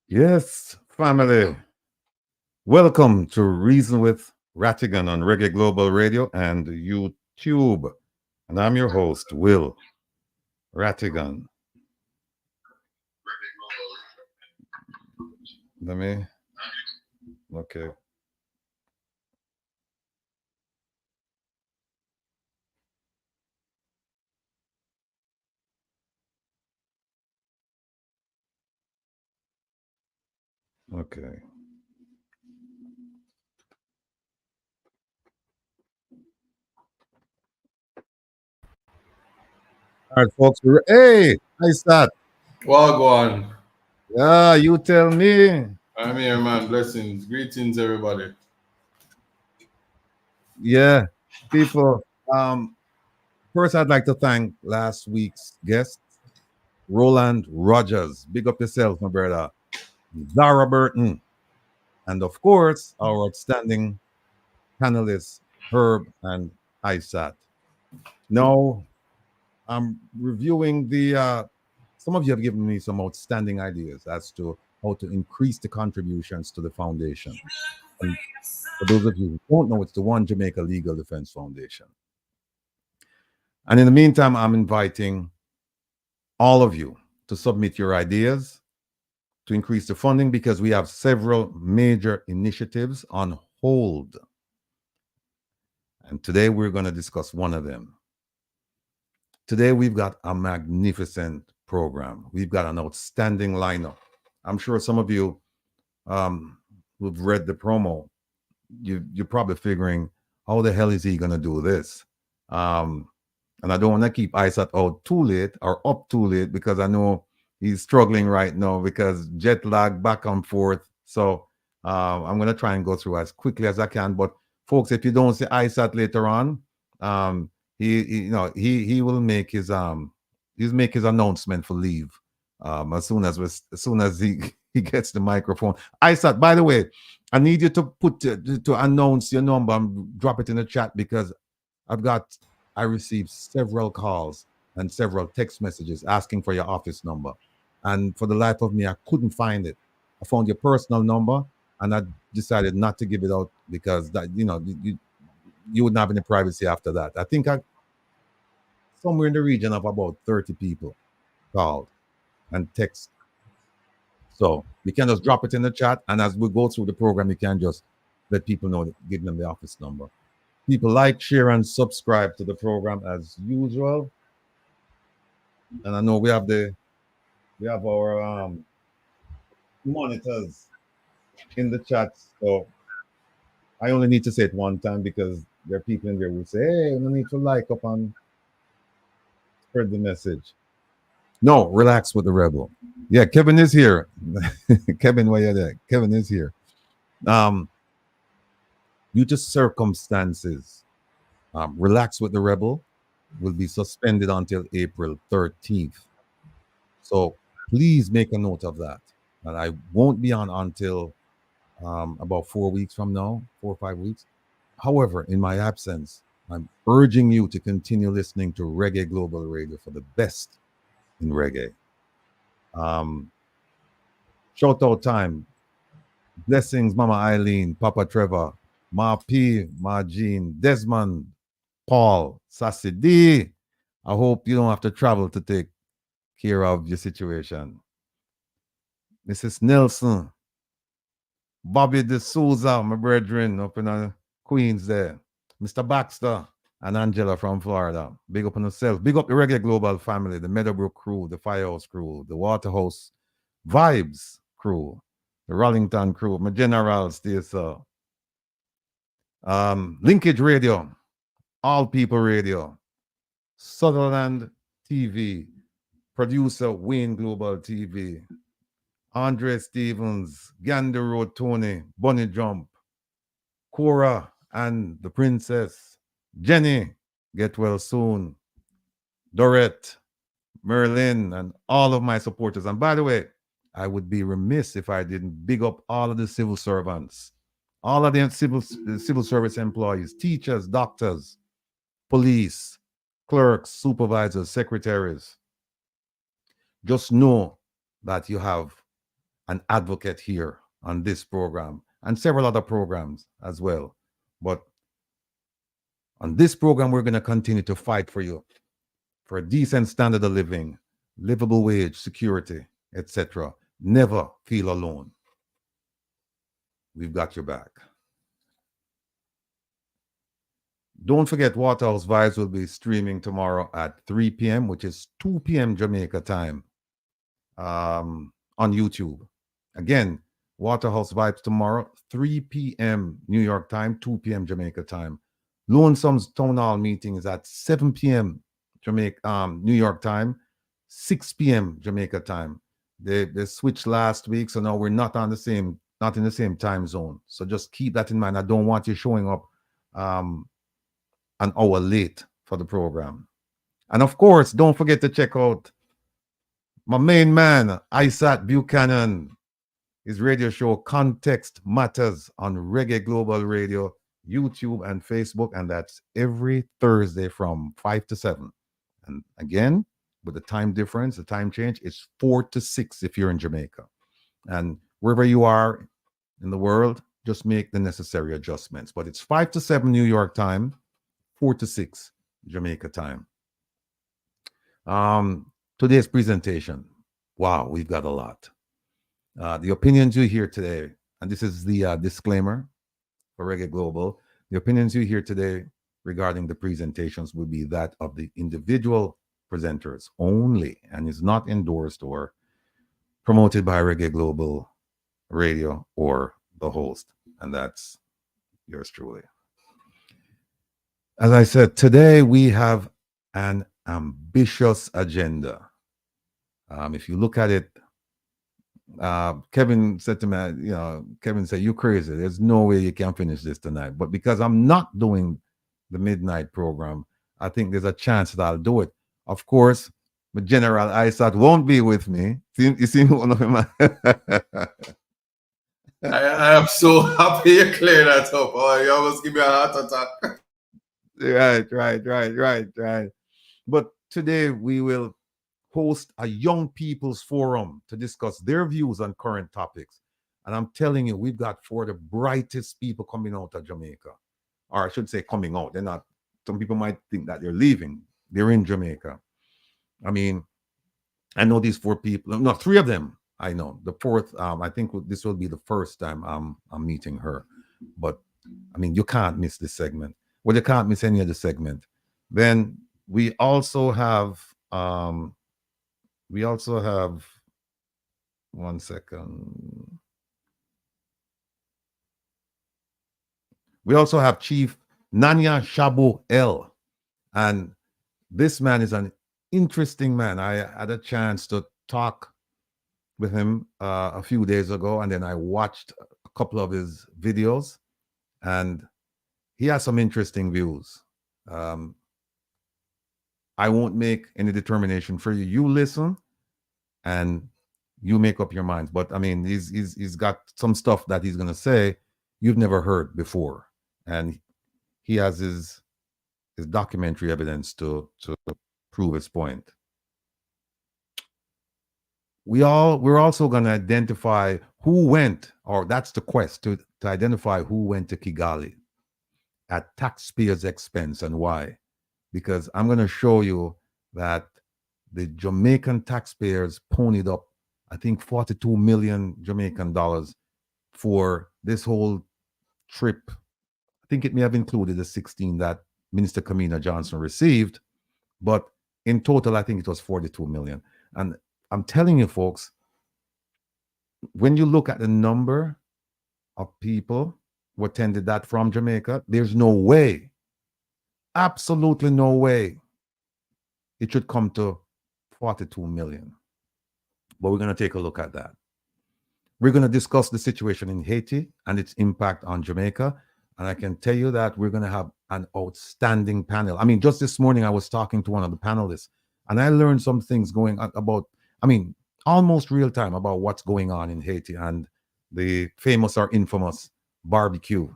Yes, family. Welcome to Reason with Rattigan on Reggae Global Radio and YouTube. And I'm your host, Will Rattigan. Let me. Okay. Okay. All right, folks. Hey, nice that. Well, go on. Yeah, you tell me. I'm here, man. Blessings. Greetings, everybody. Yeah, people. First, I'd like to thank last week's guest, Roland Rogers. Big up yourself, my brother. Zara Burton. And of course, our outstanding panelists, Herb and Isat. Now, I'm reviewing the, some of you have given me some outstanding ideas as to how to increase the contributions to the foundation. And for those of you who don't know, it's the One Jamaica Legal Defense Foundation. And in the meantime, I'm inviting all of you to submit your ideas to increase the funding because we have several major initiatives on hold. And today we're going to discuss one of them. Today we've got a magnificent program. We've got an outstanding lineup. I'm sure some of you who've read the promo, you're probably figuring, how the hell is he going to do this? And I don't want to keep Isat out too late or up too late because I know he's struggling right now because jet lag back and forth. So I'm going to try and go through as quickly as I can. But folks, if you don't see Isat later on, he will make his announcement for leave as soon as he gets the microphone. Isat, by the way, I need you to to announce your number and drop it in the chat because I received several calls and several text messages asking for your office number. And for the life of me, I couldn't find it. I found your personal number and I decided not to give it out because that, you wouldn't have any privacy after that. I think somewhere in the region of about 30 people called and text. So you can just drop it in the chat. And as we go through the program, you can just let people know, give them the office number. People like, share, and subscribe to the program as usual. And I know we have our monitors in the chat. So I only need to say it one time because there are people in there who say, hey, we need to like up and spread the message. No, relax with the rebel. Yeah, Kevin is here. Kevin, why are you there? Kevin is here. Due to circumstances, relax with the rebel will be suspended until April 13th. So please make a note of that. And I won't be on until about 4 weeks from now, 4 or 5 weeks. However, in my absence, I'm urging you to continue listening to Reggae Global Radio for the best in reggae. Shout out time. Blessings, Mama Eileen, Papa Trevor, Ma P, Ma Jean, Desmond, Paul, Sassy D. I hope you don't have to travel to take care of your situation. Mrs. Nelson, Bobby De Souza, my brethren up in Queens there. Mr. Baxter and Angela from Florida. Big up on yourself. Big up the Reggae Global family, the Meadowbrook crew, the Firehouse crew, the Waterhouse Vibes crew, the Rollington crew, my generals, this Linkage Radio, All People Radio, Sutherland TV, producer Wayne Global TV, Andre Stevens, Gander Road Tony, Bunny Jump, Cora and the Princess, Jenny, get well soon, Dorette, Merlin, and all of my supporters. And by the way, I would be remiss if I didn't big up all of the civil servants, all of the civil service employees, teachers, doctors, police, clerks, supervisors, secretaries. Just know that you have an advocate here on this program and several other programs as well. But on this program, we're going to continue to fight for you for a decent standard of living, livable wage, security, etc. Never feel alone. We've got your back. Don't forget, Waterhouse Vibes will be streaming tomorrow at 3 p.m., which is 2 p.m. Jamaica time, on YouTube. Again, Waterhouse Vibes tomorrow, 3 p.m. New York time, 2 p.m. Jamaica time. Lonesome's Town Hall meeting is at 7 p.m. Jamaica, New York time, 6 p.m. Jamaica time. They switched last week, so now we're not in the same time zone. So just keep that in mind. I don't want you showing up an hour late for the program. And of course, don't forget to check out my main man, Isaac Buchanan, his radio show Context Matters on Reggae Global Radio, YouTube, and Facebook. And that's every Thursday from 5 to 7. And again, with the time difference, the time change, it's 4 to 6 if you're in Jamaica. And wherever you are in the world, just make the necessary adjustments. But it's 5 to 7 New York time, 4 to 6 Jamaica time. Today's presentation. Wow, we've got a lot. The opinions you hear today, and this is the disclaimer for Reggae Global, the opinions you hear today regarding the presentations will be that of the individual presenters only, and is not endorsed or promoted by Reggae Global Radio or the host. And that's yours truly. As I said, today we have an ambitious agenda. If you look at it, Kevin said to me, Kevin said, "You crazy. There's no way you can finish this tonight." But because I'm not doing the midnight program, I think there's a chance that I'll do it. Of course, but General Isaac won't be with me. You see one of him. I am so happy you cleared that up. Oh, you almost give me a heart attack. Right. But today we will host a young people's forum to discuss their views on current topics. And I'm telling you, we've got 4 of the brightest people coming out of Jamaica. Or I should say coming out. They're not, some people might think that they're leaving. They're in Jamaica. I mean, I know these 4 people, no, 3 of them I know. The 4th, I think this will be the first time I'm meeting her. But I mean, you can't miss this segment. Well, you can't miss any of the segment. Then we also have one second. We also have Chief Nanya Shabu L. And this man is an interesting man. I had a chance to talk with him a few days ago, and then I watched a couple of his videos, and he has some interesting views. I won't make any determination for you. You listen and you make up your minds. But I mean, he's got some stuff that he's gonna say you've never heard before, and he has his documentary evidence to prove his point. We're also going to identify who went, or that's the quest to identify who went to Kigali at taxpayers' expense and why. Because I'm going to show you that the Jamaican taxpayers ponied up, I think, 42 million Jamaican dollars for this whole trip. I think it may have included the 16 that Minister Carmina Johnson received, but in total, I think it was 42 million. And I'm telling you, folks, when you look at the number of people who attended that from Jamaica, there's no way, absolutely no way, it should come to 42 million. But we're going to take a look at that. We're going to discuss the situation in Haiti and its impact on Jamaica. And I can tell you that we're going to have an outstanding panel. I mean, just this morning, I was talking to one of the panelists, and I learned some things going on about, I mean, almost real time about what's going on in Haiti and the famous or infamous barbecue.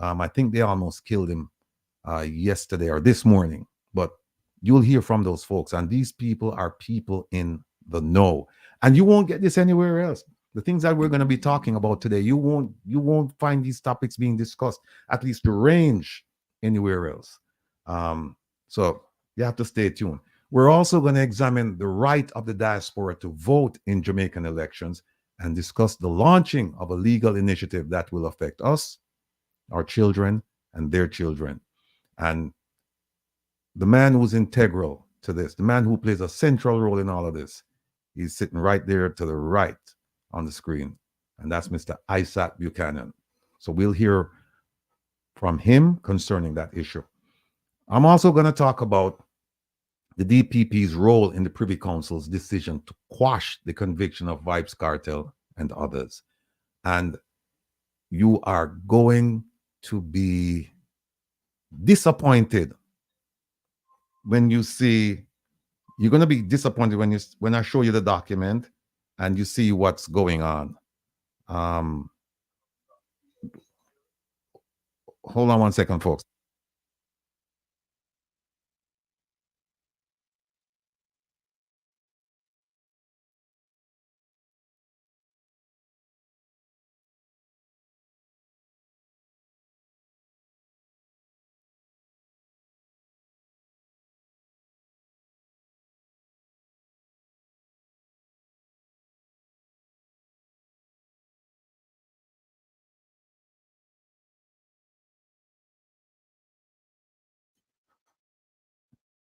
I think they almost killed him yesterday or this morning, but you'll hear from those folks. And these people are people in the know. And you won't get this anywhere else. The things that we're going to be talking about today, you won't find these topics being discussed, at least the range, anywhere else. So you have to stay tuned. We're also going to examine the right of the diaspora to vote in Jamaican elections and discuss the launching of a legal initiative that will affect us, our children, and their children. And the man who's integral to this, the man who plays a central role in all of this, he's sitting right there to the right on the screen, and that's Mr. Isaac Buchanan. So we'll hear from him concerning that issue. I'm also going to talk about the DPP's role in the Privy Council's decision to quash the conviction of Vibes Cartel and others. And you are going to be disappointed when you see, you're going to be disappointed when I show you the document and you see what's going on. Hold on one second, folks.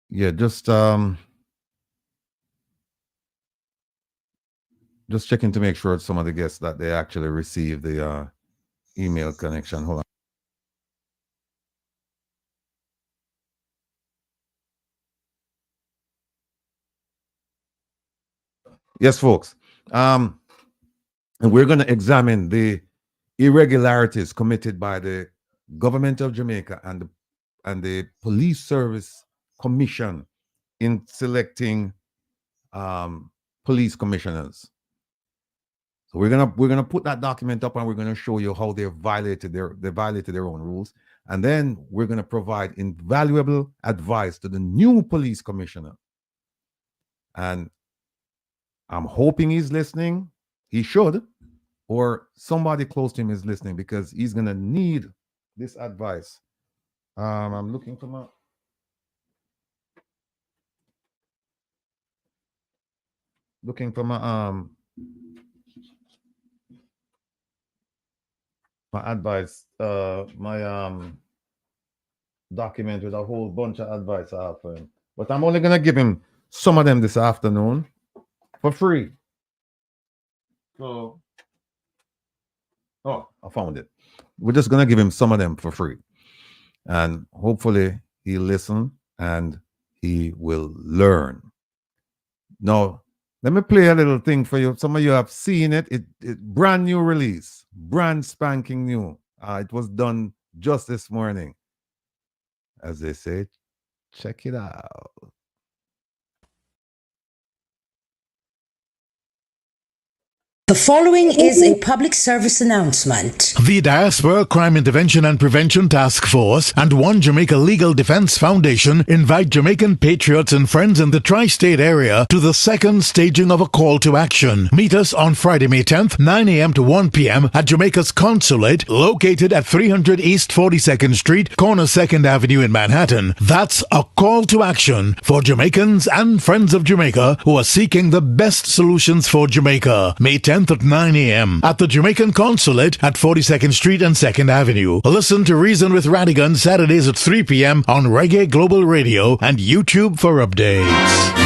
Yeah, just checking to make sure some of the guests that they actually receive the email connection. Hold on. Yes, folks. And we're going to examine the irregularities committed by the government of Jamaica and the Police Service Commission in selecting police commissioners. So we're gonna put that document up, and we're gonna show you how they violated their own rules, and then we're gonna provide invaluable advice to the new police commissioner. And I'm hoping he's listening. He should, or somebody close to him is listening, because he's gonna need this advice. I'm looking for my my advice, my document with a whole bunch of advice I have for him. But I'm only gonna give him some of them this afternoon for free. So, oh, I found it. We're just gonna give him some of them for free, and hopefully he'll listen and he will learn. Now, let me play a little thing for you. Some of you have seen it. It brand new release, brand spanking new. It was done just this morning. As they say, check it out. The following is a public service announcement. The Diaspora Crime Intervention and Prevention Task Force and One Jamaica Legal Defense Foundation invite Jamaican patriots and friends in the tri-state area to the second staging of a call to action. Meet us on Friday, May 10th, 9 a.m. to 1 p.m. at Jamaica's Consulate, located at 300 East 42nd Street, corner 2nd Avenue in Manhattan. That's a call to action for Jamaicans and friends of Jamaica who are seeking the best solutions for Jamaica. May 10th at 9 a.m. at the Jamaican Consulate at 42nd Street and 2nd Avenue. Listen to Reason with Rattigan Saturdays at 3 p.m. on Reggae Global Radio and YouTube for updates.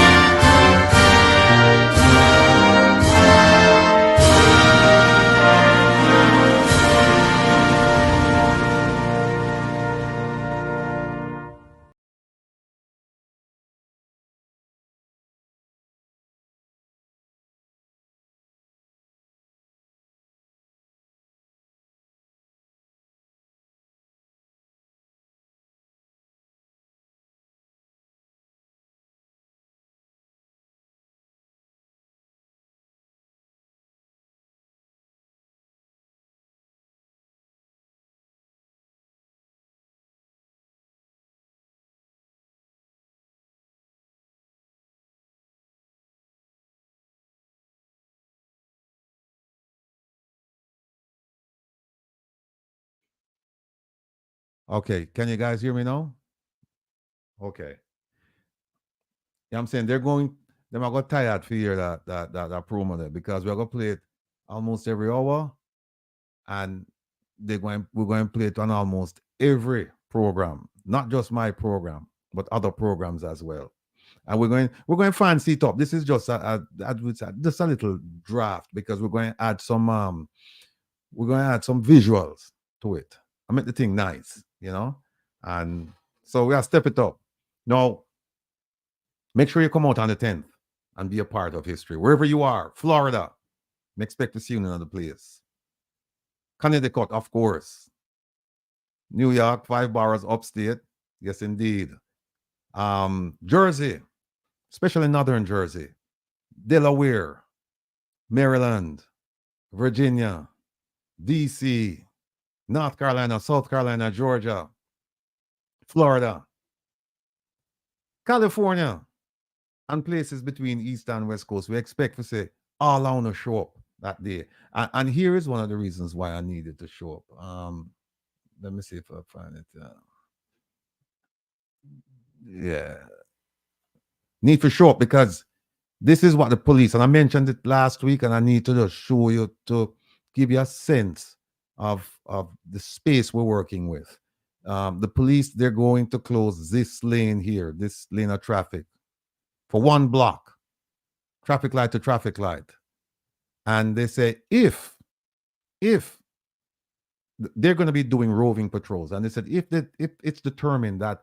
Okay, can you guys hear me now? Okay. Yeah, I'm saying they're going tired to hear that promo there because we're gonna play it almost every hour, and we're going to play it on almost every program, not just my program, but other programs as well. And we're going to fancy it up. This is just just a little draft because we're going to add some visuals to it. I make the thing nice, and so we have to step it up. Now, make sure you come out on the 10th and be a part of history. Wherever you are, Florida, I expect to see you in another place. Connecticut, of course. New York, 5 boroughs upstate. Yes, indeed. Jersey, especially Northern Jersey. Delaware, Maryland, Virginia, DC, North Carolina, South Carolina, Georgia, Florida, California, and places between East and West Coast. We expect to say all I want to show up that day. And here is one of the reasons why I needed to show up. Let me see if I find it. Yeah. Need to show up because this is what the police, and I mentioned it last week, and I need to just show you to give you a sense of the space we're working with. The police, they're going to close this lane here, this lane of traffic, for 1 block, traffic light to traffic light. And they say if they're going to be doing roving patrols, and they said if it's determined that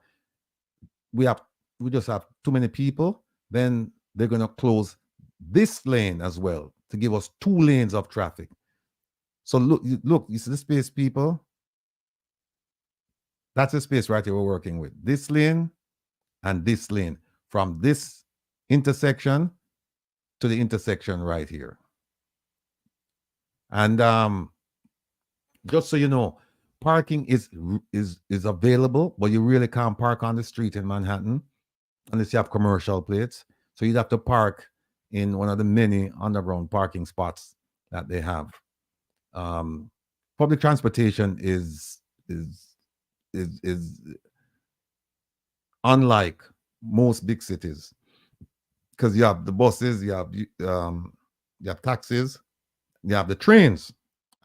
we just have too many people, then they're going to close this lane as well to give us 2 lanes of traffic. So look, you see the space, people? That's the space right here we're working with. This lane and this lane, from this intersection to the intersection right here. And just so you know, parking is available, but you really can't park on the street in Manhattan unless you have commercial plates. So you'd have to park in one of the many underground parking spots that they have. Public transportation is unlike most big cities because you have the buses, you have taxis, you have the trains,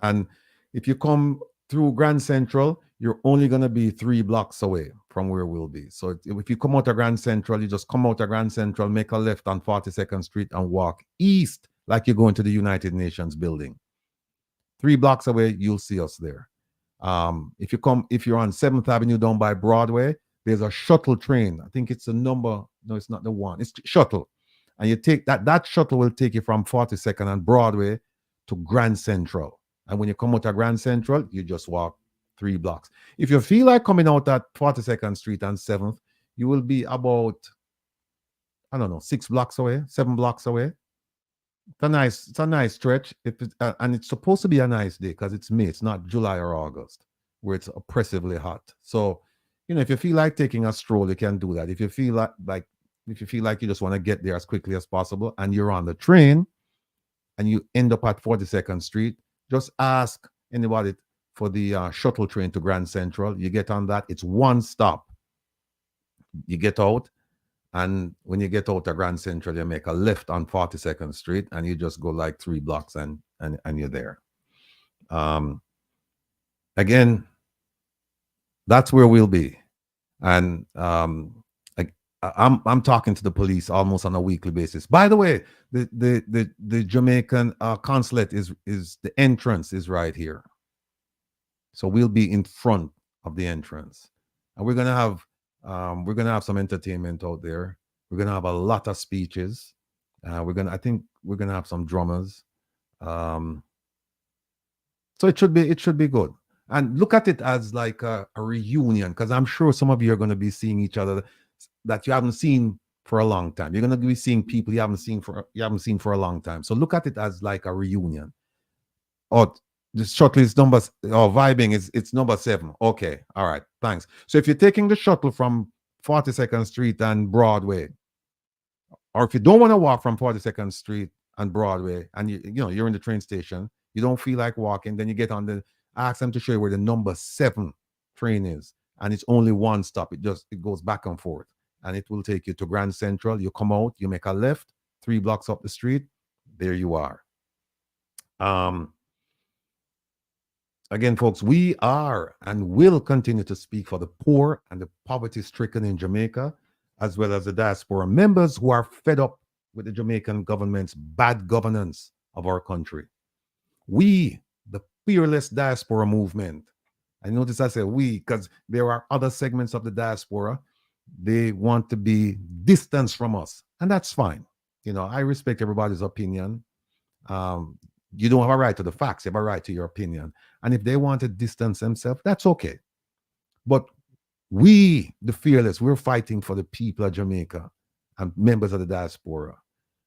and if you come through Grand Central, you're only going to be 3 blocks away from where we'll be. So if you come out of Grand Central, you just come out of Grand Central, make a left on 42nd Street and walk east like you're going to the United Nations building. 3 blocks away, you'll see us there. If you're on 7th Avenue down by Broadway, there's a shuttle train. I think it's a number. No, it's not the one. It's shuttle. And you take that shuttle will take you from 42nd and Broadway to Grand Central. And when you come out of Grand Central, you just walk 3 blocks. If you feel like coming out at 42nd Street and 7th, you will be about, I don't know, 6 blocks away, 7 blocks away. it's a nice stretch. And it's supposed to be a nice day because it's May. It's not July or August where it's oppressively hot. So, if you feel like taking a stroll, you can do that. If you feel like you just want to get there as quickly as possible and you're on the train and you end up at 42nd Street, just ask anybody for the shuttle train to Grand Central. You get on that. It's one stop. You get out. And when you get out of Grand Central, you make a left on 42nd Street and you just go like 3 blocks and you're there. Again, that's where we'll be. And I'm talking to the police almost on a weekly basis. By the way, the Jamaican consulate is the entrance is right here. So we'll be in front of the entrance. And we're gonna have some entertainment out there. We're gonna have a lot of speeches. I think we're gonna have some drummers. So it should be good. And look at it as like a reunion, because I'm sure some of you are going to be seeing each other that you haven't seen for a long time. You're going to be seeing people you haven't seen for a long time. So look at it as like a reunion. Oh, the shuttle is vibing it's number 7. Okay, all right, thanks. So if you're taking the shuttle from 42nd Street and Broadway, or if you don't want to walk from 42nd Street and Broadway, and you're in the train station, you don't feel like walking, then you get on ask them to show you where the number 7 train is, and it's only one stop. It goes back and forth, and it will take you to Grand Central. You come out, you make a left, 3 blocks up the street, there you are. Again, folks, we are and will continue to speak for the poor and the poverty-stricken in Jamaica, as well as the diaspora members who are fed up with the Jamaican government's bad governance of our country. We, the fearless diaspora movement, I notice I say we because there are other segments of the diaspora, they want to be distanced from us, and that's fine. I respect everybody's opinion. You don't have a right to the facts, you have a right to your opinion. And if they want to distance themselves, that's okay. But we, the fearless, we're fighting for the people of Jamaica and members of the diaspora.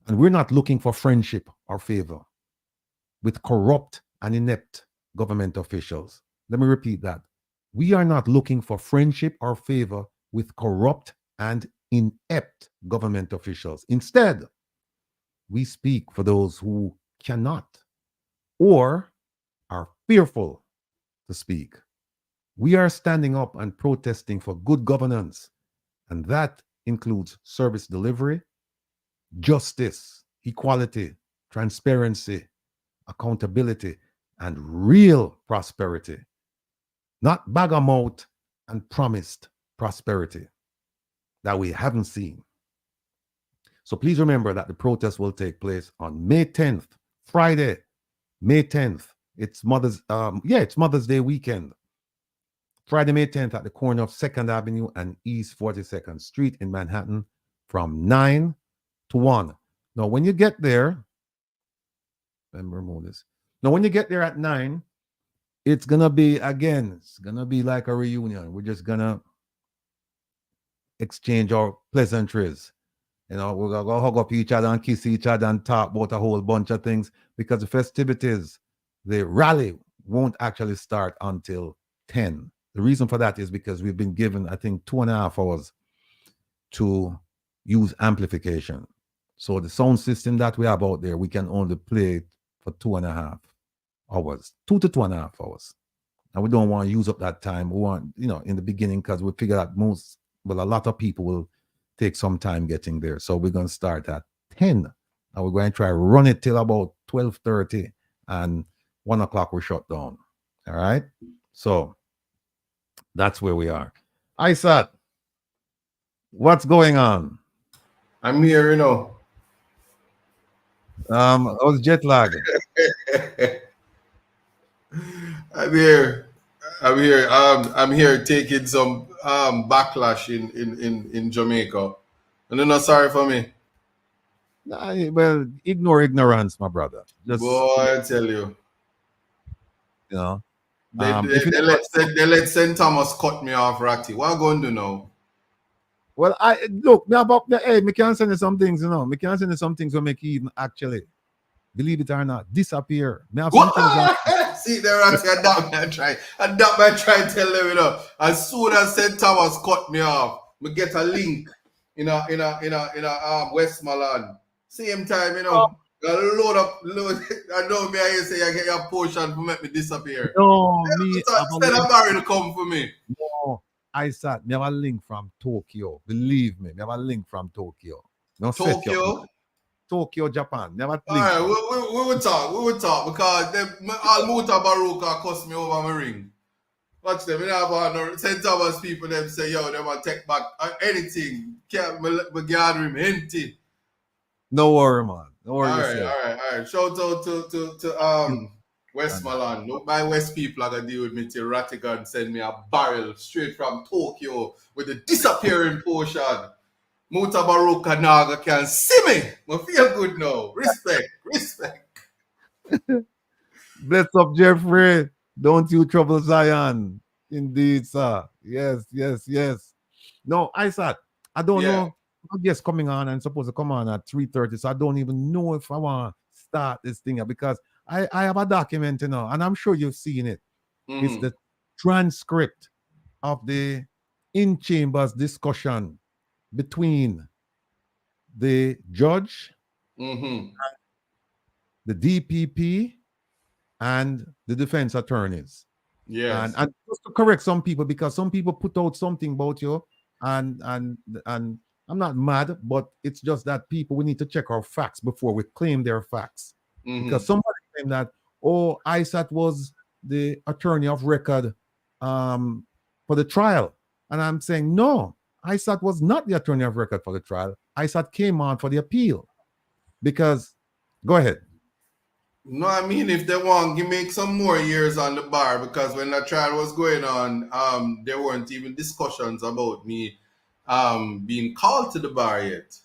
And we're not looking for friendship or favor with corrupt and inept government officials. Let me repeat that. We are not looking for friendship or favor with corrupt and inept government officials. Instead, we speak for those who cannot or are fearful to speak. We are standing up and protesting for good governance, and that includes service delivery, justice, equality, transparency, accountability, and real prosperity, not bag-a-mouth and promised prosperity that we haven't seen. So please remember that the protest will take place on May 10th, Friday, May 10th. It's Mother's Day weekend. Friday, May 10th at the corner of 2nd Avenue and East 42nd Street in Manhattan from 9 to 1. Now, when you get there, let me remove this. Now, when you get there at 9, it's going to be like a reunion. We're just going to exchange our pleasantries. We're going to go hug up each other and kiss each other and talk about a whole bunch of things, because the festivities, the rally won't actually start until 10. The reason for that is because we've been given, I think, 2.5 hours to use amplification. So the sound system that we have out there, we can only play it for 2.5 hours, 2 to 2.5 hours. And we don't want to use up that time. We want, in the beginning, because we figure that a lot of people will take some time getting there. So we're going to start at 10. And we're going to try to run it till about 12:30, and 1 o'clock we're shut down. All right? So that's where we are. Isat, what's going on? I'm here, I was jet lagged. I'm here. I'm here taking some backlash in Jamaica. And you're not sorry for me. Well, ignore ignorance, my brother. Just, boy, I tell you. They let St. Thomas cut me off, Ratty. What am I going to do now? Well, me can send you some things, Me can send you some things will make you even actually believe it or not, disappear. Me have some things that See, there I say, that man try to tell them, you know. As soon as St. Thomas cut me off, me get a link in Westmoreland. Same time, you know. Got a load. I know me. I say I get your portion to make me disappear. no, me have a Instead link. of barrel come for me. No, I said me have a link from Tokyo. Believe me, me have a link from Tokyo. No set you up. Tokyo. Tokyo, Japan. Never All link. right, we will talk because all Muta Baruka cost me over my ring. Watch them. We have St. Thomas people. Them say, yo, they want to take back anything. Can't me gather him empty. No worry, man. No worry. All yourself. right. Shout out to Westmoreland. No, my West people are gonna deal with me till Rattigan send me a barrel straight from Tokyo with the disappearing portion. Muta Baruka Naga can see me. I feel good now. Respect. Bless up, Jeffrey. Don't you trouble Zion. Indeed, sir. Yes. No, I said, I don't know. I guess coming on and supposed to come on at 3:30. So I don't even know if I want to start this thing because I have a document, you know, and I'm sure you've seen it. Mm-hmm. It's the transcript of the in-chambers discussion between the judge, Mm-hmm. the DPP, and the defense attorneys. Yes. And just to correct some people, because some people put out something about you, and I'm not mad, but it's just that people, we need to check our facts before we claim their facts. Mm-hmm. Because somebody claimed that, oh, ISAT was the attorney of record for the trial. And I'm saying, no, ISAT was not the attorney of record for the trial. ISAT came on for the appeal. Because, go ahead. No, I mean, if they want, give me some more years on the bar, because when the trial was going on, there weren't even discussions about me being called to the bar yet.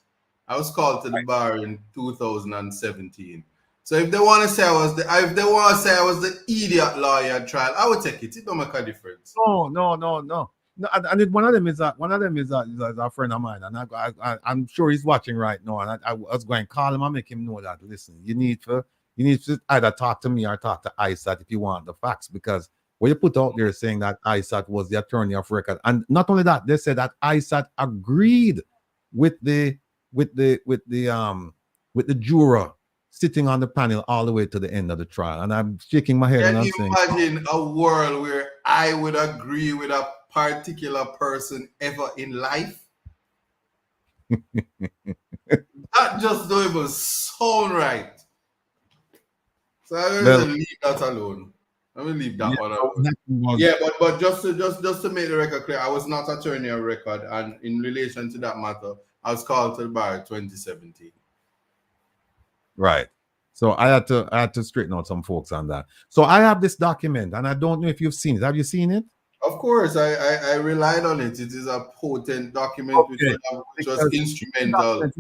I was called to the bar in 2017. So if they want to say I was the idiot lawyer at trial, I would take it. It don't make a difference. No. And one of them is a friend of mine, and I'm sure he's watching right now. And I was going to call him and make him know that, listen, you need to either talk to me or talk to ISAT if you want the facts, because what you put out there saying that ISAT was the attorney of record, and not only that, they said that ISAT agreed with the juror sitting on the panel all the way to the end of the trial. And I'm shaking my head. Can and I'm you saying, imagine a world where I would agree with a particular person ever in life? That just don't even sound right. So I'm going to leave that alone. I'm going to leave that one alone. Yeah, but just to make the record clear, I was not attorney of record, and in relation to that matter, I was called to the bar in 2017. Right. So I had to straighten out some folks on that. So I have this document, and I don't know if you've seen it. Have you seen it? Of course, I relied on it. It is a potent document, Okay. which was instrumental.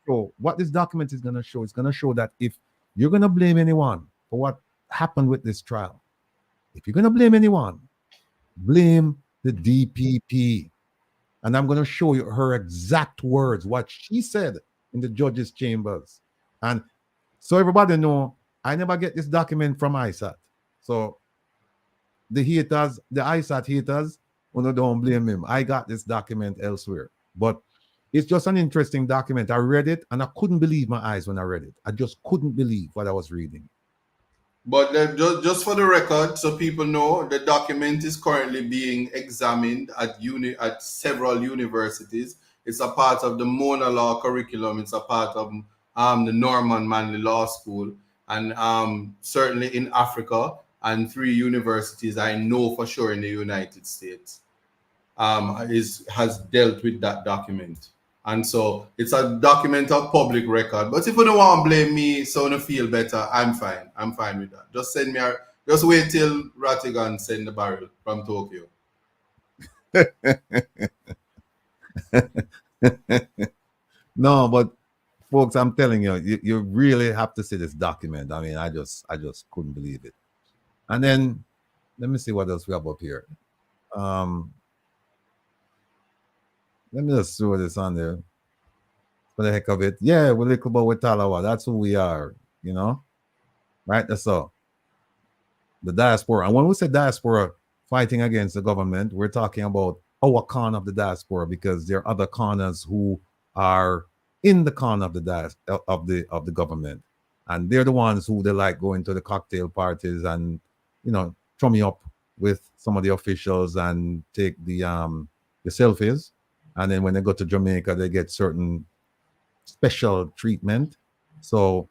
So what this document is going to show, it's going to show that if you're going to blame anyone for what happened with this trial, if you're going to blame anyone, blame the DPP. And I'm going to show you her exact words, what she said in the judge's chambers. And so everybody know, I never get this document from ISAT. So the haters, the ISAT haters, don't blame him. I got this document elsewhere. But it's just an interesting document. I read it and I couldn't believe my eyes when I read it. I just couldn't believe what I was reading. But just for the record, so people know, the document is currently being examined at several universities. It's a part of the Mona Law curriculum. It's a part of the Norman Manley Law School, and certainly in Africa, and 3 universities I know for sure in the United States has dealt with that document. And so it's a document of public record. But if you don't want to blame me so you feel better, I'm fine. I'm fine with that. Just wait till Rattigan send the barrel from Tokyo. No, but folks, I'm telling you, you really have to see this document. I mean, I just couldn't believe it. And then let me see what else we have up here. Let me just throw this on there for the heck of it. Yeah, we're Little Boy with Talawa. That's who we are, you know. right? That's all. The diaspora. And when we say diaspora fighting against the government, we're talking about our corner of the diaspora, because there are other corners who are in the corner of the government, and they're the ones who they like going to the cocktail parties and, you know, throw me up with some of the officials and take the selfies, and then when they go to Jamaica, they get certain special treatment. So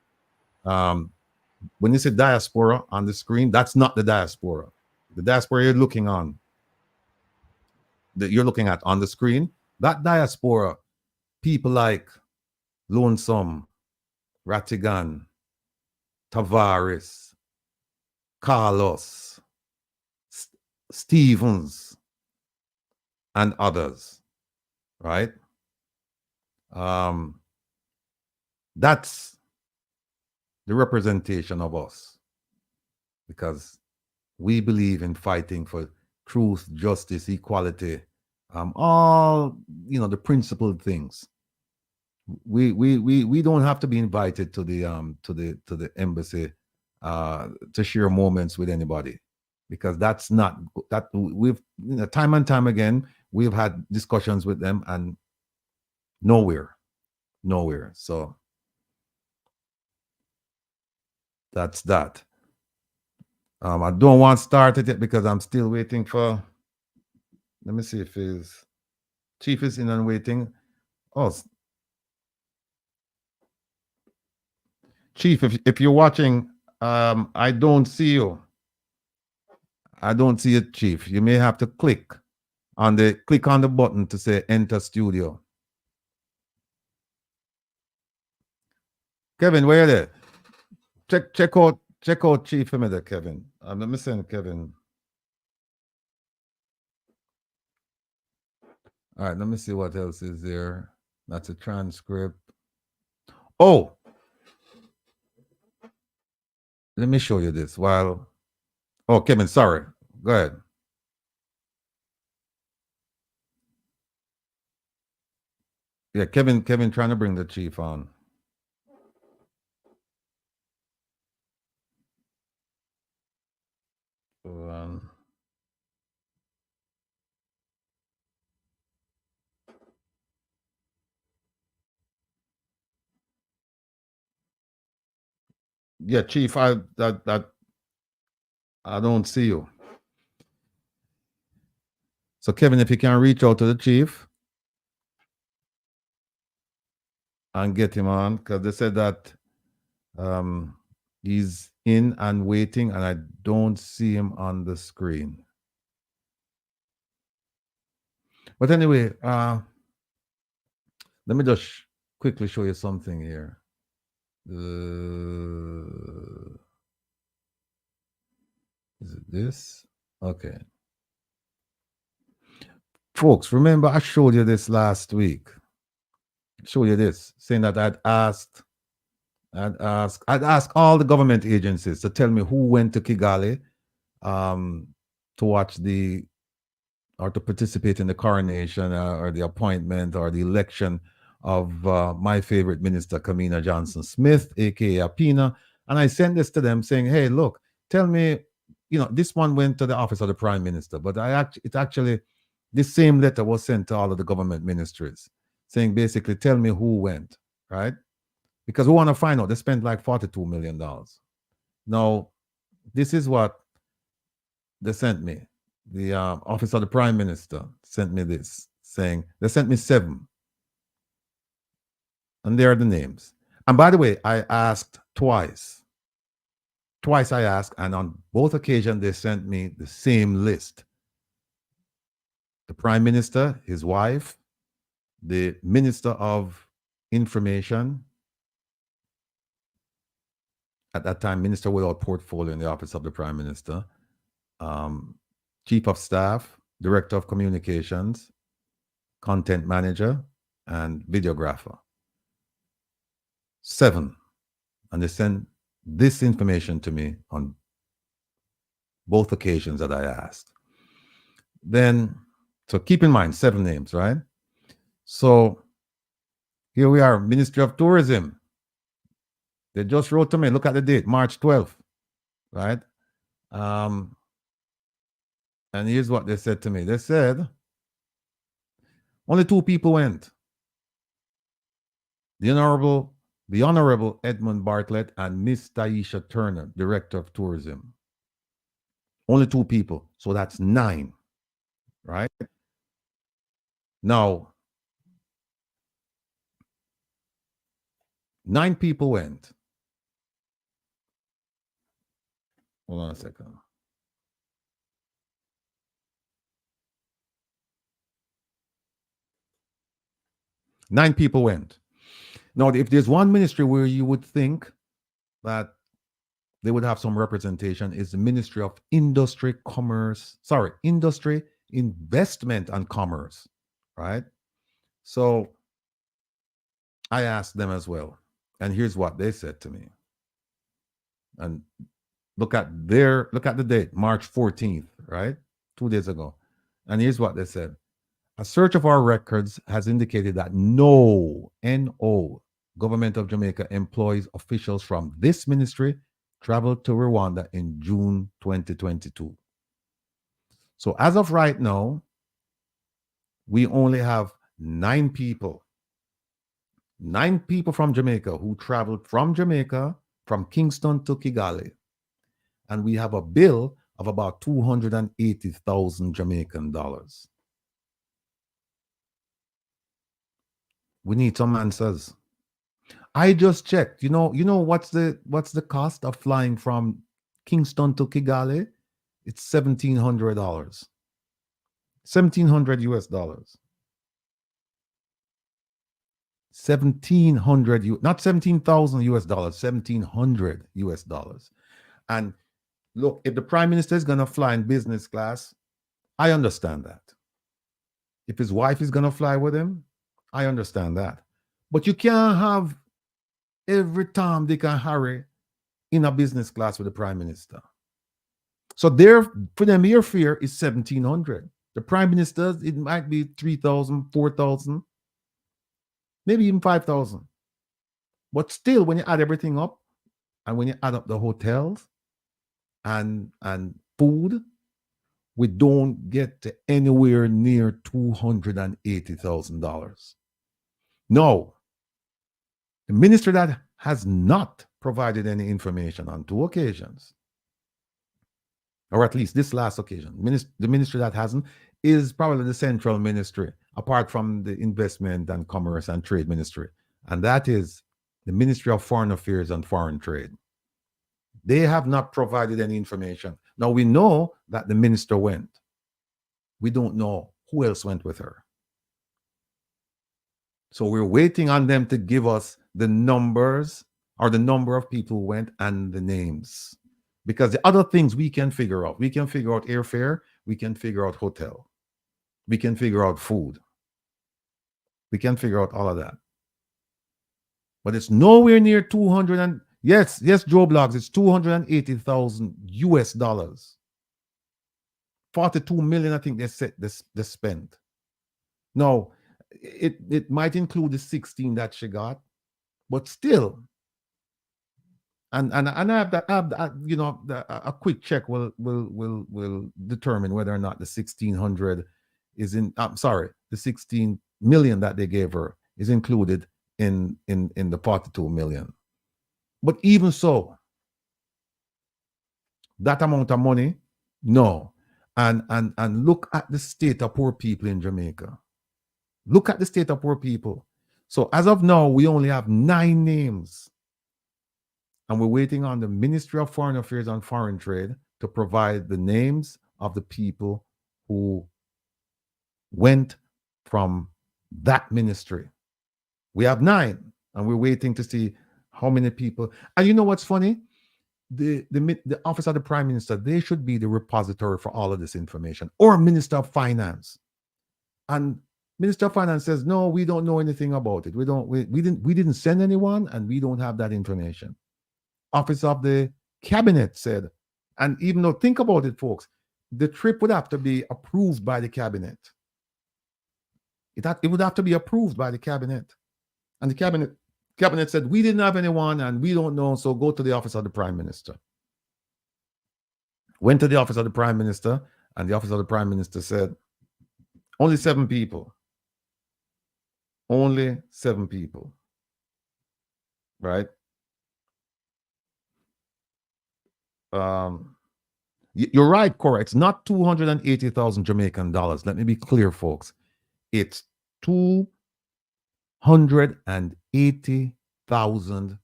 when you say diaspora on the screen, that's not the diaspora. The diaspora you're looking on, that you're looking at on the screen, that diaspora, people like Lonesome, Rattigan, Tavares, Carlos, Stevens, and others, right? That's the representation of us, because we believe in fighting for truth, justice, equality, all, you know, the principled things. We don't have to be invited to the embassy to share moments with anybody, because that's not that. We've, you know, time and time again we've had discussions with them, and nowhere. So that's that. I don't want to start it yet because I'm still waiting for. Let me see if his chief is in and waiting. Oh, Chief, if you're watching, I don't see you. I don't see it, Chief. You may have to click on the button to say enter studio. Kevin, where are they? Check out Chief for me there, Kevin. Let me send Kevin. All right, let me see what else is there. That's a transcript. Oh, let me show you this while. Oh, Kevin, sorry. Go ahead. Yeah, Kevin trying to bring the chief on. So, yeah, Chief, I don't see you. So Kevin, if you can reach out to the chief and get him on, because they said that he's in and waiting, and I don't see him on the screen. But anyway, let me just quickly show you something here. Is it this? Okay. Folks, remember I showed you this last week. Show you this, saying that I'd asked all the government agencies to tell me who went to Kigali to watch or to participate in the coronation or the appointment or the election of my favorite minister, Carmina Johnson-Smith, aka Apina. And I sent this to them saying, hey, look, tell me, you know, this one went to the office of the prime minister, but this same letter was sent to all of the government ministries saying, basically, tell me who went, right? Because we want to find out. They spent like $42 million. Now, this is what they sent me. The office of the prime minister sent me this, saying, they sent me 7. And there are the names. And by the way, I asked twice. Twice I asked, and on both occasions, they sent me the same list. The prime minister, his wife, the minister of information, at that time, minister without portfolio in the office of the prime minister, chief of staff, director of communications, content manager, and videographer. 7. And they sent this information to me on both occasions that I asked. Then, so keep in mind, 7 names, right? So here we are, Ministry of Tourism. They just wrote to me, look at the date, March 12th. right? And here's what they said to me. They said only 2 people went. The Honorable Edmund Bartlett and Miss Taisha Turner, Director of Tourism. Only 2 people. So that's 9, right? Now, 9 people went. Hold on a second. Nine people went. Now, if there's one ministry where you would think that they would have some representation, is the Ministry of Industry, Investment and Commerce, right? So I asked them as well, and here's what they said to me. And look at the date, March 14th, right? 2 days ago. And here's what they said. A search of our records has indicated that no Government of Jamaica employees officials from this ministry traveled to Rwanda in June 2022. So as of right now, we only have 9 people. 9 people from Jamaica who traveled from Jamaica, from Kingston to Kigali. And we have a bill of about 280,000 Jamaican dollars. We need some answers. I just checked. You know what's the cost of flying from Kingston to Kigali? It's $1,700. $1,700 US dollars. 1,700, not 17,000 US dollars, 1,700 US dollars. And look, if the Prime Minister is going to fly in business class, I understand that. If his wife is going to fly with him, I understand that. But you can't have every Tom, Dick, and Harry in a business class with the Prime Minister. So for them, airfare is 1,700. The Prime Minister, it might be 3,000, 4,000, maybe even 5,000. But still, when you add everything up, and when you add up the hotels and food, we don't get to anywhere near $280,000. No, the minister that has not provided any information on 2 occasions, or at least this last occasion, the ministry that hasn't is probably the central ministry, apart from the investment and commerce and trade ministry. And that is the Ministry of Foreign Affairs and Foreign Trade. They have not provided any information. Now, we know that the minister went. We don't know who else went with her. So we're waiting on them to give us the numbers or the number of people who went and the names. Because the other things we can figure out. We can figure out airfare. We can figure out hotel. We can figure out food. We can figure out all of that. But it's nowhere near 200 and yes, Joe Blogs, it's 280,000 US dollars. 42 million, I think they spent. Now, it might include the 16 that she got, but still. And I have that, a quick check will determine whether or not the 1,600 is in. I'm sorry, the 16 million that they gave her is included in the 42 million. But even so, that amount of money, no. And look at the state of poor people in Jamaica. Look at the state of poor people. So as of now, we only have 9 names. And we're waiting on the Ministry of Foreign Affairs and Foreign Trade to provide the names of the people who went from that ministry. We have 9, and we're waiting to see how many people. And you know what's funny? The Office of the Prime Minister, they should be the repository for all of this information, or Minister of Finance. And Minister of Finance says, no, we don't know anything about it. We didn't send anyone, and we don't have that information. Office of the Cabinet said, and even though, think about it, folks, the trip would have to be approved by the Cabinet. It would have to be approved by the Cabinet. And the Cabinet said, we didn't have anyone and we don't know, so go to the Office of the Prime Minister. Went to the office of the Prime Minister, and the office of the Prime Minister said, only 7 people. Only 7 people. Right? You're right, Cora. It's not 280,000 Jamaican dollars. Let me be clear, folks. It's 280,000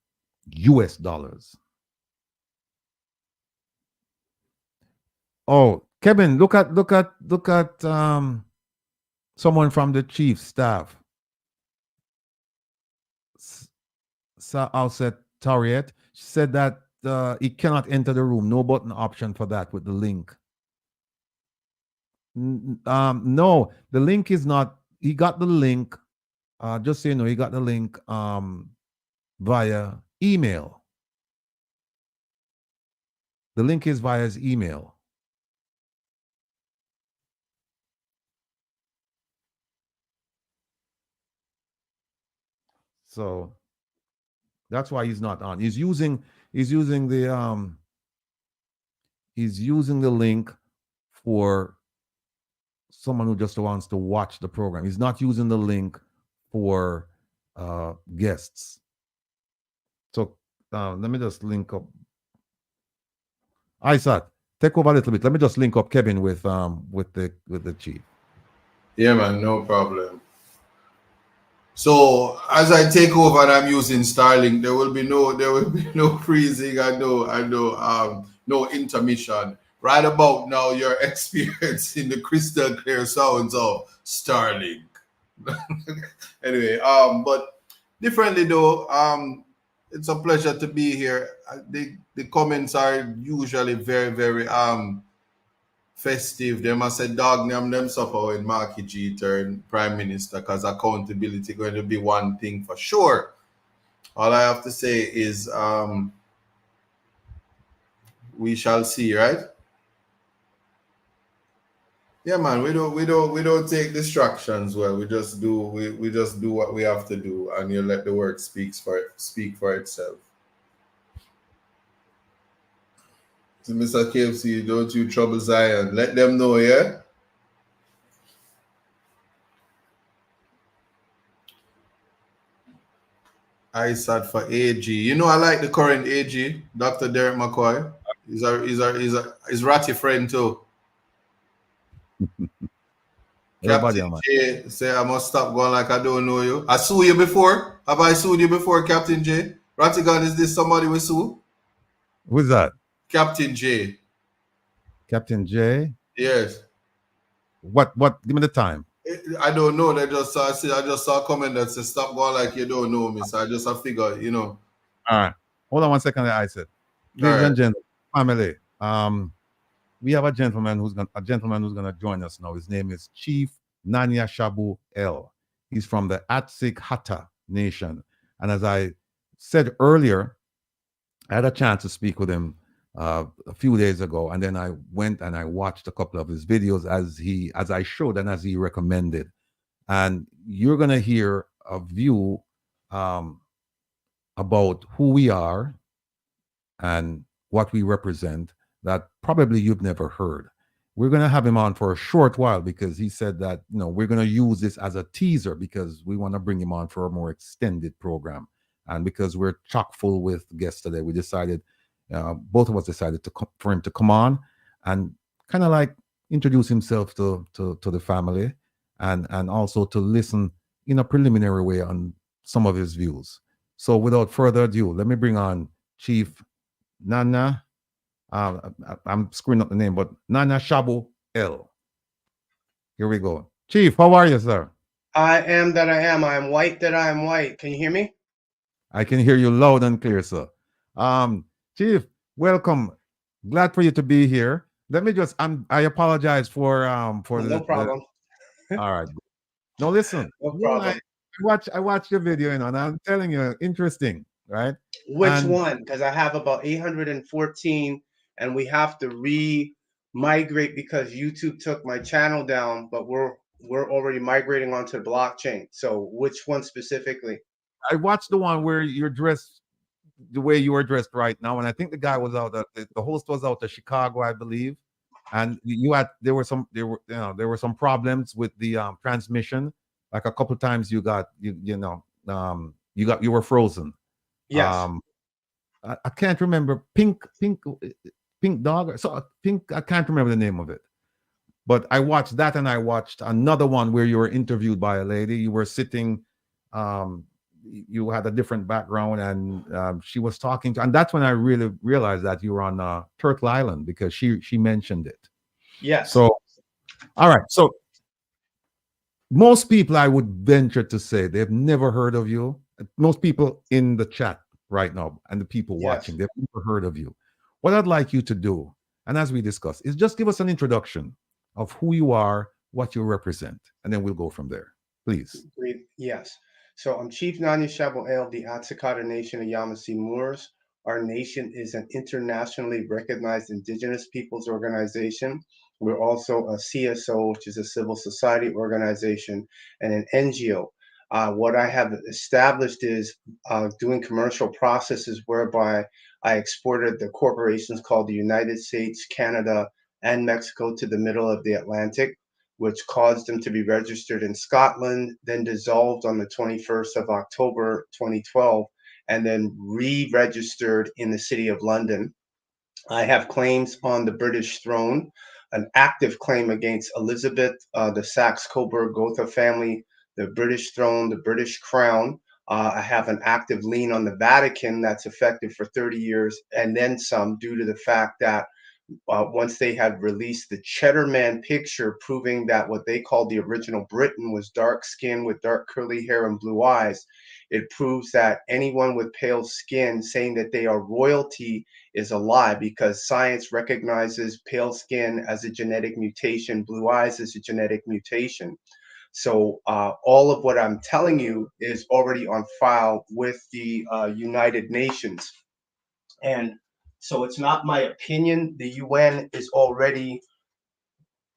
US dollars. Oh, Kevin, look at someone from the chief staff. Outset Tariet said that he cannot enter the room. No button option for that with the link. No, the link is not. He got the link. Just so you know, he got the link via email. The link is via his email. So that's why he's not on. He's using the link for someone who just wants to watch the program. He's not using the link for guests. So let me just link up. Isaac, take over a little bit. Let me just link up Kevin with the chief. Yeah, man, no problem. So as I take over and I'm using Starlink, there will be no freezing and no intermission. Right about now, you're experiencing the crystal clear sounds of Starlink. Anyway, but differently though, it's a pleasure to be here. The comments are usually very, very festive. They must say dog name them suffer when Marky G turn Prime Minister, because accountability going to be one thing for sure. All I have to say is we shall see, right? Yeah, man, we don't take distractions well. We just do what we have to do, and you let the work speak for itself. So Mr. KFC, don't you trouble Zion. Let them know, yeah? I sat for AG. You know, I like the current AG, Dr. Derek McCoy. He's a Ratty friend too. Captain J say I must stop going like I don't know you. I sued you before. Have I sued you before, Captain J? Rattigan, is this somebody we sue? Who's that? Captain J. Captain J? Yes. What? Give me the time. I don't know. I just saw a comment that says stop going like you don't know me. So I just figure, you know. All right. Hold on 1 second. I said, ladies and gentlemen, family. We have a gentleman who's gonna join us now. His name is Chief Nanya Shabu L. He's from the Atsik Hatta Nation. And as I said earlier, I had a chance to speak with him a few days ago, and then I went and I watched a couple of his videos as I showed and as he recommended. And you're gonna hear a view about who we are and what we represent that probably you've never heard. We're going to have him on for a short while because he said that, you know, we're going to use this as a teaser because we want to bring him on for a more extended program. And because we're chock full with guests today, we decided, both of us decided for him to come on and kind of like introduce himself to the family and also to listen in a preliminary way on some of his views. So without further ado, let me bring on Chief Nana. I'm screwing up the name, but Nana Shabu L. Here we go. Chief, how are you, sir? I am that I am. I am white that I am white. Can you hear me? I can hear you loud and clear, sir. Chief, welcome. Glad for you to be here. Let me just I apologize for no problem. All right. No, listen. No problem. I watched your video, and I'm telling you, interesting, right? Which one? Because I have about 814, and we have to re-migrate because YouTube took my channel down, but we're already migrating onto the blockchain. So which one specifically? I watched the one where you're dressed the way you were dressed right now, and I think the guy was out. The host was out of Chicago, I believe, and you had there were some problems with the transmission. Like a couple times you got you were frozen. Yes. I can't remember pink dog or so pink. I can't remember the name of it. But I watched that, and I watched another one where you were interviewed by a lady. You were sitting, you had a different background, and she was talking to, and that's when I really realized that you were on Turtle Island, because she mentioned it. Yes. So, all right. So most people, I would venture to say, they've never heard of you. Most people in the chat right now and the people watching, they've never heard of you. What I'd like you to do, and as we discuss, is just give us an introduction of who you are, what you represent, and then we'll go from there. Please. Yes. So I'm Chief Nanya Shaboel of the Atsikata Nation of Yamasee Moors. Our nation is an internationally recognized indigenous peoples organization. We're also a CSO, which is a civil society organization, and an NGO. What I have established is doing commercial processes whereby I exported the corporations called the United States, Canada, and Mexico to the middle of the Atlantic, which caused them to be registered in Scotland, then dissolved on the 21st of October 2012, and then re-registered in the city of London. I have claims on the British throne, an active claim against Elizabeth, the Saxe-Coburg-Gotha family, the British throne, the British crown. I have an active lien on the Vatican that's effective for 30 years and then some, due to the fact that once they had released the Cheddar Man picture proving that what they called the original Briton was dark skin with dark curly hair and blue eyes, it proves that anyone with pale skin saying that they are royalty is a lie, because science recognizes pale skin as a genetic mutation, blue eyes as a genetic mutation. So all of what I'm telling you is already on file with the United Nations. And so it's not my opinion. The UN is already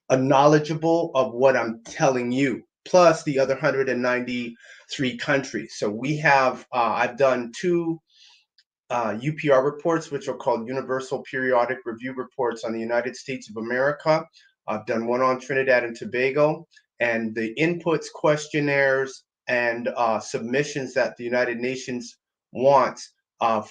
knowledgeable of what I'm telling you, plus the other 193 countries. So we have, I've done two UPR reports, which are called Universal Periodic Review Reports on the United States of America. I've done one on Trinidad and Tobago, and the inputs, questionnaires, and submissions that the United Nations wants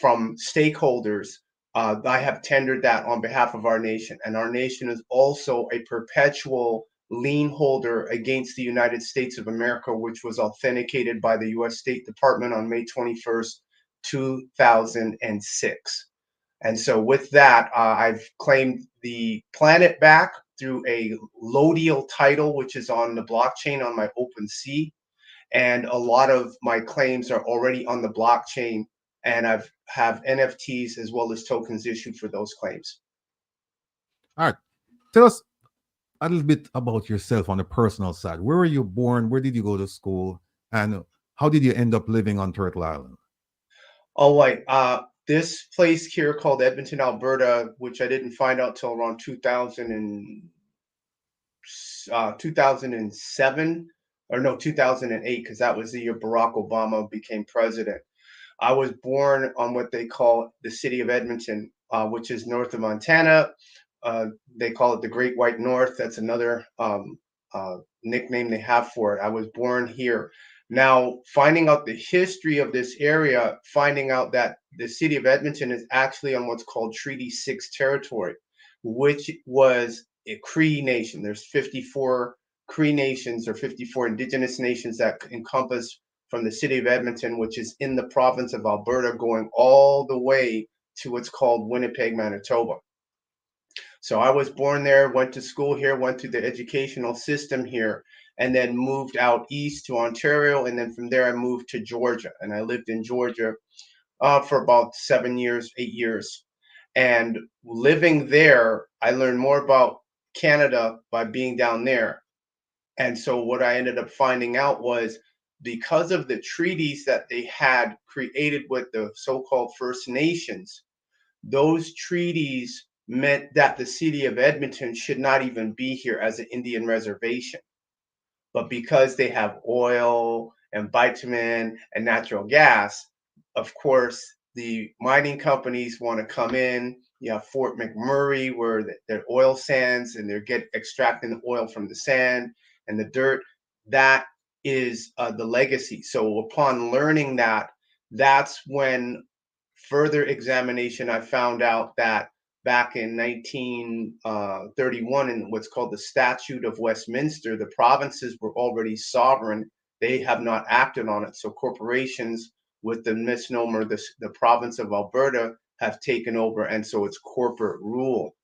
from stakeholders. I have tendered that on behalf of our nation, and our nation is also a perpetual lien holder against the United States of America, which was authenticated by the U.S. State Department on May 21st, 2006. And so with that, I've claimed the planet back through a lodial title, which is on the blockchain on my OpenSea. And a lot of my claims are already on the blockchain, and I've have NFTs as well as tokens issued for those claims. All right. Tell us a little bit about yourself on the personal side. Where were you born? Where did you go to school? And how did you end up living on Turtle Island? Oh, wait. This place here called Edmonton, Alberta, which I didn't find out till around 2007, or no, 2008, because that was the year Barack Obama became president. I was born on what they call the city of Edmonton, which is north of Montana. They call it the Great White North. That's another nickname they have for it. I was born here. Now, finding out the history of this area, finding out that the city of Edmonton is actually on what's called Treaty 6 territory, which was a Cree nation. There's 54 Cree nations, or 54 indigenous nations, that encompass from the city of Edmonton, which is in the province of Alberta, going all the way to what's called Winnipeg, Manitoba. So I was born there, went to school here, went through the educational system here, and then moved out east to Ontario. And then from there, I moved to Georgia. And I lived in Georgia for about 7 years, 8 years. And living there, I learned more about Canada by being down there. And so what I ended up finding out was, because of the treaties that they had created with the so-called First Nations, those treaties meant that the city of Edmonton should not even be here as an Indian reservation. But because they have oil and bitumen and natural gas, of course, the mining companies want to come in. You have Fort McMurray, where they're oil sands and they're extracting the oil from the sand and the dirt. That is the legacy. So upon learning that, that's when further examination, I found out that back in 1931, in what's called the Statute of Westminster, the provinces were already sovereign. They have not acted on it. So corporations with the misnomer, the province of Alberta, have taken over. And so it's corporate rule.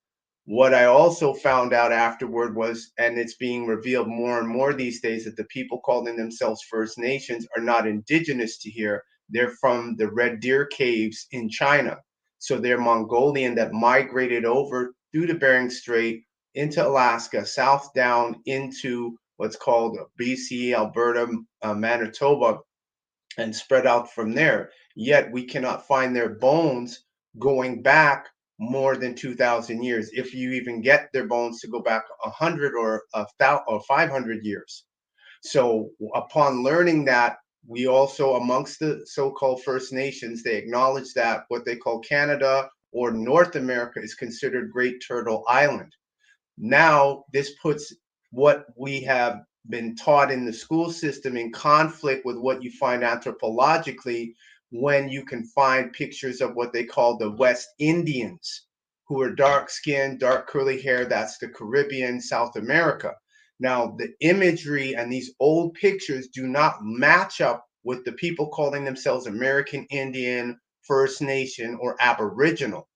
What I also found out afterward was, and it's being revealed more and more these days, that the people calling themselves First Nations are not indigenous to here. They're from the Red Deer Caves in China. So they're Mongolian that migrated over through the Bering Strait into Alaska, south down into what's called BC, Alberta, Manitoba, and spread out from there. Yet we cannot find their bones going back more than 2,000 years, if you even get their bones to go back 100 or 500 years. So upon learning that, we also, amongst the so-called First Nations, they acknowledge that what they call Canada or North America is considered Great Turtle Island. Now, this puts what we have been taught in the school system in conflict with what you find anthropologically when you can find pictures of what they call the West Indians, who are dark skinned, dark curly hair. That's the Caribbean, South America. Now, the imagery and these old pictures do not match up with the people calling themselves American Indian, First Nation, or Aboriginal.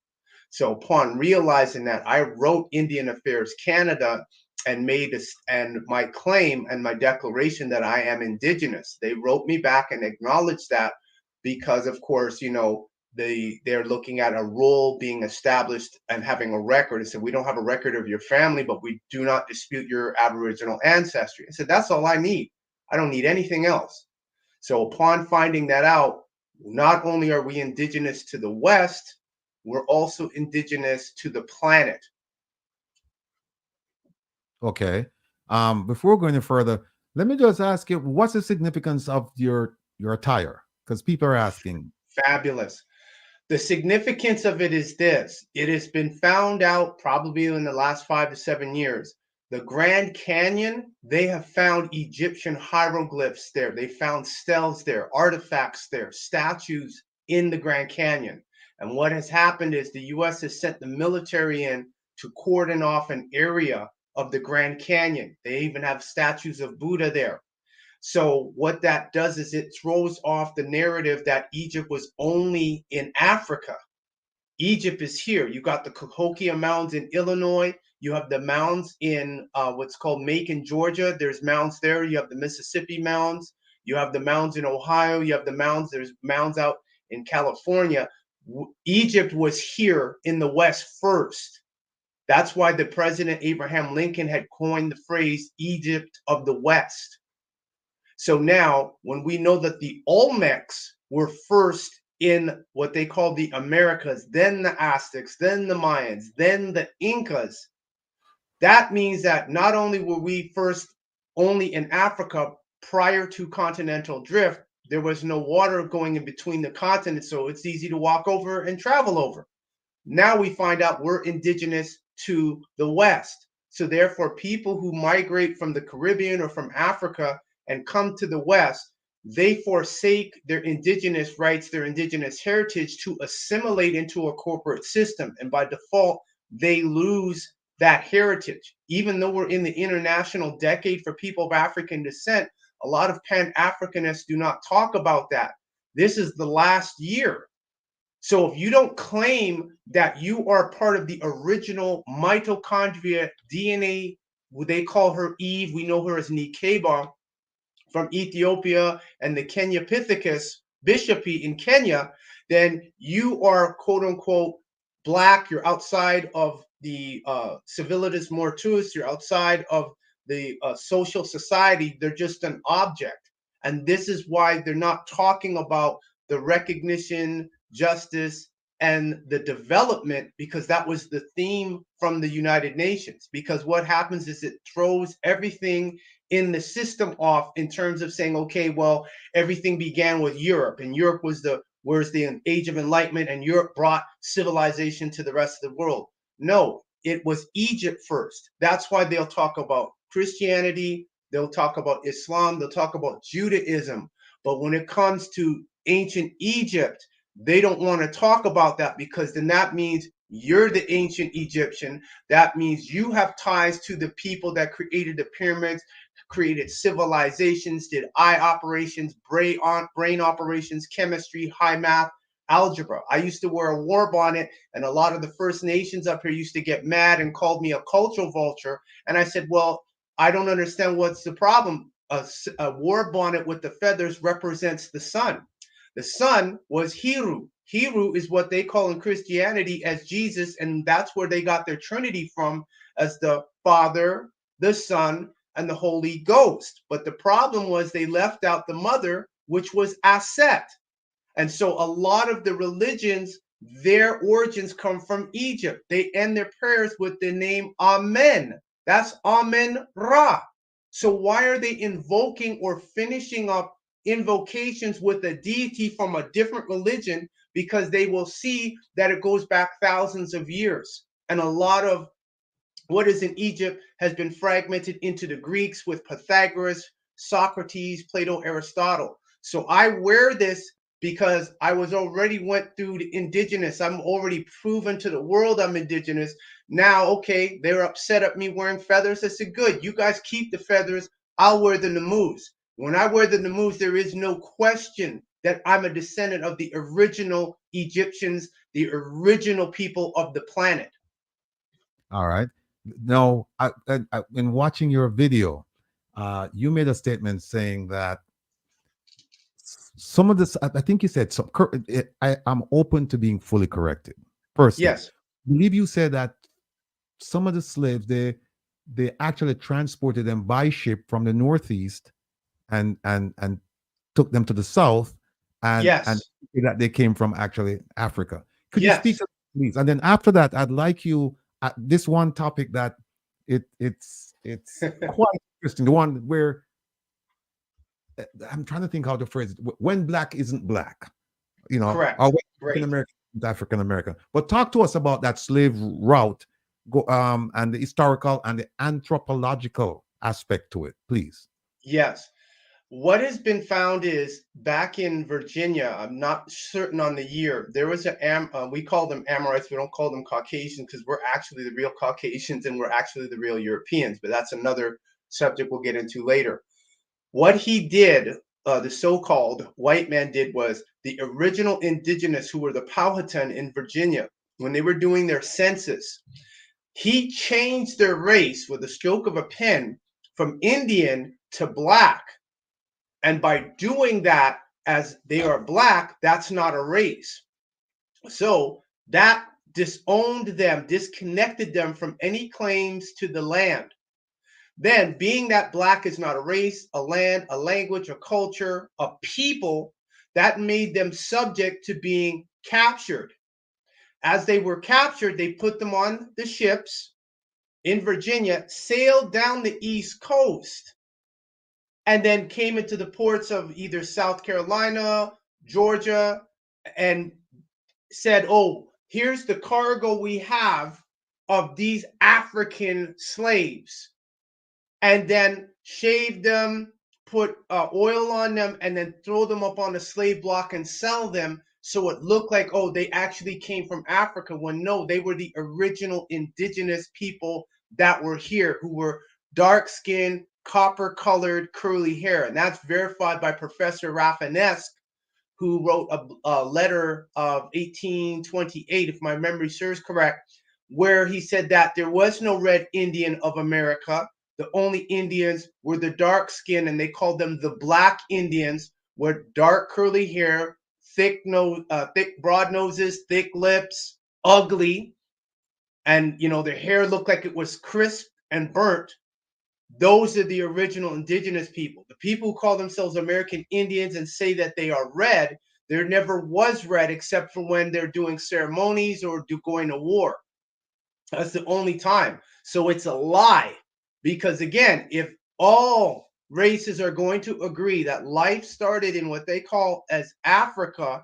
So upon realizing that, I wrote Indian Affairs Canada and made and my claim and my declaration that I am Indigenous. They wrote me back and acknowledged that because, of course, you know, they're looking at a role being established and having a record. And said, we don't have a record of your family, but we do not dispute your Aboriginal ancestry. I said, that's all I need. I don't need anything else. So upon finding that out, not only are we indigenous to the West, we're also indigenous to the planet. Okay. Before going any further, let me just ask you, what's the significance of your attire? Because people are asking. Fabulous. The significance of it is this. It has been found out probably in the last 5 to 7 years. The Grand Canyon, they have found Egyptian hieroglyphs there. They found steles there, artifacts there, statues in the Grand Canyon. And what has happened is the U.S. has sent the military in to cordon off an area of the Grand Canyon. They even have statues of Buddha there. So what that does is it throws off the narrative that Egypt was only in Africa. Egypt is here. You got the Cahokia Mounds in Illinois. You have the mounds in what's called Macon, Georgia. There's mounds there. You have the Mississippi mounds. You have the mounds in Ohio. You have the mounds. There's mounds out in California. Egypt was here in the West first. That's why the President Abraham Lincoln had coined the phrase Egypt of the West. So now, when we know that the Olmecs were first in what they call the Americas, then the Aztecs, then the Mayans, then the Incas, that means that not only were we first only in Africa prior to continental drift, there was no water going in between the continents, so it's easy to walk over and travel over. Now we find out we're indigenous to the West. So therefore, people who migrate from the Caribbean or from Africa and come to the West, they forsake their indigenous rights, their indigenous heritage to assimilate into a corporate system. And by default, they lose that heritage. Even though we're in the International Decade for People of African Descent, a lot of Pan-Africanists do not talk about that. This is the last year. So if you don't claim that you are part of the original mitochondria DNA, they call her Eve, we know her as Nikeba, from Ethiopia and the Kenya Pithecus Bishopi in Kenya, then you are quote unquote black, you're outside of the civilitas mortuus, you're outside of the social society, they're just an object. And this is why they're not talking about the recognition, justice, and the development, because that was the theme from the United Nations. Because what happens is it throws everything in the system off in terms of saying, okay, well, everything began with Europe, and Europe was the whereas the Age of Enlightenment and Europe brought civilization to the rest of the world. No, it was Egypt first. That's why they'll talk about Christianity, they'll talk about Islam, they'll talk about Judaism. But when it comes to ancient Egypt, they don't want to talk about that, because then that means you're the ancient Egyptian. That means you have ties to the people that created the pyramids, created civilizations, did eye operations, brain operations, chemistry, high math, algebra. I used to wear a war bonnet, and a lot of the First Nations up here used to get mad and called me a cultural vulture. And I said, well, I don't understand what's the problem. A war bonnet with the feathers represents the sun. The sun was Hiru. Hiru is what they call in Christianity as Jesus, and that's where they got their Trinity from, as the Father, the Son, and the Holy Ghost. But the problem was they left out the mother, which was Aset. And so a lot of the religions, their origins come from Egypt. They end their prayers with the name Amen. That's Amen Ra. So why are they invoking or finishing up invocations with a deity from a different religion? Because they will see that it goes back thousands of years. And a lot of what is in Egypt has been fragmented into the Greeks with Pythagoras, Socrates, Plato, Aristotle. So I wear this because I was already went through the indigenous. I'm already proven to the world I'm indigenous. Now, okay, they're upset at me wearing feathers. I said, good, you guys keep the feathers. I'll wear the namus. When I wear the namus, there is no question that I'm a descendant of the original Egyptians, the original people of the planet. All right. Now, in watching your video, you made a statement saying that some of this, I think you said, I'm open to being fully corrected. Firstly, Yes. I believe you said that some of the slaves, they actually transported them by ship from the Northeast and took them to the South, and Yes. that they came from actually Africa. Could you Yes. speak to that, please? And then after that, I'd like you this one topic that it's quite interesting. The one where I'm trying to think how to phrase it. When black isn't black, you know, Correct. or when Great. African American isn't African American. But talk to us about that slave route, and the historical and the anthropological aspect to it, please. Yes. What has been found is back in Virginia, I'm not certain on the year, there was we call them Amorites, we don't call them Caucasians because we're actually the real Caucasians and we're actually the real Europeans, but that's another subject we'll get into later. What he did, the so-called white man did, was the original indigenous who were the Powhatan in Virginia, when they were doing their census, he changed their race with a stroke of a pen from Indian to black. And by doing that, as they are black, that's not a race. So that disowned them, disconnected them from any claims to the land. Then, being that black is not a race, a land, a language, a culture, a people, that made them subject to being captured. As they were captured, they put them on the ships in Virginia, sailed down the East Coast, and then came into the ports of either South Carolina, Georgia, and said, oh, here's the cargo we have of these African slaves. And then shave them, put oil on them, and then throw them up on a slave block and sell them. So it looked like, oh, they actually came from Africa, when no, they were the original indigenous people that were here, who were dark-skinned, copper-colored, curly hair. And that's verified by Professor Rafinesque, who wrote a letter of 1828, if my memory serves correct, where he said that there was no red Indian of America. The only Indians were the dark skin, and they called them the Black Indians, with dark curly hair, thick broad noses, thick lips, ugly, and their hair looked like it was crisp and burnt. Those are the original indigenous people. The people who call themselves American Indians and say that they are red, there never was red except for when they're doing ceremonies or going to war. That's the only time. So it's a lie. Because again, if all races are going to agree that life started in what they call as Africa,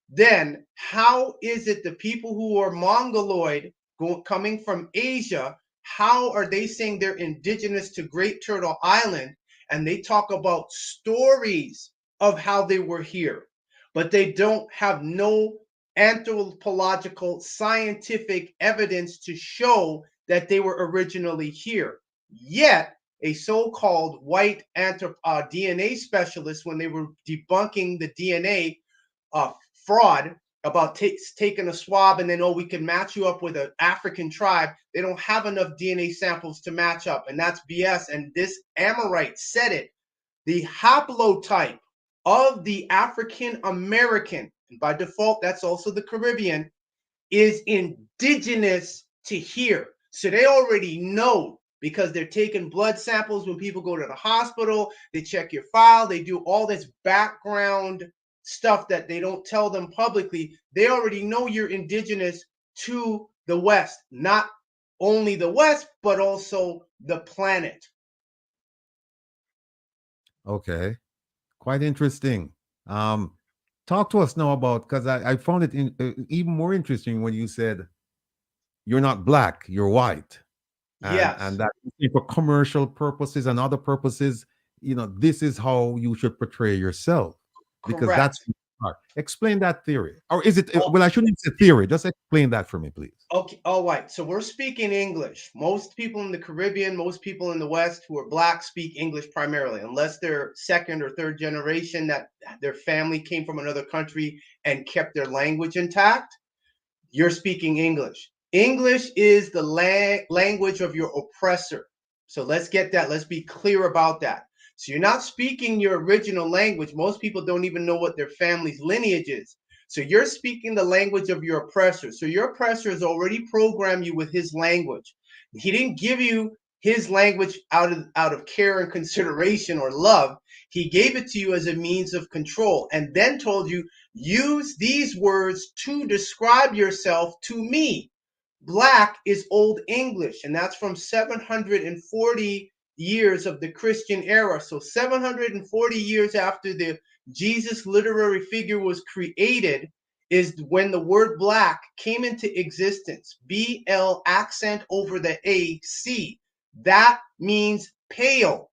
then how is it the people who are Mongoloid coming from Asia, how are they saying they're indigenous to Great Turtle Island? And they talk about stories of how they were here, but they don't have no anthropological scientific evidence to show that they were originally here. Yet a so-called white DNA specialist, when they were debunking the DNA fraud about taking a swab and then, oh, we can match you up with an African tribe, they don't have enough DNA samples to match up, and that's BS. And this Amorite said it. The haplotype of the African American, and by default that's also the Caribbean, is indigenous to here. So they already know, because they're taking blood samples when people go to the hospital, they check your file, they do all this background stuff that they don't tell them publicly. They already know you're indigenous to the West, not only the West, but also the planet. Okay, quite interesting. Talk to us now about, because I found it even more interesting when you said you're not black, you're white, Yes. and that for commercial purposes and other purposes, this is how you should portray yourself, because that's Correct. explain that theory, or is it? Well, I shouldn't say theory. Just explain that for me, please. Okay, all right. So we're speaking English. Most people in the Caribbean, most people in the West who are black speak English primarily, unless they're second or third generation that their family came from another country and kept their language intact. You're speaking English. English is the language of your oppressor. So let's get that. Let's be clear about that. So you're not speaking your original language. Most people don't even know what their family's lineage is. So you're speaking the language of your oppressor. So your oppressor has already programmed you with his language. He didn't give you his language out of care and consideration or love. He gave it to you as a means of control, and then told you, use these words to describe yourself to me. Black is Old English, and that's from 740 years of the Christian era. So 740 years after the Jesus literary figure was created is when the word black came into existence. BL accent over the AC. That means pale,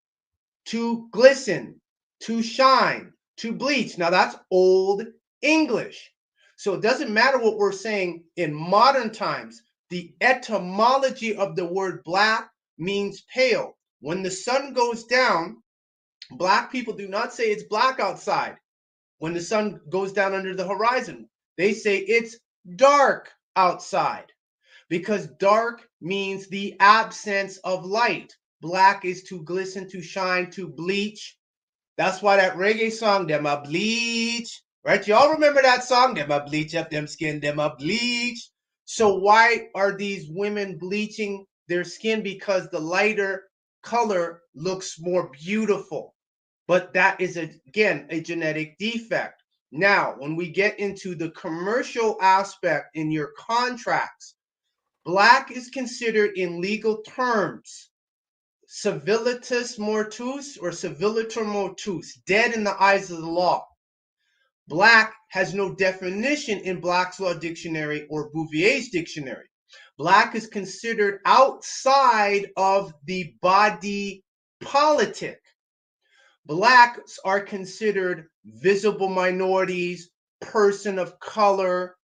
to glisten, to shine, to bleach. Now that's Old English. So it doesn't matter what we're saying in modern times. The etymology of the word black means pale. When the sun goes down, black people do not say it's black outside. When the sun goes down under the horizon, they say it's dark outside, because dark means the absence of light. Black is to glisten, to shine, to bleach. That's why that reggae song, them a bleach, right? Y'all remember that song? Them a bleach up them skin, them a bleach. So why are these women bleaching their skin? Because the lighter color looks more beautiful. But that is, again, a genetic defect. Now, when we get into the commercial aspect in your contracts, black is considered in legal terms civilitas mortuus or civilitur mortuus, dead in the eyes of the law. Black has no definition in Black's Law Dictionary or Bouvier's dictionary. Black is considered outside of the body politic. Blacks are considered visible minorities, person of color,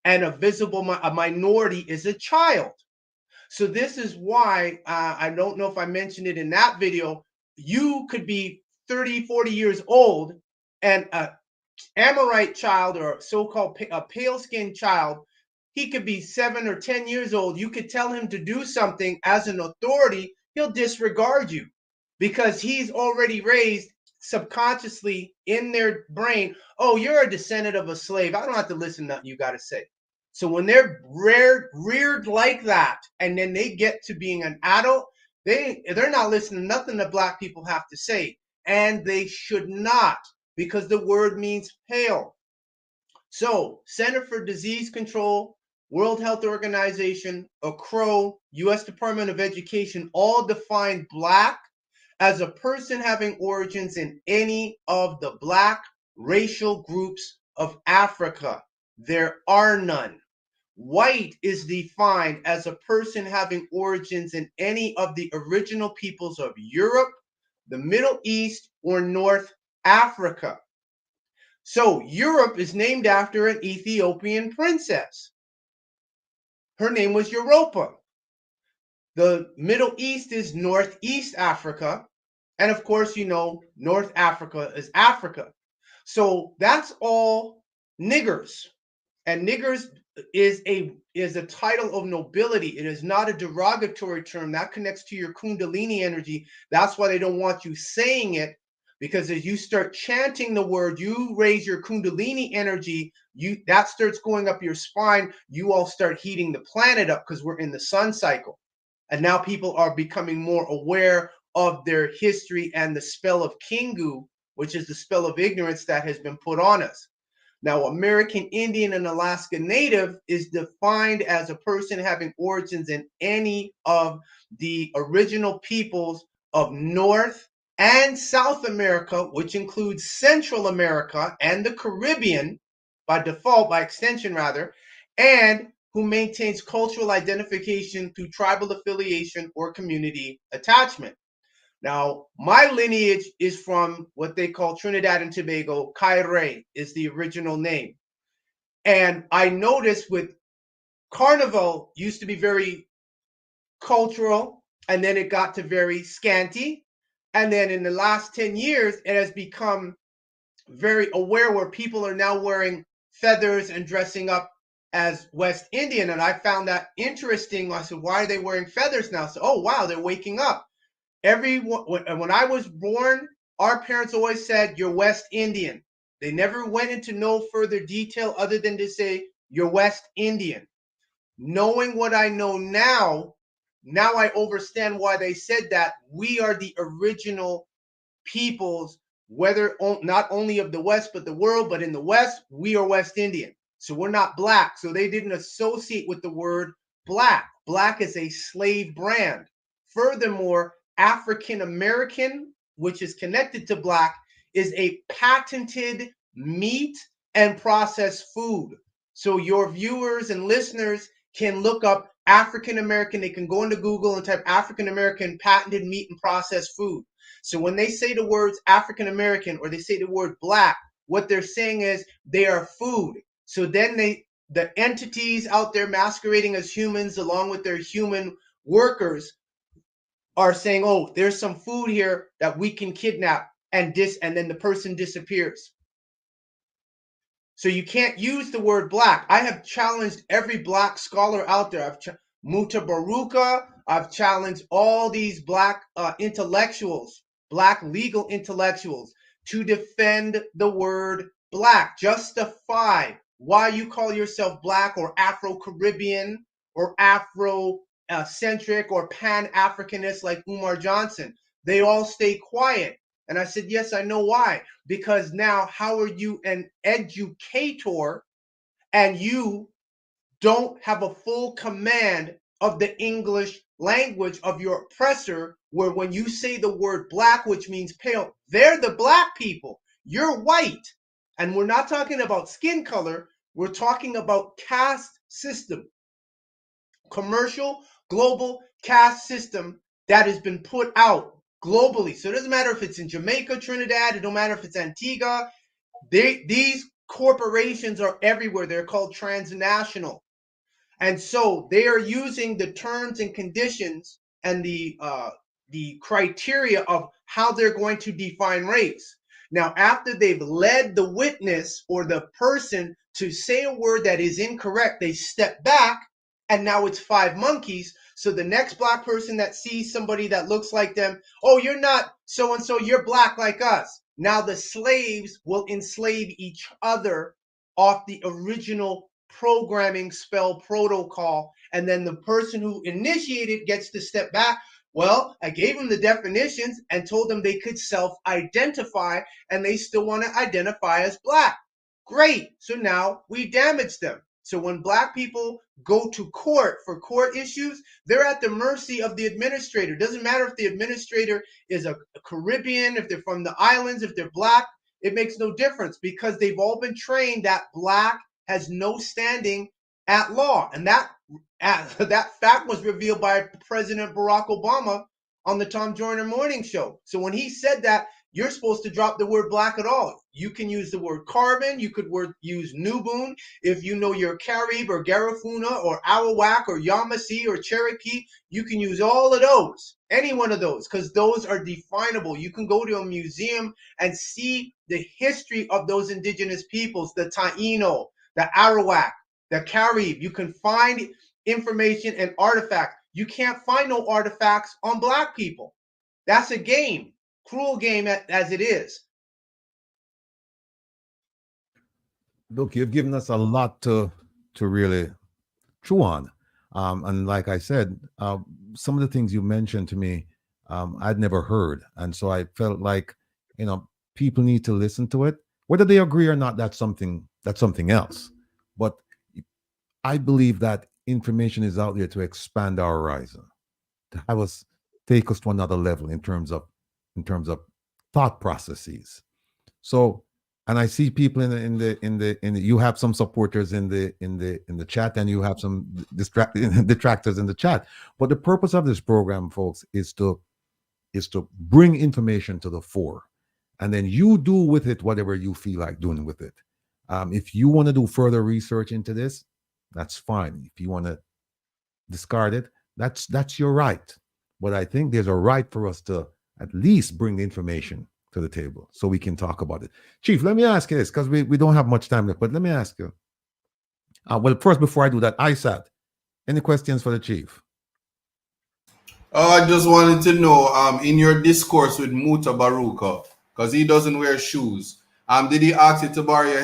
and a minority is a child. So this is why, I don't know if I mentioned it in that video, you could be 30, 40 years old, and an Amorite child, or so-called a pale-skinned child, he could be 7 or 10 years old. You could tell him to do something as an authority, he'll disregard you, because he's already raised subconsciously in their brain, oh, you're a descendant of a slave. I don't have to listen to nothing you got to say. So when they're reared like that, and then they get to being an adult, they're not listening to nothing that black people have to say. And they should not, because the word means pale. So Center for Disease Control, World Health Organization, ACRO, U.S. Department of Education all define black as a person having origins in any of the black racial groups of Africa. There are none. White is defined as a person having origins in any of the original peoples of Europe, the Middle East, or North Africa. So Europe is named after an Ethiopian princess. Her name was Europa. The Middle East is Northeast Africa. And of course, you know, North Africa is Africa. So that's all niggers. And niggers is a title of nobility. It is not a derogatory term. That connects to your kundalini energy. That's why they don't want you saying it, because as you start chanting the word, you raise your kundalini energy, that starts going up your spine. You all start heating the planet up because we're in the sun cycle. And now people are becoming more aware of their history and the spell of Kingu, which is the spell of ignorance that has been put on us. Now, American Indian and Alaska Native is defined as a person having origins in any of the original peoples of North and South America, which includes Central America and the Caribbean, by default, by extension rather, and who maintains cultural identification through tribal affiliation or community attachment. Now, my lineage is from what they call Trinidad and Tobago. Kaire is the original name. And I noticed with Carnival used to be very cultural, and then it got to very scanty. And then in the last 10 years, it has become very aware where people are now wearing feathers and dressing up as West Indian. And I found that interesting. I said, why are they wearing feathers now? So, oh, wow, they're waking up. When I was born, our parents always said, you're West Indian. They never went into no further detail other than to say, you're West Indian. Knowing what I know now I understand why they said that. We are the original peoples, whether not only of the West, but the world, but in the West, we are West Indian. So we're not black. So they didn't associate with the word black. Black is a slave brand. Furthermore, African American, which is connected to black, is a patented meat and processed food. So your viewers and listeners can look up African American. They can go into Google and type African American patented meat and processed food. So when they say the words African American or they say the word black, what they're saying is they are food. So then the entities out there masquerading as humans along with their human workers are saying, oh, there's some food here that we can kidnap, and then the person disappears. So you can't use the word black. I have challenged every black scholar out there. Muta Baruka, I've challenged all these black intellectuals, black legal intellectuals, to defend the word black. Justify why you call yourself black or Afro-Caribbean or Afro-centric or Pan-Africanist like Umar Johnson. They all stay quiet. And I said, yes, I know why. Because now, how are you an educator and you don't have a full command of the English language of your oppressor, where when you say the word black, which means pale, they're the black people. You're white. And we're not talking about skin color. We're talking about caste system. Commercial, global caste system that has been put out globally. So it doesn't matter if it's in Jamaica, Trinidad, it don't matter if it's Antigua. These corporations are everywhere. They're called transnational. And so they are using the terms and conditions and the criteria of how they're going to define race. Now, after they've led the witness or the person to say a word that is incorrect, they step back, and now it's five monkeys. So the next black person that sees somebody that looks like them, oh, you're not so-and-so, you're black like us. Now the slaves will enslave each other off the original programming spell protocol. And then the person who initiated gets to step back. Well, I gave them the definitions and told them they could self-identify, and they still want to identify as black. Great. So now we damage them. So when black people go to court for court issues, they're at the mercy of the administrator. It doesn't matter if the administrator is a Caribbean, if they're from the islands, if they're black. it makes no difference because they've all been trained that black has no standing at law. And that fact was revealed by President Barack Obama on the Tom Joyner Morning Show. So when he said that, you're supposed to drop the word black at all. You can use the word carbon. You could use Nuboon. If you know your Carib or Garifuna or Arawak or Yamasee or Cherokee, you can use all of those, any one of those, because those are definable. You can go to a museum and see the history of those indigenous peoples, the Taino, the Arawak, the Carib. You can find information and artifacts. You can't find no artifacts on black people. That's a game. Cruel game as it is. Look, you've given us a lot to really chew on, and like I said, some of the things you mentioned to me, I'd never heard, and so I felt like, people need to listen to it. Whether they agree or not, that's something else. But I believe that information is out there to expand our horizon, to have us take us to another level in terms of thought processes. So, and I see people in the you have some supporters in the chat, and you have some detractors in the chat. But the purpose of this program, folks, is to bring information to the fore, and then you do with it whatever you feel like doing with it. If you want to do further research into this, that's fine. If you want to discard it, that's your right. But I think there's a right for us to at least bring the information to the table so we can talk about it. Chief, let me ask you this, because we don't have much time left, but let me ask you. Well, first, before I do that, ISAT, any questions for the chief? I just wanted to know, in your discourse with Muta Baruka, because he doesn't wear shoes, did he ask you to borrow your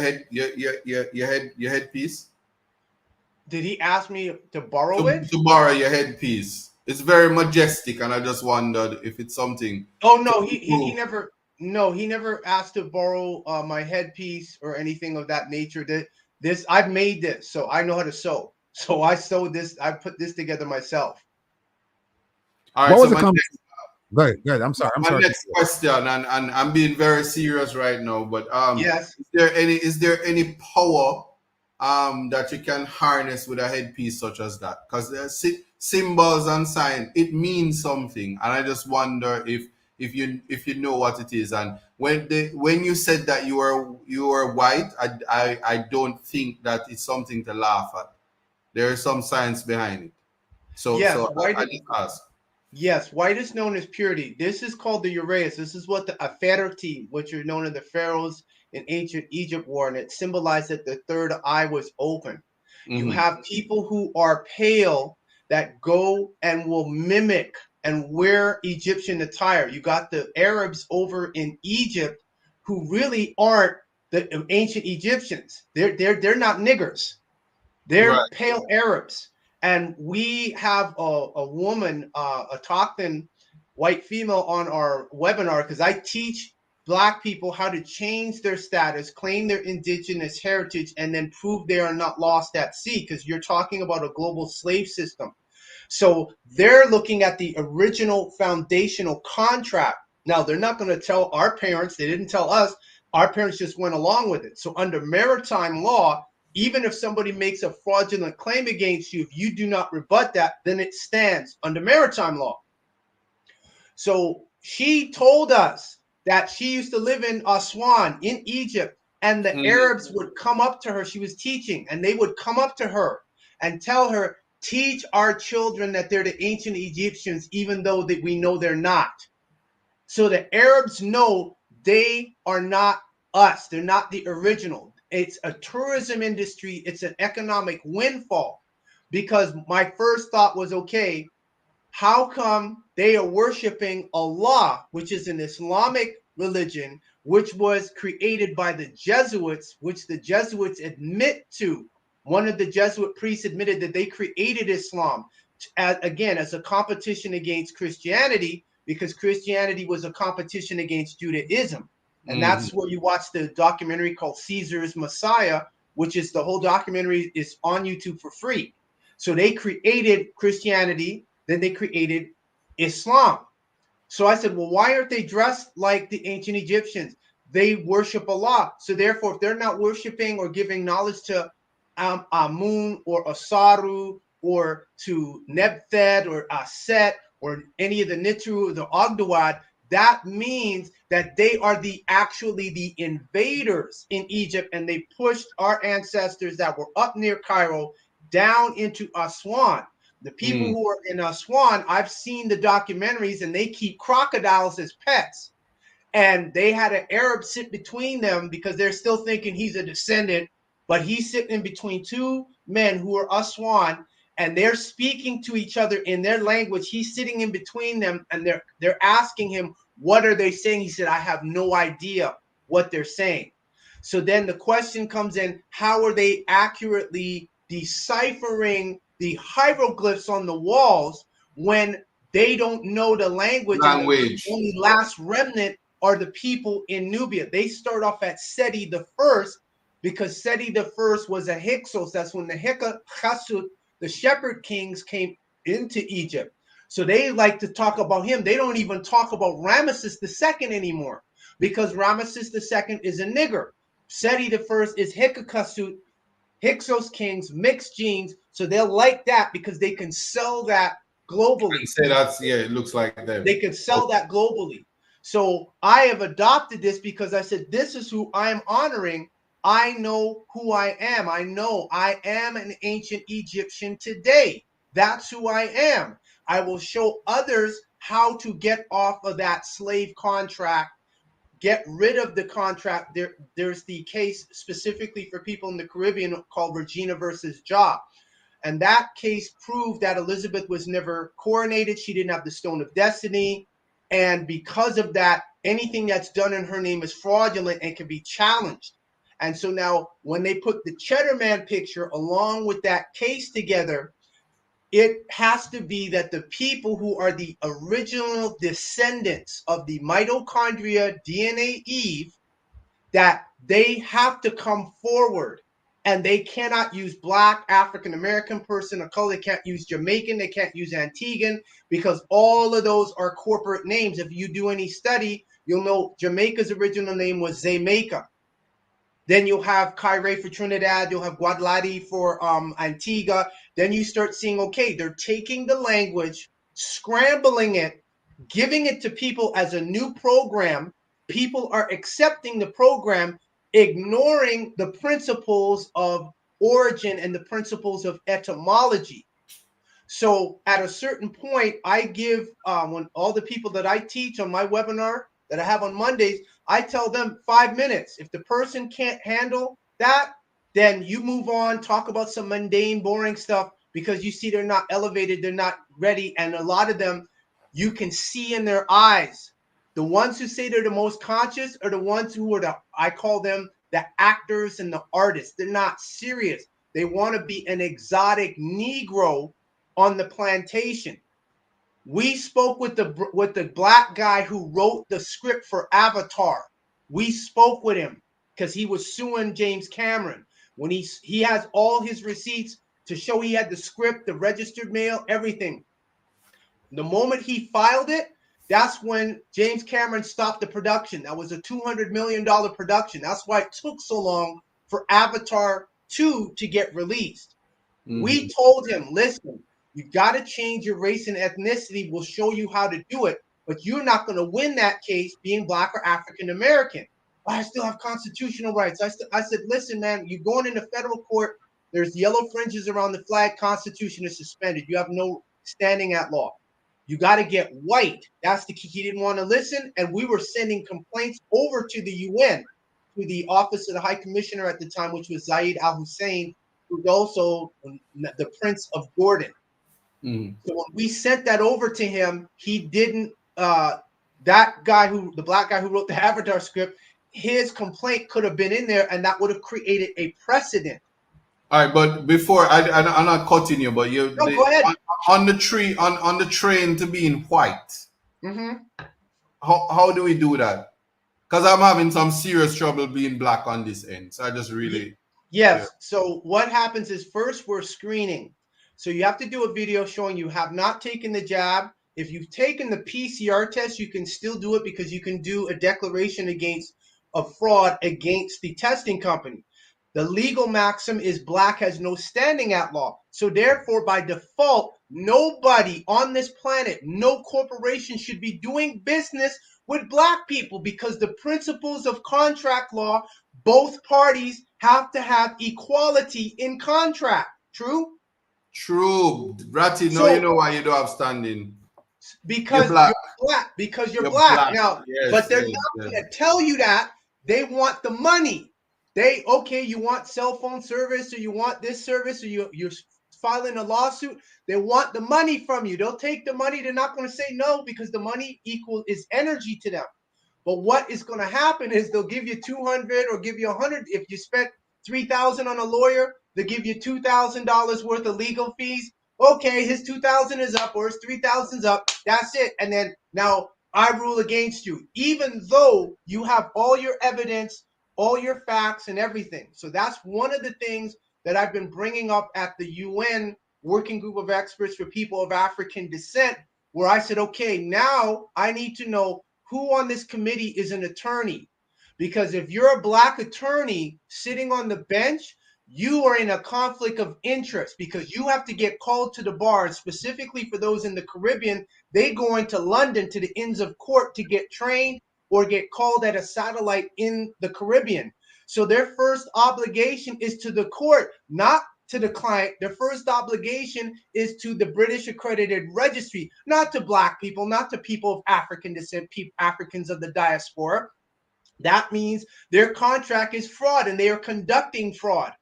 headpiece? Did he ask me to borrow it? To borrow your headpiece. It's very majestic, and I just wondered if it's something. Oh no, he never. No, he never asked to borrow my headpiece or anything of that nature. This I've made this, so I know how to sew. So I sewed this. I put this together myself. All right. What So was the Good. I'm sorry. My next question, and I'm being very serious right now, but yes. Is there any power that you can harness with a headpiece such as that? Because there's symbols and signs, it means something, and I just wonder if you know what it is. And when you said that you are white, I don't think that it's something to laugh at. There is some science behind it. So yes, I just ask. Yes, white is known as purity. This is called the uraeus. This is what the aferti, which are known as the pharaohs in ancient Egypt, wore, and it symbolized that the third eye was open. Mm-hmm. You have people who are pale that go and will mimic and wear Egyptian attire. You got the Arabs over in Egypt who really aren't the ancient Egyptians. They're not niggers. They're right. Pale Arabs. And we have a woman, a Tocton white female on our webinar, because I teach Black people how to change their status, claim their indigenous heritage, and then prove they are not lost at sea, because you're talking about a global slave system. So they're looking at the original foundational contract. Now, they're not going to tell our parents. They didn't tell us. Our parents just went along with it. So under maritime law, even if somebody makes a fraudulent claim against you, if you do not rebut that, then it stands under maritime law. So she told us that she used to live in Aswan in Egypt, and the Arabs would come up to her. She was teaching, and they would come up to her and tell her, teach our children that they're the ancient Egyptians, even though that we know they're not. So the Arabs know they are not us. They're not the original. It's a tourism industry. It's an economic windfall, because my first thought was, okay, how come they are worshiping Allah, which is an Islamic religion, which was created by the Jesuits, which the Jesuits admit to. One of the Jesuit priests admitted that they created Islam as a competition against Christianity, because Christianity was a competition against Judaism. And that's where you watch the documentary called Caesar's Messiah, which is the whole documentary is on YouTube for free. So they created Christianity, then they created Islam. So I said, well, why aren't they dressed like the ancient Egyptians? they worship Allah. So therefore, if they're not worshiping or giving knowledge to Amun or Asaru or to Nebthed or Aset or any of the Nitru or the Ogdawad, that means that they are actually the invaders in Egypt, and they pushed our ancestors that were up near Cairo down into Aswan. The people who are in Aswan, I've seen the documentaries, and they keep crocodiles as pets. And they had an Arab sit between them because they're still thinking he's a descendant, but he's sitting in between two men who are Aswan, and they're speaking to each other in their language. He's sitting in between them, and they're asking him, what are they saying? He said, I have no idea what they're saying. So then the question comes in, how are they accurately deciphering the hieroglyphs on the walls when they don't know the language? And the only last remnant are the people in Nubia. They start off at Seti the First, because Seti the First was a Hyksos. That's when the Hyksos, the shepherd kings, came into Egypt. So they like to talk about him. They don't even talk about Ramesses II anymore, because Ramesses II is a nigger. Seti the First is Hyksos, Hyksos kings, mixed genes. So they'll like that because they can sell that globally. Say that's, yeah, it looks like them. They can sell that globally. So I have adopted this because I said, this is who I am honoring. I know who I am. I know I am an ancient Egyptian today. That's who I am. I will show others how to get off of that slave contract, get rid of the contract. There's the case specifically for people in the Caribbean called Regina versus Ja. And that case proved that Elizabeth was never coronated. She didn't have the Stone of Destiny. And because of that, anything that's done in her name is fraudulent and can be challenged. And so now when they put the Cheddar Man picture along with that case together, it has to be that the people who are the original descendants of the mitochondria DNA Eve, that they have to come forward, and they cannot use Black, African American person of color. They can't use Jamaican. They can't use Antiguan, because all of those are corporate names. If you do any study, you'll know Jamaica's original name was Jamaica. Then you'll have Kyrie for Trinidad. You'll have Guadalati for Antigua. Then you start seeing, okay, they're taking the language, scrambling it, giving it to people as a new program. People are accepting the program, ignoring the principles of origin and the principles of etymology. So at a certain point, I give, when all the people that I teach on my webinar that I have on Mondays, I tell them 5 minutes. If the person can't handle that, then you move on, talk about some mundane, boring stuff, because you see they're not elevated, they're not ready. And a lot of them, you can see in their eyes. The ones who say they're the most conscious are the ones who are I call them the actors and the artists. They're not serious. They want to be an exotic Negro on the plantation. We spoke with the Black guy who wrote the script for Avatar. We spoke with him because he was suing James Cameron. When he has all his receipts to show he had the script, the registered mail, everything. The moment he filed it, that's when James Cameron stopped the production. That was a $200 million production. That's why it took so long for Avatar 2 to get released. We told him, listen, you got to change your race and ethnicity. We'll show you how to do it, but you're not going to win that case being Black or African American. I still have constitutional rights. I said, listen, man, you're going into federal court. There's yellow fringes around the flag. Constitution is suspended. You have no standing at law. You got to get white. That's the key. He didn't want to listen, and we were sending complaints over to the UN, to the Office of the High Commissioner at the time, which was Zaid Al-Hussein, who's also the Prince of Gordon. So when we sent that over to him, he didn't. That guy the Black guy who wrote the Avatar script, his complaint could have been in there, and that would have created a precedent. All right, but before I'm not cutting you, but you go ahead. On the train to being white. How do we do that? Because I'm having some serious trouble being Black on this end, so I just really. Yes. Yeah. So what happens is, first we're screening. So you have to do a video showing you have not taken the jab. If you've taken the PCR test, you can still do it because you can do a declaration against of fraud against the testing company. The legal maxim is black has no standing at law. So therefore, by default, nobody on this planet, no corporation should be doing business with black people, because the principles of contract law, both parties have to have equality in contract. True? True. Ratty, no, you So know why you don't have standing. because black. you're black, because you're You're black. black. Now, Yes, but they're yes, not yes. going to tell you that. They want the money. Okay, you want cell phone service, or you want this service, or you're filing a lawsuit. They want the money from you. They'll take the money. They're not going to say no, because the money is energy to them. But what is going to happen is they'll give you 200 or give you 100. If you spent 3,000 on a lawyer, they'll give you $2,000 worth of legal fees. Okay, his 2,000 is up, or his 3,000 is up. That's it. And then now I rule against you, even though you have all your evidence, all your facts, and everything. So that's one of the things that I've been bringing up at the UN Working Group of Experts for People of African Descent, where I said, okay, now I need to know who on this committee is an attorney. Because if you're a black attorney sitting on the bench, you are in a conflict of interest, because you have to get called to the bar. Specifically for those in the Caribbean, they go into London to the Inns of Court to get trained, or get called at a satellite in the Caribbean. So their first obligation is to the court, not to the client. Their first obligation is to the British accredited registry, not to black people, not to people of African descent, Africans of the diaspora. That means their contract is fraud, and they are conducting fraud.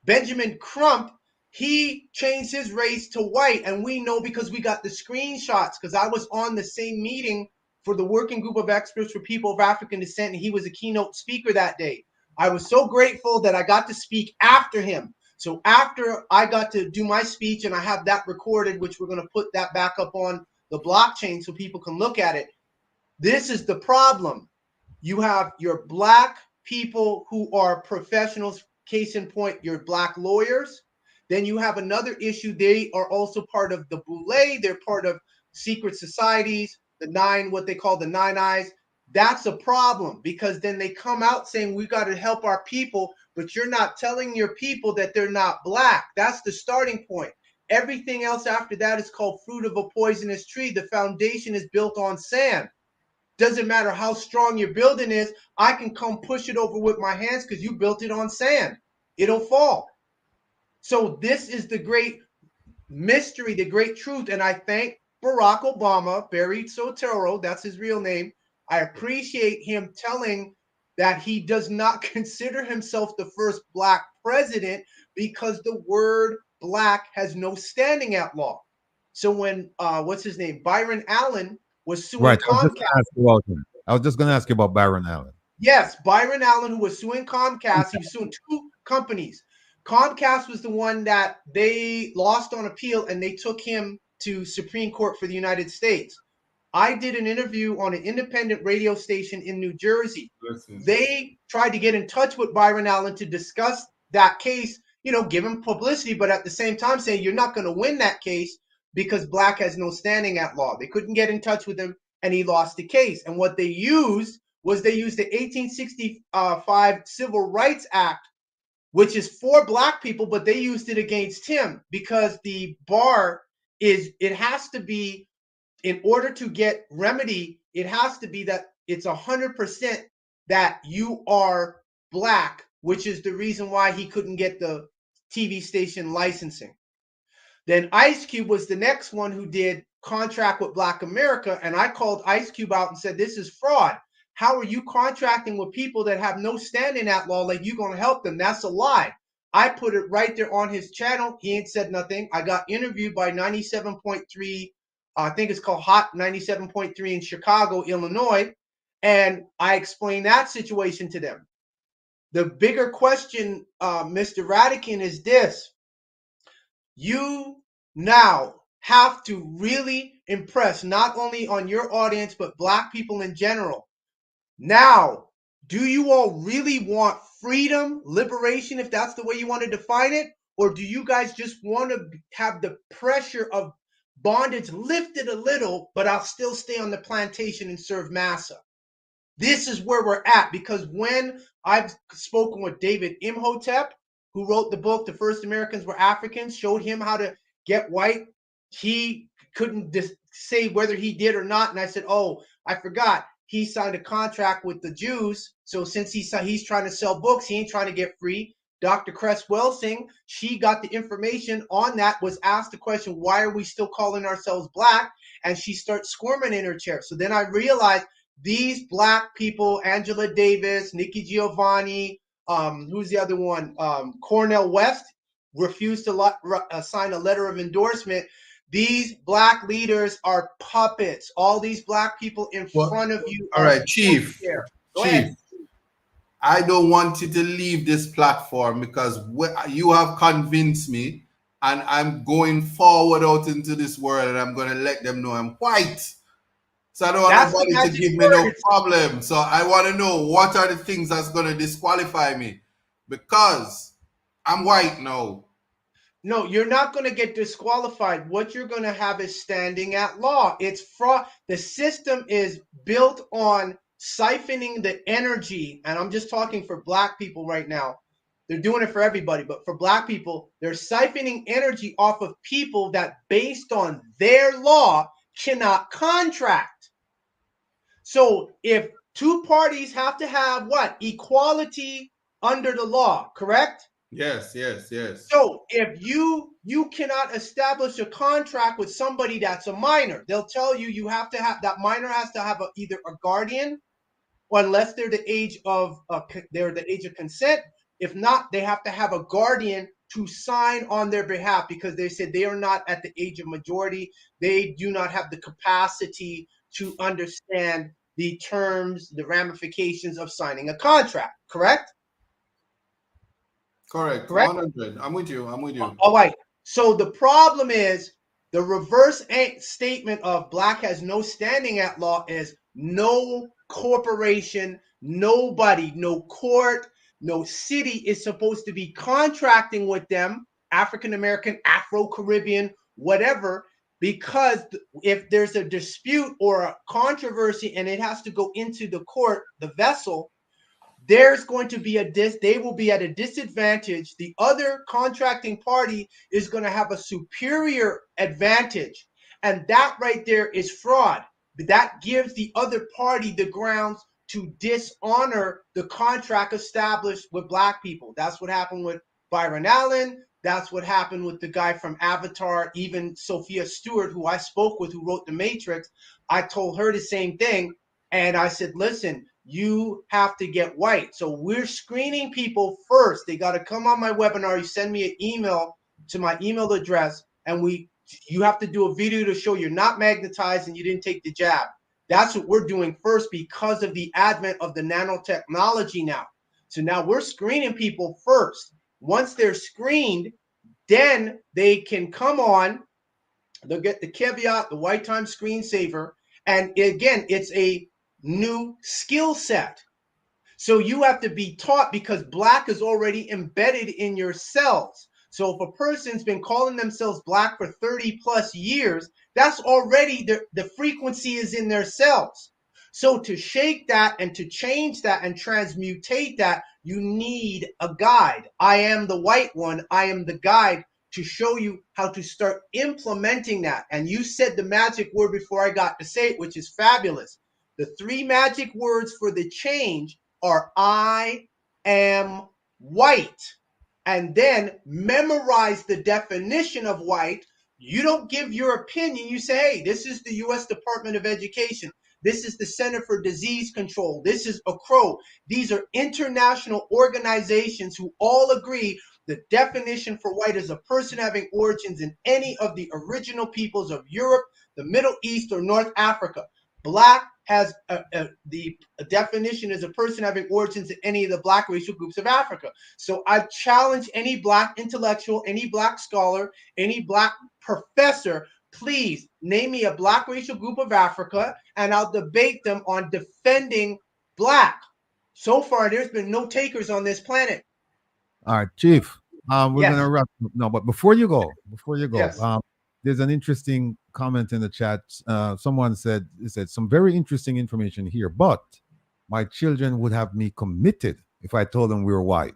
Benjamin Crump, he changed his race to white, and we know because we got the screenshots, because I was on the same meeting for the Working Group of Experts for People of African Descent, and he was a keynote speaker that day. I was so grateful that I got to speak after him. So after I got to do my speech, and I have that recorded, which we're going to put that back up on the blockchain so people can look at it. This is the problem. You have your black people who are professionals. Case in point, your black lawyers. Then you have another issue. They are also part of the Boule. They're part of secret societies, what they call the Nine Eyes. That's a problem, because then they come out saying we got to help our people, but you're not telling your people that they're not black. That's the starting point. Everything else after that is called fruit of a poisonous tree. The foundation is built on sand. Doesn't matter how strong your building is, I can come push it over with my hands because you built it on sand. It'll fall. So this is the great mystery, the great truth. And I thank Barack Obama, Barry Soetoro, that's his real name. I appreciate him telling that he does not consider himself the first black president, because the word black has no standing at law. So when, what's his name, Byron Allen was suing Right. I was just going to ask you about Byron Allen. Yes, Byron Allen, who was suing Comcast. He was suing two companies. Comcast was the one that they lost on appeal, and they took him to Supreme Court for the United States. I did an interview on an independent radio station in New Jersey. Listen. They tried to get in touch with Byron Allen to discuss that case, give him publicity, but at the same time saying you're not going to win that case because black has no standing at law. They couldn't get in touch with him, and he lost the case. And what they used was the 1865 Civil Rights Act, which is for black people, but they used it against him, because the bar it has to be, in order to get remedy, it has to be that it's 100% that you are black, which is the reason why he couldn't get the TV station licensing. Then Ice Cube was the next one who did contract with Black America, and I called Ice Cube out and said, this is fraud. How are you contracting with people that have no standing at law, like you're going to help them? That's a lie. I put it right there on his channel. He ain't said nothing. I got interviewed by 97.3, I think it's called Hot 97.3 in Chicago, Illinois, and I explained that situation to them. The bigger question, Mr. Rattigan, is this. You now have to really impress not only on your audience, but black people in general. Now, do you all really want freedom, liberation, if that's the way you want to define it? Or do you guys just want to have the pressure of bondage lifted a little, but I'll still stay on the plantation and serve massa? This is where we're at, because when I've spoken with David Imhotep, who wrote the book, The First Americans Were Africans, showed him how to get white. He couldn't say whether he did or not. And I said, oh, I forgot. He signed a contract with the Jews. So since he's trying to sell books, he ain't trying to get free. Dr. Cress Welsing, she got the information on that, was asked the question, why are we still calling ourselves black? And she starts squirming in her chair. So then I realized these black people, Angela Davis, Nikki Giovanni, who's the other one? Cornel West refused to sign a letter of endorsement. These black leaders are puppets. All these black people in front of you. All right, Chief. Go ahead. I don't want you to leave this platform because you have convinced me, and I'm going forward out into this world, and I'm going to let them know I'm white. So I don't want nobody to give me no problem. So I want to know, what are the things that's going to disqualify me? Because I'm white now. No, you're not going to get disqualified. What you're going to have is standing at law. It's fraud. The system is built on siphoning the energy. And I'm just talking for black people right now. They're doing it for everybody. But for black people, they're siphoning energy off of people that, based on their law, cannot contract. So if two parties have to have what? Equality under the law, correct? Yes, yes, yes. So if you cannot establish a contract with somebody that's a minor, they'll tell you you have to have, that minor has to have either a guardian, or unless they're the age of consent. If not, they have to have a guardian to sign on their behalf, because they said they are not at the age of majority. They do not have the capacity to understand the terms, the ramifications of signing a contract. Correct? Correct. 100. I'm with you. All right. So the problem is, the reverse statement of black has no standing at law is no corporation, nobody, no court, no city is supposed to be contracting with them, African American, Afro-Caribbean, whatever, because if there's a dispute or a controversy and it has to go into the court, the vessel, there's going to be they will be at a disadvantage. The other contracting party is going to have a superior advantage. And that right there is fraud. That gives the other party the grounds to dishonor the contract established with black people. That's what happened with Byron Allen. That's what happened with the guy from Avatar, even Sophia Stewart, who I spoke with, who wrote The Matrix. I told her the same thing. And I said, listen, you have to get white. So we're screening people first. They got to come on my webinar. You send me an email to my email address, and you have to do a video to show you're not magnetized and you didn't take the jab. That's what we're doing first, because of the advent of the nanotechnology now. So now we're screening people first. Once they're screened, then they can come on. They'll get the caveat, the white time screensaver. And again, it's a new skill set. So you have to be taught, because black is already embedded in your cells. So if a person's been calling themselves black for 30 plus years, that's already the frequency is in their cells. So to shake that and to change that and transmutate that, you need a guide. I am the white one. I am the guide to show you how to start implementing that. And you said the magic word before I got to say it, which is fabulous. The three magic words for the change are I am white. And then memorize the definition of white. You don't give your opinion. You say, hey, this is the U.S. Department of Education. This is the Center for Disease Control. This is ACRO. These are international organizations who all agree the definition for white is a person having origins in any of the original peoples of Europe, the Middle East, or North Africa. Black has the definition is a person having origins in any of the black racial groups of Africa. So I challenge any black intellectual, any black scholar, any black professor, please name me a black racial group of Africa, and I'll debate them on defending black. So far, there's been no takers on this planet. All right, Chief. We're Yes. gonna wrap. No, but before you go, Yes. there's an interesting comment in the chat. Someone said some very interesting information here, but my children would have me committed if I told them we were white.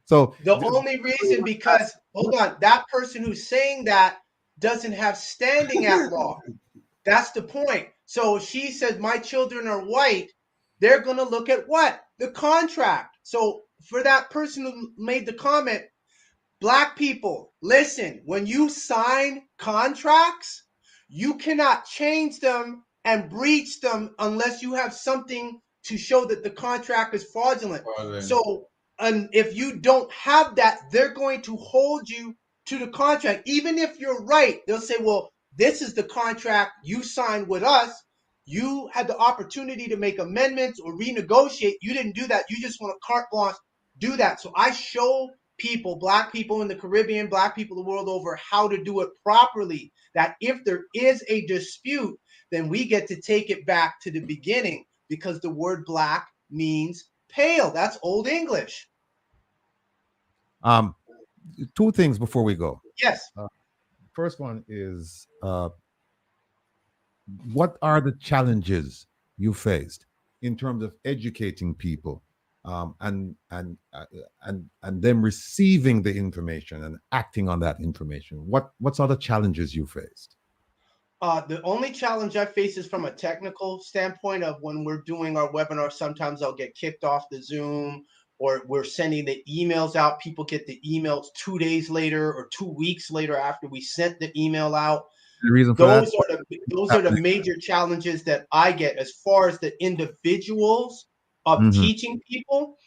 So The only reason, because hold on, that person who's saying that doesn't have standing at law. That's the point. So she says my children are white. They're going to look at what? The contract. So for that person who made the comment, black people, listen, when you sign contracts, you cannot change them and breach them unless you have something to show that the contract is fraudulent. So and if you don't have that, they're going to hold you to the contract. Even if you're right, they'll say, well, this is the contract you signed with us. You had the opportunity to make amendments or renegotiate. You didn't do that. You just want to carte blanche do that. So I show people, black people in the Caribbean, black people the world over, how to do it properly. That if there is a dispute, then we get to take it back to the beginning, because the word black means pale. That's Old English. Two things before we go. Yes. First one is, what are the challenges you faced in terms of educating people, and them receiving the information and acting on that information? What's other challenges you faced? The only challenge I face is from a technical standpoint of when we're doing our webinar, sometimes I'll get kicked off the Zoom, or we're sending the emails out. People get the emails 2 days later or 2 weeks later after we sent the email out. The reason for Those that? are the major challenges that I get as far as the individuals of teaching people.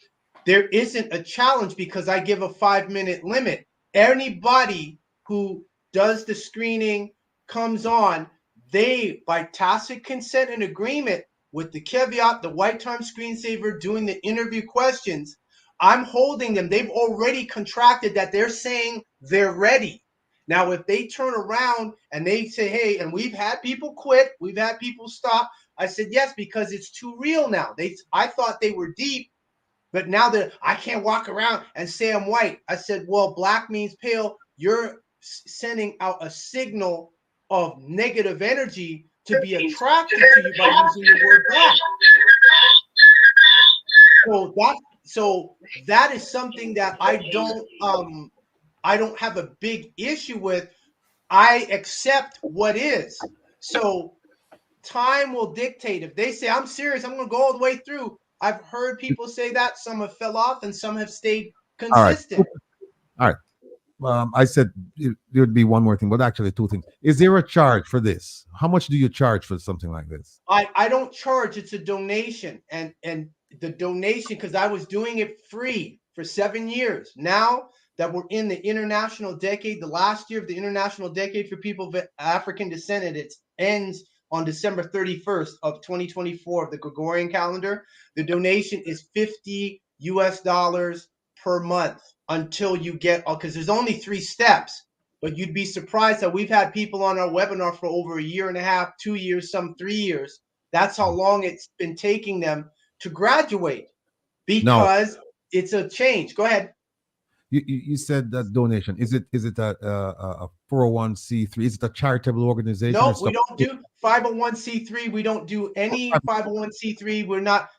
There isn't a challenge because I give a 5-minute limit. Anybody who does the screening comes on, they, by tacit consent and agreement with the caveat, the white time screensaver doing the interview questions, I'm holding them. They've already contracted that they're saying they're ready. Now, if they turn around and they say, hey, and we've had people quit, we've had people stop. I said, yes, because it's too real now. I thought they were deep, but now that I can't walk around and say I'm white. I said, well, black means pale. You're sending out a signal of negative energy to be attracted to you by using the word black. So that is something that I don't have a big issue with. I accept what is. So time will dictate. If they say, I'm serious, I'm going to go all the way through. I've heard people say that. Some have fell off and some have stayed consistent. All right. I said there would be one more thing, but actually two things. Is there a charge for this? How much do you charge for something like this? I don't charge. It's a donation. And the donation, because I was doing it free for 7 years. Now that we're in the international decade, the last year of the international decade for people of African descent, and it ends on December 31st of 2024 of the Gregorian calendar. The donation is $50 per month until you get, because there's only 3 steps, but you'd be surprised that we've had people on our webinar for over 1.5 years, 2 years, some 3 years. That's how long it's been taking them to graduate, because it's a change. Go ahead. You said that donation. Is it a 401c3? Is it a charitable organization? No, we don't do 501c3. We don't do any 501c3. We're not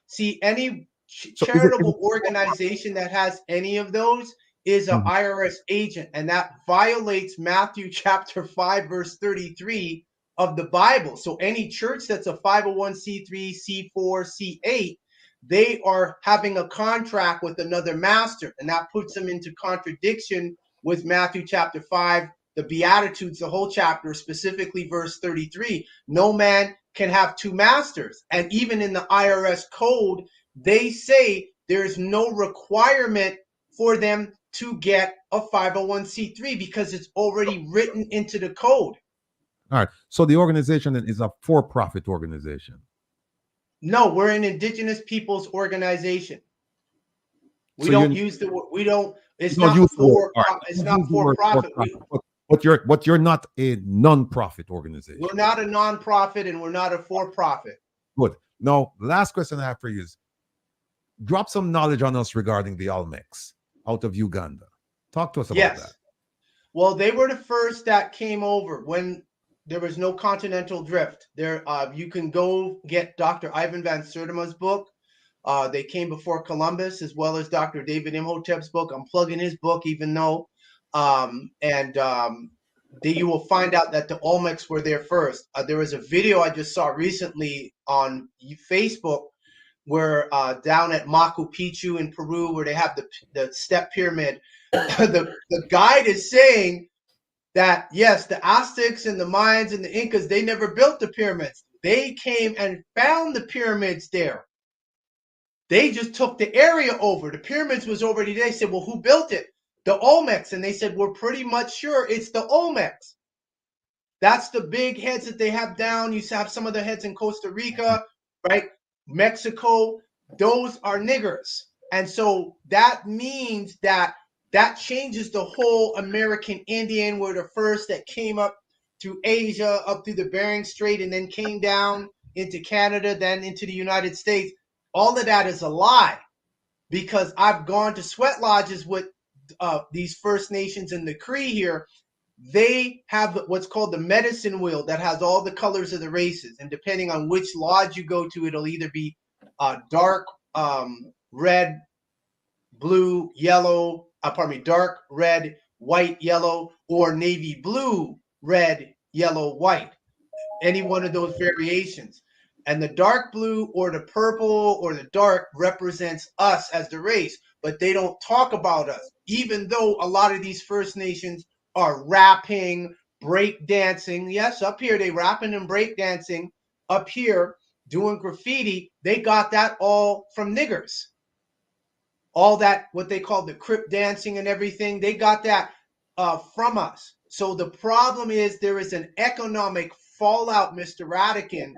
any charitable organization that has any of those is an IRS agent, and that violates Matthew chapter 5 verse 33 of the Bible. So any church that's a 501c3, C4, C8, they are having a contract with another master, and that puts them into contradiction with Matthew chapter 5, the Beatitudes, the whole chapter, specifically verse 33. No man can have 2 masters. And even in the IRS code, they say there's no requirement for them to get a 501c3 because it's already written into the code. All right. So the organization is a for-profit organization. No, we're an indigenous peoples organization. We don't use the word. We don't. It's not for. It's not for profit. But you're not a non-profit organization. We're not a non-profit, and we're not a for-profit. Good. Now, last question I have for you is: drop some knowledge on us regarding the Olmecs out of Uganda. Talk to us about that. Well, they were the first that came over when there was no continental drift. There, you can go get Dr. Ivan Van Sertima's book. They came before Columbus, as well as Dr. David Imhotep's book. I'm plugging his book, even though, you will find out that the Olmecs were there first. There was a video I just saw recently on Facebook where down at Machu Picchu in Peru, where they have the step pyramid, the guide is saying that yes, the Aztecs and the Mayans and the Incas, they never built the pyramids. They came and found the pyramids there. They just took the area over. The pyramids was already there. They said, well, who built it? The Olmecs. And they said, we're pretty much sure it's the Olmecs. That's the big heads that they have down. You have some of the heads in Costa Rica, right? Mexico. Those are niggers. And so that means that changes the whole American Indian. Were the first that came up through Asia, up through the Bering Strait, and then came down into Canada, then into the United States. All of that is a lie, because I've gone to sweat lodges with these First Nations and the Cree here. They have what's called the medicine wheel that has all the colors of the races. And depending on which lodge you go to, it'll either be dark red, blue, yellow, dark red, white, yellow, or navy blue, red, yellow, white. Any one of those variations. And the dark blue or the purple or the dark represents us as the race, but they don't talk about us, even though a lot of these First Nations are rapping, break dancing. Yes, up here they rapping and break dancing. Up here doing graffiti, they got that all from niggers. All that, what they call the crip dancing and everything, they got that from us. So the problem is there is an economic fallout, Mr. Rattigan,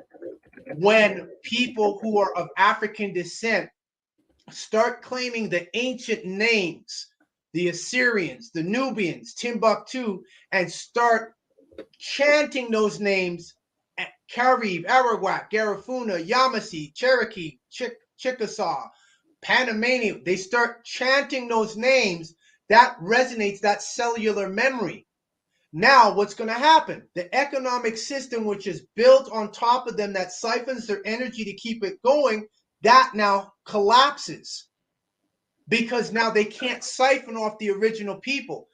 when people who are of African descent start claiming the ancient names, the Assyrians, the Nubians, Timbuktu, and start chanting those names, Carib, Arawak, Garifuna, Yamasee, Cherokee, Chickasaw, Panamanian, they start chanting those names, that resonates, that cellular memory. Now, what's going to happen? The economic system, which is built on top of them, that siphons their energy to keep it going, that now collapses, because now they can't siphon off the original people.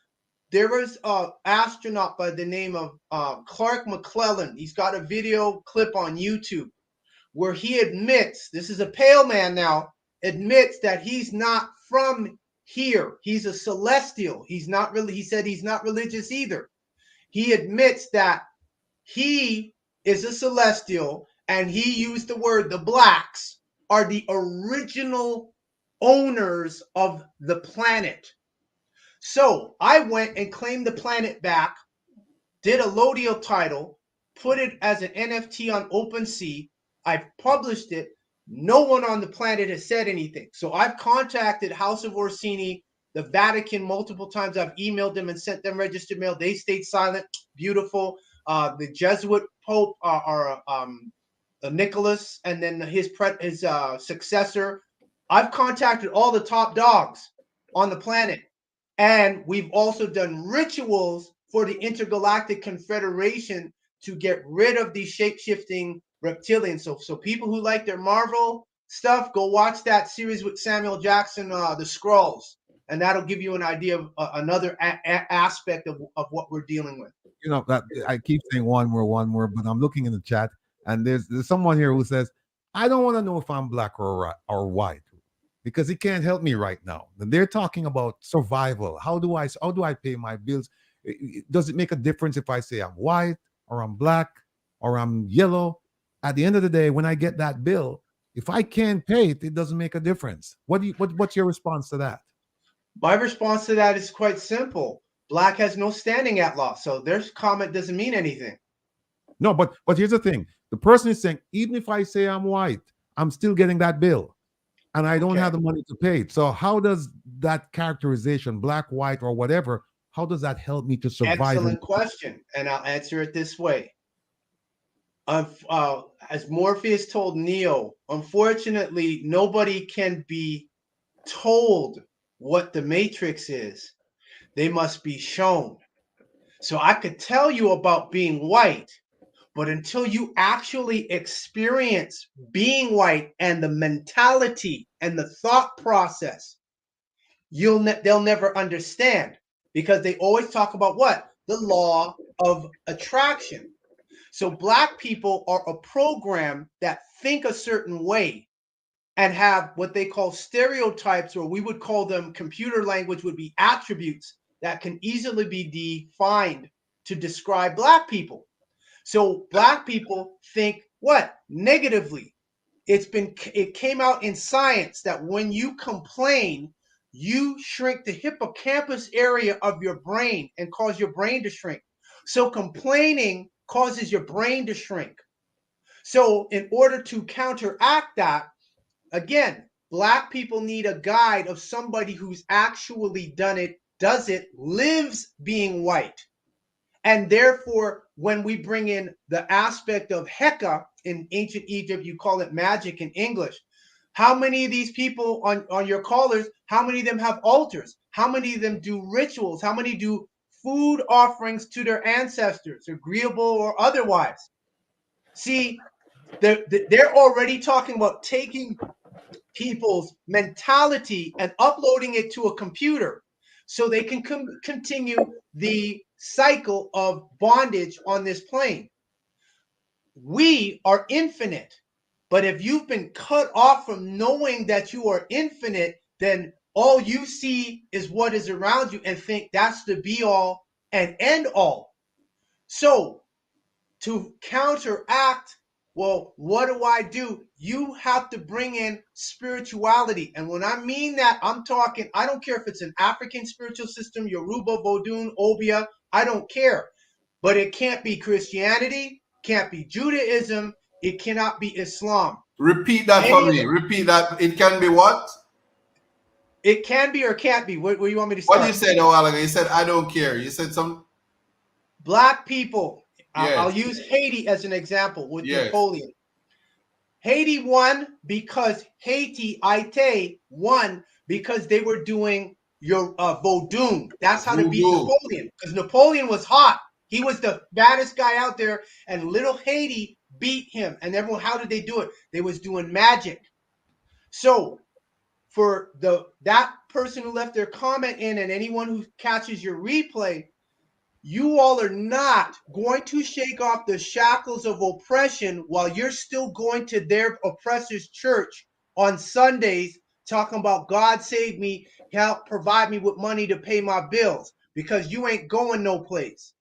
There was an astronaut by the name of Clark McClellan. He's got a video clip on YouTube where he admits, this is a pale man now, admits that he's not from here. He's a celestial. He's not really, he said he's not religious either. He admits that he is a celestial, and he used the word, the blacks are the original owners of the planet. So I went and claimed the planet back, did a Lodial title, put it as an NFT on OpenSea. I've published it. No one on the planet has said anything. So I've contacted House of Orsini, the Vatican multiple times. I've emailed them and sent them registered mail. They stayed silent. Beautiful. The Jesuit Pope, Nicholas, and then his successor. I've contacted all the top dogs on the planet. And we've also done rituals for the Intergalactic Confederation to get rid of these shape-shifting reptilians. So people who like their Marvel stuff, go watch that series with Samuel Jackson, The Skrulls. And that'll give you an idea of another aspect of what we're dealing with. You know, that I keep saying one more, but I'm looking in the chat, and there's someone here who says, I don't want to know if I'm black or white, because he can't help me right now. And they're talking about survival. How do I pay my bills? Does it make a difference if I say I'm white or I'm black or I'm yellow? At the end of the day, when I get that bill, if I can't pay it, it doesn't make a difference. What's your response to that? My response to that is quite simple. Black has no standing at law, so their comment doesn't mean anything. No, but here's the thing. The person is saying, even if I say I'm white, I'm still getting that bill, and I don't have the money to pay it. So how does that characterization, black, white, or whatever, how does that help me to survive? Excellent question, and I'll answer it this way. As Morpheus told Neo, unfortunately, nobody can be told what the Matrix is. They must be shown. So I could tell you about being white, but until you actually experience being white and the mentality and the thought process, they'll never understand, because they always talk about what? The law of attraction. So black people are a program that think a certain way and have what they call stereotypes, or we would call them, computer language would be attributes that can easily be defined to describe black people. So black people think what? Negatively. It came out in science that when you complain, you shrink the hippocampus area of your brain and cause your brain to shrink. So complaining causes your brain to shrink. So in order to counteract that, again, black people need a guide of somebody who's actually done it, does it, lives being white. And therefore, when we bring in the aspect of Heka in ancient Egypt, you call it magic in English. How many of these people on your callers, how many of them have altars? How many of them do rituals? How many do food offerings to their ancestors, agreeable or otherwise? See, they're already talking about taking people's mentality and uploading it to a computer so they can continue the cycle of bondage on this plane. We are infinite, but if you've been cut off from knowing that you are infinite, then all you see is what is around you and think that's the be all and end all. So to counteract, well, what do? You have to bring in spirituality. And when I mean that, I'm talking, I don't care if it's an African spiritual system, Yoruba, Vodun, Obia, I don't care. But it can't be Christianity, can't be Judaism, it cannot be Islam. Repeat that for me. Repeat that. It can be what? It can be or can't be. Where do you want me to start? What you said a while ago? You said, I don't care. You said some. Black people. Yes. I'll use Haiti as an example with Yes. Napoleon. Haiti won because Haiti won because they were doing your Vodun. That's how to beat Napoleon, because Napoleon was hot. He was the baddest guy out there, and little Haiti beat him. And everyone, how did they do it? They was doing magic. So for that person who left their comment in, and anyone who catches your replay, you all are not going to shake off the shackles of oppression while you're still going to their oppressor's church on Sundays talking about God save me, help provide me with money to pay my bills, because you ain't going no place.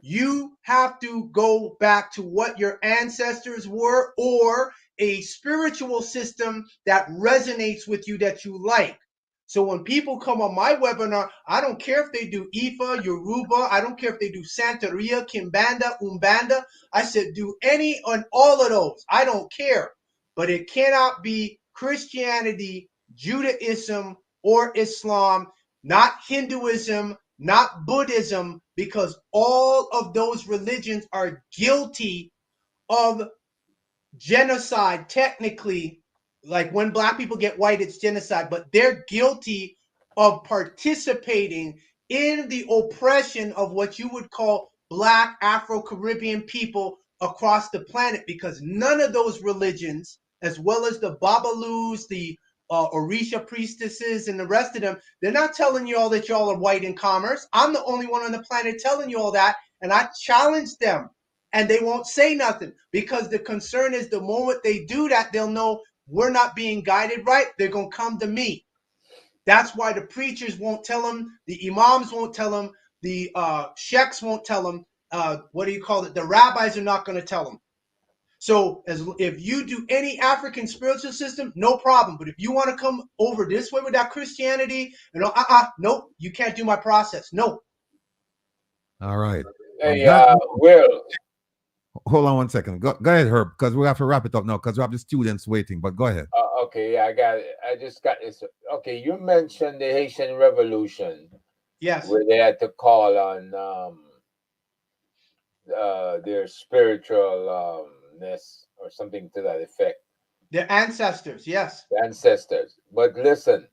You have to go back to what your ancestors were, or a spiritual system that resonates with you that you like. So when people come on my webinar, I don't care if they do Ifa, Yoruba, I don't care if they do Santeria, Kimbanda, Umbanda. I said do any and all of those. I don't care. But it cannot be Christianity, Judaism, or Islam, not Hinduism, not Buddhism, because all of those religions are guilty of genocide, technically. Like when black people get white, it's genocide, but they're guilty of participating in the oppression of what you would call black Afro-Caribbean people across the planet, because none of those religions, as well as the Babalus, the Orisha priestesses, and the rest of them, they're not telling you all that y'all are white in commerce. I'm the only one on the planet telling you all that, and I challenge them. And they won't say nothing, because the concern is the moment they do that, they'll know we're not being guided right. They're going to come to me. That's why the preachers won't tell them. The imams won't tell them. The sheikhs won't tell them. The rabbis are not going to tell them. So if you do any African spiritual system, no problem. But if you want to come over this way with that Christianity, nope, you can't do my process. No. All right. Hey, Will. Hold on one second. Go ahead, Herb, because we have to wrap it up now because we have the students waiting. But go ahead. Okay, yeah, I got it. I just got this. Okay, you mentioned the Haitian Revolution. Yes. Where they had to call on their spiritualness or something to that effect. Their ancestors, yes. The ancestors. But listen,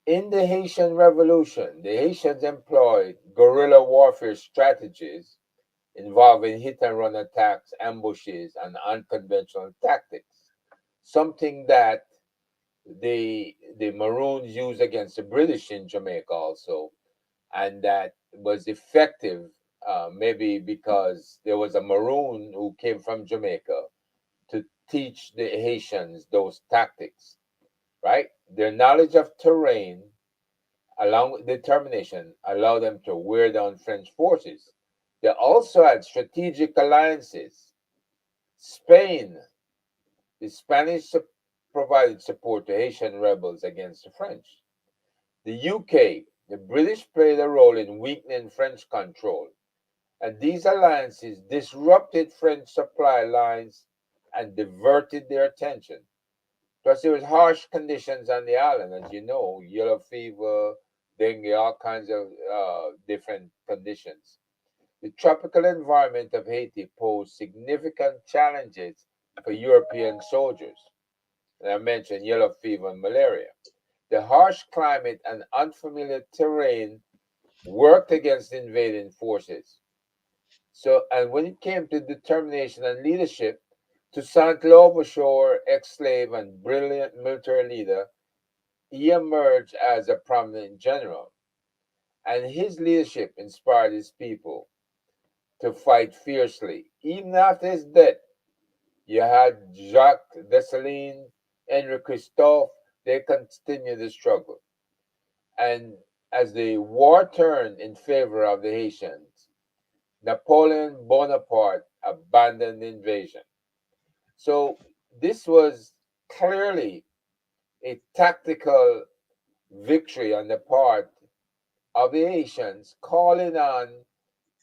In the Haitian Revolution, the Haitians employed guerrilla warfare strategies involving hit and run attacks, ambushes, and unconventional tactics. Something that the Maroons used against the British in Jamaica also, and that was effective, maybe because there was a Maroon who came from Jamaica to teach the Haitians those tactics, right? Their knowledge of terrain, along with determination, allowed them to wear down French forces. They also had strategic alliances. Spain, the Spanish provided support to Haitian rebels against the French. The UK, the British played a role in weakening French control, and these alliances disrupted French supply lines and diverted their attention. Plus, there was harsh conditions on the island, as you know, yellow fever, dengue, all kinds of different conditions. The tropical environment of Haiti posed significant challenges for European soldiers. And I mentioned yellow fever and malaria. The harsh climate and unfamiliar terrain worked against invading forces. So, and when it came to determination and leadership, Toussaint Louverture, ex-slave and brilliant military leader, he emerged as a prominent general. And his leadership inspired his people to fight fiercely. Even after his death, you had Jacques Dessalines, Henri Christophe, they continued the struggle. And as the war turned in favor of the Haitians, Napoleon Bonaparte abandoned the invasion. So this was clearly a tactical victory on the part of the Haitians, calling on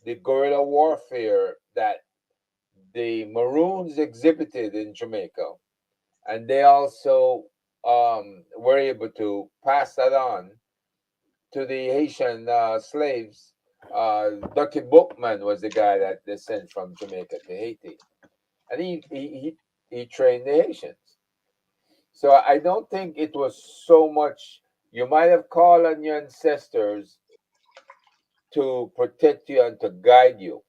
the guerrilla warfare that the Maroons exhibited in Jamaica, and they also were able to pass that on to the Haitian slaves. Dr. Bookman was the guy that they sent from Jamaica to Haiti, and he trained the Haitians. So I don't think it was so much. You might have called on your ancestors to protect you and to guide you,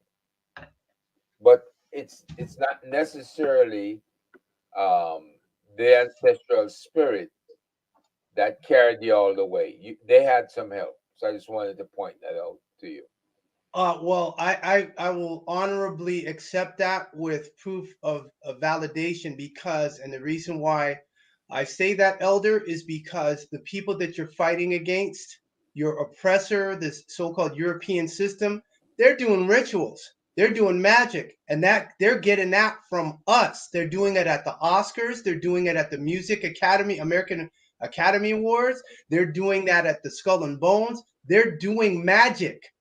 but it's not necessarily um, the ancestral spirit that carried you all the way. They had some help, so I just wanted to point that out to you. Well, I will honorably accept that with proof of validation because, and the reason why I say that, Elder, is because the people that you're fighting against, your oppressor, this so-called European system, they're doing rituals, they're doing magic, and that they're getting that from us. They're doing it at the Oscars, they're doing it at the Music Academy, American Academy Awards, they're doing that at the Skull and Bones. They're doing magic.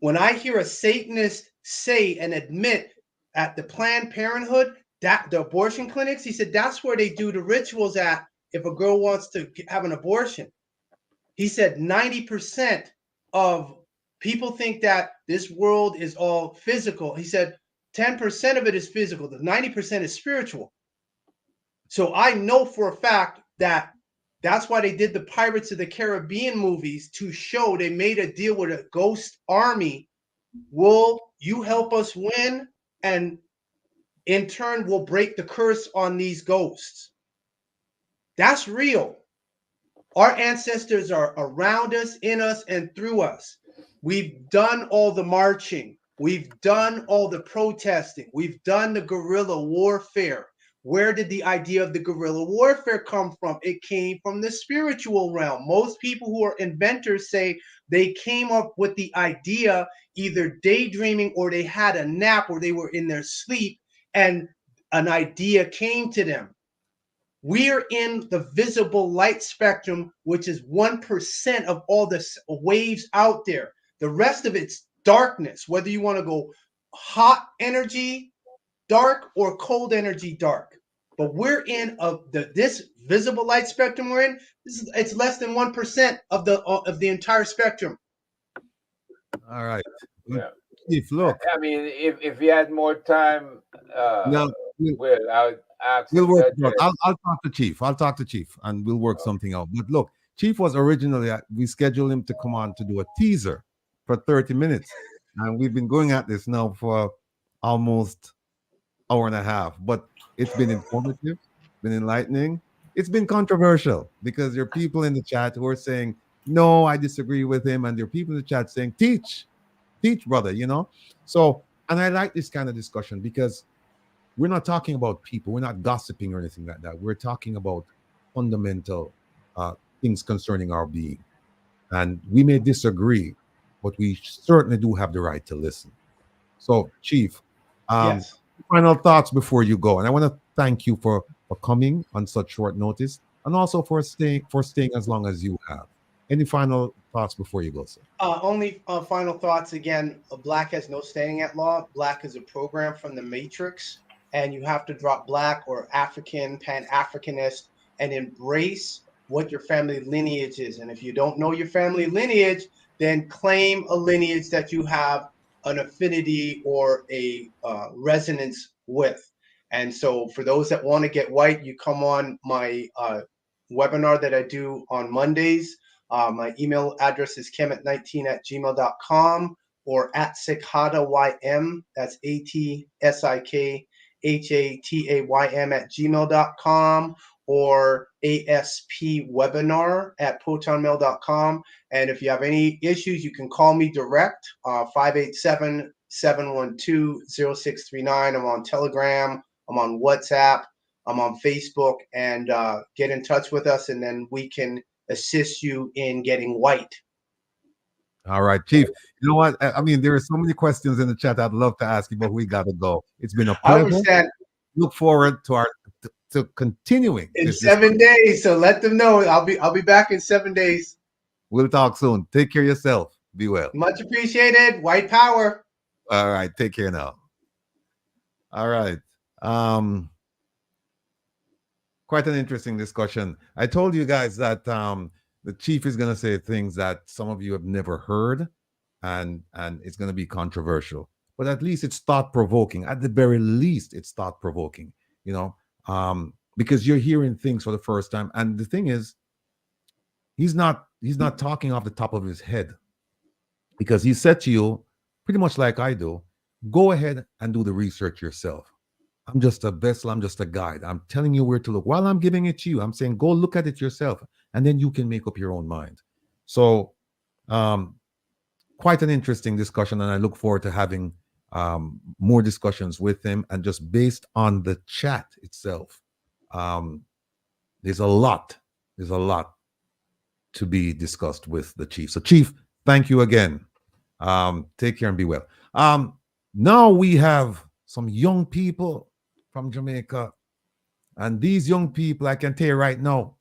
When I hear a Satanist say and admit at the Planned Parenthood, that the abortion clinics, he said that's where they do the rituals at if a girl wants to have an abortion. He said 90% of people think that this world is all physical. He said 10% of it is physical, the 90% is spiritual. So I know for a fact that that's why they did the Pirates of the Caribbean movies, to show they made a deal with a ghost army. Will you help us win? And in turn, we'll break the curse on these ghosts. That's real. Our ancestors are around us, in us, and through us. We've done all the marching. We've done all the protesting. We've done the guerrilla warfare. Where did the idea of the guerrilla warfare come from? It came from the spiritual realm. Most people who are inventors say they came up with the idea either daydreaming, or they had a nap, or they were in their sleep and an idea came to them. We're in the visible light spectrum, which is 1% of all the waves out there. The rest of it's darkness, whether you want to go hot energy dark or cold energy dark. But we're in this visible light spectrum we're in. It's less than 1% of the entire spectrum. All right. Yeah. Chief, look. I mean, if you had more time, No, Will, I would ask. we'll work. I'll talk to Chief. I'll talk to Chief, and we'll work something out. But look, Chief was originally, we scheduled him to come on to do a teaser for 30 minutes. And we've been going at this now for almost hour and a half. But it's been informative, been enlightening. It's been controversial because there are people in the chat who are saying, no, I disagree with him. And there are people in the chat saying, teach, brother, you know? So, and I like this kind of discussion because we're not talking about people. We're not gossiping or anything like that. We're talking about fundamental things concerning our being. And we may disagree, but we certainly do have the right to listen. So, Chief, Yes. final thoughts before you go. And I want to thank you for coming on such short notice and also for staying as long as you have. Any final thoughts before you go, sir? Only final thoughts. Again, Black has no standing at law. Black is a program from the Matrix, and you have to drop Black or African, Pan-Africanist, and embrace what your family lineage is. And if you don't know your family lineage, then claim a lineage that you have an affinity or a resonance with. And so for those that want to get white, you come on my webinar that I do on Mondays. My email address is kemet19@gmail.com or at Sikhataym. That's ATSIKHATAYM@gmail.com or aspwebinar@protonmail.com. And if you have any issues, you can call me direct, 587-712-0639. I'm on Telegram. I'm on WhatsApp. I'm on Facebook. And get in touch with us, and then we can assist you in getting white. All right, Chief. You know what? I mean, there are so many questions in the chat I'd love to ask you, but we got to go. It's been a pleasure. I understand. Look forward to to continuing in 7 days. So let them know. I'll be back in 7 days. We'll talk soon. Take care of yourself. Be well. Much appreciated. White power. All right. Take care now. All right. Quite an interesting discussion. I told you guys that the Chief is going to say things that some of you have never heard, and it's going to be controversial. But at least it's thought-provoking. At the very least, it's thought-provoking, you know, because you're hearing things for the first time. And the thing is, he's not talking off the top of his head, because he said to you, pretty much like I do, go ahead and do the research yourself. I'm just a vessel. I'm just a guide. I'm telling you where to look. While I'm giving it to you, I'm saying, go look at it yourself, and then you can make up your own mind. So quite an interesting discussion, and I look forward to having more discussions with him. And just based on the chat itself, there's a lot to be discussed with the Chief. So, Chief, thank you again. Take care and be well. Now we have some young people from Jamaica, and these young people, I can tell you right now,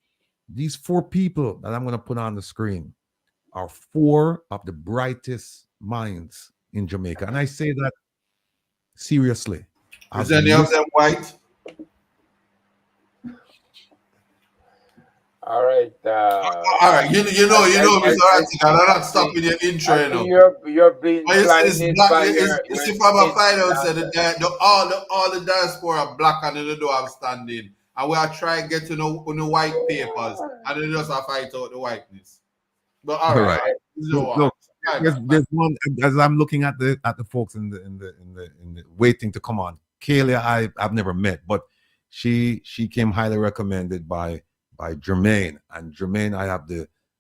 these 4 people that I'm going to put on the screen are 4 of the brightest minds in Jamaica, and I say that seriously. Is any of them white? All right. All right. You know, Mr. Rattigan, I'm not stopping your intro. You're being blinded by it's if I'm a find out that all the diaspora are black and they don't have standing, and we are trying to get to know the white papers, and they just fight out the whiteness. But all right. Look, there's one, as I'm looking at the folks in the waiting to come on. Kalia, I've never met, but she came highly recommended by Jermaine, and Jermaine, I have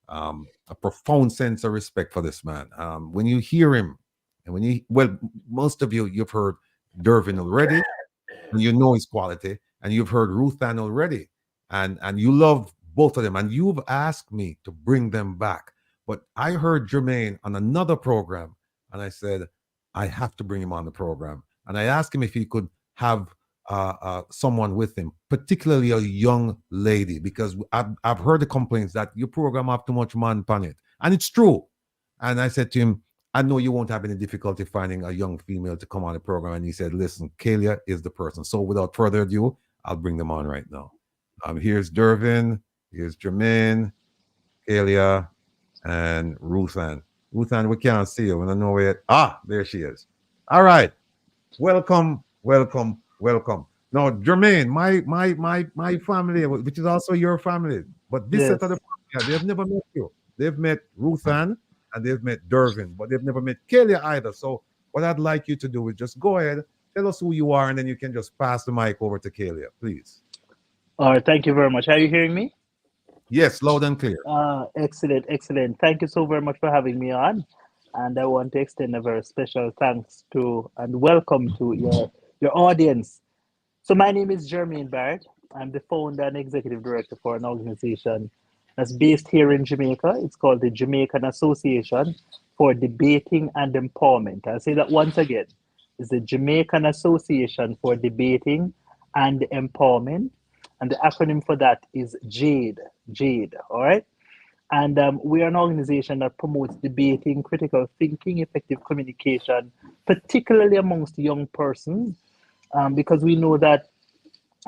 a profound sense of respect for this man. When you hear him, and most of you've heard Dervin already, and you know his quality, and you've heard Ruthan already, and you love both of them, and you've asked me to bring them back. But I heard Jermaine on another program, and I said, I have to bring him on the program. And I asked him if he could have someone with him, particularly a young lady, because I've heard the complaints that your program have too much man on it, and it's true. And I said to him, I know you won't have any difficulty finding a young female to come on the program. And he said, listen, Kalia is the person. So without further ado, I'll bring them on right now. Here's Dervin, here's Jermaine, Kalia, and Ruthan. Ruthan, we can't see you. We don't know where. There she is. All right. Welcome. Now, Jermaine, my family, which is also your family, but this set of the Yeah, they've never met you. They've met Ruthann and they've met Dervin, but they've never met Kelia either. So what I'd like you to do is just go ahead, tell us who you are, and then you can just pass the mic over to Kelia, please. All right, thank you very much. Are you hearing me? Yes, loud and clear. Excellent, excellent. Thank you so very much for having me on. And I want to extend a very special thanks to and welcome to your audience. So my name is Jermaine Barrett. I'm the founder and executive director for an organization that's based here in Jamaica. It's called the Jamaican Association for Debating and Empowerment. I'll say that once again. It's the Jamaican Association for Debating and Empowerment. And the acronym for that is JADE. JADE, all right? And we are an organization that promotes debating, critical thinking, effective communication, particularly amongst young persons, because we know that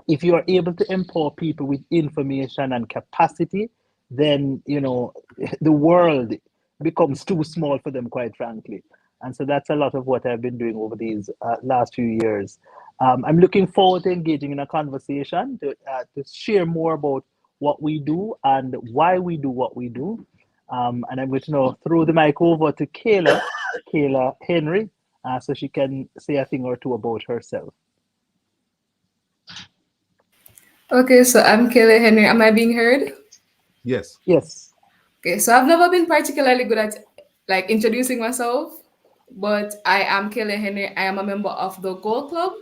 if you are able to empower people with information and capacity, then the world becomes too small for them, quite frankly. And so that's a lot of what I've been doing over these last few years. I'm looking forward to engaging in a conversation to share more about what we do and why we do what we do. And I'm going to now throw the mic over to Kayla Henry, so she can say a thing or two about herself. Okay, so I'm Kayla Henry. Am I being heard? Yes. Yes. Okay, so I've never been particularly good at introducing myself, but I am Kayla Henry. I am a member of the Gold Club,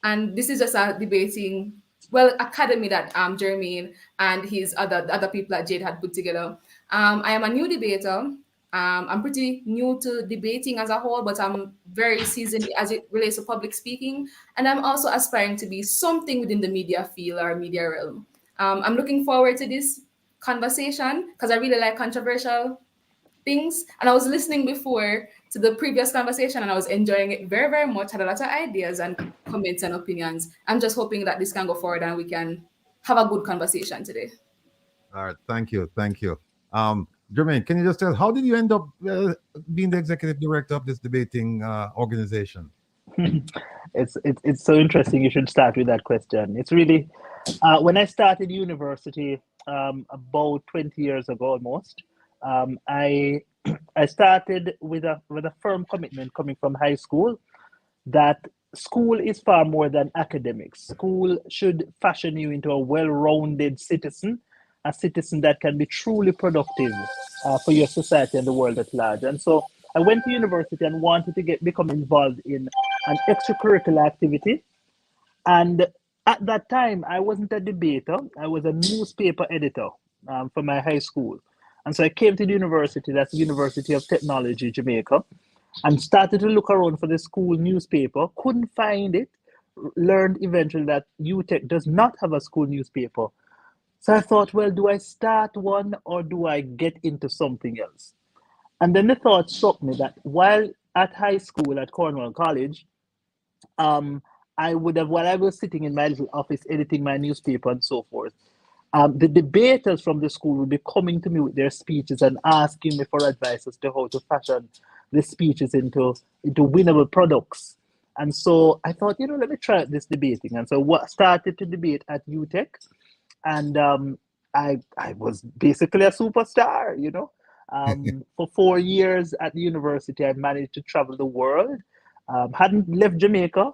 and this is just a debating academy that Jermaine and his other people at Jade had put together. I am a new debater. I'm pretty new to debating as a whole, but I'm very seasoned as it relates to public speaking. And I'm also aspiring to be something within the media field or media realm. I'm looking forward to this conversation because I really like controversial things. And I was listening before to the previous conversation and I was enjoying it very, very much. Had a lot of ideas and comments and opinions. I'm just hoping that this can go forward and we can have a good conversation today. All right. Thank you. Thank you. Jermaine, can you just tell, how did you end up being the executive director of this debating organization? It's so interesting. You should start with that question. It's really, when I started university about 20 years ago almost, I started with a firm commitment coming from high school that school is far more than academics. School should fashion you into a well-rounded citizen, a citizen that can be truly productive for your society and the world at large. And so I went to university and wanted to become involved in an extracurricular activity. And at that time, I wasn't a debater. I was a newspaper editor for my high school. And so I came to the university, that's the University of Technology, Jamaica, and started to look around for the school newspaper. Couldn't find it. Learned eventually that UTech does not have a school newspaper. So I thought, well, do I start one or do I get into something else? And then the thought struck me that while at high school at Cornwall College, I would have, while I was sitting in my little office editing my newspaper and so forth, the debaters from the school would be coming to me with their speeches and asking me for advice as to how to fashion the speeches into winnable products. And so I thought, let me try this debating. And so started to debate at UTech. And I was basically a superstar, For 4 years at the university, I managed to travel the world. Hadn't left Jamaica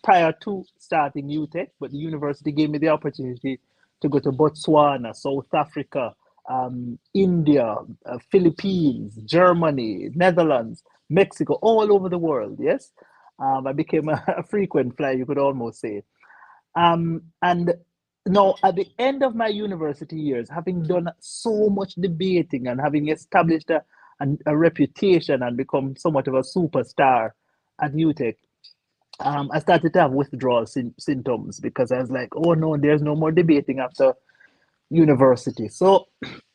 prior to starting UTech, but the university gave me the opportunity to go to Botswana, South Africa, India, Philippines, Germany, Netherlands, Mexico, all over the world, yes? I became a frequent flyer, you could almost say. And now, at the end of my university years, having done so much debating and having established a reputation and become somewhat of a superstar at UTech, I started to have withdrawal symptoms because I was like, oh no, there's no more debating after university. So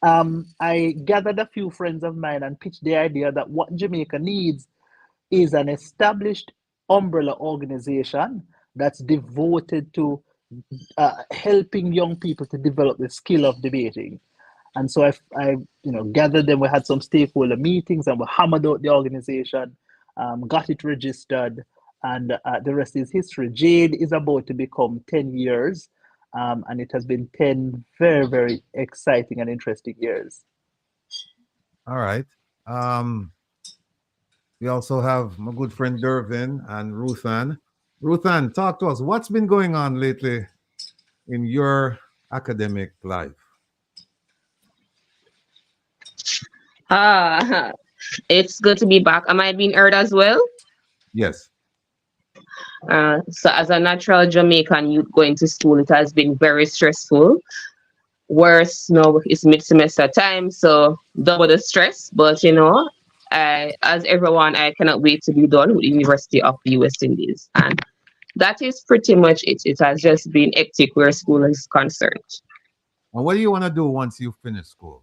I gathered a few friends of mine and pitched the idea that what Jamaica needs is an established umbrella organization that's devoted to helping young people to develop the skill of debating. And so I gathered them. We had some stakeholder meetings and we hammered out the organization, got it registered, and the rest is history. Jade is about to become 10 years. And it has been 10 very, very exciting and interesting years. All right. We also have my good friend Dervin and Ruthann. Ruthann, talk to us. What's been going on lately in your academic life? It's good to be back. Am I being heard as well? Yes. So as a natural Jamaican youth going to school, it has been very stressful. Worse, now it's mid-semester time, so double the stress. But as everyone, I cannot wait to be done with the University of the West Indies. And that is pretty much it. It has just been hectic where school is concerned. And what do you want to do once you finish school?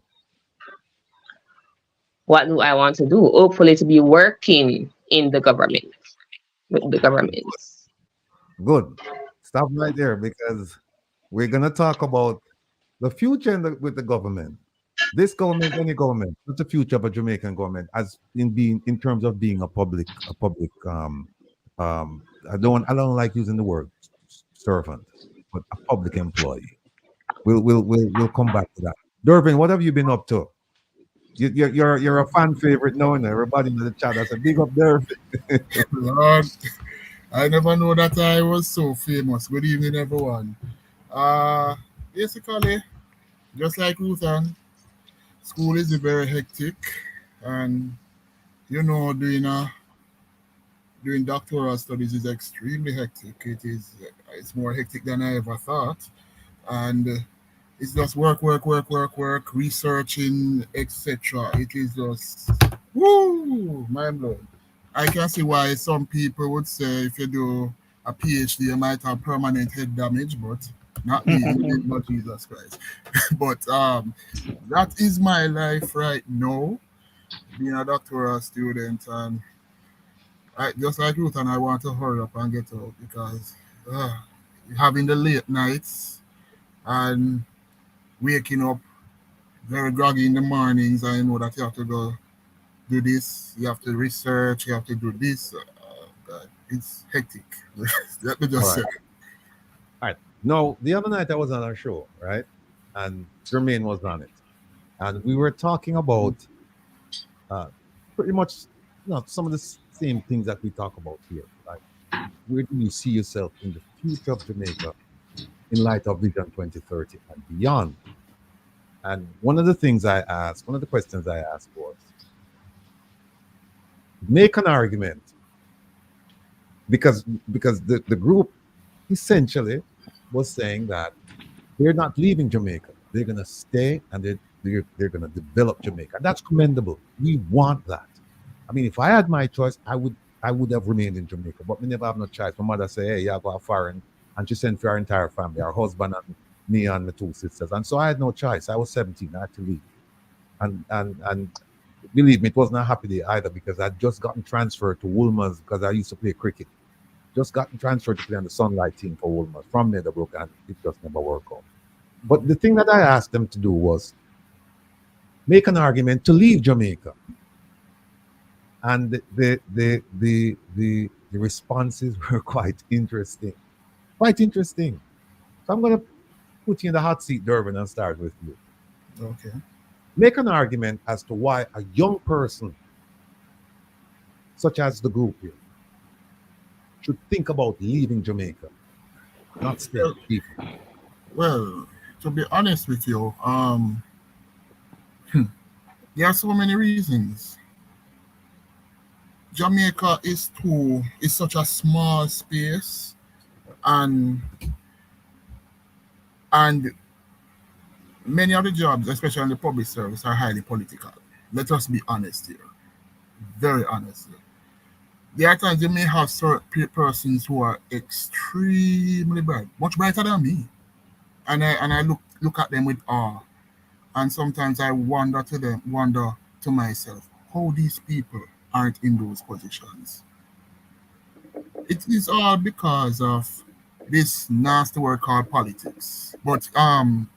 What do I want to do? Hopefully to be working in the government, with the government. Good. Stop right there because we're going to talk about the future with the government. This government, any government, not the future of a Jamaican government, as in terms of being a public. I don't like using the word servant, but a public employee. We'll come back to that. Dervin, what have you been up to? You're a fan favorite now, and everybody in the chat has a big up Dervin. Lord, I never know that I was so famous. Good evening, everyone. Basically, just like Ruthann, school is very hectic, and doing doctoral studies is extremely hectic. It's more hectic than I ever thought, and it's just work, researching, etc. It is just mind blowing. I can see why some people would say if you do a PhD, you might have permanent head damage, but not me, not Jesus Christ. But that is my life right now, being a doctoral student, and just like Ruth, and I want to hurry up and get out because having the late nights and waking up very groggy in the mornings, I know that you have to go do this, you have to research, you have to do this. God, it's hectic. Let me just say. All right. No, the other night I was on a show, right? And Jermaine was on it. And we were talking about pretty much some of the same things that we talk about here. Like, where do you see yourself in the future of Jamaica in light of Vision 2030 and beyond? And one of the questions I asked was, make an argument, because the group essentially was saying that they're not leaving Jamaica. They're going to stay and they're going to develop Jamaica. That's commendable. We want that. I mean, if I had my choice, I would have remained in Jamaica, but we never have no choice. My mother say, hey, you go foreign, and she sent for our entire family, our husband and me and my two sisters. And so I had no choice. I was 17, I had to leave. And believe me, it wasn't a happy day either, because I'd just gotten transferred to Woolmer's because I used to play cricket. Just gotten transferred to play on the Sunlight team for Woolmer's from Meadowbrook, and it just never worked out. But the thing that I asked them to do was make an argument to leave Jamaica. And the responses were quite interesting. Quite interesting. So I'm going to put you in the hot seat, Dervin, and start with you. Okay. Make an argument as to why a young person, such as the group here, should think about leaving Jamaica, not staying. Well, to be honest with you, there are so many reasons. Jamaica is such a small space, and many of the jobs, especially in the public service, are highly political. Let us be honest here. Very honest. There are times you may have certain persons who are extremely bright, much brighter than me. And I look at them with awe. And sometimes I wonder to myself how these people aren't in those positions. It is all because of this nasty word called politics. But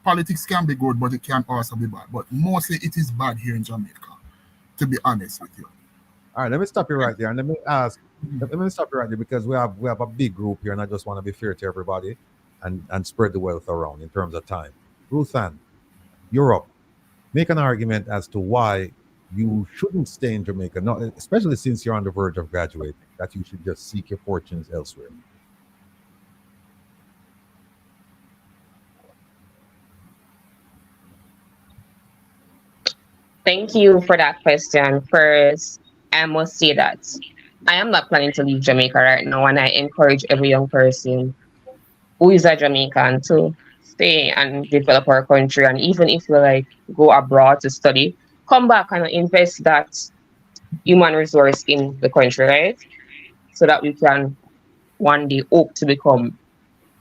politics can be good, but it can also be bad. But mostly it is bad here in Jamaica, to be honest with you. All right, let me stop you right there, and let me stop you right there, because we have a big group here, and I just want to be fair to everybody. and spread the wealth around in terms of time. Ruth Ann, Europe, make an argument as to why you shouldn't stay in Jamaica, not, especially since you're on the verge of graduating, that you should just seek your fortunes elsewhere. Thank you for that question. First, I must say that I am not planning to leave Jamaica right now, and I encourage every young person who is a Jamaican to stay and develop our country. And even if you like go abroad to study, come back and invest that human resource in the country, right? So that we can one day hope to become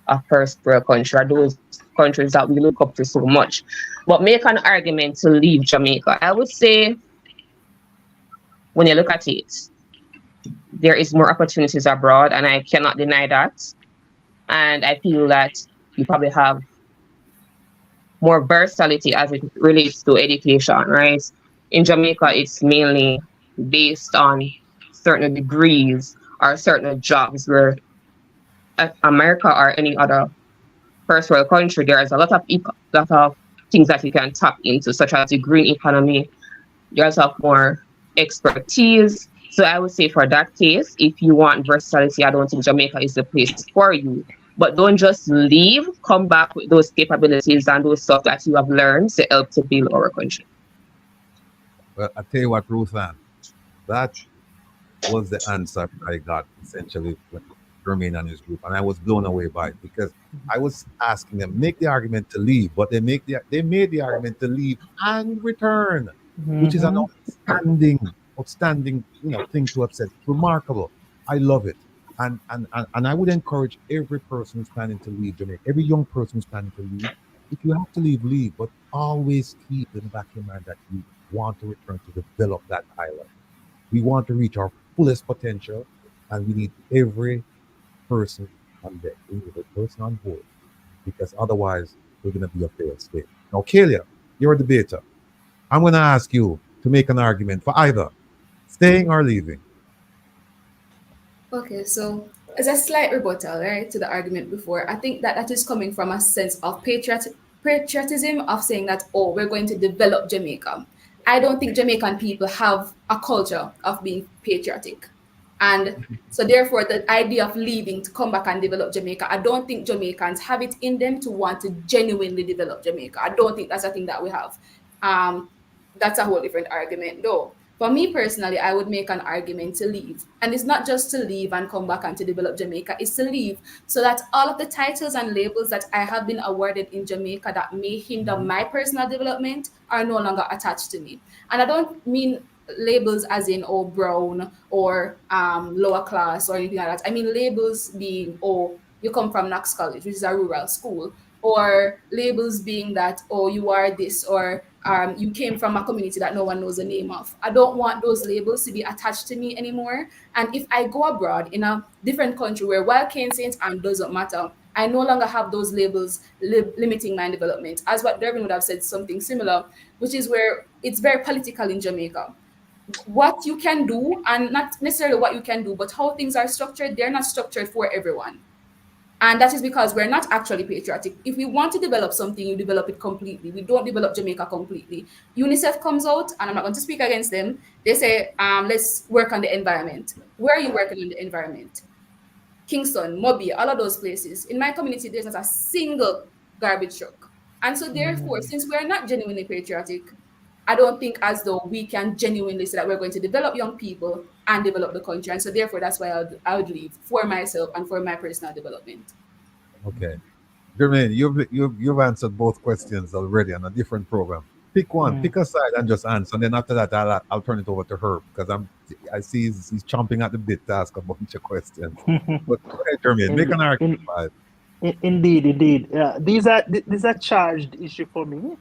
a first world country, or those countries that we look up to so much. But make an argument to leave Jamaica. I would say when you look at it, there is more opportunities abroad, and I cannot deny that. And I feel that you probably have more versatility as it relates to education, right? In Jamaica, it's mainly based on certain degrees or certain jobs, where America or any other first world country, there is a lot of things that you can tap into, such as the green economy. There's a more expertise. So I would say for that case, if you want versatility, I don't think Jamaica is the place for you. But don't just leave, come back with those capabilities and those stuff that you have learned to help to build our country. Well, I tell you what, Ruth Ann, that was the answer I got essentially with Jermaine and his group, and I was blown away by it because I was asking them make the argument to leave, but they made the argument to leave and return, which is an outstanding thing to have said. Remarkable. I love it. And I would encourage every person who's planning to leave Jamaica, every young person who's planning to leave, if you have to leave, leave, but always keep in the back of your mind that you want to return to develop that island. We want to reach our fullest potential, and we need every person on deck, we need every person on board, because otherwise we're going to be a failed state. Now, Kalia, you're a debater. I'm going to ask you to make an argument for either staying or leaving. Okay, so as a slight rebuttal, right, to the argument before, I think that is coming from a sense of patriotism of saying that, oh, we're going to develop Jamaica. I don't think Jamaican people have a culture of being patriotic. And so therefore, the idea of leaving to come back and develop Jamaica, I don't think Jamaicans have it in them to want to genuinely develop Jamaica. I don't think that's a thing that we have. That's a whole different argument, though. For me personally, I would make an argument to leave. And it's not just to leave and come back and to develop Jamaica, it's to leave so that all of the titles and labels that I have been awarded in Jamaica that may hinder my personal development are no longer attached to me. And I don't mean labels as in, oh, brown or lower class or anything like that. I mean labels being, oh, you come from Knox College, which is a rural school, or labels being that, oh, you are this, or you came from a community that no one knows the name of. I don't want those labels to be attached to me anymore. And if I go abroad in a different country where while Cane Saint Anne doesn't matter, I no longer have those labels limiting my development. As what Durbin would have said, something similar, which is where it's very political in Jamaica. What you can do, and not necessarily what you can do, but how things are structured, they're not structured for everyone. And that is because we're not actually patriotic. If we want to develop something, you develop it completely. We don't develop Jamaica completely. UNICEF comes out, and I'm not going to speak against them. They say, let's work on the environment. Where are you working on the environment? Kingston, Mobi, all of those places. In my community, there's not a single garbage truck. And so therefore, since we're not genuinely patriotic, I don't think as though we can genuinely say that we're going to develop young people and develop the country. And so therefore, that's why I would leave for myself and for my personal development. Okay. Jermaine, you've answered both questions already on a different program. Pick one, pick a side and just answer. And then after that, I'll turn it over to her because I see he's chomping at the bit to ask a bunch of questions. But go ahead, Jermaine, make an argument. Indeed. These are charged issue for me,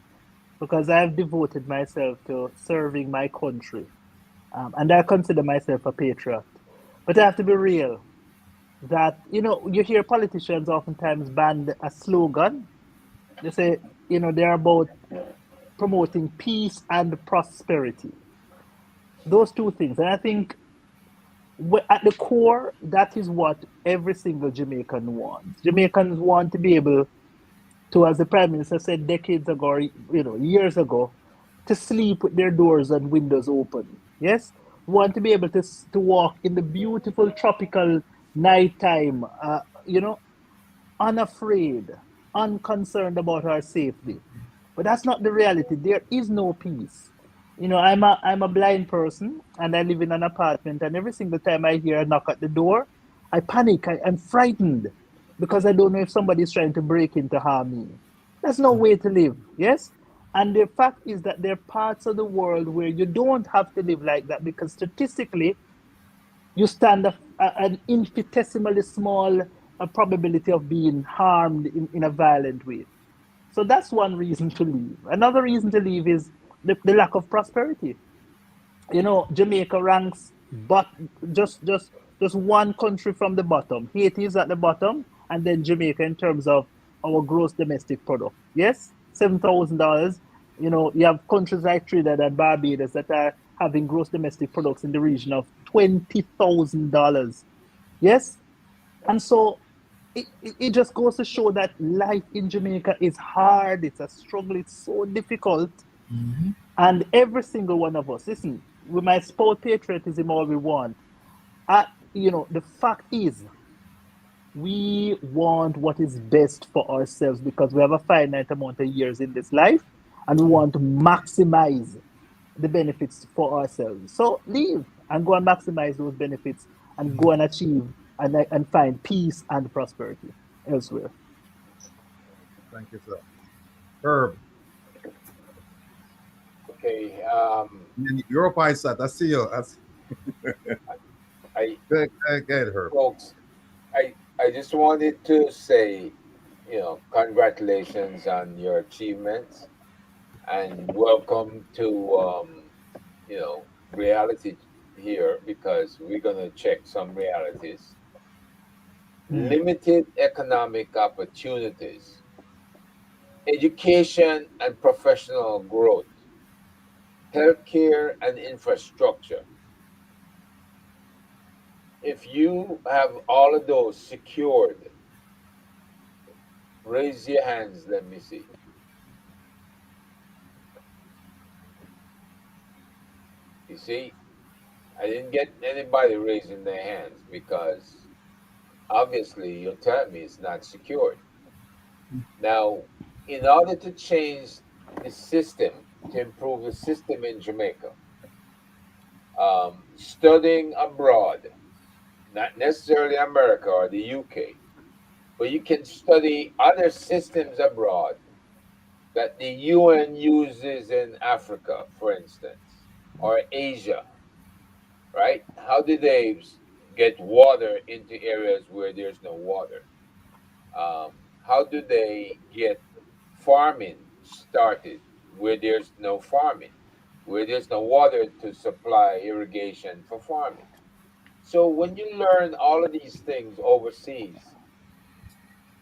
because I've devoted myself to serving my country. And I consider myself a patriot. But I have to be real that, you hear politicians oftentimes band a slogan. They say, they're about promoting peace and prosperity. Those two things. And I think At the core, that is what every single Jamaican wants. Jamaicans want to be able to, as the Prime Minister said decades ago, or, years ago, to sleep with their doors and windows open. Yes, want to be able to walk in the beautiful tropical nighttime. Unafraid, unconcerned about our safety. But that's not the reality. There is no peace. I'm a blind person and I live in an apartment, and every single time I hear a knock at the door, I panic. I'm frightened because I don't know if somebody is trying to break in to harm me. There's no way to live, yes? And the fact is that there are parts of the world where you don't have to live like that, because statistically, you stand an infinitesimally small probability of being harmed in a violent way. So that's one reason to leave. Another reason to leave is the lack of prosperity. Jamaica ranks, but just one country from the bottom. Haiti is at the bottom, and then Jamaica in terms of our gross domestic product. Yes, $7,000. You have countries like Trinidad and Barbados that are having gross domestic products in the region of $20,000. Yes, and so it just goes to show that life in Jamaica is hard. It's a struggle. It's so difficult. And every single one of us, listen, we might spout patriotism all we want. The fact is, we want what is best for ourselves because we have a finite amount of years in this life, and we want to maximize the benefits for ourselves. So leave and go and maximize those benefits and go and achieve and find peace and prosperity elsewhere. Thank you, sir. Herb. Okay. Europe, I see you. Go ahead, Herb. Folks, I just wanted to say, congratulations on your achievements and welcome to, reality here, because we're going to check some realities. Limited economic opportunities, education and professional growth, healthcare and infrastructure. If you have all of those secured, raise your hands, let me see. You see, I didn't get anybody raising their hands because obviously you're telling me it's not secured. Now, in order to change the system, to improve the system in Jamaica, studying abroad, not necessarily America or the UK, but you can study other systems abroad that the UN uses in Africa, for instance, or Asia, right? How do they get water into areas where there's no water? How do they get farming started where there's no farming, where there's no water to supply irrigation for farming? So when you learn all of these things overseas,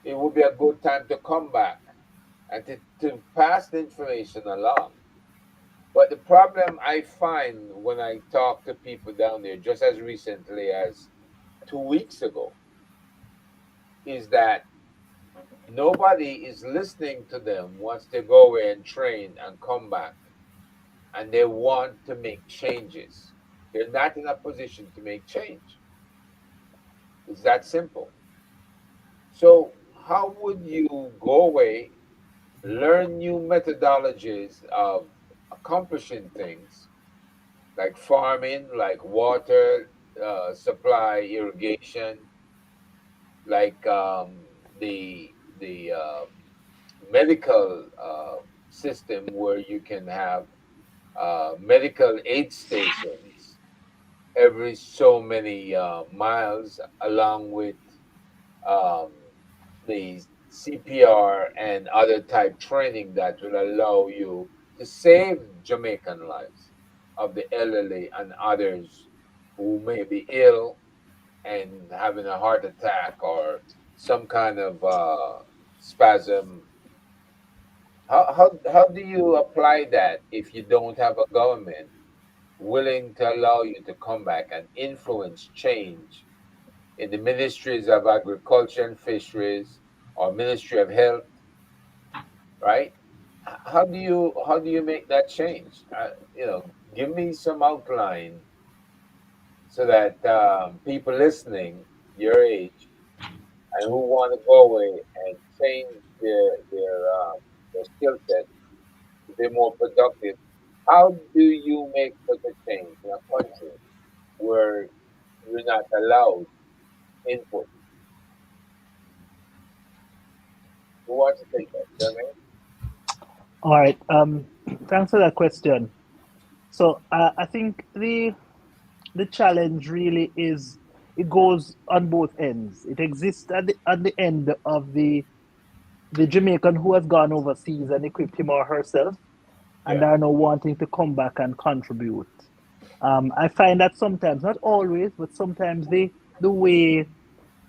it would be a good time to come back and to pass the information along. But the problem I find when I talk to people down there, just as recently as 2 weeks ago, is that nobody is listening to them once they go away and train and come back, and they want to make changes. They're not in a position to make change. It's that simple. So how would you go away, learn new methodologies of accomplishing things like farming, like water supply, irrigation, like the medical system where you can have medical aid stations every so many miles, along with um, the CPR and other type training that will allow you to save Jamaican lives of the elderly and others who may be ill and having a heart attack or some kind of spasm. How do you apply that if you don't have a government willing to allow you to come back and influence change in the ministries of agriculture and fisheries or Ministry of Health, right? How do you make that change? Give me some outline so that people listening your age and who want to go away and change their skill set to be more productive. How do you make such a change in a country where you're not allowed input? Who wants to take that? Jermaine? All right. Thanks for that question. So I think the challenge really is it goes on both ends. It exists at the end of the Jamaican who has gone overseas and equipped him or herself and Yeah. are now wanting to come back and contribute. I find that sometimes, not always, but sometimes the way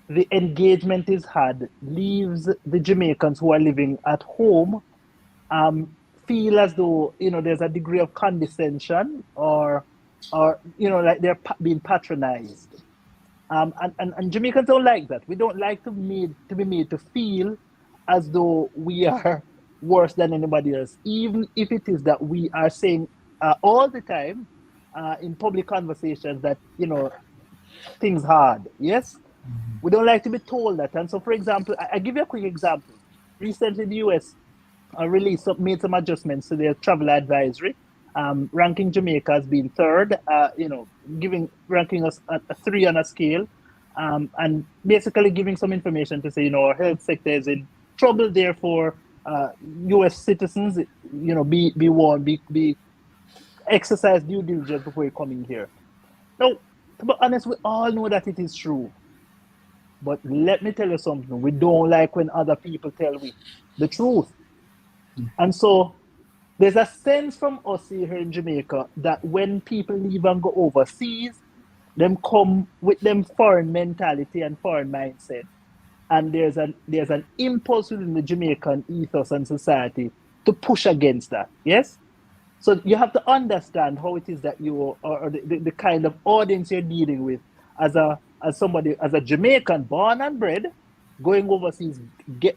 the engagement is had leaves the Jamaicans who are living at home feel as though there's a degree of condescension or like they're being patronized. And Jamaicans don't like that. We don't like to be made to feel as though we are worse than anybody else, even if it is that we are saying all the time in public conversations that things hard. Yes, we don't like to be told that. And so, for example, I give you a quick example. Recently, the US made some adjustments to their travel advisory, ranking Jamaica as being third, ranking us at a 3 on a scale, and basically giving some information to say, our health sector is in trouble, therefore, U.S. citizens, be warned, be exercise due diligence before you're coming here. Now, to be honest, we all know that it is true. But let me tell you something, we don't like when other people tell we the truth. And so there's a sense from us here in Jamaica that when people leave and go overseas, them come with them foreign mentality and foreign mindset. And there's an impulse within the Jamaican ethos and society to push against that. Yes? So you have to understand how it is that you or the kind of audience you're dealing with as a Jamaican born and bred, going overseas,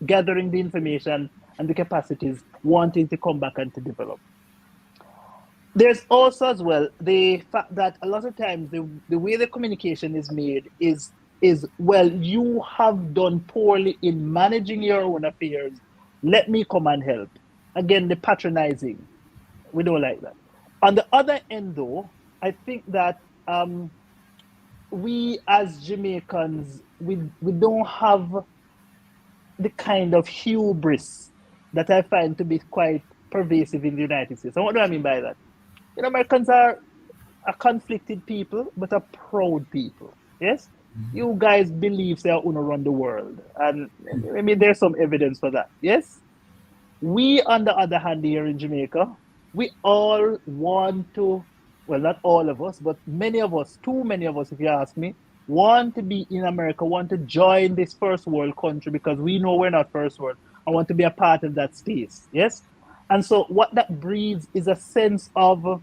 gathering the information and the capacities, wanting to come back and to develop. There's also as well the fact that a lot of times the way the communication is made is well, you have done poorly in managing your own affairs. Let me come and help. Again, the patronizing. We don't like that. On the other end, though, I think that we as Jamaicans, we don't have the kind of hubris that I find to be quite pervasive in the United States. And what do I mean by that? Americans are a conflicted people, but a proud people. Yes? You guys believe they are going to run the world. And I mean, there's some evidence for that. Yes? We, on the other hand, here in Jamaica, we all want to, well, not all of us, but many of us, too many of us, if you ask me, want to be in America, want to join this first world country because we know we're not first world. I want to be a part of that space. Yes? And so what that breeds is a sense of,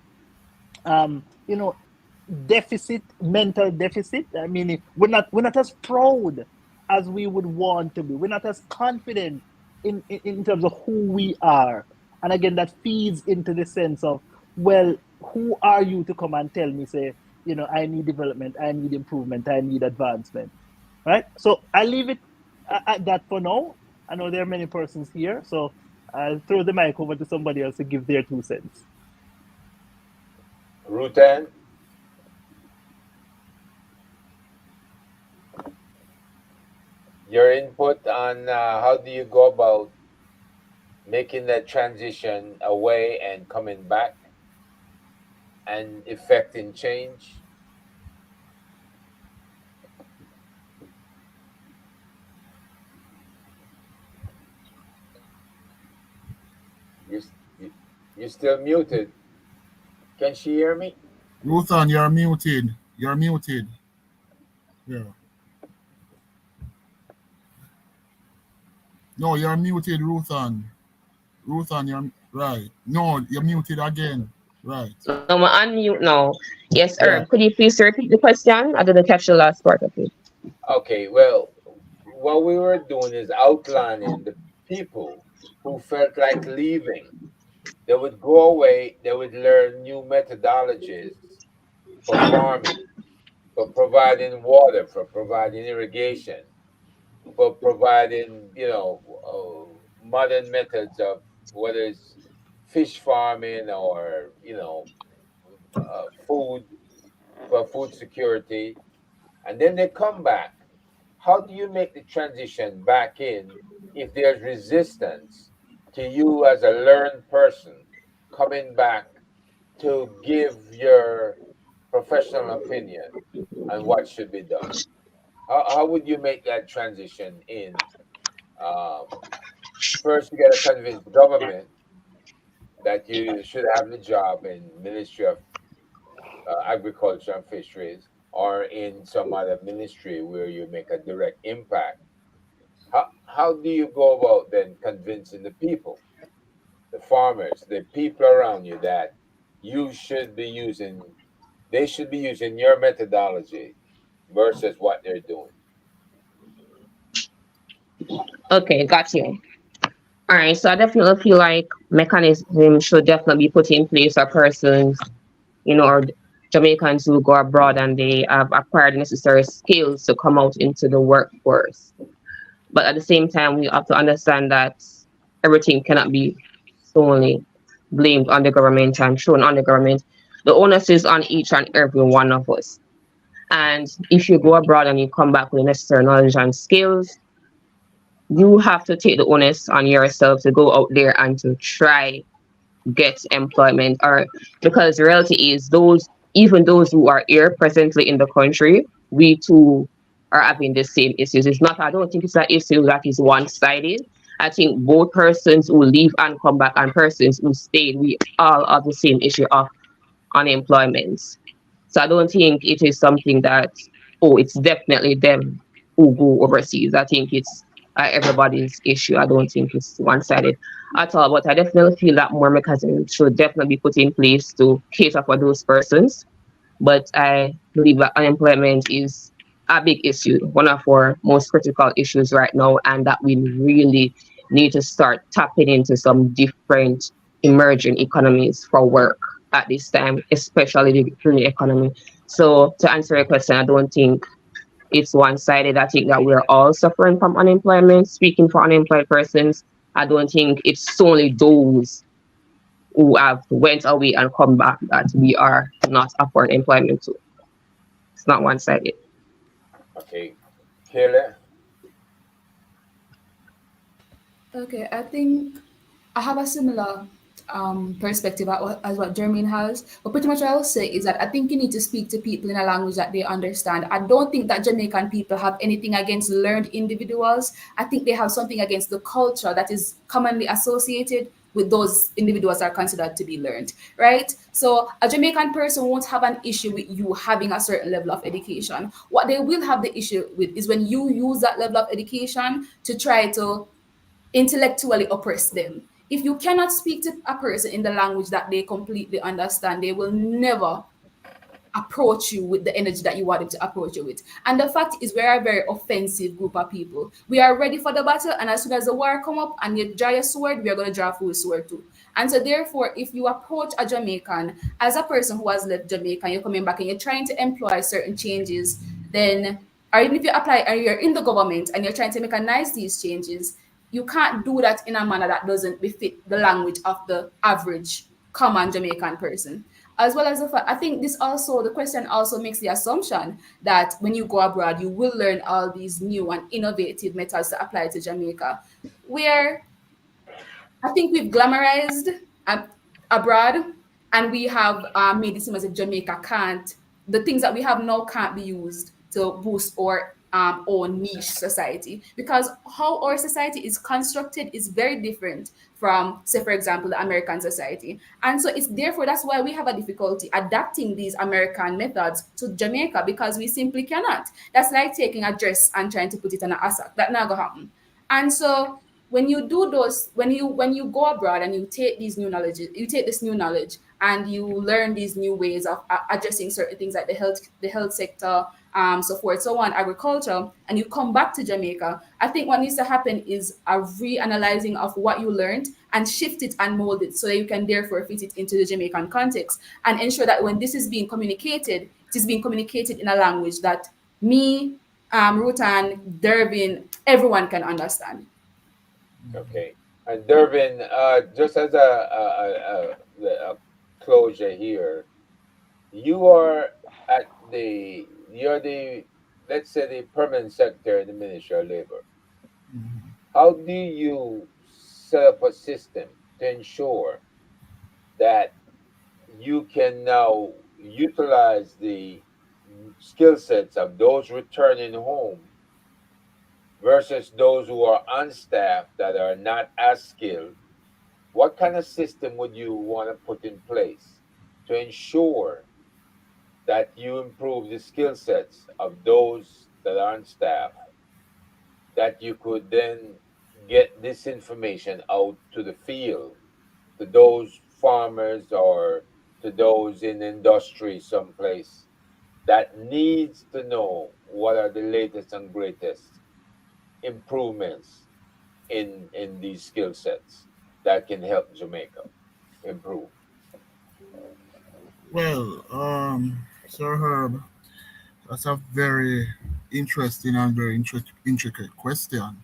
deficit, mental deficit. I mean, we're not as proud as we would want to be. We're not as confident in terms of who we are. And again, that feeds into the sense of, well, who are you to come and tell me, say, I need development, I need improvement, I need advancement, right? So I leave it at that for now. I know there are many persons here, so I'll throw the mic over to somebody else to give their 2 cents. Rutan? Your input on how do you go about making that transition away and coming back and effecting change? You're still muted. Can she hear me? Ruthan, you're muted. You're muted. Yeah. No, you're muted, Ruthan. Ruthan, you're right. No, you're muted again. Right. No, I'm unmute now. Yes, Yeah. Herb, could you please repeat the question? I didn't catch the last part of it. Okay. Well, what we were doing is outlining the people who felt like leaving. They would go away. They would learn new methodologies for farming, for providing water, for providing irrigation, for providing, modern methods of whether it's fish farming or, food for food security. And then they come back. How do you make the transition back in if there's resistance to you as a learned person coming back to give your professional opinion on what should be done? How would you make that transition in? Um, First, you got to convince the government that you should have the job in Ministry of Agriculture and Fisheries or in some other ministry where you make a direct impact. How do you go about then convincing the people, the farmers, the people around you that you should be using, they should be using your methodology versus what they're doing? Okay, got you. All right, so I definitely feel like mechanism should definitely be put in place for persons, or Jamaicans who go abroad and they have acquired the necessary skills to come out into the workforce. But at the same time, we have to understand that everything cannot be solely blamed on the government and thrown on the government. The onus is on each and every one of us. And if you go abroad and you come back with necessary knowledge and skills, you have to take the onus on yourself to go out there and to try get employment, or because the reality is those who are here presently in the country, we too are having the same issues. I don't think it's an issue that is one-sided. I think both persons who leave and come back and persons who stay, we all have the same issue of unemployment. So I don't think it is something that, oh, it's definitely them who go overseas. I think it's everybody's issue. I don't think it's one-sided at all. But I definitely feel that more mechanisms should definitely be put in place to cater for those persons. But I believe that unemployment is a big issue, one of our most critical issues right now, and that we really need to start tapping into some different emerging economies for work at this time, especially the green economy. So to answer your question, I don't think it's one-sided. I think that we're all suffering from unemployment. Speaking for unemployed persons, I don't think it's solely those who have went away and come back that we are not affording employment to. It's not one-sided. Okay. Kayla? Okay, I think I have a similar perspective as what Jermaine has. But pretty much what I will say is that I think you need to speak to people in a language that they understand. I don't think that Jamaican people have anything against learned individuals. I think they have something against the culture that is commonly associated with those individuals that are considered to be learned, right? So a Jamaican person won't have an issue with you having a certain level of education. What they will have the issue with is when you use that level of education to try to intellectually oppress them. If you cannot speak to a person in the language that they completely understand, they will never approach you with the energy that you want them to approach you with. And the fact is, we're a very offensive group of people. We are ready for the battle, and as soon as the war come up and you draw your sword, we are going to draw full sword too. And so therefore, if you approach a Jamaican as a person who has left Jamaica and you're coming back and you're trying to employ certain changes, then, or even if you apply and you're in the government and you're trying to mechanize these changes, you can't do that in a manner that doesn't befit the language of the average common Jamaican person. As well as the fact, I think the question also makes the assumption that when you go abroad, you will learn all these new and innovative methods to apply to Jamaica, where I think we've glamorized abroad, and we have made it seem as if Jamaica can't, the things that we have now can't be used to boost our own niche society, because how our society is constructed is very different from, say, for example, the American society. And so it's therefore that's why we have a difficulty adapting these American methods to Jamaica, because we simply cannot. That's like taking a dress and trying to put it on a assack. That not gonna happen. And so when you do those, when you go abroad and you take these new knowledge, you take this new knowledge and you learn these new ways of addressing certain things like the health sector, so forth, so on, agriculture, and you come back to Jamaica, I think what needs to happen is a reanalyzing of what you learned and shift it and mold it so that you can therefore fit it into the Jamaican context and ensure that when this is being communicated, it is being communicated in a language that me, Rutan, Dervin, everyone can understand. Okay. And Durbin, just as a closure here, you're the, let's say, the permanent secretary in the Ministry of Labor. How do you set up a system to ensure that you can now utilize the skill sets of those returning home versus those who are on staff that are not as skilled? What kind of system would you want to put in place to ensure that you improve the skill sets of those that are on staff, that you could then get this information out to the field, to those farmers or to those in industry someplace that needs to know what are the latest and greatest improvements in these skill sets that can help Jamaica improve? Well, Sir Herb, that's a very interesting and very intricate question.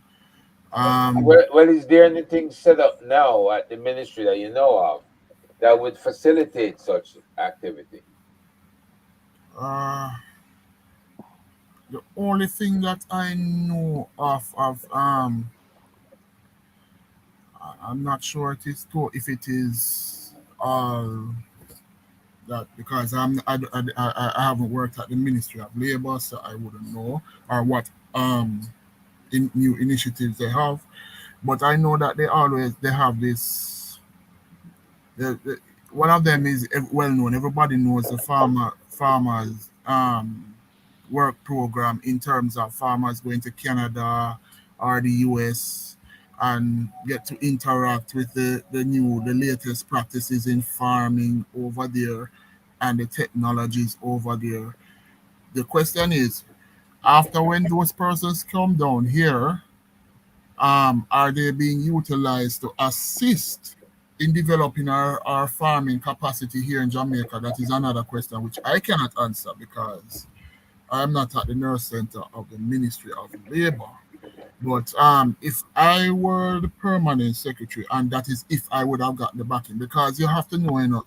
Well, is there anything set up now at the ministry that you know of that would facilitate such activity? The only thing that I know of I'm not sure if it is all that, because I haven't worked at the Ministry of Labor, so I wouldn't know or what new initiatives they have. But I know that they have this. One of them is well known. Everybody knows the farmers work program, in terms of farmers going to Canada or the US and get to interact with the latest practices in farming over there and the technologies over there. The question is, after when those persons come down here, are they being utilized to assist in developing our farming capacity here in Jamaica? That is another question which I cannot answer, because I'm not at the nurse center of the Ministry of Labor. But if I were the permanent secretary, and that is if I would have got the backing, because you have to know,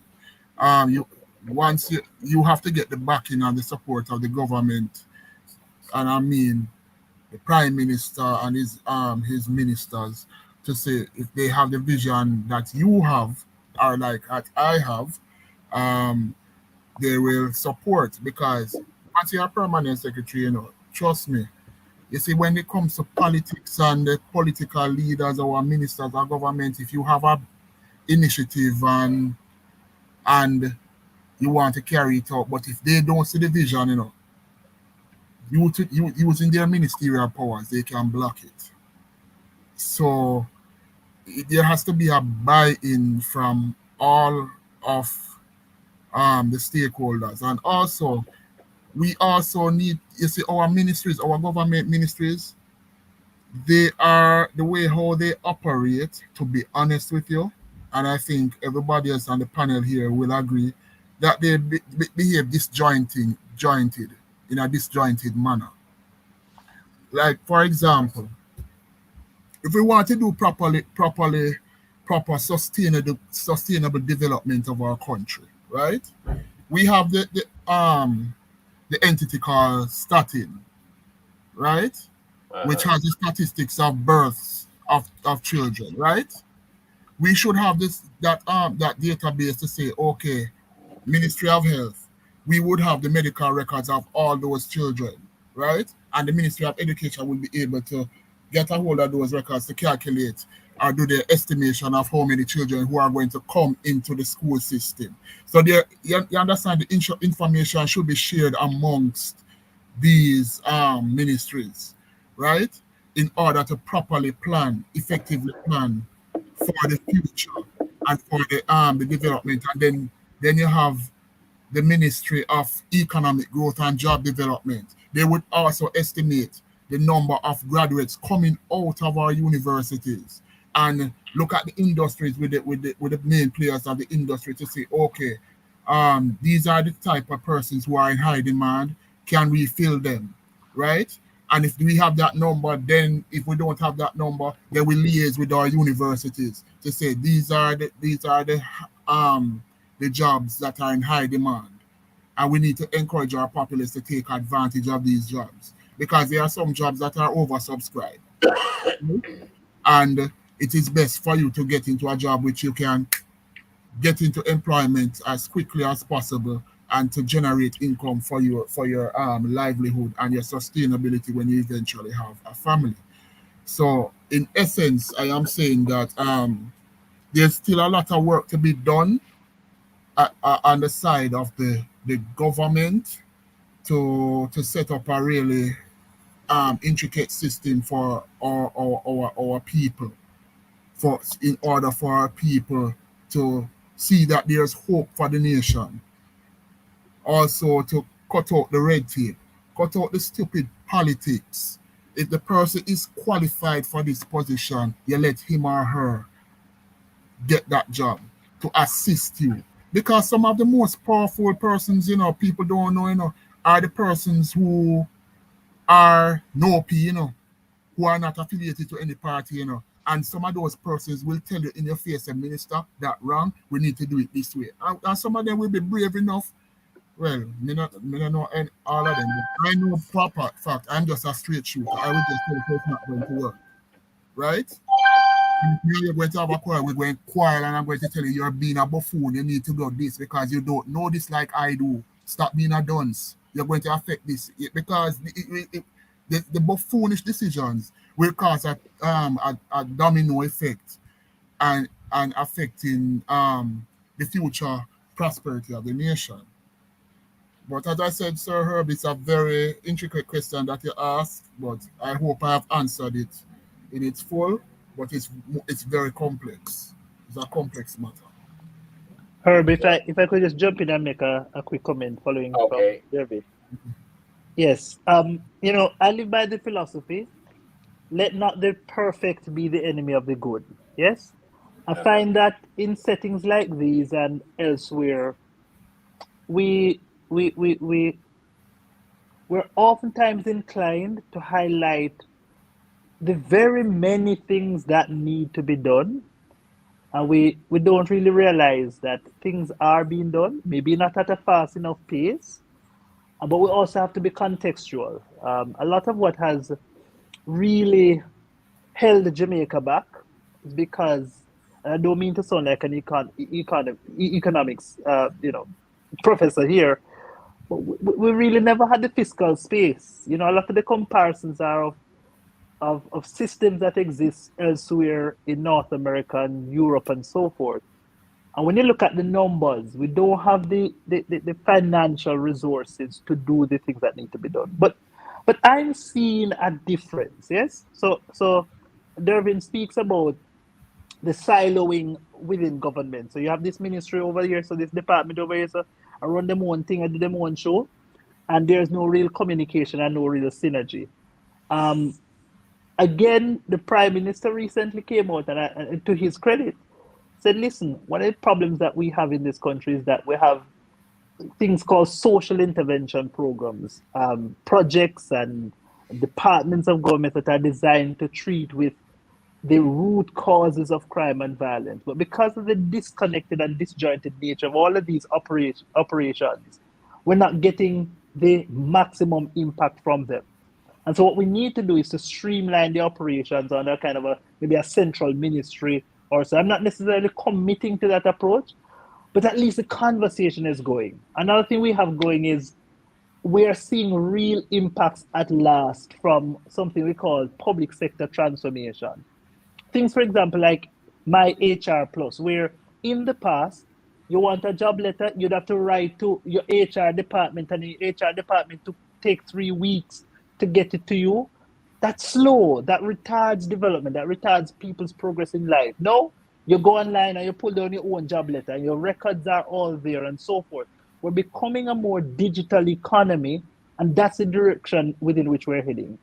you have to get the backing and the support of the government, and I mean the Prime Minister and his ministers, to say if they have the vision that you have, or like that I have, they will support. Because once you're a permanent secretary, trust me, you see, when it comes to politics and the political leaders or ministers or government, if you have a initiative and you want to carry it out, but if they don't see the vision, you using their ministerial powers, they can block it. So there has to be a buy-in from all of the stakeholders. And also, we also need, you see, our ministries, our government ministries, they are the way how they operate, to be honest with you, and I think everybody else on the panel here will agree, that they behave jointed in a disjointed manner. Like, for example, if we want to do proper sustainable development of our country, right? We have the entity called Statin, right? Which has the statistics of births of children, right? We should have that database to say, okay, Ministry of Health, we would have the medical records of all those children, right? And the Ministry of Education will be able to get a hold of those records to calculate or do the estimation of how many children who are going to come into the school system. So there, you understand, the information should be shared amongst these ministries, right? In order to effectively plan for the future and for the development, and then Then you have the Ministry of Economic Growth and Job Development. They would also estimate the number of graduates coming out of our universities and look at the industries with the main players of the industry to say, okay, these are the type of persons who are in high demand. Can we fill them, right? And if we have that number, then if we don't have that number, then we liaise with our universities to say these are the jobs that are in high demand. And we need to encourage our populace to take advantage of these jobs because there are some jobs that are oversubscribed. And it is best for you to get into a job which you can get into employment as quickly as possible and to generate income for your livelihood and your sustainability when you eventually have a family. So in essence, I am saying that there's still a lot of work to be done on the side of the government to set up a really intricate system for our people, in order for our people to see that there's hope for the nation. Also to cut out the red tape, cut out the stupid politics. If the person is qualified for this position, you let him or her get that job to assist you. Because some of the most powerful persons, people don't know, are the persons who are no-P, who are not affiliated to any party, And some of those persons will tell you in your face, minister, that wrong, we need to do it this way. And some of them will be brave enough. Well, me not know all of them, but I know proper fact. I'm just a straight shooter. I will just tell you it's not going to work. Right? You're going to have a quarrel, we're going to quarrel, and I'm going to tell you you're being a buffoon. You need to do this because you don't know this like I do. Stop being a dunce. You're going to affect this because the buffoonish decisions will cause a domino effect and affecting the future prosperity of the nation. But as I said, Sir Herb, it's a very intricate question that you asked, but I hope I have answered it in its full. But it's very complex. It's a complex matter. Herb, if I could just jump in and make a quick comment following from David. Yes, I live by the philosophy, let not the perfect be the enemy of the good. Yes, I find that in settings like these and elsewhere, we're oftentimes inclined to highlight the very many things that need to be done, and we don't really realize that things are being done, maybe not at a fast enough pace, but we also have to be contextual. A lot of what has really held Jamaica back is because, and I don't mean to sound like an economics professor here, but we really never had the fiscal space. A lot of the comparisons are of systems that exist elsewhere in North America and Europe and so forth. And when you look at the numbers, we don't have the financial resources to do the things that need to be done. But I'm seeing a difference, yes? So Dervin speaks about the siloing within government. So you have this ministry over here, so this department over here, so I run them one thing, I do them one show, and there's no real communication and no real synergy. Again, the Prime Minister recently came out and to his credit, said, listen, one of the problems that we have in this country is that we have things called social intervention programs, projects and departments of government that are designed to treat with the root causes of crime and violence. But because of the disconnected and disjointed nature of all of these operations, we're not getting the maximum impact from them. And so what we need to do is to streamline the operations under kind of maybe a central ministry or so. I'm not necessarily committing to that approach, but at least the conversation is going. Another thing we have going is we are seeing real impacts at last from something we call public sector transformation. Things, for example, like My HR Plus, where in the past, you want a job letter, you'd have to write to your HR department, and the HR department to take 3 weeks to get it to you. That's slow. That retards development. That retards people's progress in life. No, You go online and you pull down your own job letter, and your records are all there and so forth. We're becoming a more digital economy, and that's the direction within which we're heading.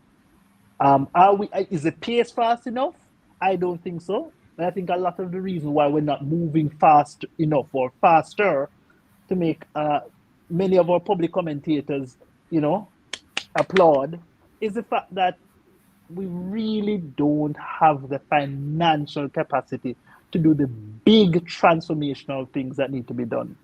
Is the pace fast enough? I don't think so. And I think a lot of the reason why we're not moving fast enough or faster to make many of our public commentators, applaud is the fact that we really don't have the financial capacity to do the big transformational things that need to be done.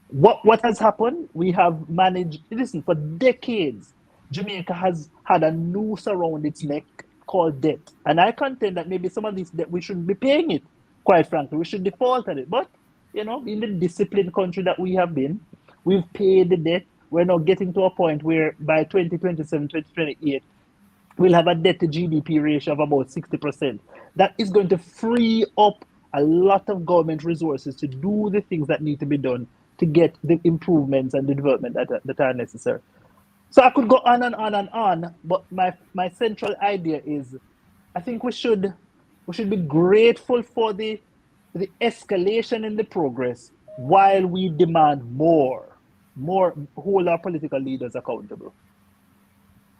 What has happened? We have managed, listen, for decades, Jamaica has had a noose around its neck called debt. And I contend that maybe some of this debt, we shouldn't be paying it, quite frankly. We should default on it. But, in the disciplined country that we have been, we've paid the debt. We're now getting to a point where by 2027, 2028, we'll have a debt to GDP ratio of about 60%. That is going to free up a lot of government resources to do the things that need to be done to get the improvements and the development that are necessary. So I could go on and on and on, but my central idea is I think we should be grateful for the escalation in the progress while we demand more, hold our political leaders accountable.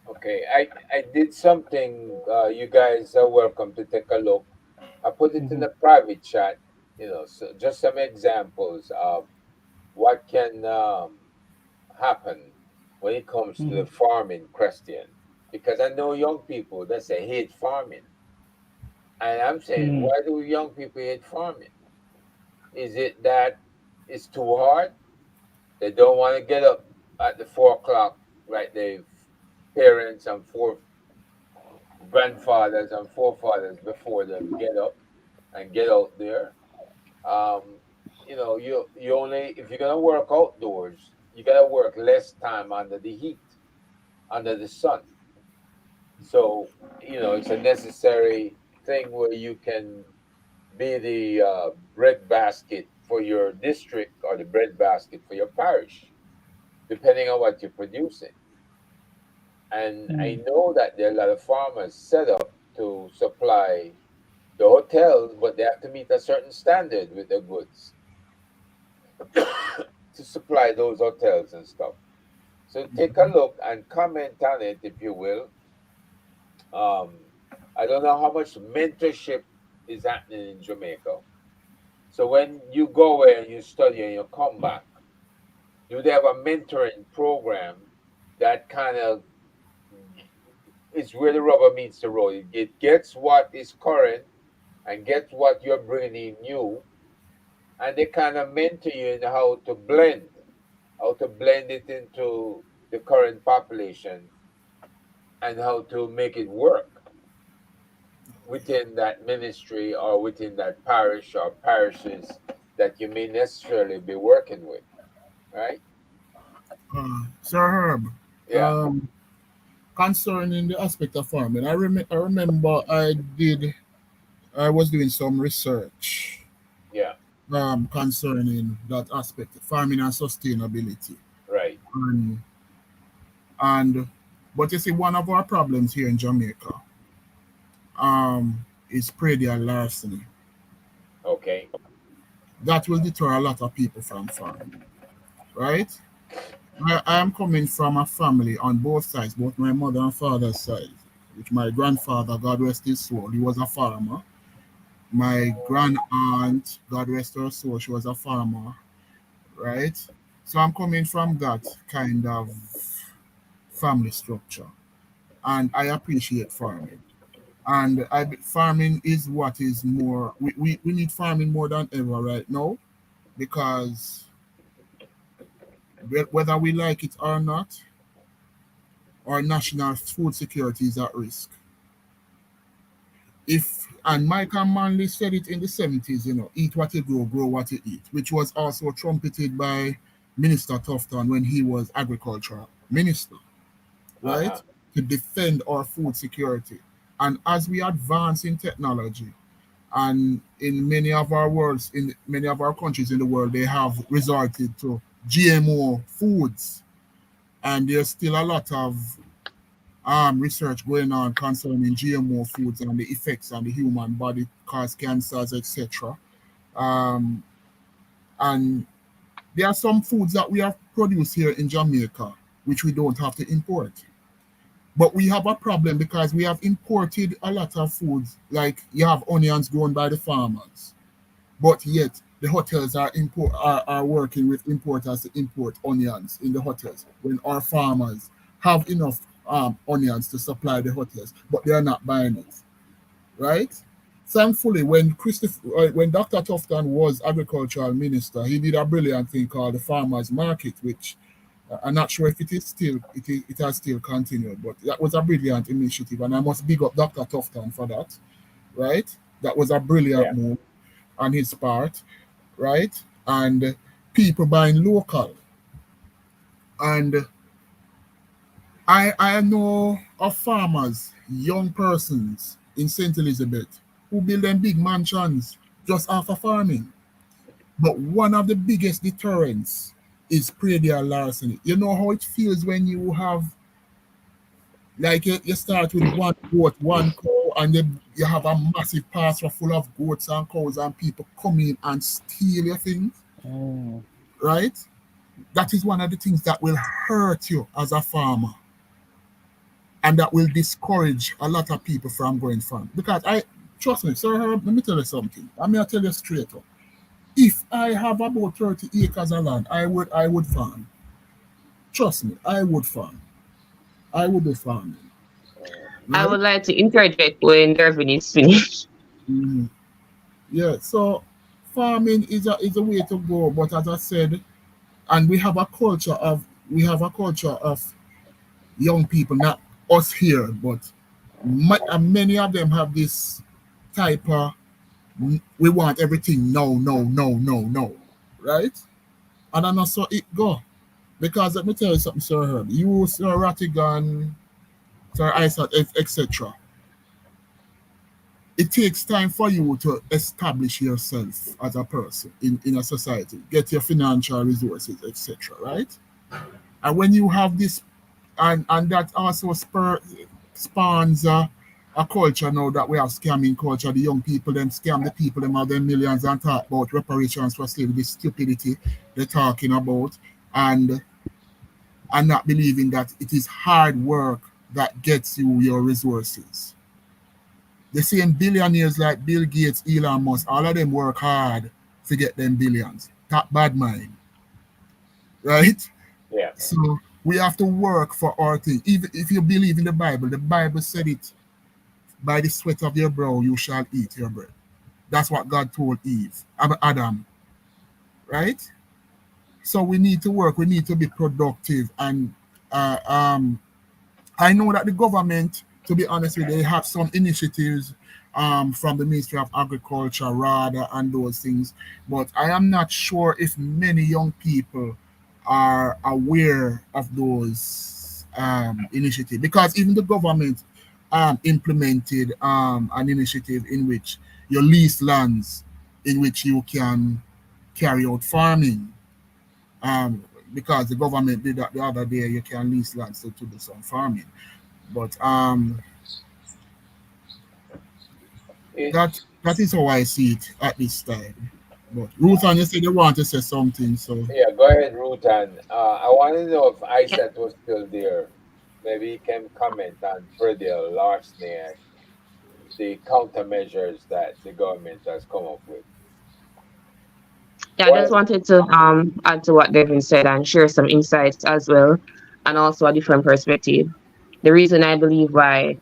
Okay, I did something. You guys are welcome to take a look. I put it in the private chat. So just some examples of what can happen when it comes to the farming question. Because I know young people that say hate farming, and I'm saying, why do young people hate farming? Is it that it's too hard? They don't want to get up at the 4 o'clock like they've parents and grandfathers and forefathers before them get up and get out there. You only, if you're gonna work outdoors, you gotta work less time under the heat, under the sun. So it's a necessary thing where you can be the bread basket for your district or the bread basket for your parish, depending on what you're producing. And I know that there are a lot of farmers set up to supply the hotels, but they have to meet a certain standard with their goods to supply those hotels and stuff. So take a look and comment on it, if you will. I don't know how much mentorship is happening in Jamaica. So when you go away and you study and you come back, do they have a mentoring program that kind of is where the rubber meets the road? It gets what is current and gets what you're bringing in new, and they kind of mentor you in how to blend it into the current population and how to make it work within that ministry or within that parish or parishes that you may necessarily be working with, right? Sir Herb, Yeah. Concerning the aspect of farming, I remember I was doing some research. Yeah. Concerning that aspect, farming and sustainability. Right. But you see, one of our problems here in Jamaica is predial larceny. Okay. That will deter a lot of people from farming, right? I am coming from a family on both sides, both my mother and father's side, which my grandfather, God rest his soul, he was a farmer. My grand aunt, God rest her soul, she was a farmer, right? So I'm coming from that kind of family structure, and I appreciate farming. And farming is what is more, we need farming more than ever right now, because whether we like it or not, our national food security is at risk. And Michael Manley said it in the 70s, eat what you grow what you eat, which was also trumpeted by Minister Tufton when he was agricultural minister, right? To defend our food security. And as we advance in technology, and in many of our countries in the world, they have resorted to GMO foods, and there's still a lot of research going on concerning GMO foods and the effects on the human body, cause cancers, etc. And there are some foods that we have produced here in Jamaica, which we don't have to import. But we have a problem because we have imported a lot of foods, like you have onions grown by the farmers, but yet the hotels are working with importers to import onions in the hotels when our farmers have enough onions to supply the hotels, but they are not buying it, right? Thankfully, when Dr. Tufton was agricultural minister, he did a brilliant thing called the farmers market, which I'm not sure if it is still it has still continued, but that was a brilliant initiative, and I must big up Dr. Tufton for that, right? That was a brilliant move on his part, right? And people buying local. And I know of farmers, young persons in St. Elizabeth who build them big mansions just after farming. But one of the biggest deterrents is predial larceny. You know how it feels when you have, like you start with one goat, one cow, and then you have a massive pasture full of goats and cows, and people come in and steal your things, right? That is one of the things that will hurt you as a farmer, and that will discourage a lot of people from going farm. Because trust me, sir, let me tell you something. I'm going to tell you straight up. If I have about 30 acres of land, I would farm. Trust me, I would farm. I would be farming. Right? I would like to interject when Dervin is finished. Mm-hmm. Yeah, so farming is a way to go, but as I said, and we have a culture of young people, not us here, but many of them have this type of we want everything no, right? And I know so it go. Because let me tell you something, Sir Herb. You, Sir Rattigan, Sir Isaac, etc. It takes time for you to establish yourself as a person in a society, get your financial resources, etc. Right? And when you have this, and that also spawns a culture now that we have scamming culture. The young people them scam the people them have them millions and talk about reparations for slavery, the stupidity they're talking about, and not believing that it is hard work that gets you your resources. The same billionaires like Bill Gates, Elon Musk, all of them work hard to get them billions. That bad mind, right? Yeah. So we have to work for our thing. Even if you believe in the Bible said it. By the sweat of your brow you shall eat your bread. That's what God told Adam, right? So we need to work. We need to be productive. And I know that the government, to be honest with you, they have some initiatives from the Ministry of Agriculture, RADA, and those things. But I am not sure if many young people are aware of those initiatives, because even the government implemented an initiative in which you lease lands in which you can carry out farming. Because the government did that the other day, you can lease lands to do some farming. But that is how I see it at this time. But Ruthan, you said you want to say something, so yeah, go ahead, Ruthan. I want to know if Isaac was still there. Maybe he can comment on predial larceny and the countermeasures that the government has come up with. Yeah, I just wanted to add to what Devin said and share some insights as well, and also a different perspective. The reason I believe why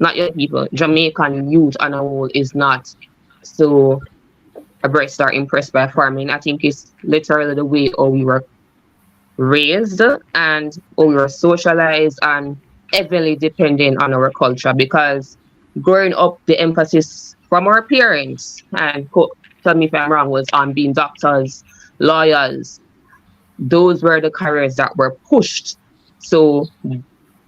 not young people, Jamaican youth on a whole is not so abreast or impressed by farming, I think it's literally the way how we were raised and how we were socialized and heavily dependent on our culture, because growing up the emphasis from our parents, and tell me if I'm wrong, was on being doctors, lawyers. Those were the careers that were pushed. So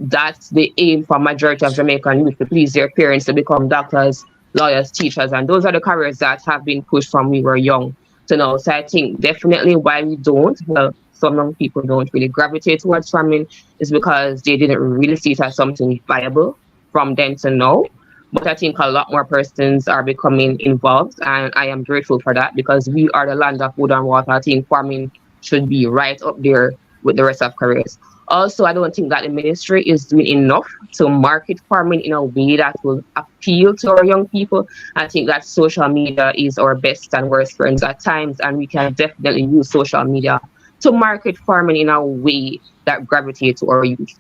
that's the aim for majority of Jamaican youth, to please their parents, to become doctors, lawyers, teachers, and those are the careers that have been pushed from we were young. to know. So I think definitely why we don't, well, some young people don't really gravitate towards farming is because they didn't really see it as something viable from then to now. But I think a lot more persons are becoming involved, and I am grateful for that because we are the land of wood and water. I think farming should be right up there with the rest of careers. Also, I don't think that the ministry is doing enough to market farming in a way that will appeal to our young people. I think that social media is our best and worst friends at times, and we can definitely use social media to market farming in a way that gravitates to our youth,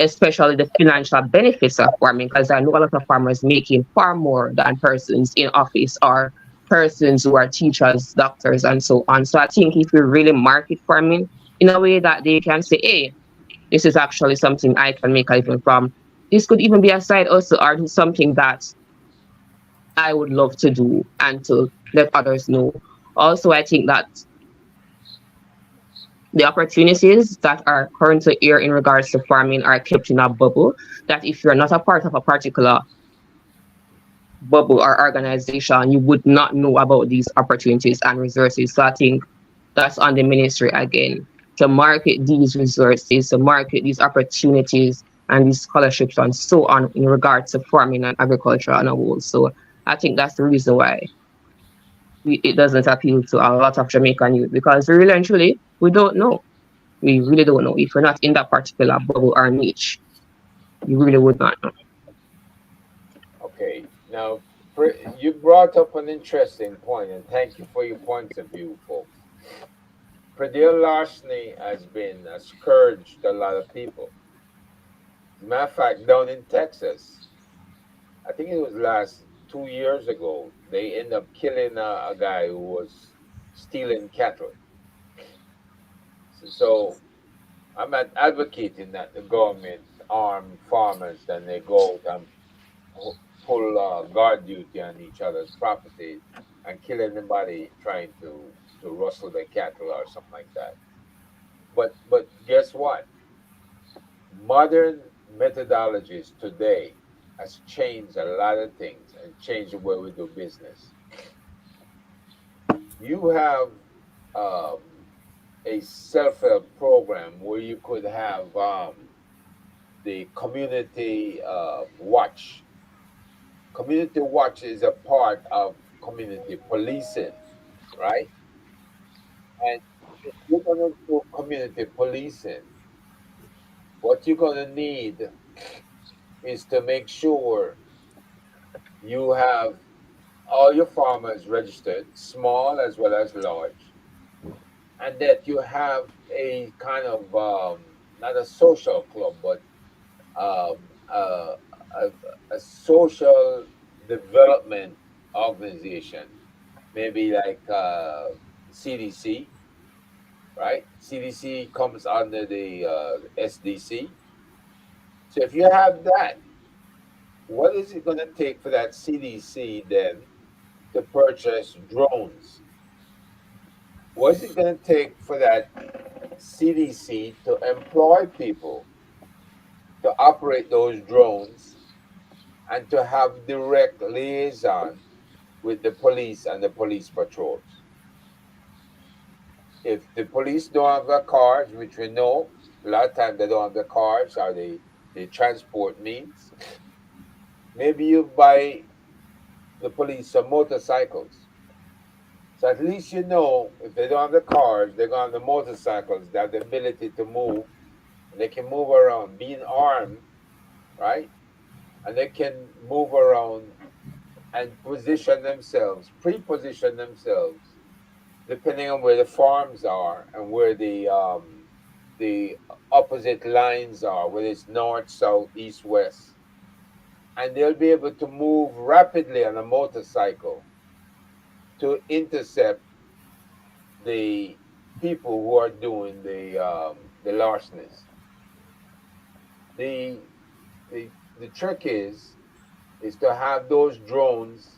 especially the financial benefits of farming, because I know a lot of farmers making far more than persons in office or persons who are teachers, doctors, and so on. So I think if we really market farming in a way that they can say, hey, this is actually something I can make a living from. This could even be a side also or something that I would love to do and to let others know. Also, I think that the opportunities that are currently here in regards to farming are kept in a bubble, that if you're not a part of a particular bubble or organization, you would not know about these opportunities and resources. So I think that's on the ministry again to market these resources, to market these opportunities and these scholarships and so on in regards to farming and agriculture on a whole. So I think that's the reason why it doesn't appeal to a lot of Jamaican youth because really and truly, we don't know. We really don't know. If we're not in that particular bubble or niche, you really would not know. Okay, now you brought up an interesting point, and thank you for your points of view, folks. Predil larceny has been a scourge to a lot of people. As a matter of fact, down in Texas, I think it was last 2 years ago, they ended up killing a guy who was stealing cattle. So I'm not advocating that the government arm farmers and they go out and pull guard duty on each other's property and kill anybody trying to rustle their cattle or something like that. But guess what? Modern methodologies today has changed a lot of things and changed the way we do business. You have um, a self-help program where you could have the community watch. Community watch is a part of community policing, right? And if you're going to do community policing, what you're going to need is to make sure you have all your farmers registered, small as well as large, and that you have a kind of not a social club, but um, uh, a, a social development organization, maybe like CDC, right? CDC comes under the SDC. So if you have that, what is it going to take for that CDC then to purchase drones? What's it going to take for that CDC to employ people to operate those drones and to have direct liaison with the police and the police patrols? If the police don't have the cars, which we know a lot of times they don't have the cars or the transport means, maybe you buy the police some motorcycles. So at least you know if they don't have the cars, they're going to have the motorcycles. They have the ability to move. And they can move around, being armed, right? And they can move around and position themselves, pre-position themselves, depending on where the farms are and where the opposite lines are, whether it's north, south, east, west. And they'll be able to move rapidly on a motorcycle to intercept the people who are doing the larcenies. The the trick is to have those drones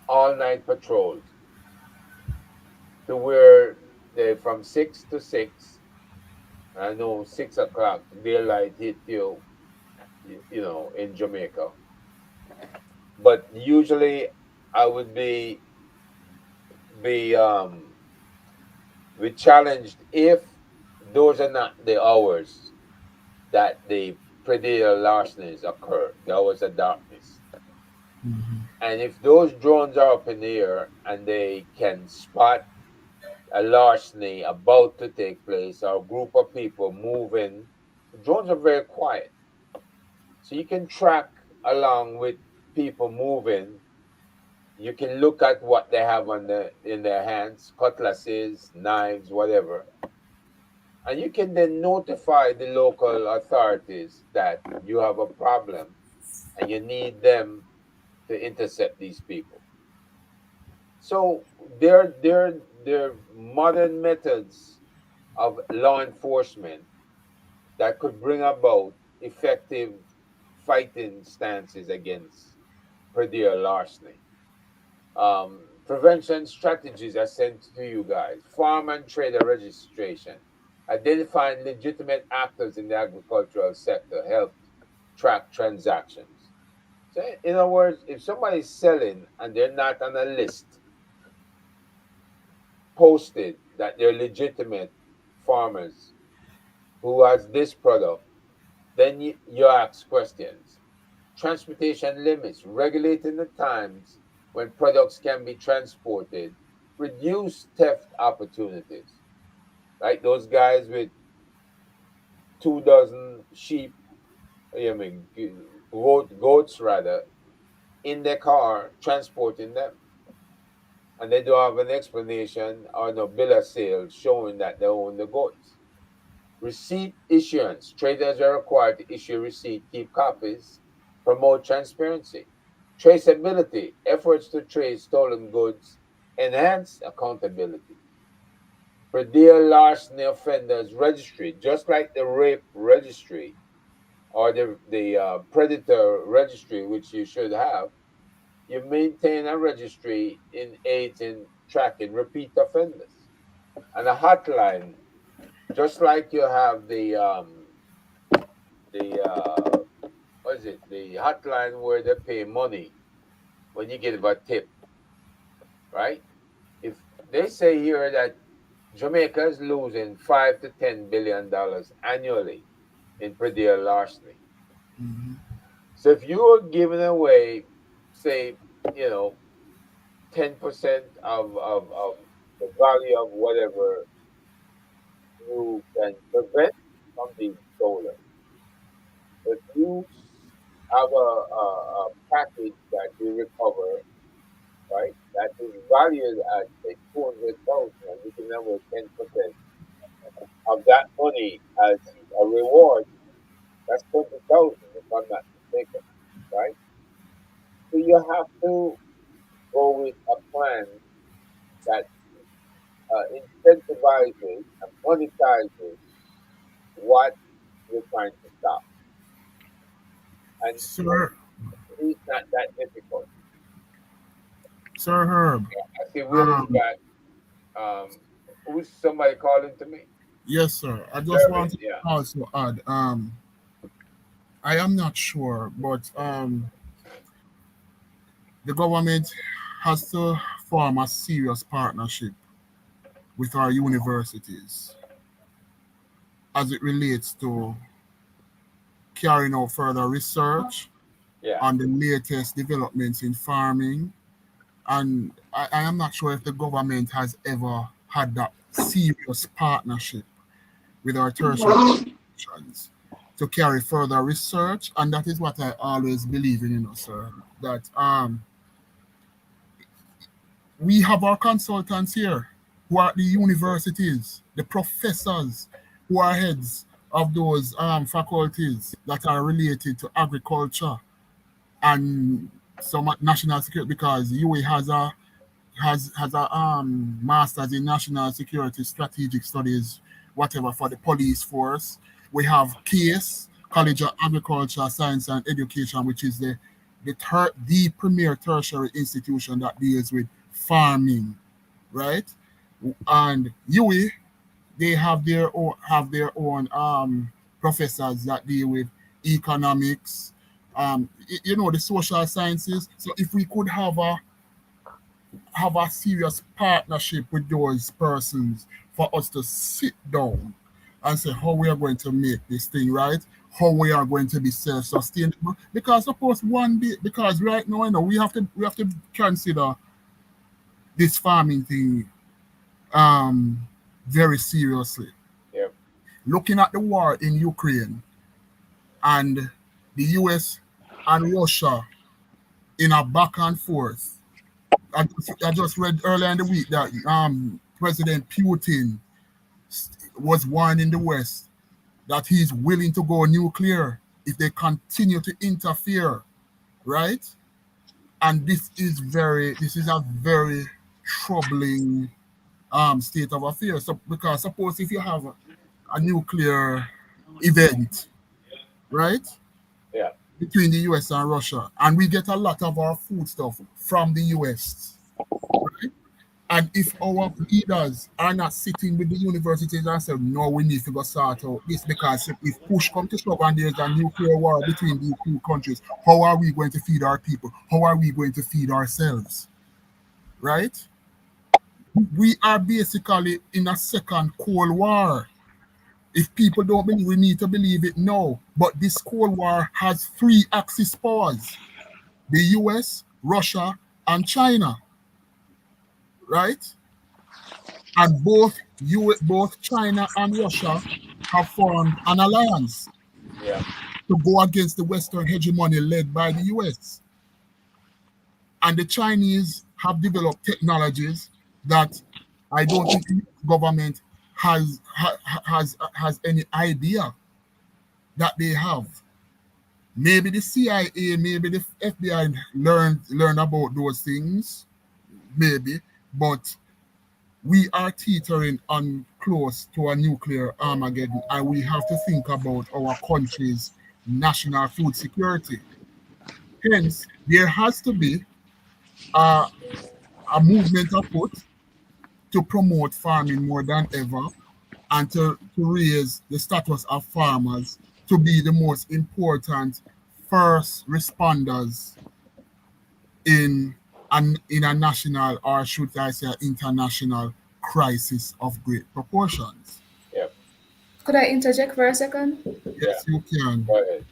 all night patrolled to where they're from 6 to 6. I know 6 o'clock daylight hit you know, in Jamaica. But usually I would be we challenged if those are not the hours that the predator larcenies occur, the hours of darkness. And if those drones are up in the air and they can spot a larceny about to take place or a group of people moving, the drones are very quiet. So you can track along with people moving. You can look at what they have in their hands, cutlasses, knives, whatever. And you can then notify the local authorities that you have a problem and you need them to intercept these people. So there are modern methods of law enforcement that could bring about effective fighting stances against predator larceny. Prevention strategies are sent to you guys. Farm and trader registration. Identifying legitimate actors in the agricultural sector helped track transactions. So, in other words, if somebody's selling and they're not on a list posted that they're legitimate farmers who has this product, then you ask questions. Transportation limits, regulating the times when products can be transported, reduce theft opportunities. Right? Those guys with 2 dozen sheep, I mean, goats rather, in their car transporting them. And they don't have an explanation or no bill of sale showing that they own the goats. Receipt issuance. Traders are required to issue receipt, keep copies, promote transparency. Traceability. Efforts to trace stolen goods, enhance accountability. Predator larceny offenders registry, just like the rape registry or the predator registry, which you should have. You maintain a registry in aids in tracking repeat offenders and a hotline, just like you have the what is it? The hotline where they pay money when you give a tip, right? If they say here that Jamaica is losing $5 to $10 billion annually in predator larceny. So if you are giving away, say, 10% of the value of whatever you can prevent from being stolen. If you have a package that you recover, right, that is valued at say 200,000, and you can have 10% of that money as a reward, that's 20,000 if I'm not mistaken, right? So you have to go with a plan that incentivizes and monetizes what you're trying to stop. And Sir, it's not that difficult. Sir Herb. I see Willis got who's somebody calling to me? Yes, sir. I just Service, wanted to yeah. also add, I am not sure, but the government has to form a serious partnership with our universities as it relates to carrying out further research on the latest developments in farming. And I am not sure if the government has ever had that serious partnership with our tertiary institutions to carry further research. And that is what I always believe in, sir, that we have our consultants here who are at the universities, the professors who are heads of those faculties that are related to agriculture and some national security, because UA has a master's in national security strategic studies, whatever, for the police force. We have CASE, College of Agriculture, Science and Education, which is the premier tertiary institution that deals with farming, right? And UWI, they have their own professors that deal with economics, the social sciences. So if we could have have a serious partnership with those persons for us to sit down and say how we are going to make this thing right, how we are going to be self-sustainable. Because suppose one day, because right now, we have to consider this farming thing very seriously. Yeah. Looking at the war in Ukraine and the US and Russia in a back and forth. I just read earlier in the week that President Putin was warning the West that he's willing to go nuclear if they continue to interfere, right? And this is a very troubling state of affairs. So because suppose if you have a nuclear event, right? Yeah. Between the US and Russia, and we get a lot of our food stuff from the US, right? And if our leaders are not sitting with the universities and say, no, we need to go sort out this, because if push comes to shove and there's a nuclear war between these two countries, how are we going to feed our people? How are we going to feed ourselves? Right? We are basically in a second Cold War. If people don't believe, we need to believe it now. But this Cold War has 3 axis powers: the US, Russia, and China. Right? And both China and Russia have formed an alliance to go against the Western hegemony led by the US. And the Chinese have developed technologies that I don't think the government has any idea that they have. Maybe the CIA, maybe the FBI learn about those things, maybe, but we are teetering on close to a nuclear Armageddon, and we have to think about our country's national food security. Hence, there has to be a movement afoot to promote farming more than ever, and to raise the status of farmers to be the most important first responders in a national, or should I say international, crisis of great proportions. Yep. Could I interject for a second? Yes, you can. Go ahead.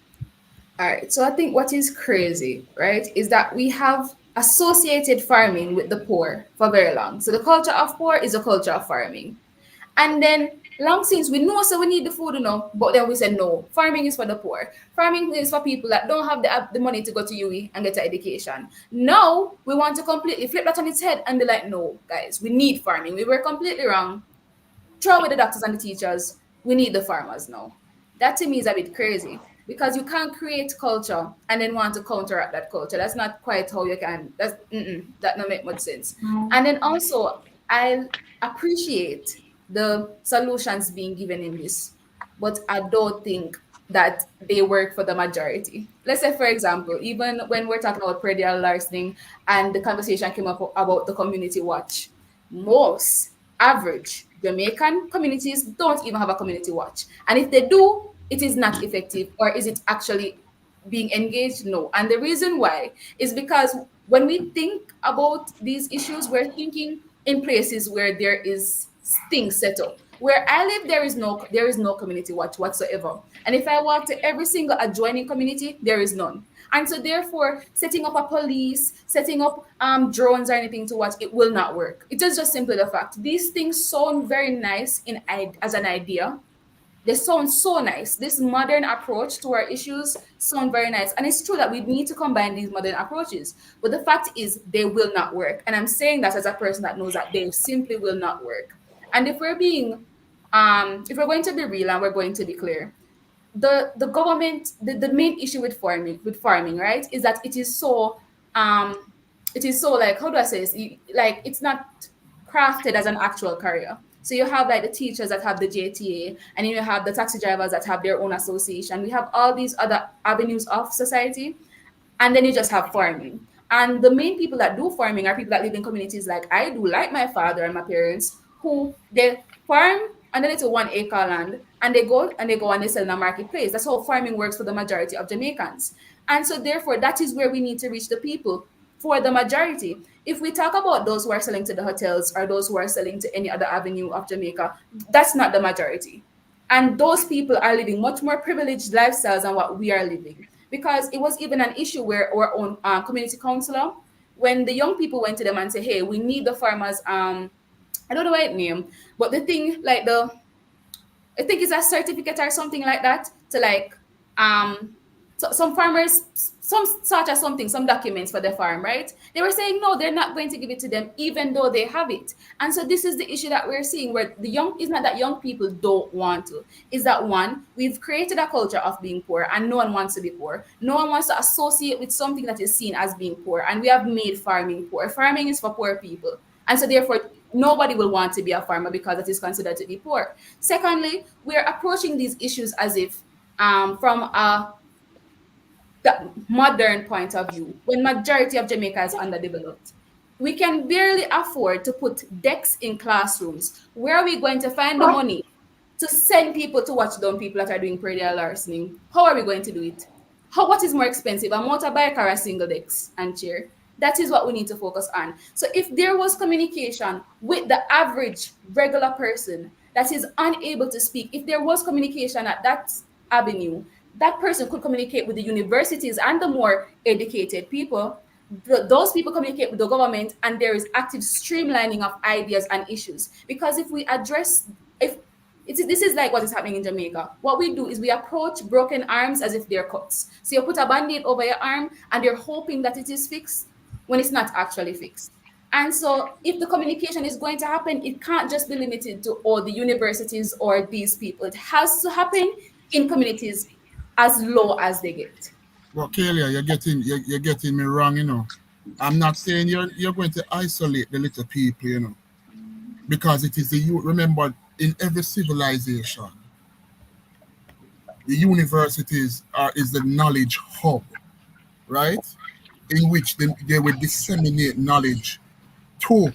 All right. So I think what is crazy, right, is that we have associated farming with the poor for very long. So the culture of poor is a culture of farming. And then long since we know so we need the food, but then we say no, farming is for the poor. Farming is for people that don't have the money to go to UE and get an education. Now we want to completely flip that on its head and be like, no, guys, we need farming. We were completely wrong. Throw away the doctors and the teachers. We need the farmers now. That to me is a bit crazy, because you can't create culture and then want to counteract that culture. That's not quite how you can. That don't make much sense. And then also, I appreciate the solutions being given in this, but I don't think that they work for the majority. Let's say, for example, even when we're talking about predial larceny and the conversation came up about the community watch, most average Jamaican communities don't even have a community watch. And if they do, it is not effective. Or is it actually being engaged? No. And the reason why is because when we think about these issues, we're thinking in places where there is things set up. Where I live, there is no community watch whatsoever. And if I walk to every single adjoining community, there is none. And so therefore, setting up a police, setting up drones or anything to watch, it will not work. It is just simply the fact. These things sound very nice as an idea. They sound so nice. This modern approach to our issues sound very nice. And it's true that we need to combine these modern approaches. But the fact is they will not work. And I'm saying that as a person that knows that they simply will not work. And if we're going to be real and we're going to be clear, the government, the main issue with farming, right, is that it is so like, how do I say this? Like, it's not crafted as an actual career. So you have like the teachers that have the JTA, and you have the taxi drivers that have their own association. We have all these other avenues of society, and then you just have farming. And the main people that do farming are people that live in communities like I do, like my father and my parents, who they farm and then it's a 1 acre land, and they go and they sell in a marketplace. That's how farming works for the majority of Jamaicans. And so therefore, that is where we need to reach the people. for the majority. If we talk about those who are selling to the hotels or those who are selling to any other avenue of Jamaica, that's not the majority. And those people are living much more privileged lifestyles than what we are living. Because it was even an issue where our own community councillor, when the young people went to them and said, hey, we need the farmers, I don't know what it name, but the thing like I think it's a certificate or something like that to like so some farmers some such as something some documents for the farm, right? They were saying no, they're not going to give it to them even though they have it. And so this is the issue that we're seeing, where the young, is not that young people don't want to, is that one, we've created a culture of being poor and no one wants to be poor. No one wants to associate with something that is seen as being poor, and we have made farming poor. Farming is for poor people, and so therefore nobody will want to be a farmer because it is considered to be poor. Secondly, we're approaching these issues as if from a modern point of view, when majority of Jamaica is underdeveloped. We can barely afford to put desks in classrooms. Where are we going to find the money to send people to watch dumb people that are doing perennial larceny? How are we going to do it? What is more expensive, a motorbike or a single desk and chair? That is what we need to focus on. So if there was communication with the average regular person that is unable to speak, if there was communication at that avenue, that person could communicate with the universities and the more educated people. Those people communicate with the government, and there is active streamlining of ideas and issues. Because if we address, this is like what is happening in Jamaica. What we do is we approach broken arms as if they're cuts. So you put a band-aid over your arm and you're hoping that it is fixed when it's not actually fixed. And so if the communication is going to happen, it can't just be limited to all the universities or these people. It has to happen in communities as low as they get. Well, Kalia, you're getting me wrong, you know. I'm not saying you're going to isolate the little people, you know, because it is the youth. Remember, in every civilization, the universities is the knowledge hub, right? In which they will disseminate knowledge to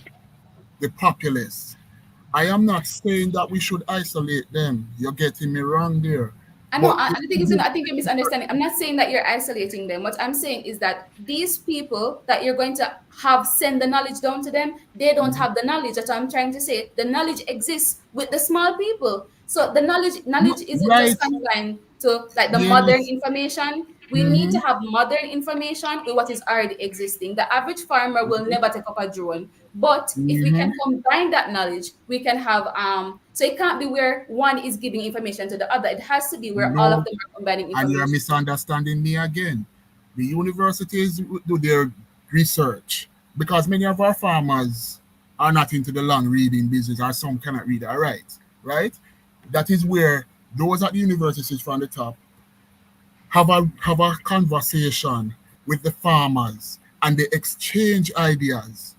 the populace. I am not saying that we should isolate them. You're getting me wrong there. I know. I think you're misunderstanding. I'm not saying that you're isolating them. What I'm saying is that these people that you're going to have send the knowledge down to them, they don't have the knowledge. That's what I'm trying to say. The knowledge exists with the small people. So the knowledge isn't just confined to like the modern information. We need to have modern information with what is already existing. The average farmer will never take up a drone. But if we can combine that knowledge, we can have so it can't be where one is giving information to the other. It has to be where all of them are combining information. And you're misunderstanding me again. The universities do their research because many of our farmers are not into the long reading business, or some cannot read or write, right? That is where those at the universities from the top have a conversation with the farmers and they exchange ideas.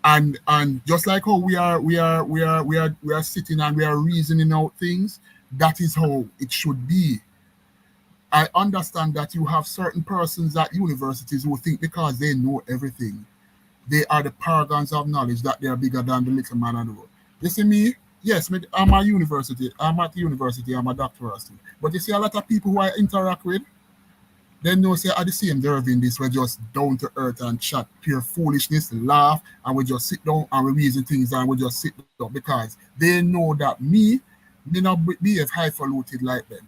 And just like how we are sitting and we are reasoning out things, that is how it should be. I understand that you have certain persons at universities who think because they know everything, they are the paragons of knowledge, that they are bigger than the little man on the road. You see me? Yes, I'm at university. I'm at the university. I'm a doctoral student. But you see a lot of people who I interact with, they know say at the same deriving this, we're just down to earth and chat pure foolishness, laugh, and we just sit down and we reason things and we just sit down because they know that me not behave highfalutin like them,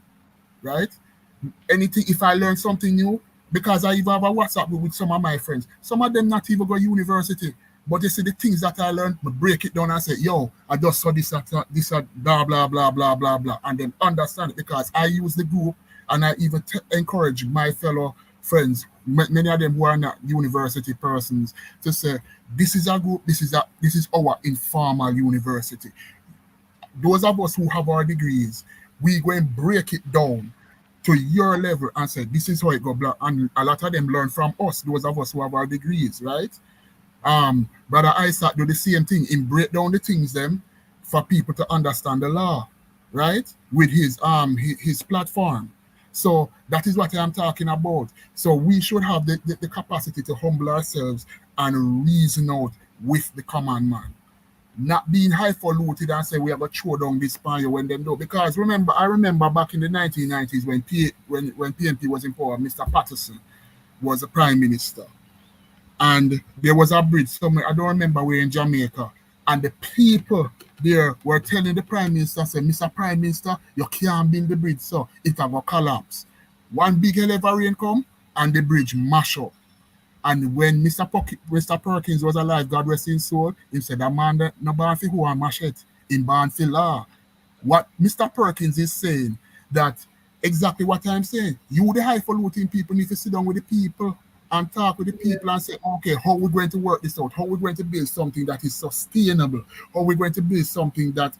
right? Anything, if I learn something new, because I even have a WhatsApp with some of my friends, some of them not even go to university, but they see the things that I learned, I break it down and say, yo, I just saw this, blah, blah, blah, blah, blah, blah, and then understand it because I use the group. And I even encourage my fellow friends, many of them who are not university persons, to say, this is a group, this is our informal university. Those of us who have our degrees, we go and break it down to your level and say, this is how it goes. And a lot of them learn from us, those of us who have our degrees, right? Brother Isaac do the same thing, in break down the things them for people to understand the law, right? With his platform. So that is what I'm talking about. So we should have the capacity to humble ourselves and reason out with the common man. Not being highfalutin and say we have to throw down this pan when them do. Because I remember back in the 1990s when PNP was in power, Mr. Patterson was the prime minister. and there was a bridge somewhere, I don't remember where in Jamaica, and the people there were telling the Prime Minister, say, Mr. Prime Minister, you can't build the bridge, so it will collapse. One big hell of a rain come, and the bridge mash up. And when Mr. Perkins was alive, God rest his soul, he said, that man that no born for who and mash it, in born for law. What Mr. Perkins is saying, that exactly what I'm saying. You, the highfalutin people, need to sit down with the people and talk with the people and say, okay, how we're going to work this out? How we're going to build something that is sustainable? How we're going to build something that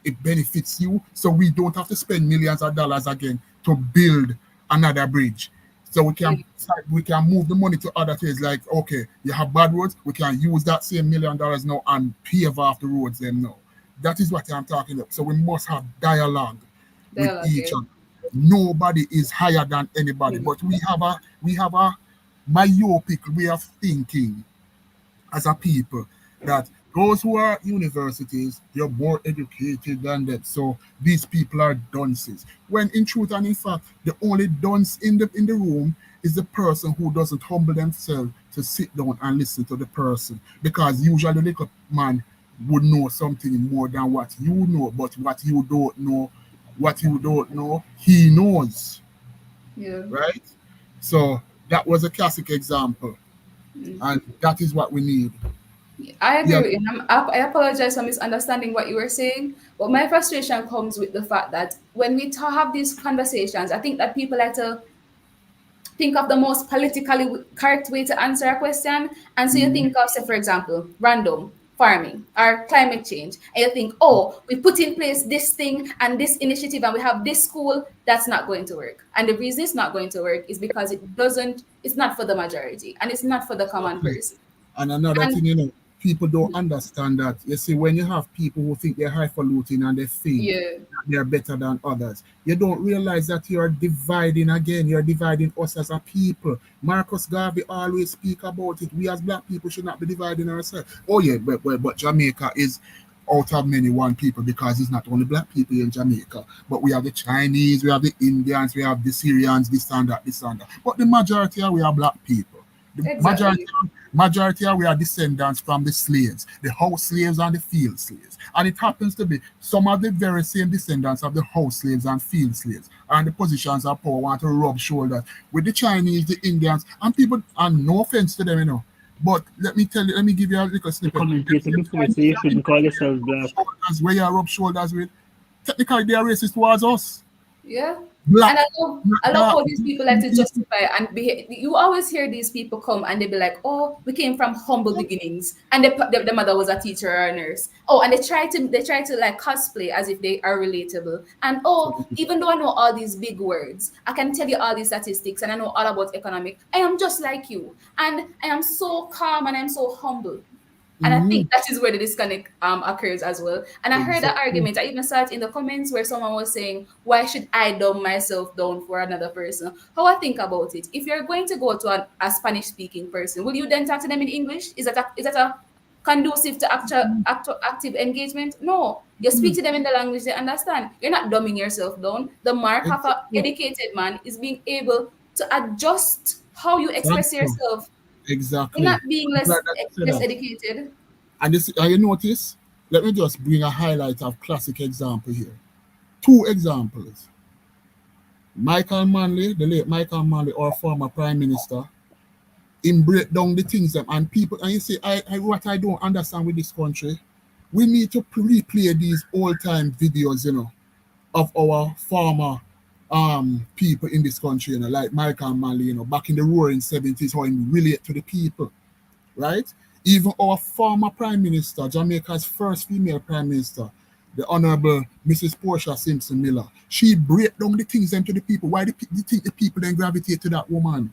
it benefits you, so we don't have to spend millions of dollars again to build another bridge. So we can move the money to other things, like, okay, you have bad roads, we can use that same $1 million now and pave off the roads them now. That is what I'm talking about. So we must have dialogue with each other. Nobody is higher than anybody, but we have a myopic way of thinking as a people, that those who are at universities, you're more educated than them. So these people are dunces. When in truth and in fact, the only dunce in the room is the person who doesn't humble themselves to sit down and listen to the person. Because usually the little man would know something more than what you know, but what you don't know, he knows. Yeah. Right? So that was a classic example. And that is what we need. I agree with you. I apologize for misunderstanding what you were saying, but my frustration comes with the fact that when we have these conversations, I think that people like to think of the most politically correct way to answer a question. And so you think of, say, for example, random farming or climate change, and you think, oh, we put in place this thing and this initiative and we have this school, that's not going to work. And the reason it's not going to work is because it's not for the majority and it's not for the common person. And another thing, people don't understand that. You see, when you have people who think they're highfalutin and they think they're better than others, you don't realize that you're dividing again. You're dividing us as a people. Marcus Garvey always speak about it. We as black people should not be dividing ourselves. Oh yeah, but Jamaica is out of many one people, because it's not only black people in Jamaica, but we have the Chinese, we have the Indians, we have the Syrians, this and that. But the majority are we are black people. The majority we are descendants from the slaves, the house slaves and the field slaves. And it happens to be some of the very same descendants of the house slaves and field slaves and the positions of power want to rub shoulders with the Chinese, the Indians, and people, and no offense to them, but let me give you a little snippet. You shouldn't call yourself black. Where you rub shoulders with, technically they are racist towards us. Yeah. Black. And I love how these people like to justify and behave. You always hear these people come and they be like, oh, we came from humble beginnings, and the mother was a teacher or a nurse. Oh, and they try to like cosplay as if they are relatable. And oh, even though I know all these big words, I can tell you all these statistics and I know all about economic, I am just like you. And I am so calm and I'm so humble. And I think that is where the disconnect occurs as well. And I heard that argument. I even saw it in the comments where someone was saying, why should I dumb myself down for another person? How I think about it, if you're going to go to a Spanish-speaking person, will you then talk to them in English? Is that a conducive to active engagement? No. You speak to them in the language they understand. You're not dumbing yourself down. The mark of an educated man is being able to adjust how you express yourself. Exactly. You're not being less educated. And this, you notice, let me just bring a highlight of classic example here. 2 examples. Michael Manley, the late Michael Manley, our former prime minister, in break down the things and people, and you say, what I don't understand with this country, we need to replay these old-time videos, of our former people in this country, like Michael Manley, back in the roaring 70s, how he relate to the people, right? Even our former prime minister, Jamaica's first female prime minister, the Honorable Mrs. Portia Simpson Miller, she break down the things to the people. Why do you think the people then gravitate to that woman,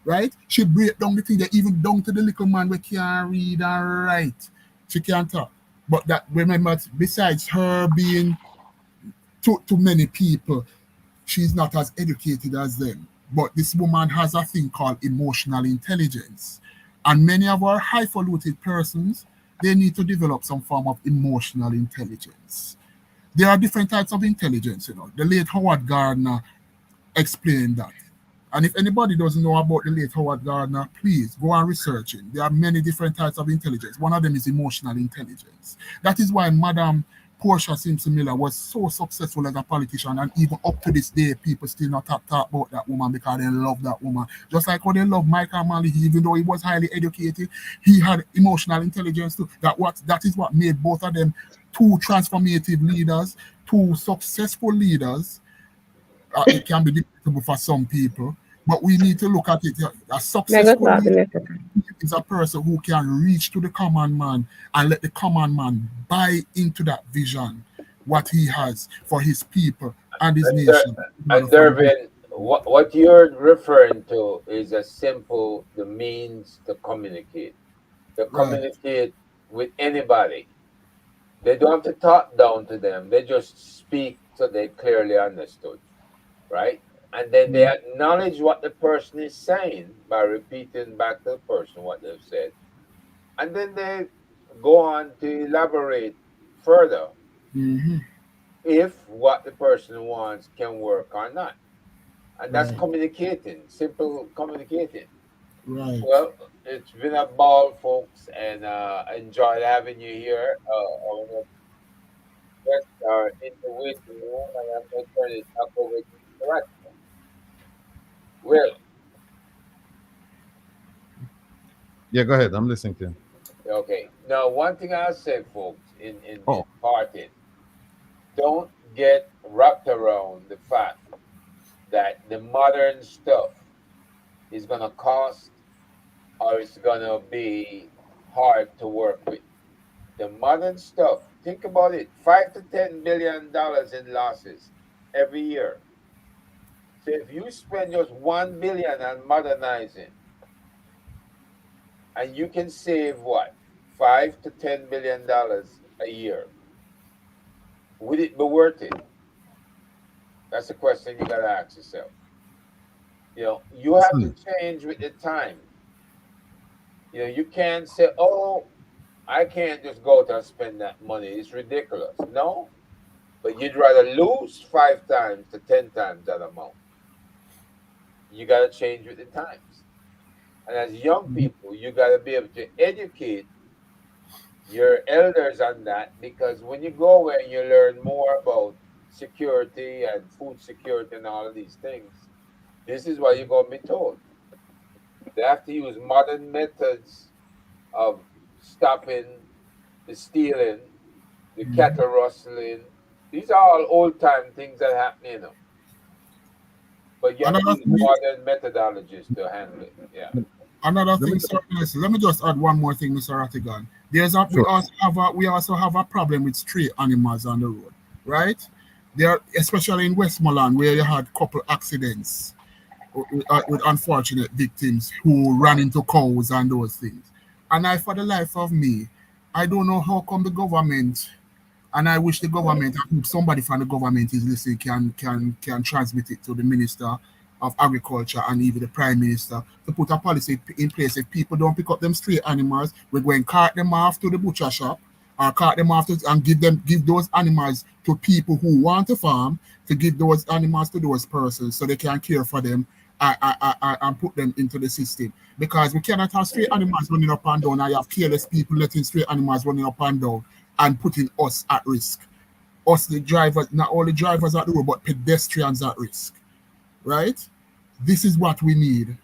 right? She break down the things, even down to the little man who can't read and write. She can't talk. But that, remember, besides her being to many people, she's not as educated as them. But this woman has a thing called emotional intelligence. And many of our highfalutin persons, they need to develop some form of emotional intelligence. There are different types of intelligence, The late Howard Gardner explained that. And if anybody doesn't know about the late Howard Gardner, please go and research it. There are many different types of intelligence. One of them is emotional intelligence. That is why Madam Portia Simpson Miller was so successful as a politician, and even up to this day, people still not talk about that woman because they love that woman. Just like how they love Michael Manley, even though he was highly educated, he had emotional intelligence too. That is what made both of them two transformative leaders, two successful leaders. It can be debatable for some people, but we need to look at it. A successful leader is a person who can reach to the common man and let the common man buy into that vision, what he has for his people and his nation. And Dervin, what you're referring to is a simple the means to communicate. To communicate with anybody. They don't have to talk down to them. They just speak so they clearly understood. Right? And then they acknowledge what the person is saying by repeating back to the person what they've said. And then they go on to elaborate further if what the person wants can work or not. And that's communicating, simple communicating. Right. Well, it's been a ball, folks, and enjoyed having you here. Guests are in the waiting room, and I'm going to turn it back over to the rest. Well, Yeah, go ahead. I'm listening to you. okay. Now, one thing I'll say, folks, in parting, don't get wrapped around the fact that the modern stuff is going to cost or it's going to be hard to work with. The modern stuff, think about it, $5 to $10 billion in losses every year. So if you spend just $1 billion on modernizing, and you can save what, $5 to $10 billion a year, would it be worth it? That's the question you gotta ask yourself. You have to change with the time. You can't say, "Oh, I can't just go out and spend that money. It's ridiculous." No, but you'd rather lose 5 times to 10 times that amount. You gotta change with the times. And as young people, you gotta be able to educate your elders on that, because when you go away and you learn more about security and food security and all of these things, this is what you're going to be told. They have to use modern methods of stopping the stealing, the cattle rustling. These are all old time things that happen, But you have to use modern methodologies to handle it. Yeah. Another thing, sir, let me just add one more thing, Mr. Rattigan. We also have a problem with stray animals on the road, right? There, especially in Westmoreland, where you had couple accidents with unfortunate victims who ran into cows and those things. And for the life of me, I don't know how come the government, and I wish the government, I hope somebody from the government is listening, can transmit it to the Minister of Agriculture and even the Prime Minister, to put a policy in place. If people don't pick up them stray animals, we're going to cart them off to the butcher shop, or cart them off and give those animals to people who want to farm, to give those animals to those persons so they can care for them and put them into the system. Because we cannot have stray animals running up and down. I have careless people letting stray animals running up and down and putting us at risk. Us, the drivers, not only drivers at the road, but pedestrians at risk. Right? This is what we need.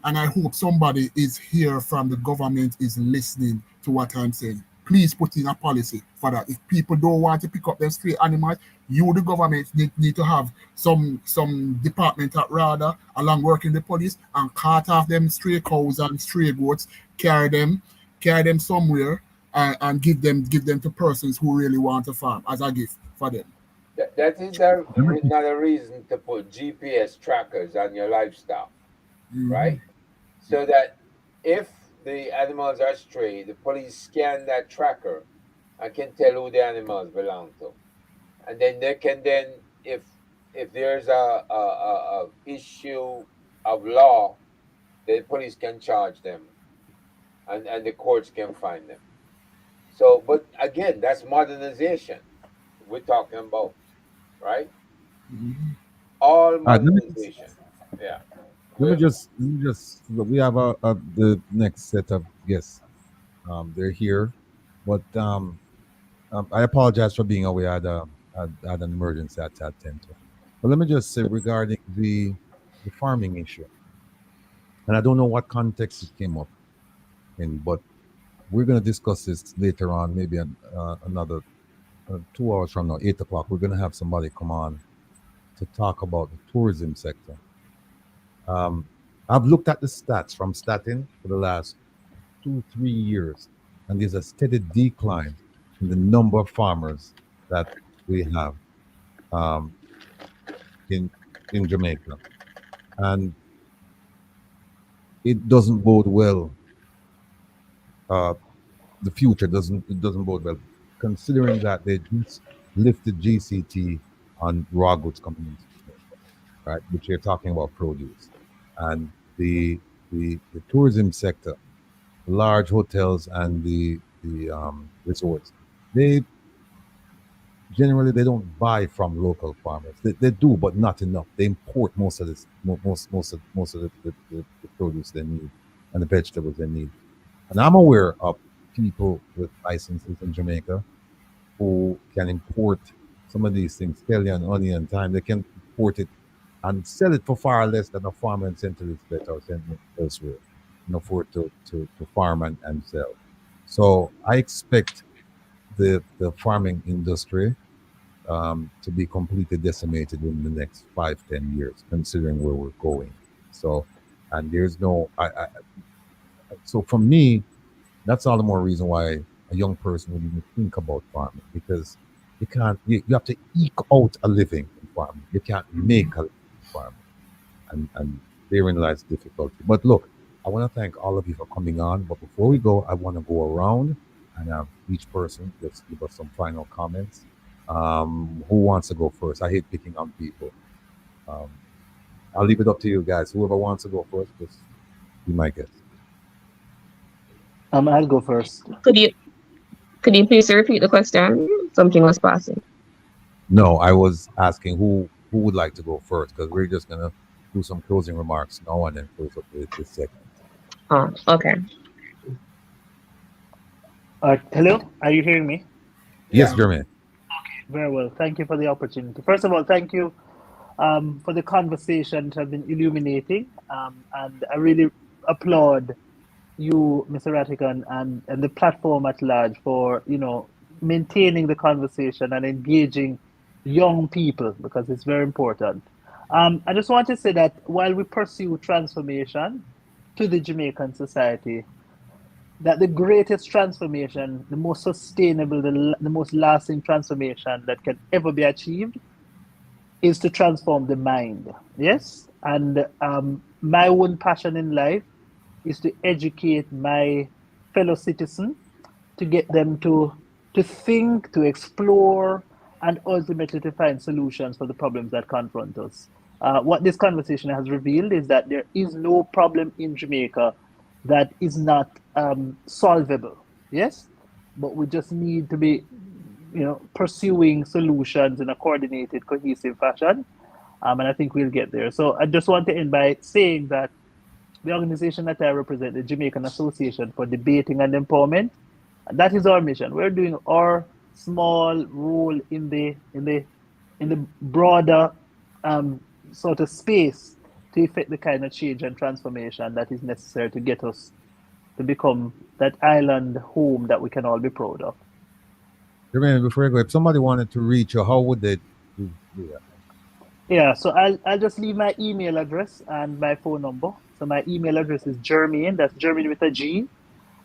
And I hope somebody is here from the government is listening to what I'm saying. Please put in a policy for that. If people don't want to pick up their stray animals, you, the government, need to have some department at RADA along working the police and cart off them stray cows and stray goats, carry them somewhere and give them to persons who really want to farm as a gift for them. That is not a reason to put GPS trackers on your livestock, right? So that if the animals are stray, the police scan that tracker and can tell who the animals belong to, and then they can if there's a issue of law, the police can charge them, and the courts can find them. So, but again, that's modernization we're talking about. Right? All modernization. Yeah. We have the next set of guests. They're here, but I apologize for being away. I had an emergency I had to attend to. But let me just say regarding the farming issue, and I don't know what context it came up in, but we're going to discuss this later on, maybe another 2 hours from now, 8 o'clock. We're going to have somebody come on to talk about the tourism sector. I've looked at the stats from Statin for the last 2-3 years, and there's a steady decline in the number of farmers that we have um, in Jamaica, and it doesn't bode well. The future doesn't bode well, considering that they just lifted GCT on raw goods coming into Jamaica, right? Which you're talking about produce, and the tourism sector, large hotels and the resorts, they generally they don't buy from local farmers. They do, but not enough. They import most of this, most of the produce they need and the vegetables they need. And I'm aware of people with licenses in Jamaica who can import some of these things, scallion, onion, and thyme. They can import it and sell it for far less than a farmer in St. Elizabeth or send it elsewhere, for it to farm and sell. So I expect the farming industry to be completely decimated in the next 5-10 years, considering where we're going. So, and there's no, so for me, that's all the more reason why a young person would even think about farming, because you can't, you have to eke out a living in farming. You can't make a living in farming. And therein lies difficulty. But look, I want to thank all of you for coming on. But before we go, I want to go around and have each person just give us some final comments. Who wants to go first? I hate picking on people. I'll leave it up to you guys. Whoever wants to go first, just be my guest. I'll go first. Could you please repeat the question? Something was passing. No, I was asking who would like to go first, because we're just gonna do some closing remarks now and then close up this segment. Oh, okay. Hello, are you hearing me? Yes, Jermaine. Okay, very well. Thank you for the opportunity. First of all, thank you for the conversation that have been illuminating, and I really applaud you, Mr. Rattigan, and the platform at large for maintaining the conversation and engaging young people, because it's very important. I just want to say that while we pursue transformation to the Jamaican society, that the greatest transformation, the most sustainable, the most lasting transformation that can ever be achieved is to transform the mind. Yes? And my own passion in life is to educate my fellow citizens, to get them to think, to explore, and ultimately to find solutions for the problems that confront us. What this conversation has revealed is that there is no problem in Jamaica that is not solvable. Yes? But we just need to be pursuing solutions in a coordinated, cohesive fashion. And I think we'll get there. So I just want to end by saying that the organization that I represent, the Jamaican Association for Debating and Empowerment, that is our mission. We're doing our small role in the broader sort of space to effect the kind of change and transformation that is necessary to get us to become that island home that we can all be proud of. Jermaine, before I go, if somebody wanted to reach you, how would they do that? Yeah, so I'll just leave my email address and my phone number. So my email address is Germaine, that's Germaine with a G,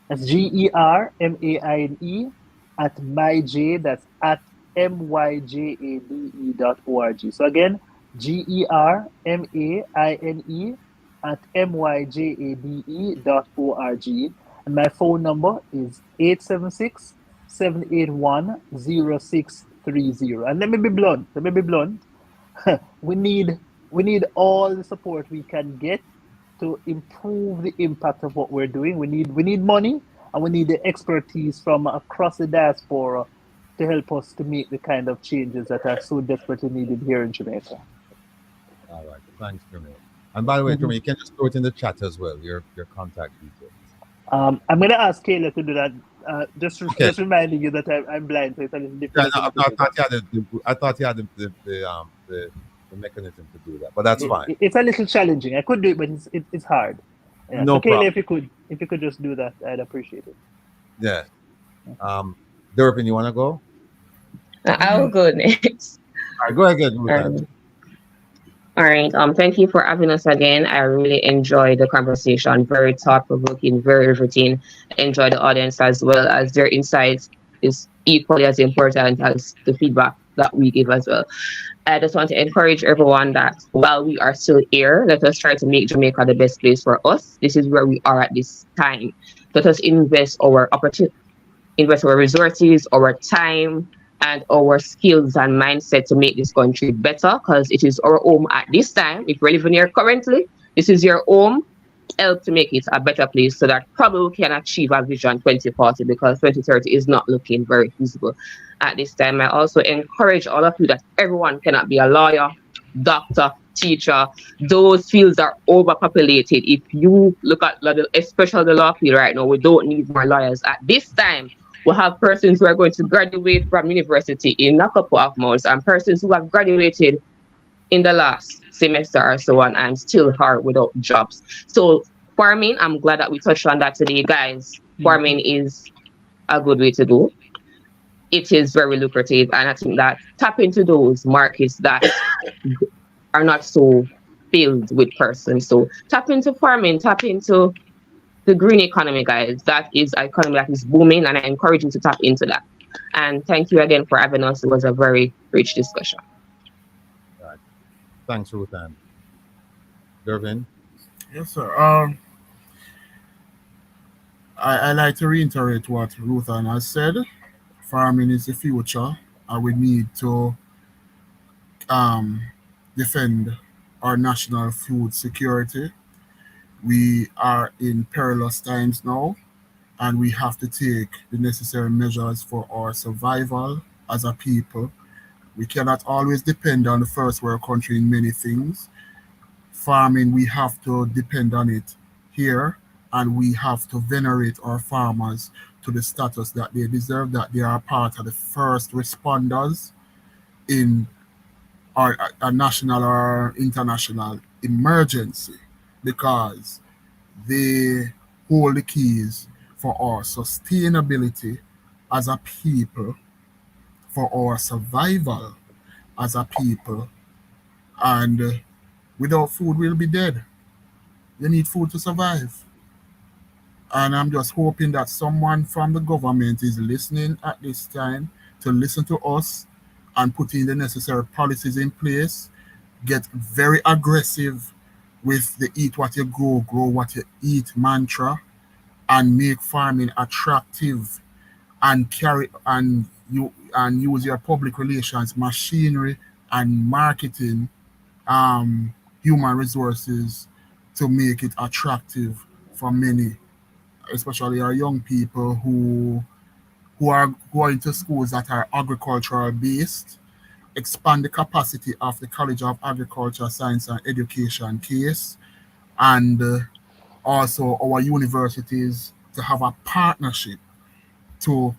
that's GERMAINE at myj, that's at myjade.org. So again, GERMAINE at myjade.org. And my phone number is 876-781-0630. And let me be blunt. we need all the support we can get to improve the impact of what we're doing. We need money, and we need the expertise from across the diaspora to help us to make the kind of changes that are so desperately needed here in Jamaica. All right, thanks, Jermaine. And by the way, Jeremy, you can just throw it in the chat as well, your contact details. I'm going to ask Kayla to do that. Just Okay. reminding you that I'm blind, so it's a little Yeah, difficult. no, I thought you had the mechanism to do that, but that's fine. It's a little challenging. I could do it, but it's hard. Yeah. No So Kayla, problem. if you could just do that, I'd appreciate it. Yeah. Durbin, you want to go? I'll go next. All right, go ahead, Ruth. All right. Thank you for having us again. I really enjoyed the conversation. Very thought-provoking, very riveting. Enjoy the audience as well, as their insights is equally as important as the feedback that we give as well. I just want to encourage everyone that while we are still here, let us try to make Jamaica the best place for us. This is where we are at this time. Let us invest our opportunity, invest our resources, our time, and our skills and mindset to make this country better, because it is our home at this time. If we're living here currently, this is your home. Help to make it a better place so that probably we can achieve our vision 2040, because 2030 is not looking very feasible at this time. I also encourage all of you that everyone cannot be a lawyer, doctor, teacher. Those fields are overpopulated. If you look at especially the law field right now, we don't need more lawyers at this time. We have persons who are going to graduate from university in a couple of months, and persons who have graduated in the last semester or so on and still are without jobs. So farming, I'm glad that we touched on that today, guys. Farming is a good way to go. It is very lucrative, and I think that tap into those markets that are not so filled with persons. So tap into farming, tap into the green economy, guys. That is an economy that is booming, and I encourage you to tap into that. And thank you again for having us. It was a very rich discussion. Right. Thanks, Ruth Ann. Dervin? Yes, sir. I like to reiterate what Ruth Ann has said. Farming is the future, and we need to defend our national food security. We are in perilous times now, and we have to take the necessary measures for our survival as a people. We cannot always depend on the first world country in many things. Farming, we have to depend on it here, and we have to venerate our farmers to the status that they deserve, that they are part of the first responders in a national or international emergency, because they hold the keys for our sustainability as a people, for our survival as a people. And without food, we'll be dead. You need food to survive. And I'm just hoping that someone from the government is listening at this time to listen to us and putting the necessary policies in place, get very aggressive with the eat what you grow, grow what you eat mantra, and make farming attractive, and use your public relations machinery and marketing human resources to make it attractive for many, especially our young people who are going to schools that are agricultural based. Expand the capacity of the College of Agriculture, Science and Education case, and also our universities to have a partnership to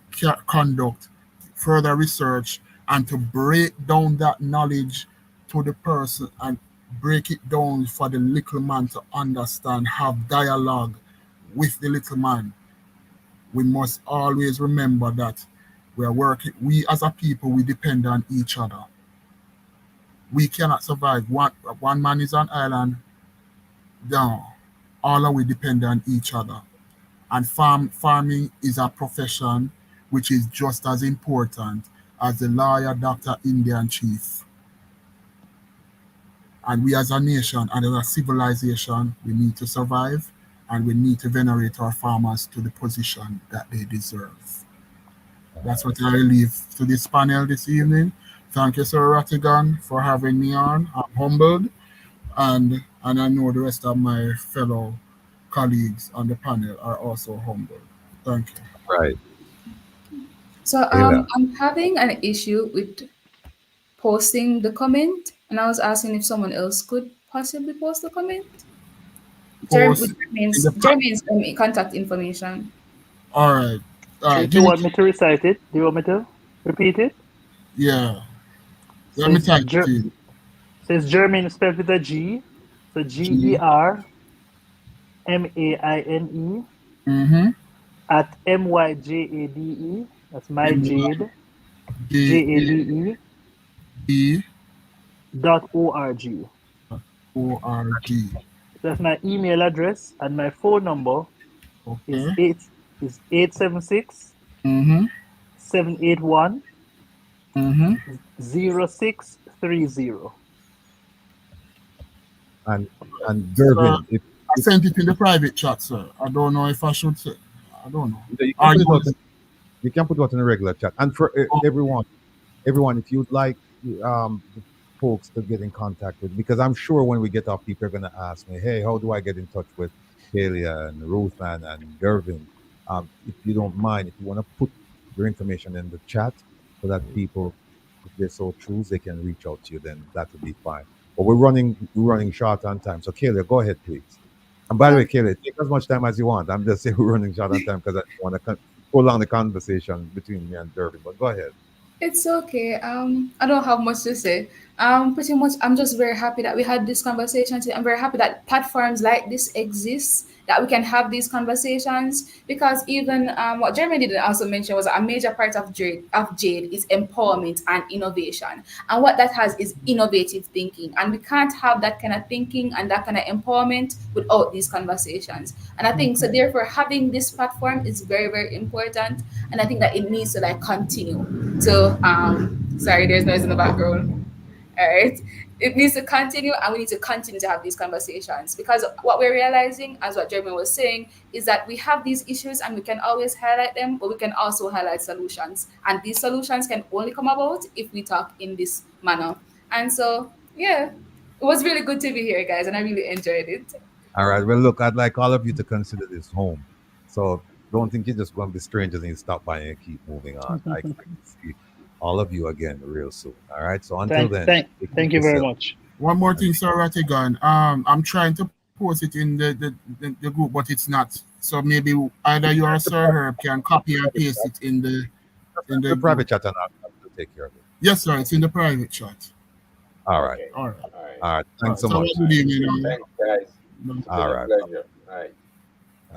conduct further research and to break down that knowledge to the person and break it down for the little man to understand, have dialogue with the little man. We must always remember that we as a people, we depend on each other. We cannot survive. One man is on island, down. All of we depend on each other. And farming is a profession which is just as important as the lawyer, doctor, Indian chief. And we as a nation and as a civilization, we need to survive, and we need to venerate our farmers to the position that they deserve. That's what I leave to this panel this evening. Thank you, Sir Rattigan, for having me on. I'm humbled, and I know the rest of my fellow colleagues on the panel are also humbled. Thank you. Right. So Kayla. I'm having an issue with posting the comment, and I was asking if someone else could possibly post a comment. Post in the Jeremy's contact information. all right. All So right. if you Give me. want me to recite it, do you want me to repeat it? Yeah. So Let me it's type it in. Germain spelled with a G. So G. GERMAINE Mm-hmm. at MYJADE. That's my M Jade. J JADE E .org. .org. That's my email address, and my phone number is Okay. 876 Mm-hmm. 781 Mm-hmm. 0630. And Sir, Gervin, if, I sent it in the private chat, sir. I don't know if I should say. I don't know. you can Are put it you? out you can put it out in a regular chat. And for everyone, if you'd like the folks to get in contact with, because I'm sure when we get off, people are going to ask me, hey, how do I get in touch with Kalia and Roseman and Gervin? If you don't mind, if you want to put your information in the chat so that people, if they so choose, they can reach out to you, then that would be fine. But we're running short on time. So Kalia, go ahead, please. And by the way, Kalia, take as much time as you want. I'm just saying we're running short on time because I want to prolong the conversation between me and Gervin. But go ahead. It's okay. I don't have much to say. Pretty much, I'm just very happy that we had this conversation today. I'm very happy that platforms like this exist, that we can have these conversations. Because even what Jeremy did also mention was a major part of Jade is empowerment and innovation, and what that has is innovative thinking. And we can't have that kind of thinking and that kind of empowerment without these conversations. And I think so. Therefore, having this platform is very, very important, and I think that it needs to like continue to sorry, there's noise in the background. All right, it needs to continue, and we need to continue to have these conversations, because what we're realizing, as what Jeremy was saying, is that we have these issues and we can always highlight them, but we can also highlight solutions, and these solutions can only come about if we talk in this manner. And so yeah, it was really good to be here, guys, and I really enjoyed it. All right. Well, look, I'd like all of you to consider this home. So don't think you're just going to be strangers and you stop by and keep moving on. I expect to see all of you again real soon. All right. So until Thank, then, thank, take care of thank you very yourself. much. One more thing, sir Rattigan. I'm trying to post it in the group, but it's not. So maybe either you or Sir Herb can copy and paste it in the The group. private chat and I'll take care of it. Yes, sir. It's in the private chat. All right. Okay. All right. All right. All right. Thanks so So much. good evening. Thanks, guys. It's been All a right. pleasure. All right.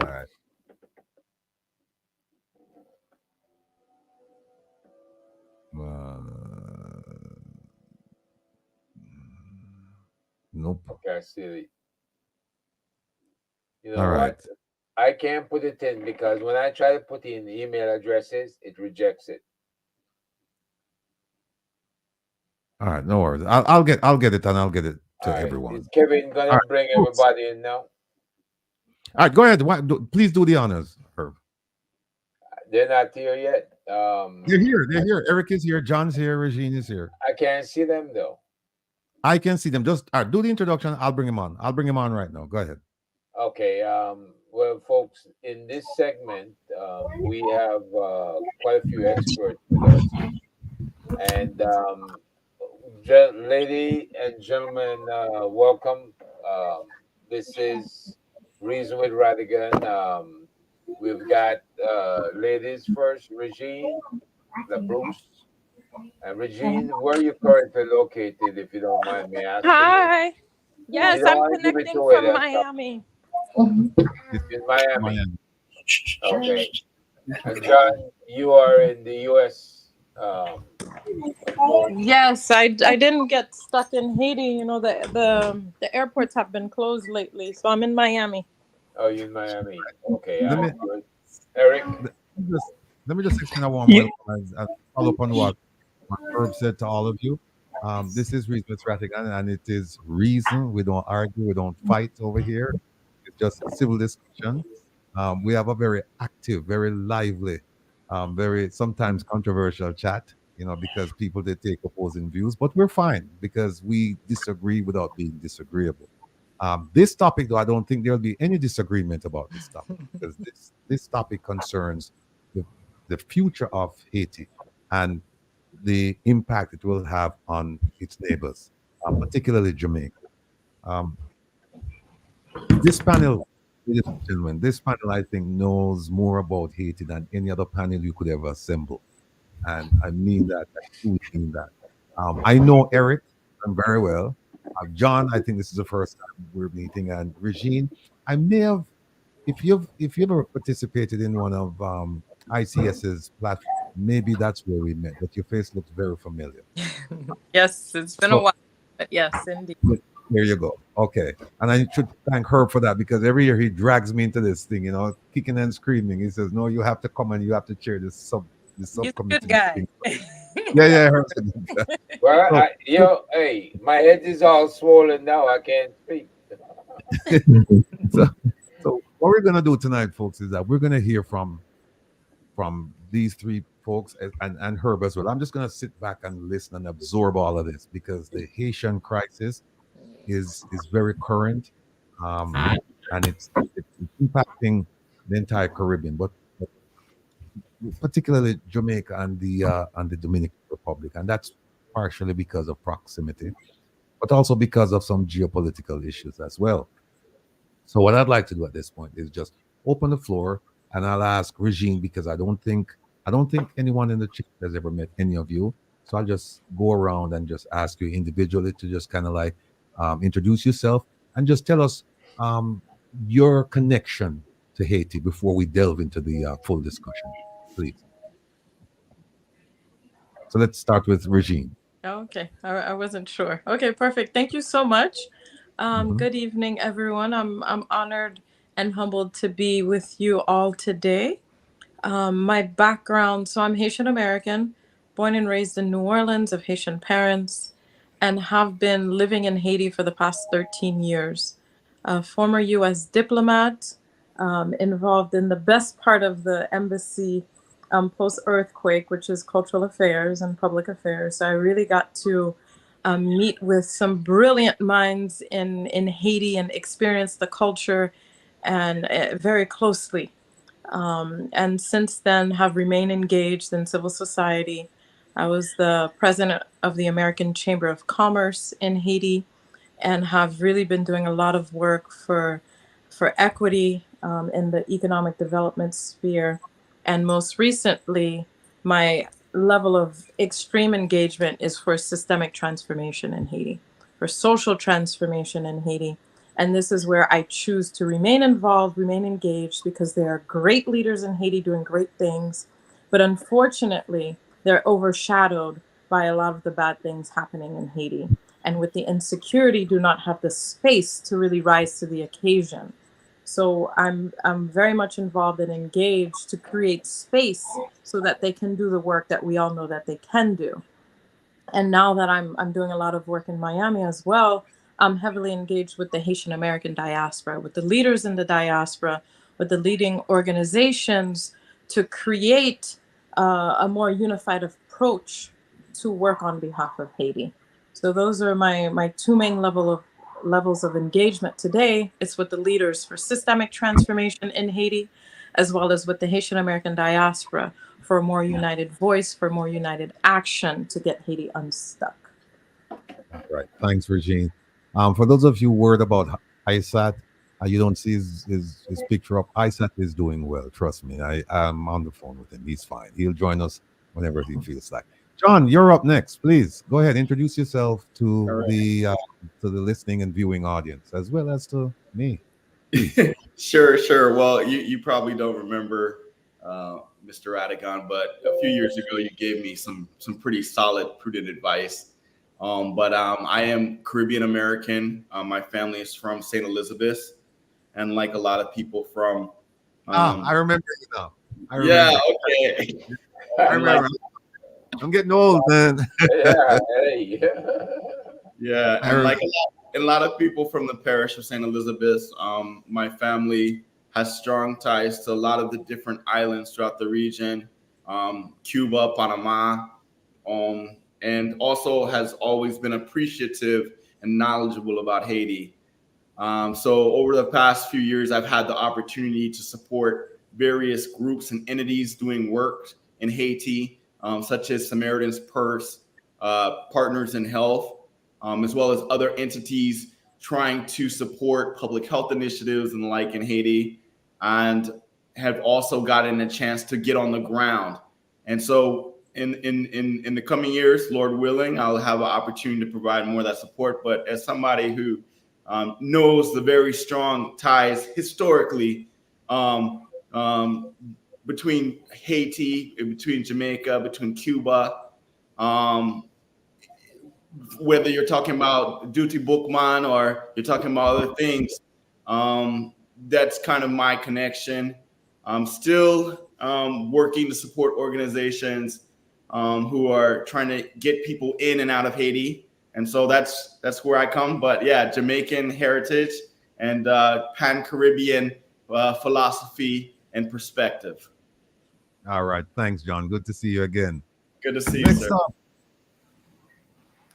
All right. Nope. Okay, I see it. You All know right. what? I can't put it in because when I try to put in email addresses, it rejects it. All right. No worries. I'll get it and I'll get it to All right. everyone. Is Kevin All gonna right. bring Folks. everybody in now? All right. Go ahead. Please do the honors, Herb. They're not here yet. They're here. They're here. Eric is here. John's here. Regine is here. I can't see them though. I can see them. Just do the introduction. I'll bring him on. I'll bring him on right now. Go ahead. Okay. Well, folks, in this segment, we have quite a few experts with us, and lady and gentlemen, welcome. This is Reason with Rattigan. We've got ladies first, Regine, the Bruce. Regine, where are you currently located, if you don't mind me asking? Hi. Yes, You don't I'm want to give it connecting away, from that's Miami. in Miami. Okay. And John, you are in the U.S. Of course. Yes, I didn't get stuck in Haiti. You know, the airports have been closed lately, so I'm in Miami. Oh, you're in Miami. Okay. Let me Eric? let me just extend a warm welcome as follow up on what Herb said to all of you. This is Reason with Rattigan, and it is reason. We don't argue, we don't fight over here. It's just a civil discussion. We have a very active, very lively, very sometimes controversial chat, because people they take opposing views, but we're fine because we disagree without being disagreeable. This topic, though, I don't think there'll be any disagreement about this topic because this topic concerns the future of Haiti and the impact it will have on its neighbors, particularly Jamaica. Um, this panel, ladies and gentlemen, this panel I think knows more about Haiti than any other panel you could ever assemble, and I mean that. I truly mean that. I know Eric very well. John, I think this is the first time we're meeting, and Regine, I may have, if you've ever participated in one of ICS's platforms, maybe that's where we met. But your face looks very familiar. Yes, it's been a while, but yes, indeed. There you go. Okay. And I should thank Herb for that, because every year he drags me into this thing, kicking and screaming. He says, "No, you have to come and you have to chair this He's a subcommittee." good guy. Yeah, Herb's a good guy. Well, hey, my head is all swollen now. I can't speak. So what we're gonna do tonight, folks, is that we're gonna hear from these three folks and Herb as well. I'm just gonna sit back and listen and absorb all of this, because the Haitian crisis is very current, and it's impacting the entire Caribbean, but particularly Jamaica and the Dominican Republic, and that's partially because of proximity, but also because of some geopolitical issues as well. So what I'd like to do at this point is just open the floor, and I'll ask Regine, because I don't think anyone in the chat has ever met any of you. So I'll just go around and just ask you individually to just kind of like introduce yourself and just tell us your connection to Haiti before we delve into the full discussion, please. So let's start with Regine. Okay, I wasn't sure. Okay, perfect. Thank you so much. Good evening, everyone. I'm honored and humbled to be with you all today. My background, so I'm Haitian American, born and raised in New Orleans of Haitian parents, and have been living in Haiti for the past 13 years. A former U.S. diplomat, involved in the best part of the embassy post-earthquake, which is cultural affairs and public affairs. So I really got to meet with some brilliant minds in Haiti and experience the culture and very closely. And since then have remained engaged in civil society. I was the president of the American Chamber of Commerce in Haiti, and have really been doing a lot of work for equity in the economic development sphere. And most recently, my level of extreme engagement is for systemic transformation in Haiti, for social transformation in Haiti. And this is where I choose to remain involved, remain engaged, because there are great leaders in Haiti doing great things. But unfortunately, they're overshadowed by a lot of the bad things happening in Haiti. And with the insecurity, do not have the space to really rise to the occasion. So I'm very much involved and engaged to create space so that they can do the work that we all know that they can do. And now that I'm doing a lot of work in Miami as well, I'm heavily engaged with the Haitian American diaspora, with the leaders in the diaspora, with the leading organizations, to create a more unified approach to work on behalf of Haiti. So those are my two main levels of engagement today. It's with the leaders for systemic transformation in Haiti, as well as with the Haitian American diaspora for a more united voice, for more united action to get Haiti unstuck. All right. Thanks, Regine. For those of you worried about ISAT, you don't see his picture up. ISAT is doing well. Trust me. I'm on the phone with him. He's fine. He'll join us whenever he feels like. John, you're up next. Please go ahead. Introduce yourself to the listening and viewing audience, as well as to me. Sure. Well, you probably don't remember Mr. Rattigan, but a few years ago you gave me some pretty solid, prudent advice. But I am Caribbean American. My family is from St. Elizabeth, and like a lot of people from I remember you now. Yeah, okay. I remember. I'm getting old, man. Yeah, and like a lot of people from the parish of St. Elizabeth, my family has strong ties to a lot of the different islands throughout the region, Cuba, Panama, and also has always been appreciative and knowledgeable about Haiti. So over the past few years, I've had the opportunity to support various groups and entities doing work in Haiti, such as Samaritan's Purse, Partners in Health, as well as other entities trying to support public health initiatives and the like in Haiti, and have also gotten a chance to get on the ground. And so in the coming years, Lord willing, I'll have an opportunity to provide more of that support. But as somebody who knows the very strong ties historically between Haiti, between Jamaica, between Cuba, whether you're talking about duty bookman or you're talking about other things, that's kind of my connection. I'm still working to support organizations who are trying to get people in and out of Haiti. And so that's where I come. But yeah, Jamaican heritage and Pan-Caribbean philosophy and perspective. All right. Thanks, John. Good to see you again. Good to see you, Next sir. up,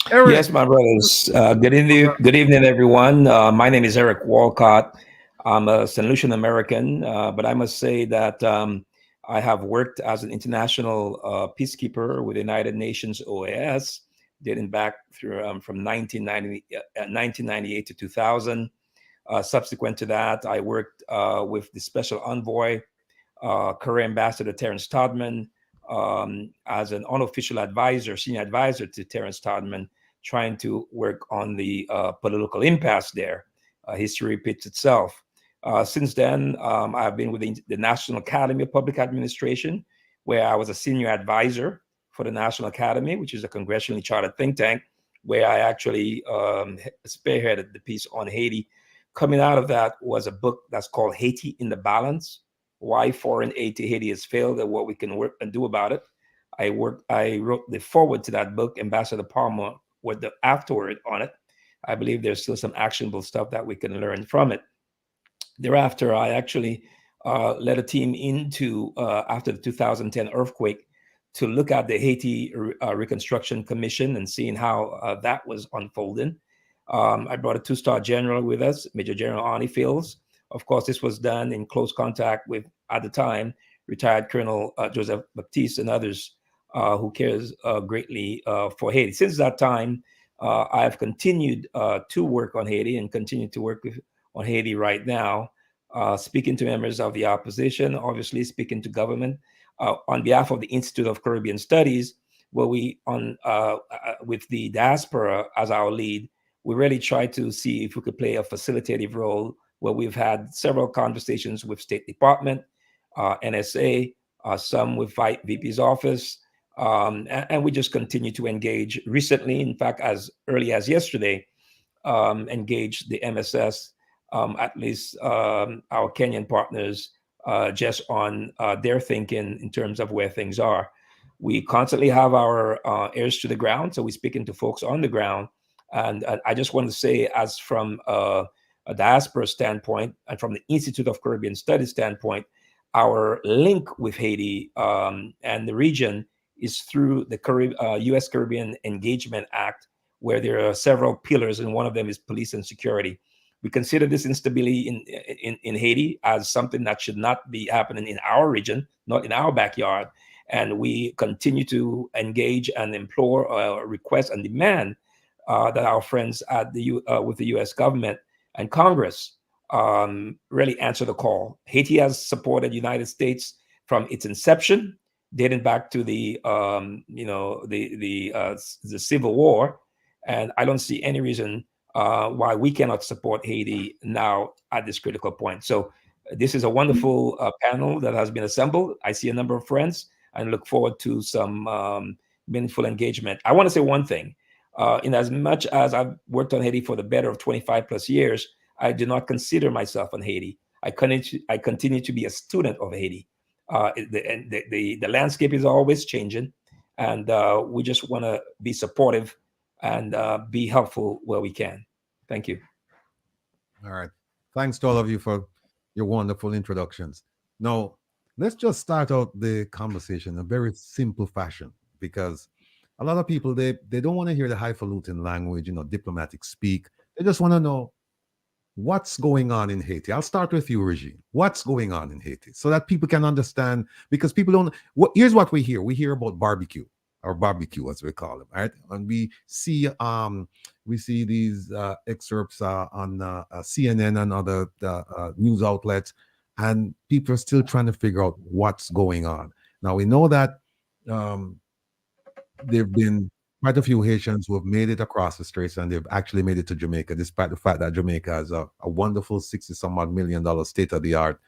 Eric. Yes, my brothers. Good evening, everyone. My name is Eric Walcott. I'm a St. Lucian American, but I must say that I have worked as an international peacekeeper with the United Nations OAS, dating back through from 1998 to 2000. Subsequent to that, I worked with the Special Envoy, Career Ambassador Terrence Todman, as an unofficial advisor, senior advisor to Terrence Todman, trying to work on the political impasse there. History repeats itself. Since then, I've been with the National Academy of Public Administration, where I was a senior advisor for the National Academy, which is a congressionally chartered think tank, where I actually spearheaded the piece on Haiti. Coming out of that was a book that's called Haiti in the Balance: Why Foreign Aid to Haiti Has Failed and What We Can Work and Do About It. I wrote the foreword to that book. Ambassador Palmer with the afterword on it. I believe there's still some actionable stuff that we can learn from it. Thereafter, I actually led a team into, after the 2010 earthquake, to look at the Haiti Reconstruction Commission and seeing how that was unfolding. I brought a two-star general with us, Major General Arnie Fields. Of course, this was done in close contact with, at the time, retired Colonel Joseph Baptiste and others who cares greatly for Haiti. Since that time, I have continued to work on Haiti and continue to work on Haiti right now, speaking to members of the opposition, obviously speaking to government on behalf of the Institute of Caribbean Studies, where we, with the Diaspora as our lead, we really try to see if we could play a facilitative role, where we've had several conversations with State Department, NSA, some with VP's office, and we just continue to engage. Recently, in fact, as early as yesterday, engaged the MSS, at least our Kenyan partners, just on their thinking in terms of where things are. We constantly have our ears to the ground, so we're speaking to folks on the ground. And I just want to say, as from a diaspora standpoint and from the Institute of Caribbean Studies standpoint, our link with Haiti and the region is through the U.S. Caribbean Engagement Act, where there are several pillars, and one of them is police and security. We consider this instability in Haiti as something that should not be happening in our region, not in our backyard. And we continue to engage and implore, request, and demand that our friends at with the U.S. government and Congress really answer the call. Haiti has supported the United States from its inception, dating back to the Civil War, and I don't see any reason why we cannot support Haiti now at this critical point. So this is a wonderful panel that has been assembled. I see a number of friends and look forward to some meaningful engagement. I want to say one thing. In as much as I've worked on Haiti for the better of 25 plus years, I do not consider myself on Haiti. I continue to be a student of Haiti. The landscape is always changing, and we just want to be supportive and be helpful where we can. Thank you. All right. Thanks to all of you for your wonderful introductions. Now, let's just start out the conversation in a very simple fashion, because a lot of people, they don't want to hear the highfalutin language, diplomatic speak. They just want to know what's going on in Haiti. I'll start with you, Eugene. What's going on in Haiti so that people can understand, because people don't. Here's what we hear. We hear about barbecue. or barbecue, as we call them, right? And we see these excerpts on CNN and other news outlets, and people are still trying to figure out what's going on. Now we know that there've been quite a few Haitians who have made it across the straits, and they've actually made it to Jamaica, despite the fact that Jamaica has a wonderful $60-some odd million state-of-the-art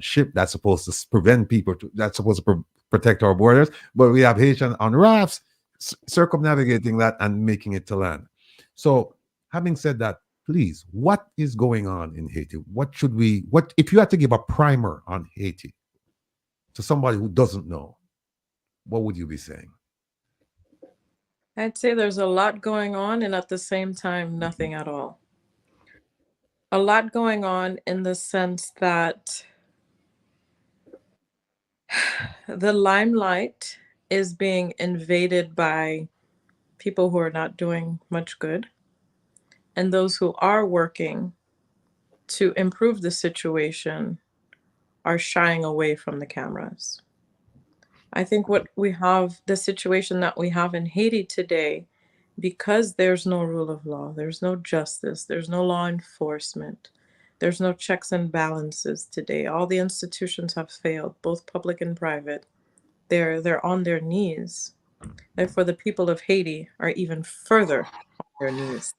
ship that's supposed to prevent people, that's supposed to protect our borders. But we have Haitians on rafts circumnavigating that and making it to land. So, having said that, please, what is going on in Haiti? What if you had to give a primer on Haiti to somebody who doesn't know, what would you be saying? I'd say there's a lot going on, and at the same time, nothing at all. A lot going on in the sense that the limelight is being invaded by people who are not doing much good, and those who are working to improve the situation are shying away from the cameras. I think the situation that we have in Haiti today, because there's no rule of law, there's no justice, there's no law enforcement, there's no checks and balances today. All the institutions have failed, both public and private. They're on their knees. Therefore, the people of Haiti are even further on their knees.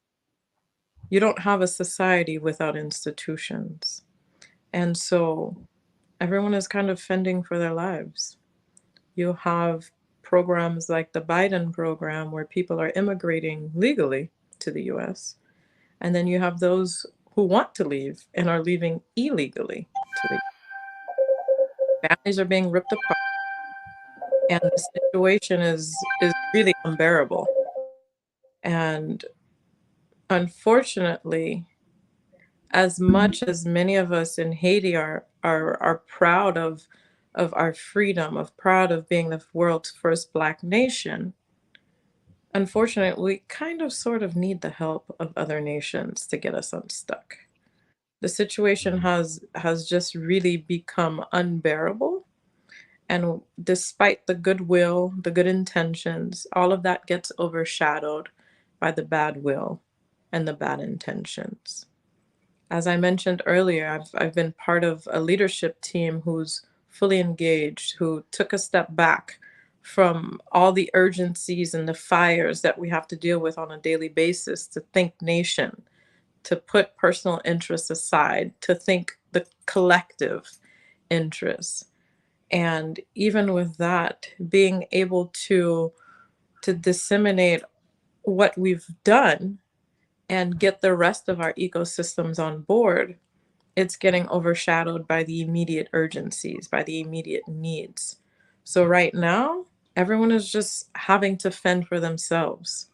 You don't have a society without institutions. And so everyone is kind of fending for their lives. You have programs like the Biden program where people are immigrating legally to the US. And then you have those who want to leave and are leaving illegally to the US. Families are being ripped apart. And the situation is really unbearable. And unfortunately, as much as many of us in Haiti are proud of our freedom, proud of being the world's first Black nation, unfortunately, we kind of sort of need the help of other nations to get us unstuck. The situation has just really become unbearable. And despite the goodwill, the good intentions, all of that gets overshadowed by the bad will and the bad intentions. As I mentioned earlier, I've been part of a leadership team who's fully engaged, who took a step back from all the urgencies and the fires that we have to deal with on a daily basis to think nation, to put personal interests aside, to think the collective interests. And even with that, being able to disseminate what we've done and get the rest of our ecosystems on board, it's getting overshadowed by the immediate urgencies, by the immediate needs. So right now, everyone is just having to fend for themselves.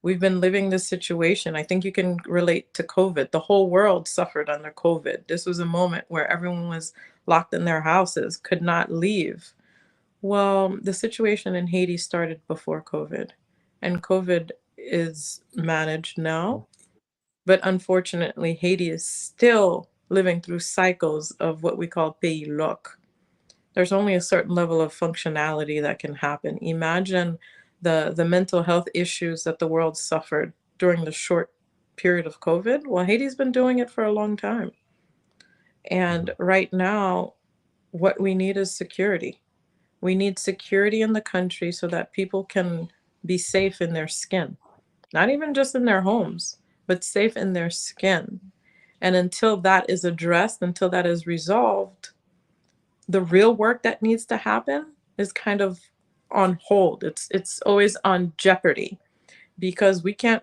We've been living this situation. I think you can relate to COVID. The whole world suffered under COVID. This was a moment where everyone was locked in their houses, could not leave. Well, the situation in Haiti started before COVID, and COVID is managed now. But unfortunately, Haiti is still living through cycles of what we call pays loc. There's only a certain level of functionality that can happen. Imagine the mental health issues that the world suffered during the short period of COVID. Well, Haiti's been doing it for a long time. And right now, what we need is security. We need security in the country so that people can be safe in their skin, not even just in their homes, but safe in their skin. And until that is addressed, until that is resolved, the real work that needs to happen is kind of on hold. It's always on jeopardy because we can't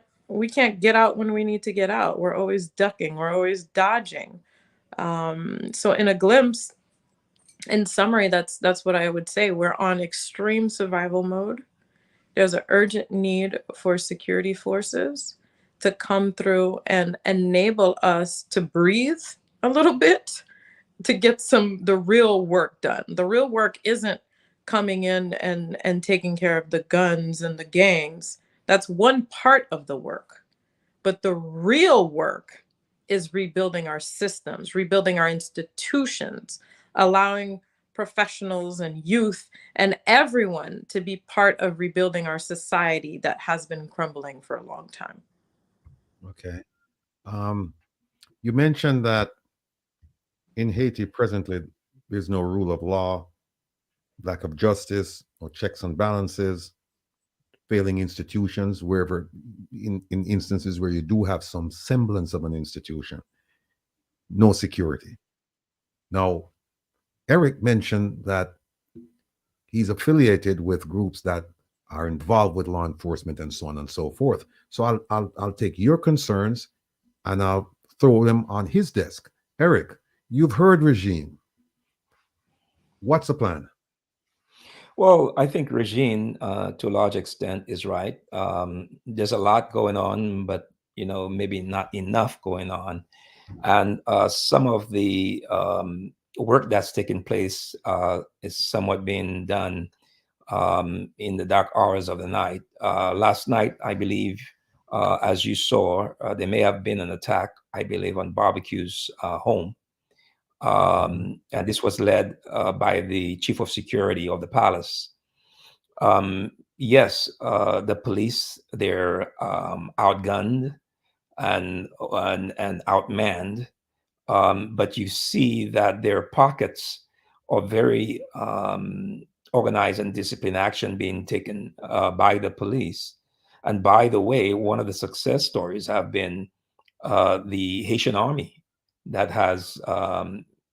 get out when we need to get out. We're always ducking, we're always dodging. So in a glimpse, in summary, that's what I would say. We're on extreme survival mode. There's an urgent need for security forces to come through and enable us to breathe a little bit, to get the real work done. The real work isn't coming in and taking care of the guns and the gangs. That's one part of the work. But the real work is rebuilding our systems, rebuilding our institutions, allowing professionals and youth and everyone to be part of rebuilding our society that has been crumbling for a long time. Okay. You mentioned that in Haiti presently, there's no rule of law, lack of justice, or checks and balances, failing institutions, wherever, in instances where you do have some semblance of an institution, no security. Now, Eric mentioned that he's affiliated with groups that are involved with law enforcement and so on and so forth. So I'll take your concerns and I'll throw them on his desk. Eric, you've heard Regine. What's the plan? Well, I think Regine, to a large extent, is right. There's a lot going on, but maybe not enough going on, and some of the work that's taking place is somewhat being done in the dark hours of the night. Last night, I believe, as you saw, there may have been an attack, I believe, on Barbecue's home. And this was led by the chief of security of the palace. Yes, the police, they're outgunned and outmanned, but you see that there are pockets of very organized and disciplined action being taken by the police. And by the way, one of the success stories have been the Haitian army that has,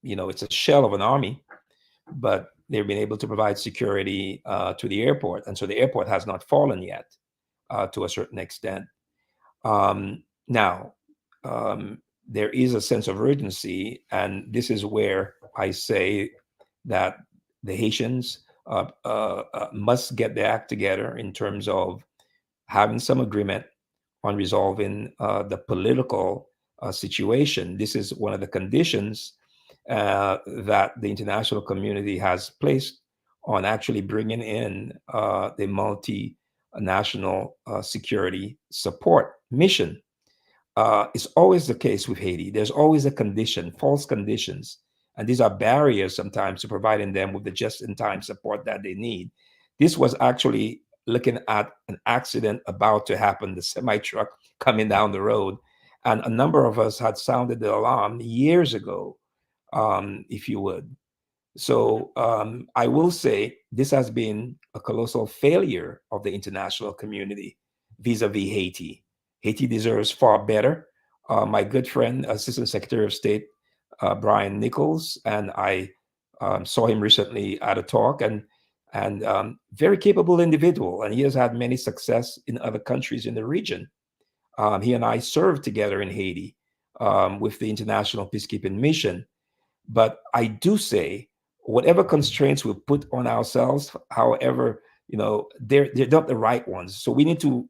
it's a shell of an army, but they've been able to provide security to the airport. And so the airport has not fallen yet to a certain extent. Now, there is a sense of urgency. And this is where I say that the Haitians must get their act together in terms of having some agreement on resolving the political situation. This is one of the conditions that the international community has placed on actually bringing in the multinational security support mission. It's always the case with Haiti. There's always a condition, false conditions, and these are barriers sometimes to providing them with the just-in-time support that they need. This was actually looking at an accident about to happen, the semi-truck coming down the road, and a number of us had sounded the alarm years ago, if you would. So I will say this has been a colossal failure of the international community vis-a-vis Haiti. Haiti deserves far better. My good friend, Assistant Secretary of State Brian Nichols, and I saw him recently at a talk, and very capable individual, and he has had many success in other countries in the region. He and I served together in Haiti with the International Peacekeeping Mission. But I do say, whatever constraints we put on ourselves, however, they're not the right ones. So we need to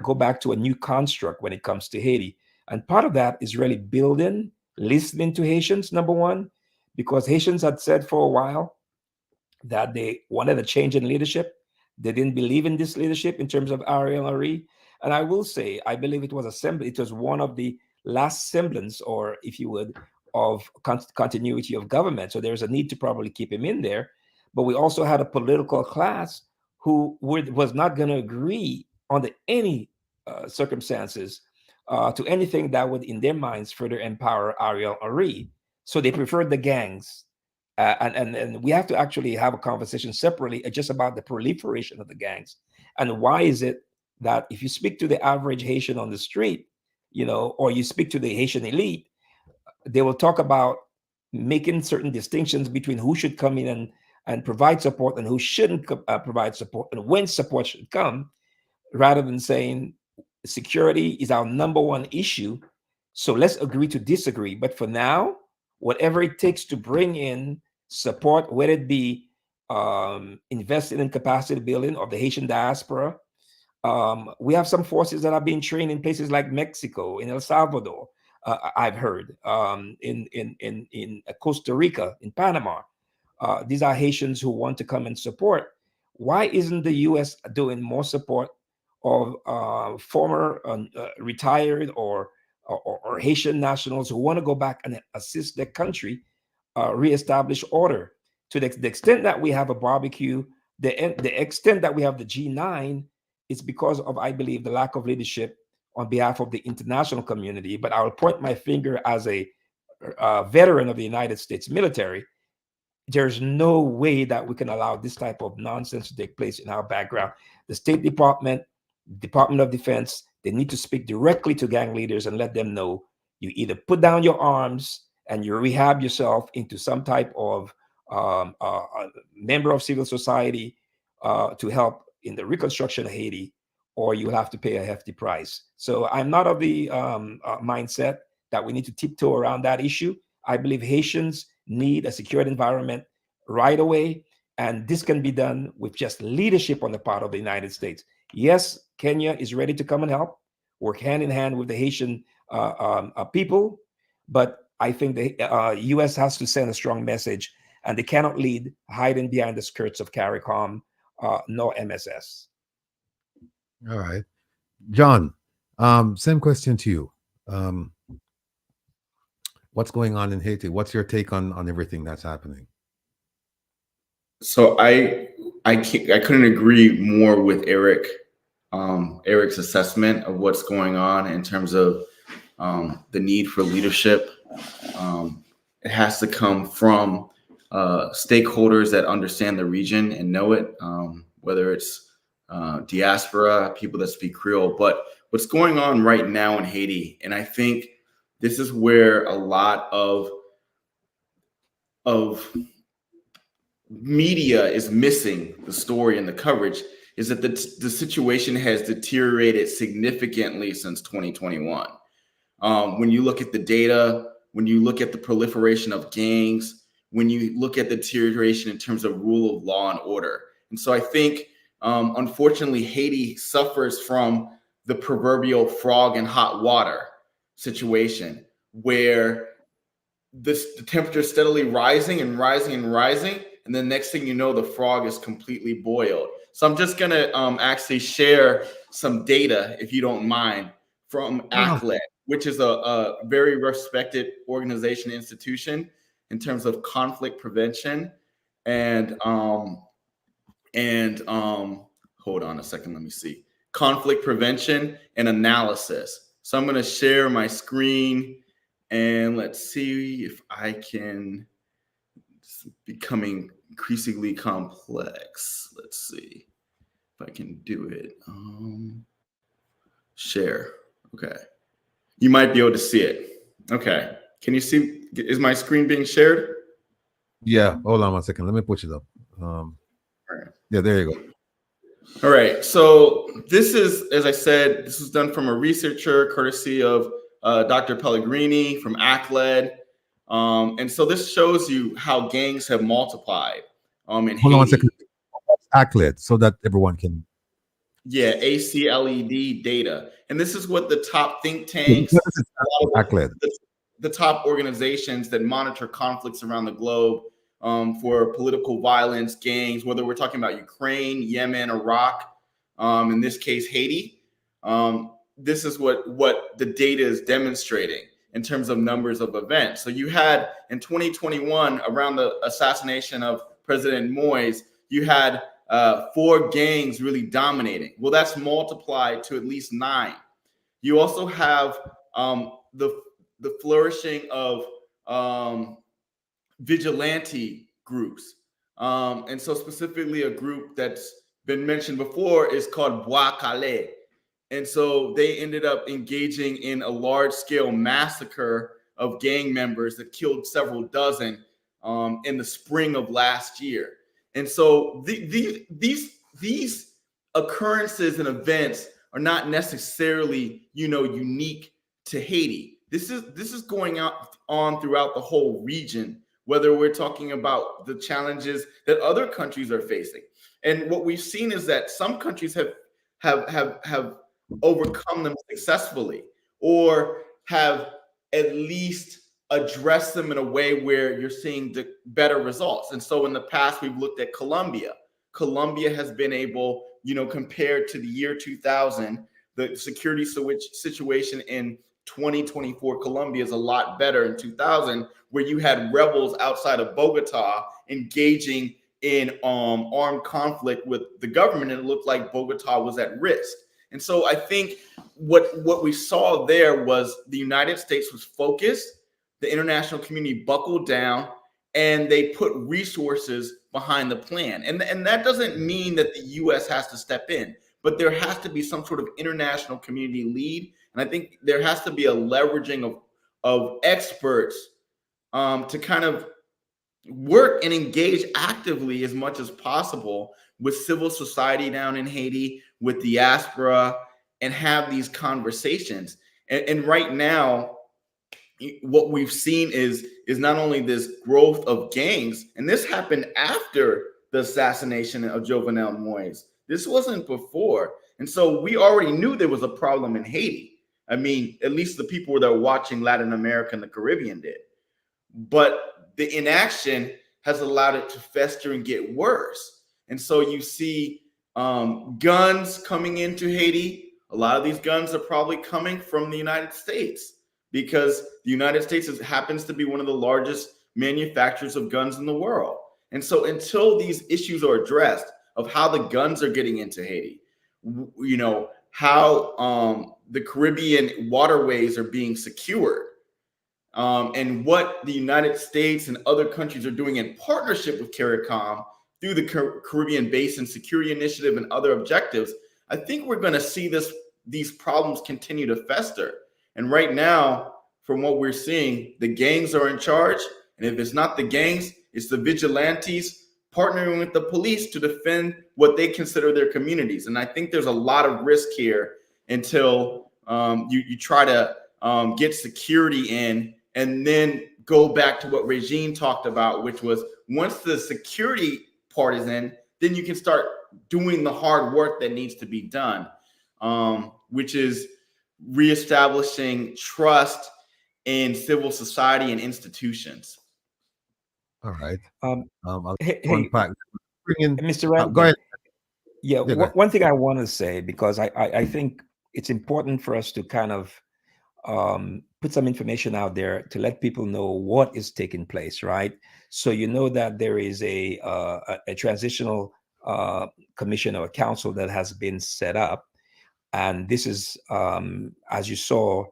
go back to a new construct when it comes to Haiti. And part of that is really building, listening to Haitians, number one, because Haitians had said for a while that they wanted a change in leadership. They didn't believe in this leadership in terms of Ariel Henry. And I will say, I believe it was one of the last semblance, or if you would, of continuity of government. So there's a need to probably keep him in there. But we also had a political class who was not going to agree under any circumstances to anything that would, in their minds, further empower Ariel Henry. So they preferred the gangs. And we have to actually have a conversation separately just about the proliferation of the gangs. And why is it that if you speak to the average Haitian on the street, or you speak to the Haitian elite, they will talk about making certain distinctions between who should come in and provide support and who shouldn't provide support and when support should come, rather than saying security is our number one issue. So let's agree to disagree. But for now, whatever it takes to bring in support, whether it be invested in capacity building of the Haitian diaspora, we have some forces that are being trained in places like Mexico, in El Salvador. I've heard in Costa Rica, in Panama. These are Haitians who want to come and support. Why isn't the U.S. doing more support of former retired or Haitian nationals who want to go back and assist their country reestablish order? To the extent that we have a barbecue, the extent that we have the G9 is because of, I believe, the lack of leadership on behalf of the international community. But I will point my finger as a veteran of the United States military. There's no way that we can allow this type of nonsense to take place in our background. The State Department, Department of Defense, they need to speak directly to gang leaders and let them know you either put down your arms and you rehab yourself into some type of member of civil society to help in the reconstruction of Haiti, or you'll have to pay a hefty price. So I'm not of the mindset that we need to tiptoe around that issue. I believe Haitians need a secured environment right away, and this can be done with just leadership on the part of the United States. Yes, Kenya is ready to come and help, work hand in hand with the Haitian people, but I think the U.S. has to send a strong message, and they cannot lead hiding behind the skirts of CARICOM nor MSS. All right. John, same question to you. What's going on in Haiti? What's your take on everything that's happening? So I couldn't agree more with Eric's assessment of what's going on in terms of the need for leadership. It has to come from stakeholders that understand the region and know it, whether it's diaspora, people that speak Creole. But what's going on right now in Haiti, and I think this is where a lot of media is missing the story and the coverage, is that the situation has deteriorated significantly since 2021. When you look at the data, when you look at the proliferation of gangs, when you look at the deterioration in terms of rule of law and order. And so I think, unfortunately, Haiti suffers from the proverbial frog in hot water situation, where the temperature is steadily rising and rising and rising. And then next thing you know, the frog is completely boiled. So I'm just going to actually share some data, if you don't mind, from ACLED, which is a very respected organization, institution in terms of conflict prevention. And hold on a second, let me see. Conflict prevention and analysis. So I'm going to share my screen and let's see if I can. It's becoming increasingly complex. Let's see if I can do it. Share. Okay. You might be able to see it. Okay. Can you see? Is my screen being shared? Yeah. Hold on 1 second. Let me put it up. All right. Yeah, there you go. All right. So this is, as I said, this was done from a researcher courtesy of Dr. Pellegrini from ACLED. And so this shows you how gangs have multiplied in Haiti. Hold on 1 second. ACLED, so that everyone can. Yeah, ACLED data. And this is what the top think tanks, ACLED. the top organizations that monitor conflicts around the globe for political violence, gangs, whether we're talking about Ukraine, Yemen, Iraq, in this case, Haiti. This is what the data is demonstrating in terms of numbers of events. So you had in 2021, around the assassination of President Moise, you had 4 gangs really dominating. Well, that's multiplied to at least 9. You also have the flourishing of vigilante groups. And so specifically a group that's been mentioned before is called Bois Calais. And so they ended up engaging in a large-scale massacre of gang members that killed several dozen in the spring of last year. And so these occurrences and events are not necessarily, unique to Haiti. This is going on throughout the whole region, whether we're talking about the challenges that other countries are facing. And what we've seen is that some countries have overcome them successfully, or have at least addressed them in a way where you're seeing the better results. And so in the past, we've looked at Colombia. Colombia has been able, compared to the year 2000, the security situation in 2024 Colombia is a lot better in 2000, where you had rebels outside of Bogota engaging in armed conflict with the government, and it looked like Bogota was at risk. And so I think what we saw there was the United States was focused, the international community buckled down, and they put resources behind the plan. And that doesn't mean that the U.S. has to step in, but there has to be some sort of international community lead. And I think there has to be a leveraging of experts to kind of work and engage actively as much as possible with civil society down in Haiti, with Diaspora, and have these conversations. And right now, what we've seen is not only this growth of gangs, and this happened after the assassination of Jovenel Moise. This wasn't before. And so we already knew there was a problem in Haiti. I mean, at least the people that were watching Latin America and the Caribbean did. But the inaction has allowed it to fester and get worse. And so you see guns coming into Haiti. A lot of these guns are probably coming from the United States, because the United States happens to be one of the largest manufacturers of guns in the world. And so until these issues are addressed of how the guns are getting into Haiti, you know, how the Caribbean waterways are being secured, and what the United States and other countries are doing in partnership with CARICOM through the Caribbean Basin Security Initiative and other objectives, I think we're going to see these problems continue to fester. And right now, from what we're seeing, the gangs are in charge. And if it's not the gangs, it's the vigilantes partnering with the police to defend what they consider their communities. And I think there's a lot of risk here until you try to get security in, and then go back to what Regine talked about, which was once the security part is in, then you can start doing the hard work that needs to be done, which is reestablishing trust in civil society and institutions. All right. Hey, Mr. Rattigan. Go ahead. Yeah, go ahead. one thing I want to say, because I think it's important for us to kind of put some information out there to let people know what is taking place, right? So you know that there is a transitional commission or a council that has been set up. And this is, as you saw,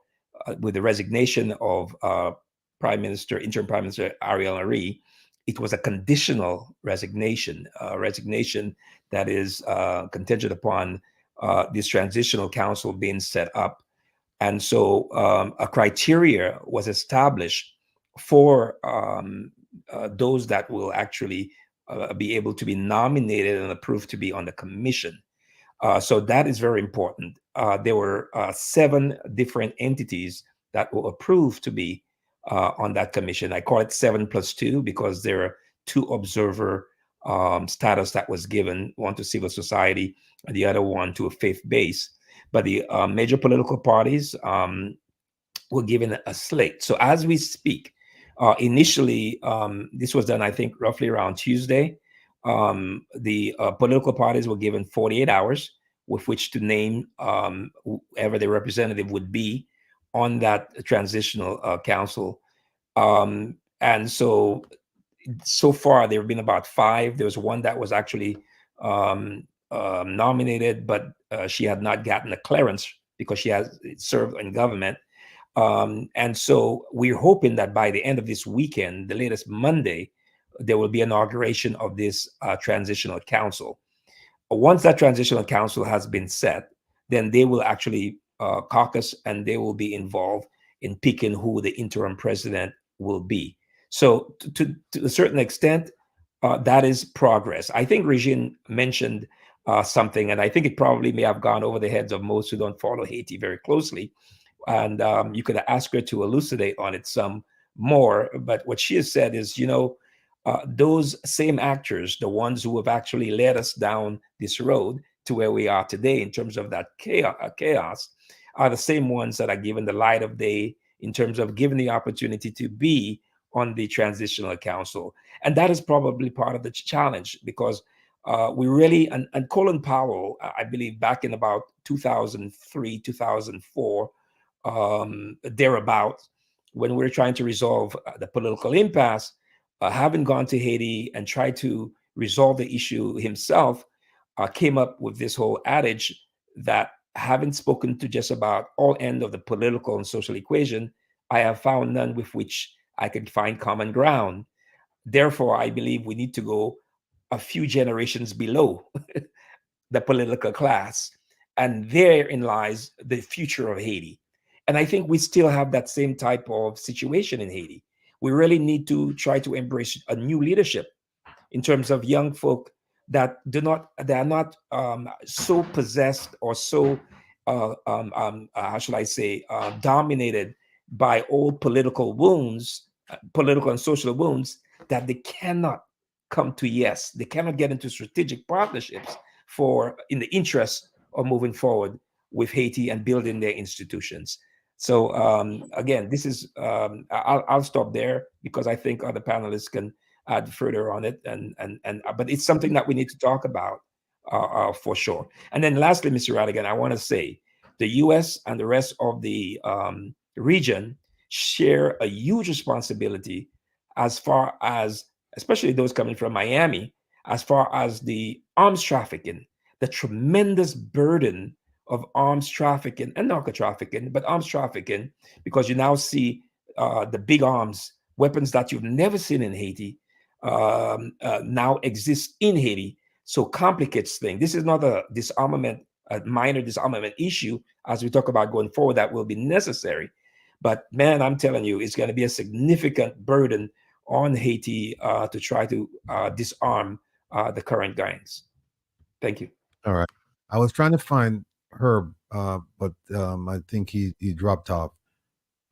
with the resignation of interim Prime Minister Ariel Henry, it was a conditional resignation, that is contingent upon this transitional council being set up. And so a criteria was established for those that will actually be able to be nominated and approved to be on the commission. So that is very important. There were 7 different entities that were approved to be on that commission. I call it 7+2 because there are 2 observer status that was given, one to civil society and the other one to a faith base. But the major political parties were given a slate. So as we speak, initially, this was done, I think, roughly around Tuesday. The political parties were given 48 hours with which to name whoever the representative would be on that transitional council. And so far, there have been about 5. There was one that was actually nominated, but she had not gotten a clearance because she has served in government. And so we're hoping that by the end of this weekend, the latest Monday, there will be inauguration of this transitional council. Once that transitional council has been set, then they will actually caucus and they will be involved in picking who the interim president will be. So to a certain extent, that is progress. I think Regine mentioned something, and I think it probably may have gone over the heads of most who don't follow Haiti very closely. And you could ask her to elucidate on it some more. But what she has said is, those same actors, the ones who have actually led us down this road to where we are today in terms of that chaos, are the same ones that are given the light of day in terms of given the opportunity to be on the transitional council. And that is probably part of the challenge, because we really, and Colin Powell, I believe back in about 2003, 2004, thereabout, when we're trying to resolve the political impasse, having gone to Haiti and tried to resolve the issue himself, came up with this whole adage that, having spoken to just about all ends of the political and social equation, I have found none with which I can find common ground. Therefore, I believe we need to go a few generations below the political class. And therein lies the future of Haiti. And I think we still have that same type of situation in Haiti. We really need to try to embrace a new leadership in terms of young folk that are not so possessed or so, how should I say, dominated by old political wounds, political and social wounds, that they cannot come to yes. They cannot get into strategic partnerships in the interest of moving forward with Haiti and building their institutions. So again, this is I'll stop there because I think other panelists can add further on it, but it's something that we need to talk about for sure. And then lastly, Mr. Rattigan, I want to say the U.S. and the rest of the region share a huge responsibility as far as, especially those coming from Miami, as far as the arms trafficking, the tremendous burden of arms trafficking and narco trafficking, but arms trafficking, because you now see the big arms, weapons that you've never seen in Haiti, now exist in Haiti. So complicates things. This is not a minor disarmament issue, as we talk about going forward, that will be necessary. But man, I'm telling you, it's going to be a significant burden on Haiti to try to disarm the current gangs. Thank you. All right. I was trying to find Herb, but I think he dropped off.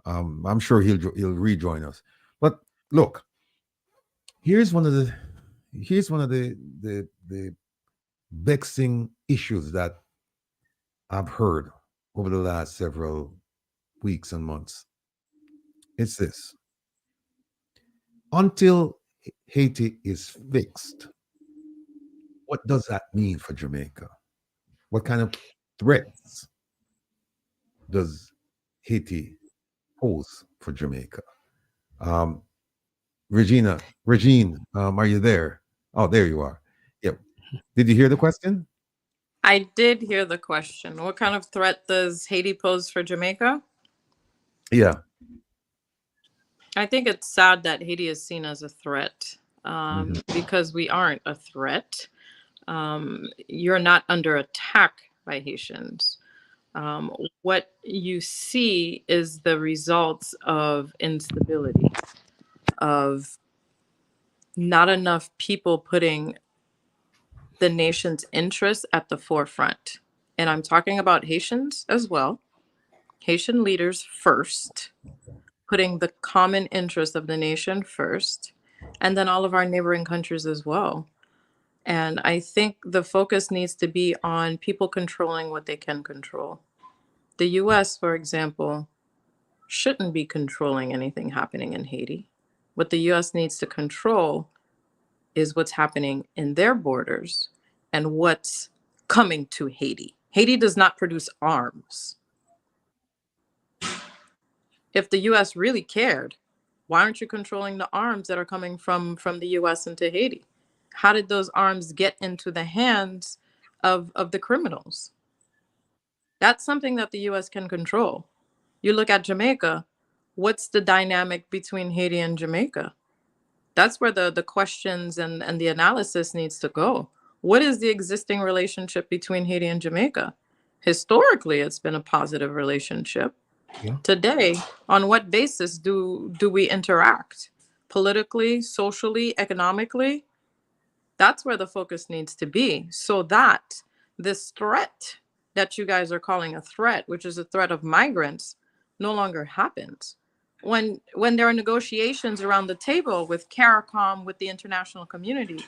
I'm sure he'll rejoin us. But look, here's one of the vexing issues that I've heard over the last several weeks and months. It's this: until Haiti is fixed, what does that mean for Jamaica? What kind of threats does Haiti pose for Jamaica? Regine, are you there? Oh, there you are. Yep. Did you hear the question? I did hear the question. What kind of threat does Haiti pose for Jamaica? Yeah. I think it's sad that Haiti is seen as a threat because we aren't a threat. You're not under attack by Haitians. What you see is the results of instability, of not enough people putting the nation's interests at the forefront. And I'm talking about Haitians as well, Haitian leaders first, putting the common interest of the nation first, and then all of our neighboring countries as well. And I think the focus needs to be on people controlling what they can control. The US, for example, shouldn't be controlling anything happening in Haiti. What the US needs to control is what's happening in their borders and what's coming to Haiti. Haiti does not produce arms. If the US really cared, why aren't you controlling the arms that are coming from the US into Haiti? How did those arms get into the hands of the criminals? That's something that the US can control. You look at Jamaica, what's the dynamic between Haiti and Jamaica? That's where the questions and the analysis needs to go. What is the existing relationship between Haiti and Jamaica? Historically, it's been a positive relationship. Yeah. Today, on what basis do we interact? Politically, socially, economically? That's where the focus needs to be, so that this threat that you guys are calling a threat, which is a threat of migrants, no longer happens. When there are negotiations around the table with CARICOM, with the international community,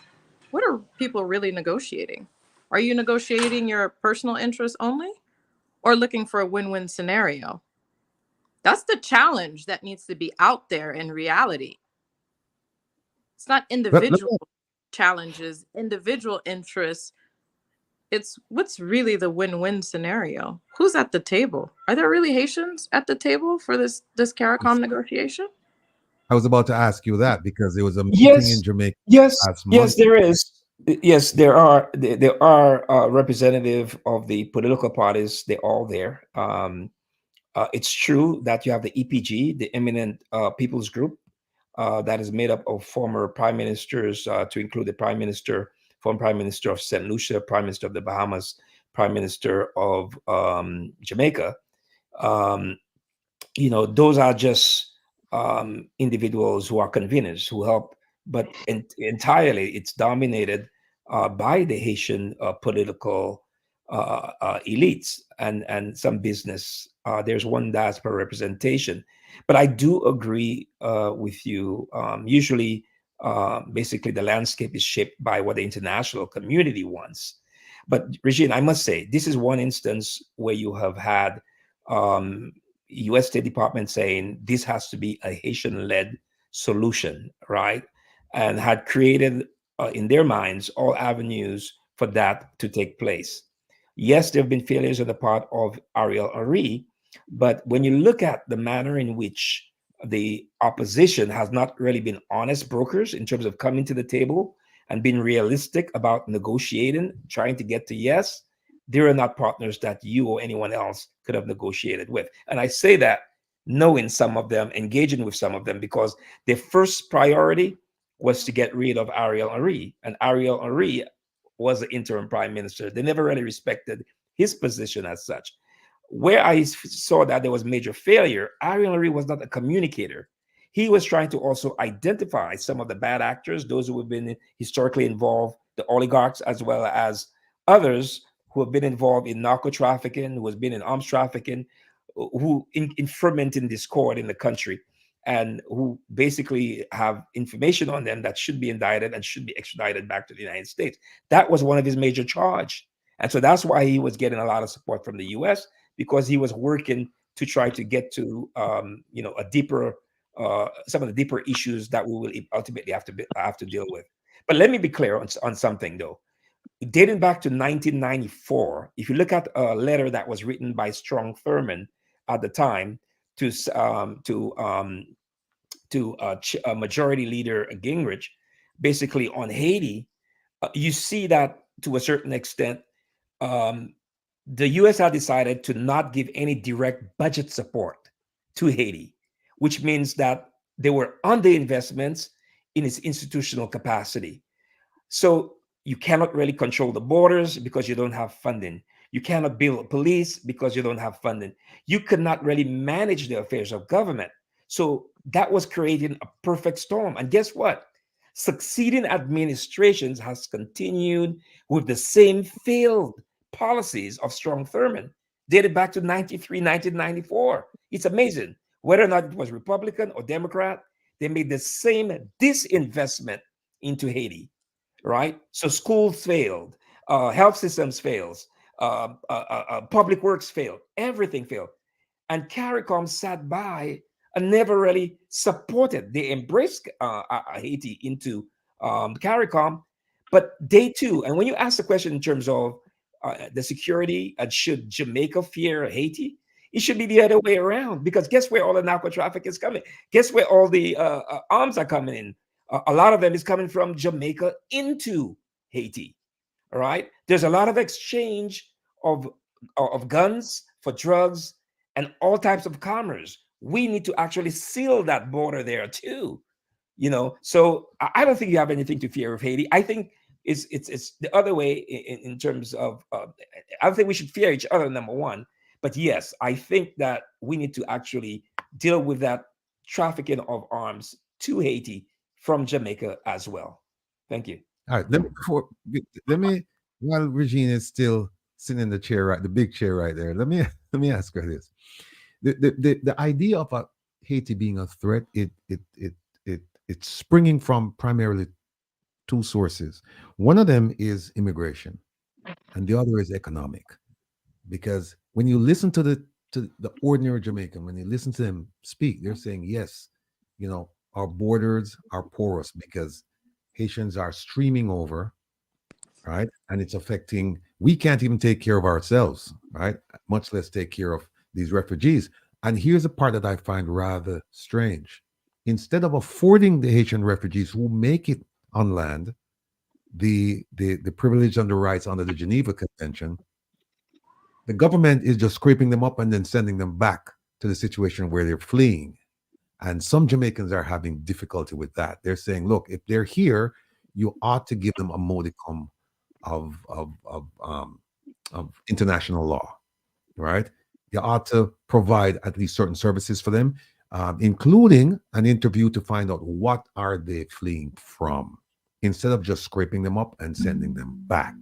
what are people really negotiating? Are you negotiating your personal interests only, or looking for a win-win scenario? That's the challenge that needs to be out there in reality. It's not individual challenges, individual interests it's what's really the win-win scenario? Who's at the table? Are there really Haitians at the table for this CARICOM negotiation? I was about to ask you that because there was a meeting in Yes, Jamaica yes, last yes, month. there is. Yes, there are. There are representative of the political parties. They're all there. It's true that you have the EPG, the Eminent People's Group, that is made up of former prime ministers, to include the prime minister, former prime minister of St. Lucia, prime minister of the Bahamas, prime minister of Jamaica. Um, those are just individuals who are conveners who help, but entirely it's dominated by the Haitian political elites and some business. There's one diaspora representation, but I do agree with you. Usually, basically, the landscape is shaped by what the international community wants. But Regine, I must say, this is one instance where you have had U.S. State Department saying this has to be a Haitian-led solution, right? And had created in their minds all avenues for that to take place. Yes, there have been failures on the part of Ariel Henry, but when you look at the manner in which the opposition has not really been honest brokers in terms of coming to the table and being realistic about negotiating, trying to get to yes, they are not partners that you or anyone else could have negotiated with. And I say that knowing some of them, engaging with some of them, because their first priority was to get rid of Ariel Henry. And Ariel Henry was the interim prime minister. They never really respected his position as such. Where I saw that there was major failure, Ariel Henry was not a communicator. He was trying to also identify some of the bad actors, those who have been historically involved, the oligarchs, as well as others who have been involved in narco trafficking, who has been in arms trafficking, who in fermenting discord in the country, and who basically have information on them that should be indicted and should be extradited back to the United States. That was one of his major charge. And so that's why he was getting a lot of support from the US, because he was working to try to get to a deeper some of the deeper issues that we will ultimately have to deal with. But let me be clear on something though. Dating back to 1994, if you look at a letter that was written by Strong Thurman at the time to Majority Leader Gingrich, basically on Haiti, you see that to a certain extent, the U.S. had decided to not give any direct budget support to Haiti, which means that there were underinvestments in its institutional capacity. So you cannot really control the borders because you don't have funding. You cannot build police because you don't have funding. You could not really manage the affairs of government. So that was creating a perfect storm. And guess what? Succeeding administrations has continued with the same failed policies of Strong Thurman, dated back to 1994. It's amazing. Whether or not it was Republican or Democrat, they made the same disinvestment into Haiti. Right? So schools failed, health systems fails, public works failed, everything failed. And CARICOM sat by and never really supported. They embraced Haiti into CARICOM, but they too, and when you ask the question in terms of the security, and should Jamaica fear Haiti? It should be the other way around, because guess where all the narco traffic is coming? Guess where all the arms are coming in? A lot of them is coming from Jamaica into Haiti. All right. There's a lot of exchange of guns for drugs and all types of commerce. We need to actually seal that border there too. So I don't think you have anything to fear of Haiti. I think it's the other way in terms of I don't think we should fear each other, number one. But yes, I think that we need to actually deal with that trafficking of arms to Haiti from Jamaica as well. Thank you. All right, let me while Regina is still sitting in the chair, right, the big chair right there. Let me ask her this: the idea of Haiti being a threat, it's springing from primarily two sources. One of them is immigration, and the other is economic. Because when you listen to the ordinary Jamaican, when you listen to them speak, they're saying yes, our borders are porous because Haitians are streaming over, right? And it's affecting We can't even take care of ourselves, right? Much less take care of these refugees. And here's a part that I find rather strange. Instead of affording the Haitian refugees who make it on land the privilege and the rights under the Geneva Convention, the government is just scraping them up and then sending them back to the situation where they're fleeing. And some Jamaicans are having difficulty with that. They're saying, look, if they're here, you ought to give them a modicum of international law, right? You ought to provide at least certain services for them, including an interview to find out what are they fleeing from, instead of just scraping them up and sending them back.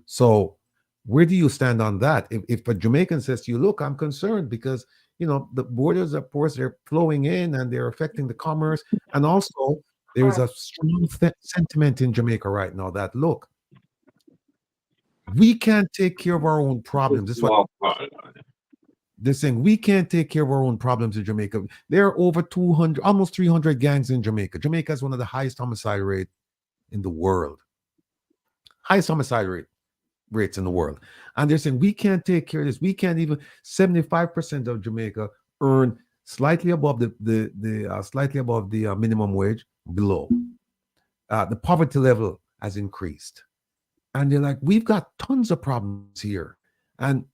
So where do you stand on that? If a Jamaican says to you, look, I'm concerned because, you know, the borders, of course, they're flowing in and they're affecting the commerce. And also there is a strong sentiment in Jamaica right now that, look, we can't take care of our own problems. This is what they're saying. We can't take care of our own problems in Jamaica. There are over 200, almost 300 gangs in Jamaica. Jamaica is one of the highest homicide rates in the world. Highest homicide rates in the world. And they're saying, we can't take care of this. We can't even, 75% of Jamaica earn slightly above the minimum wage, below. The poverty level has increased. And they're like, we've got tons of problems here. And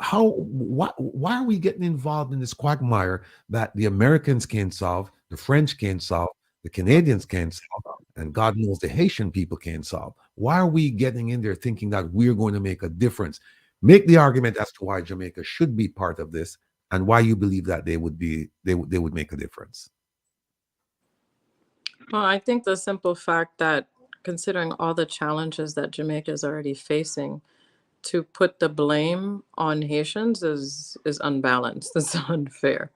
why are we getting involved in this quagmire that the Americans can't solve, the French can't solve, the Canadians can't solve, and God knows the Haitian people can't solve? Why are we getting in there thinking that we're going to make a difference? Make the argument as to why Jamaica should be part of this and why you believe that they would make a difference. Well, I think the simple fact that, considering all the challenges that Jamaica is already facing, to put the blame on Haitians is unbalanced. It's unfair.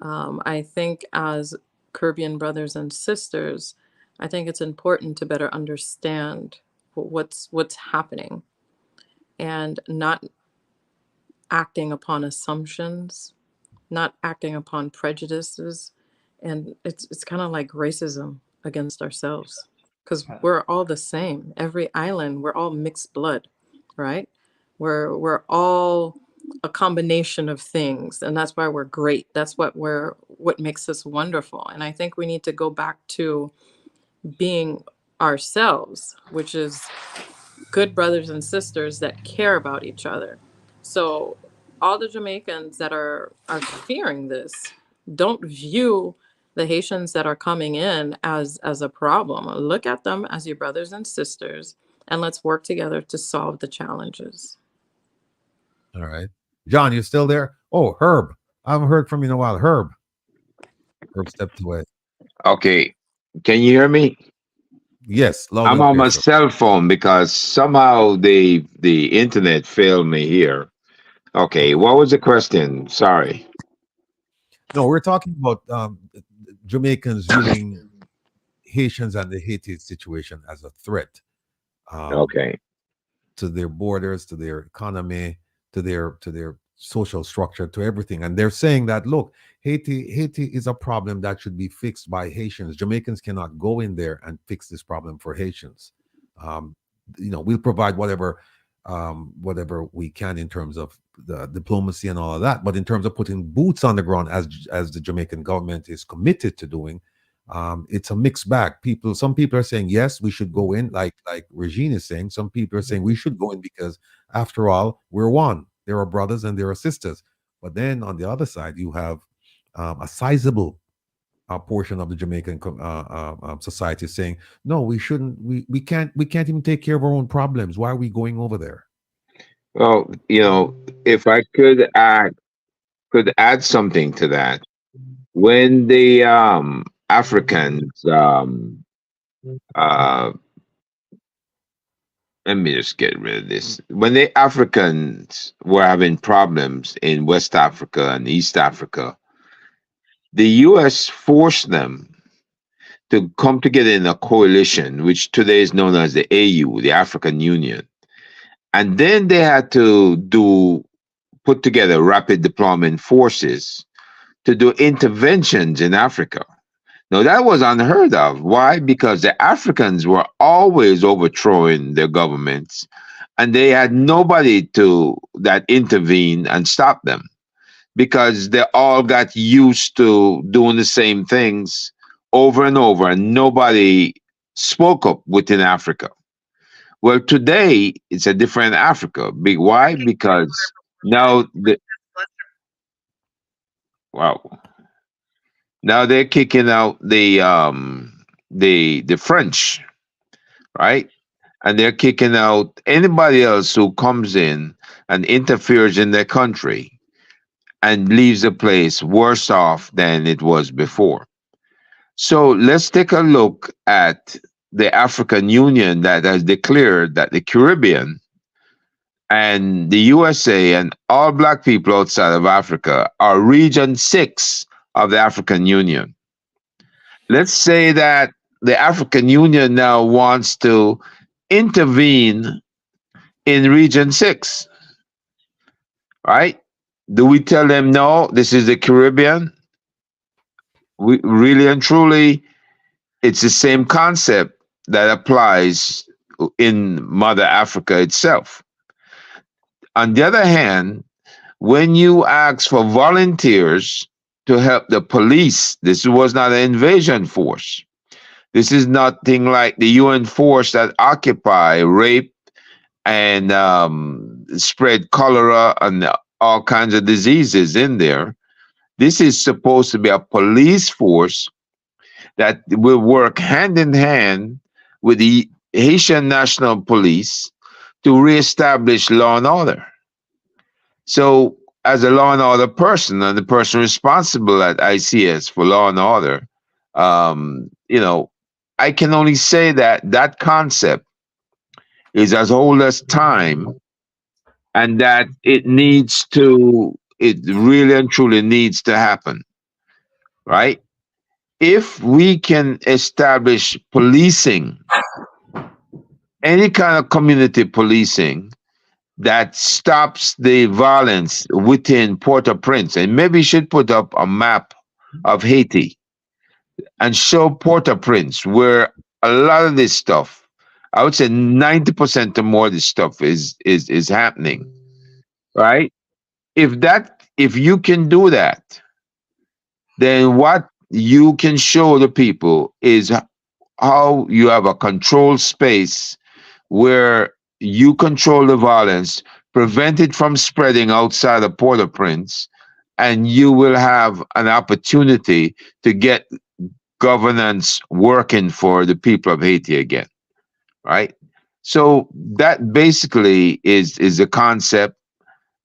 I think as Caribbean brothers and sisters, I think it's important to better understand what's happening and not acting upon assumptions, not acting upon prejudices. And it's kind of like racism against ourselves, because we're all the same. Every island, we're all mixed blood, right? We're all a combination of things, and that's why we're great. That's what makes us wonderful. And I think we need to go back to being ourselves, which is good brothers and sisters that care about each other. So all the Jamaicans that are fearing this, don't view the Haitians that are coming in as a problem. Look at them as your brothers and sisters, and let's work together to solve the challenges. All right. John, you still there? Oh, Herb. I haven't heard from you in a while. Herb stepped away. Okay. Can you hear me? Yes. I'm on my cell phone because somehow the internet failed me here. Okay. What was the question? Sorry. No, we're talking about Jamaicans viewing Haitians and the Haiti situation as a threat. Okay. To their borders, to their economy, to their social structure, to everything. And they're saying that, look, Haiti is a problem that should be fixed by Haitians. Jamaicans cannot go in there and fix this problem for Haitians. We'll provide whatever we can in terms of the diplomacy and all of that. But in terms of putting boots on the ground, as the Jamaican government is committed to doing, it's a mixed bag. Some people are saying, yes, we should go in, like Regine is saying. Some people are saying we should go in because, after all, we're one. There are brothers and there are sisters. But then on the other side, you have a sizable portion of the Jamaican society saying, no, we shouldn't. We can't even take care of our own problems. Why are we going over there? Well, if I could add something to that, when the Africans, let me just get rid of this. When the Africans were having problems in West Africa and East Africa, the U.S. forced them to come together in a coalition, which today is known as the AU, the African Union. And then they had to put together rapid deployment forces to do interventions in Africa. Now, that was unheard of. Why? Because the Africans were always overthrowing their governments and they had nobody that intervened and stopped them, because they all got used to doing the same things over and over, and nobody spoke up within Africa. Well, today it's a different Africa. Why? Because now wow, now they're kicking out the French, right? And they're kicking out anybody else who comes in and interferes in their country and leaves the place worse off than it was before. So let's take a look at the African Union that has declared that the Caribbean and the USA and all black people outside of Africa are region 6 of the African Union. Let's say that the African Union now wants to intervene in region 6, right? Do we tell them, no, this is the Caribbean? We really and truly, it's the same concept that applies in Mother Africa itself. On the other hand, when you ask for volunteers to help the police, this was not an invasion force. This is nothing like the UN force that occupy, rape, and spread cholera and all kinds of diseases in there. This is supposed to be a police force that will work hand in hand with the Haitian National Police to reestablish law and order. So, as a law and order person, and the person responsible at ICS for law and order, I can only say that that concept is as old as time, and that it really and truly needs to happen, right? If we can establish policing, any kind of community policing that stops the violence within Port-au-Prince, and maybe you should put up a map of Haiti and show Port-au-Prince, where a lot of this stuff, I would say 90% or more of this stuff is happening, right? If you can do that, then what you can show the people is how you have a controlled space where you control the violence, prevent it from spreading outside of Port-au-Prince, and you will have an opportunity to get governance working for the people of Haiti again, right? So that basically is the concept,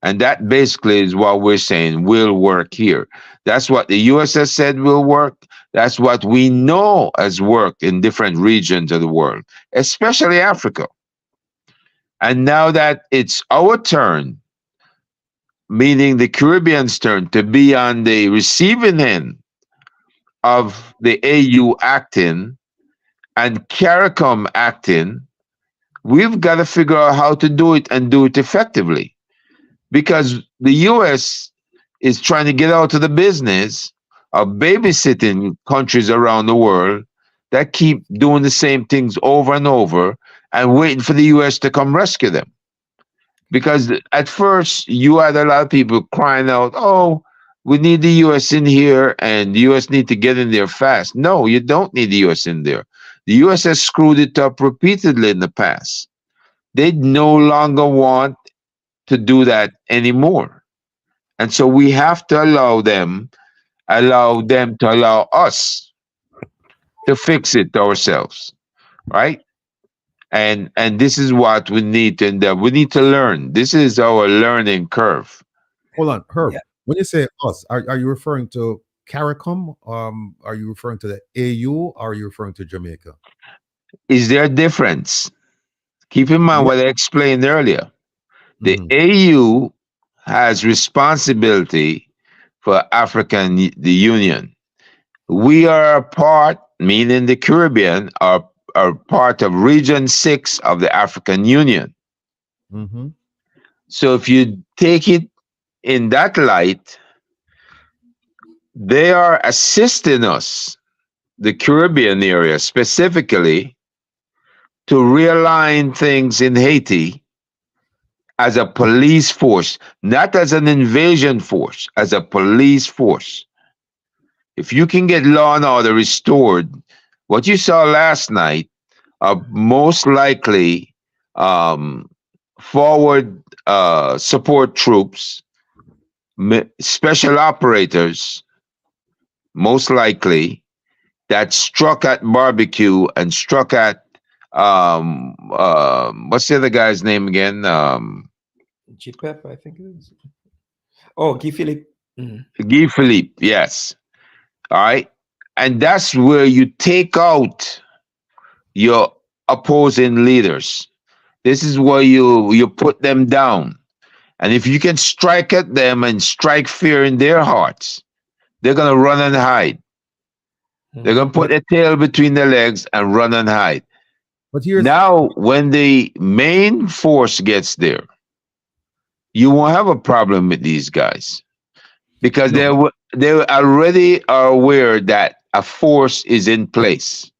and that basically is what we're saying will work here. That's what the US has said will work. That's what we know has worked in different regions of the world, especially Africa. And now that it's our turn, meaning the Caribbean's turn, to be on the receiving end of the AU acting and CARICOM acting, we've got to figure out how to do it and do it effectively. Because the US is trying to get out of the business of babysitting countries around the world that keep doing the same things over and over and waiting for the US to come rescue them. Because at first you had a lot of people crying out, oh, we need the US in here and the US need to get in there fast. No, you don't need the US in there. The US has screwed it up repeatedly in the past. They no longer want to do that anymore. And so we have to allow them to allow us to fix it ourselves, right? And this is what we need to endeavor. We need to learn. This is our learning curve. Hold on, Herb. Yeah. When you say us, are you referring to CARICOM? Are you referring to the AU? Or are you referring to Jamaica? Is there a difference? Keep in mind what I explained earlier. The AU has responsibility for the Union. We are a part, meaning the Caribbean, are part of Region 6 of the African Union. So if you take it in that light, they are assisting us, the Caribbean area specifically, to realign things in Haiti as a police force, not as an invasion force, as a police force. If you can get law and order restored, what you saw last night are most likely forward support troops, special operators, most likely, that struck at barbecue and struck at what's the other guy's name again? GPEP, I think it is. Oh, Guy Philippe. Guy Philippe, yes. All right. And that's where you take out your opposing leaders. This is where you put them down. And if you can strike at them and strike fear in their hearts, they're going to run and hide. They're going to put their tail between their legs and run and hide. But here's now, when the main force gets there, you won't have a problem with these guys because they already are aware that a force is in place,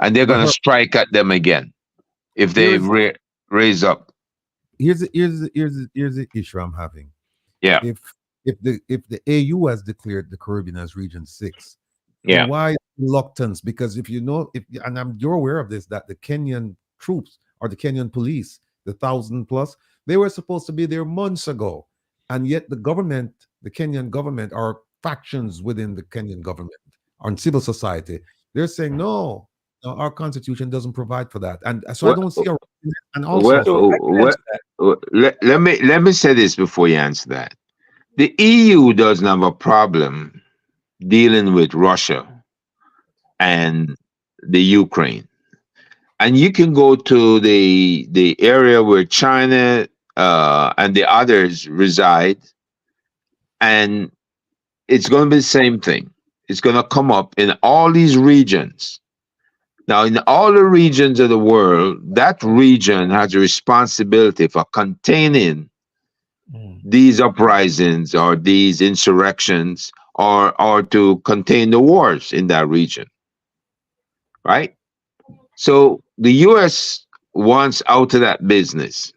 and they're going to strike at them again if they raise up. Here's the issue I'm having. Yeah. If the AU has declared the Caribbean as Region 6, yeah, why reluctance? Because if you know, you're aware of this, that the Kenyan troops or the Kenyan police, the 1,000 plus, they were supposed to be there months ago, and yet the government, the Kenyan government, or factions within the Kenyan government or civil society, they're saying no, our constitution doesn't provide for that, and so I don't see a. And also, let me say this before you answer that. The EU doesn't have a problem dealing with Russia and the Ukraine, and you can go to the area where China and the others reside, and it's going to be the same thing. It's going to come up in all these regions. Now, in all the regions of the world, that region has a responsibility for containing these uprisings or these insurrections, or to contain the wars in that region, right? So the U.S. wants out of that business.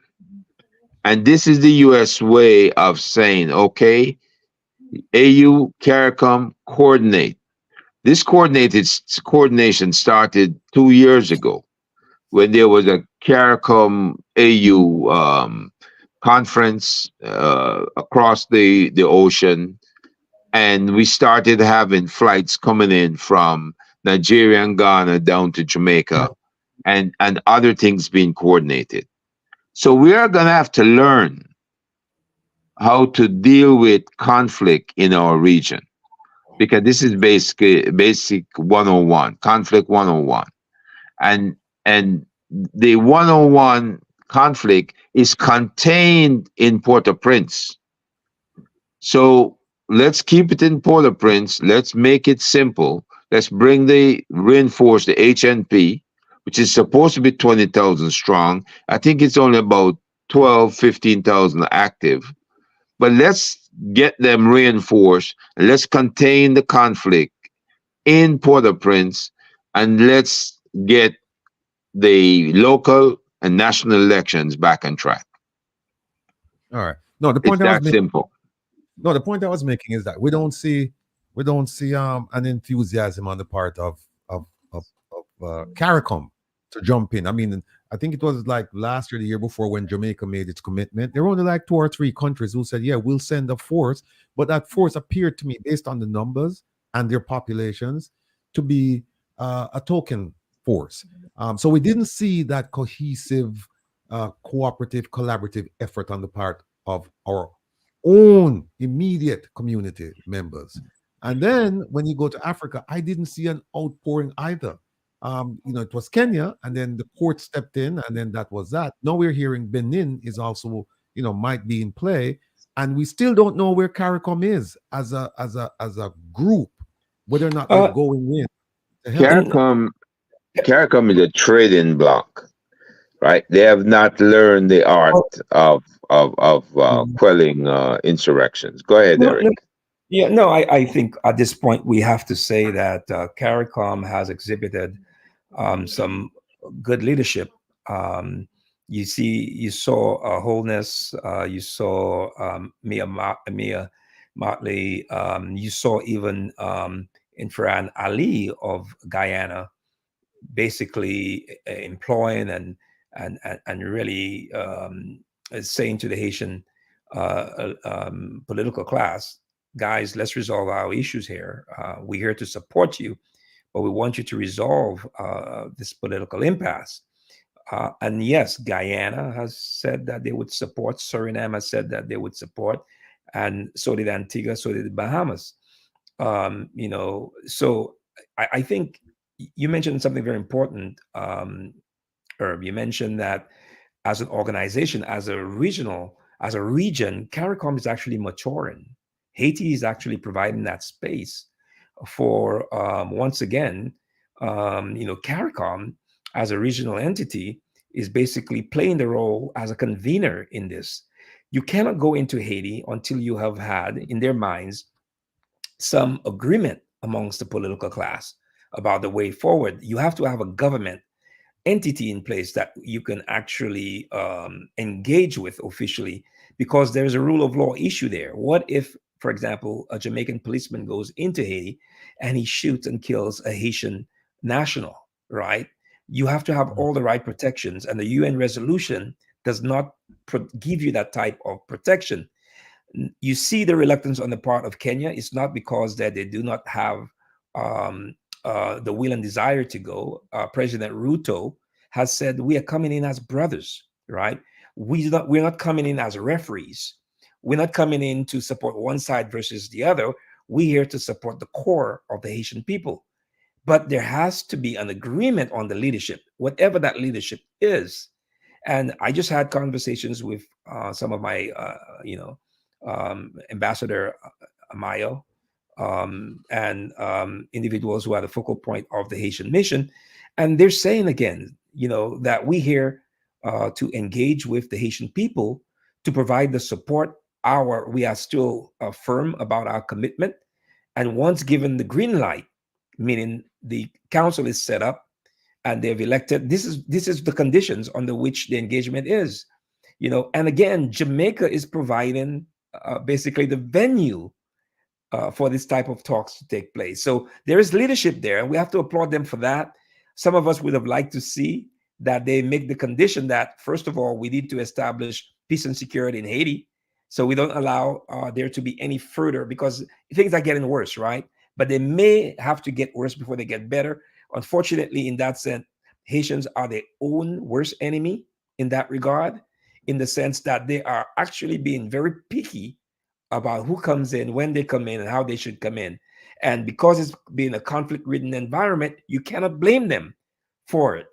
And this is the U.S. way of saying, okay, AU, CARICOM, coordinate. This coordination started 2 years ago when there was a CARICOM AU conference across the ocean, and we started having flights coming in from Nigeria and Ghana down to Jamaica, and other things being coordinated. So we are going to have to learn how to deal with conflict in our region, because this is basic 101, conflict 101. And the 101 conflict is contained in Port-au-Prince. So let's keep it in Port-au-Prince. Let's make it simple. Let's reinforce the HNP, which is supposed to be 20,000 strong. I think it's only about 12, 15,000 active. But let's get them reinforced, and let's contain the conflict in Port-au-Prince, and let's get the local and national elections back on track. All right. No, the point it's that simple. No, the point I was making is that we don't see an enthusiasm on the part of CARICOM to jump in. I mean, I think it was like last year, the year before, when Jamaica made its commitment. There were only like 2 or 3 countries who said, yeah, we'll send a force. But that force appeared to me, based on the numbers and their populations, to be a token force. So we didn't see that cohesive, cooperative, collaborative effort on the part of our own immediate community members. And then when you go to Africa, I didn't see an outpouring either. It was Kenya, and then the court stepped in, and then that was that. Now we're hearing Benin is also, might be in play, and we still don't know where CARICOM is as a group, whether or not they're going in. CARICOM is a trading bloc, right? They have not learned the art of quelling insurrections. Go ahead, Eric. Yeah, no, I think at this point we have to say that CARICOM has exhibited some good leadership You saw Wholeness, you saw Mia Motley, you saw even Infran Ali of Guyana, basically employing and really saying to the Haitian political class, guys, let's resolve our issues here. We're here to support you, but we want you to resolve this political impasse. And yes, Guyana has said that they would support. Suriname has said that they would support, and so did Antigua, so did the Bahamas. So I think you mentioned something very important, Herb. You mentioned that as an organization, as a region, CARICOM is actually maturing. Haiti is actually providing that space for, once again, CARICOM as a regional entity is basically playing the role as a convener in this. You cannot go into Haiti until you have had, in their minds, some agreement amongst the political class about the way forward. You have to have a government entity in place that you can actually engage with officially, because there's a rule of law issue there. What if, for example, a Jamaican policeman goes into Haiti and he shoots and kills a Haitian national, right? You have to have all the right protections, and the UN resolution does not give you that type of protection. You see the reluctance on the part of Kenya. It's not because that they do not have the will and desire to go. President Ruto has said, we are coming in as brothers, right? We're not coming in as referees. We're not coming in to support one side versus the other. We're here to support the core of the Haitian people. But there has to be an agreement on the leadership, whatever that leadership is. And I just had conversations with some of my, Ambassador Amayo, and individuals who are the focal point of the Haitian mission. And they're saying again, that we here to engage with the Haitian people to provide the support. We are still firm about our commitment. And once given the green light, meaning the council is set up and they've elected, this is the conditions under which the engagement is. And again, Jamaica is providing basically the venue for this type of talks to take place. So there is leadership there, and we have to applaud them for that. Some of us would have liked to see that they make the condition that, first of all, we need to establish peace and security in Haiti, so we don't allow there to be any further, because things are getting worse, right? But they may have to get worse before they get better. Unfortunately, in that sense, Haitians are their own worst enemy in that regard, in the sense that they are actually being very picky about who comes in, when they come in, and how they should come in. And because it's been a conflict-ridden environment, you cannot blame them for it.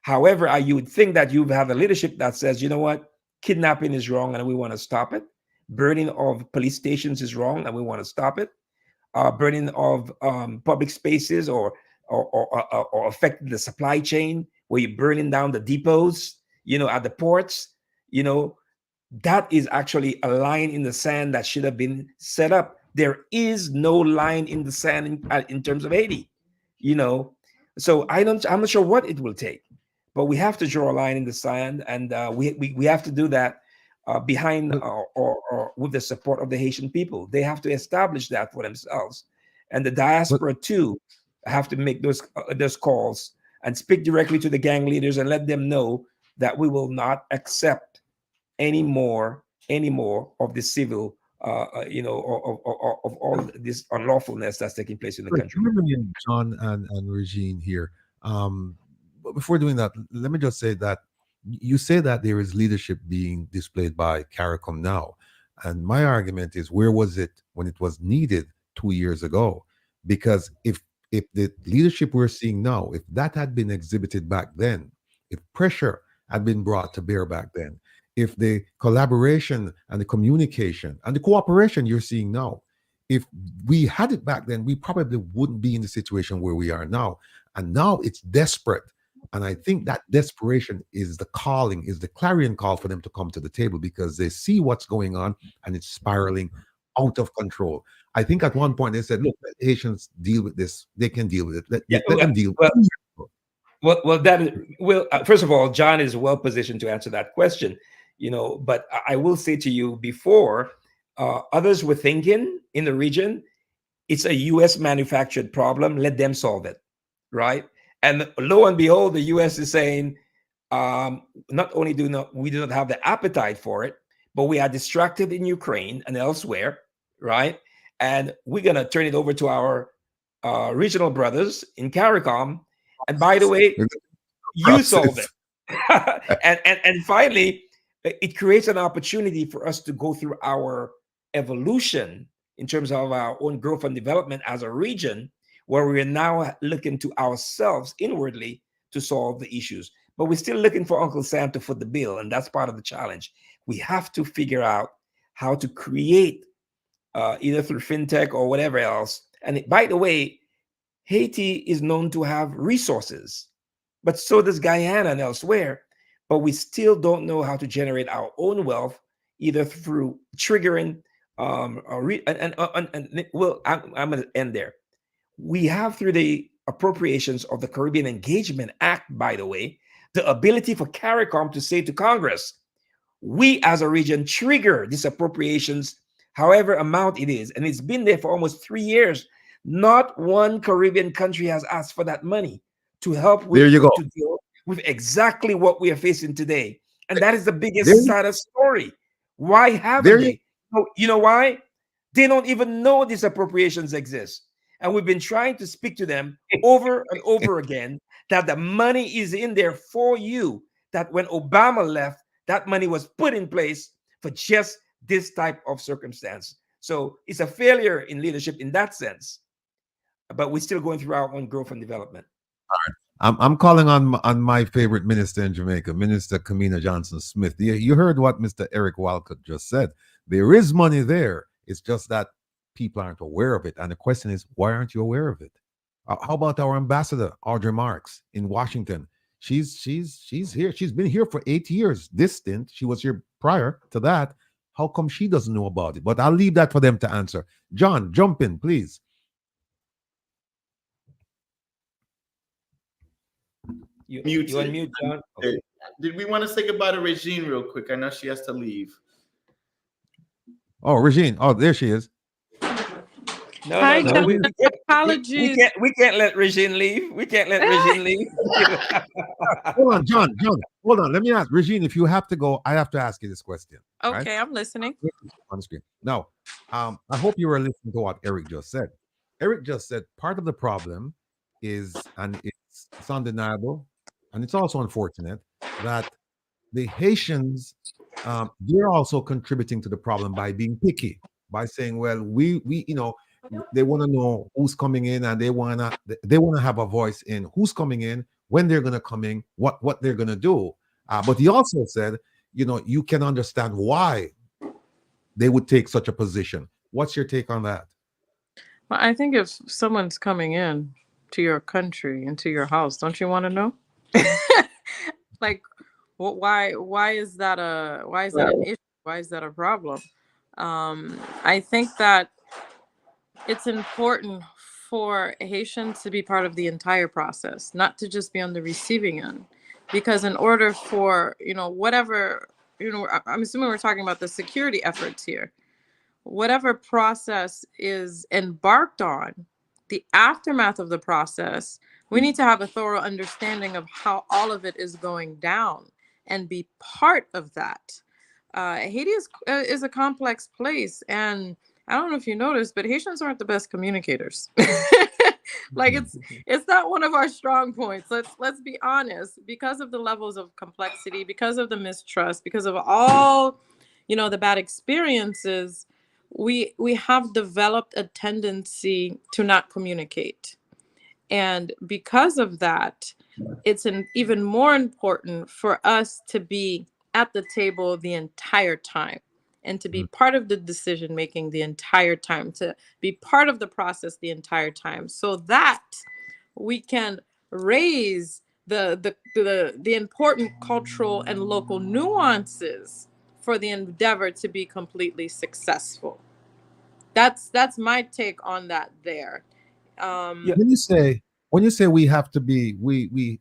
However, you would think that you have a leadership that says, you know what, kidnapping is wrong and we want to stop it. Burning of police stations is wrong and we want to stop it. Burning of public spaces or affecting the supply chain, where you're burning down the depots, at the ports, that is actually a line in the sand that should have been set up. There is no line in the sand in terms of Haiti, So I'm not sure what it will take, but we have to draw a line in the sand, and we have to do that behind or with the support of the Haitian people. They have to establish that for themselves, and the diaspora too have to make those calls and speak directly to the gang leaders and let them know that we will not accept any more of the civil, of all this unlawfulness that's taking place in the country. John and Regine here. But before doing that, let me just say that you say that there is leadership being displayed by CARICOM now. And my argument is, where was it when it was needed 2 years ago? Because if the leadership we're seeing now, if that had been exhibited back then, if pressure had been brought to bear back then, if the collaboration and the communication and the cooperation you're seeing now, if we had it back then, we probably wouldn't be in the situation where we are now. And now it's desperate. And I think that desperation is the calling, is the clarion call for them to come to the table, because they see what's going on and it's spiraling out of control. I think at one point they said, look, let Haitians deal with this. They can deal with it. Let them deal with it. Well, that is first of all, John is well positioned to answer that question, but I will say to you before, others were thinking in the region, it's a U.S. manufactured problem. Let them solve it, right? And lo and behold, the U.S. is saying, not only do we do not have the appetite for it, but we are distracted in Ukraine and elsewhere, right? And we're gonna turn it over to our regional brothers in CARICOM. And by the way, you solve it. and finally, it creates an opportunity for us to go through our evolution in terms of our own growth and development as a region, where we're now looking to ourselves inwardly to solve the issues. But we're still looking for Uncle Sam to foot the bill, and that's part of the challenge. We have to figure out how to create, either through fintech or whatever else. And by the way, Haiti is known to have resources, but so does Guyana and elsewhere. But we still don't know how to generate our own wealth, either through triggering, I'm going to end there. We have, through the appropriations of the Caribbean Engagement Act, by the way, the ability for CARICOM to say to Congress, we as a region trigger these appropriations, however amount it is. And it's been there for almost 3 years. Not one Caribbean country has asked for that money to help with, to deal with exactly what we are facing today. And that is the biggest, saddest story. Why haven't they? You know why? They don't even know these appropriations exist. And we've been trying to speak to them over and over again that the money is in there for you, that when Obama left, that money was put in place for just this type of circumstance. So it's a failure in leadership in that sense. But we're still going through our own growth and development. I'm calling on my favorite minister in Jamaica, Minister Carmina Johnson-Smith. You heard what Mr. Eric Walcott just said. There is money there. It's just that people aren't aware of it. And the question is, why aren't you aware of it? How about our ambassador, Audrey Marks, in Washington? She's here. She's been here for 8 years. This stint, she was here prior to that. How come she doesn't know about it? But I'll leave that for them to answer. John, jump in, please. You unmute, John. Okay. Did we want to say goodbye to Regine real quick? I know she has to leave. Oh, Regine. Oh, there she is. No, Hi, no. Apologies. We can't let Regine leave. We can't let Regine leave. Hold on, John. Hold on. Let me ask Regine, if you have to go, I have to ask you this question. Okay, right? I'm listening. On the screen. Now, I hope you were listening to what Eric just said. Eric just said part of the problem is, and it's undeniable, and it's also unfortunate, that the Haitians, they're also contributing to the problem by being picky, by saying, well, we they want to know who's coming in, and they want to have a voice in who's coming in, when they're going to come in, what they're going to do. But he also said, you can understand why they would take such a position. What's your take on that? Well, I think if someone's coming in to your country, into your house, don't you want to know? Like, why is that an issue? Why is that a problem? I think that it's important for Haitians to be part of the entire process, not to just be on the receiving end. Because in order for, whatever, I'm assuming we're talking about the security efforts here. Whatever process is embarked on, the aftermath of the process, we need to have a thorough understanding of how all of it is going down and be part of that. Haiti is a complex place, and I don't know if you noticed, but Haitians aren't the best communicators. Like it's not one of our strong points. Let's be honest. Because of the levels of complexity, because of the mistrust, because of all, the bad experiences, we have developed a tendency to not communicate. And because of that, it's even more important for us to be at the table the entire time and to be part of the decision making the entire time, to be part of the process the entire time, so that we can raise the important cultural and local nuances for the endeavor to be completely successful. That's my take on that there. When you say when you say we have to be, we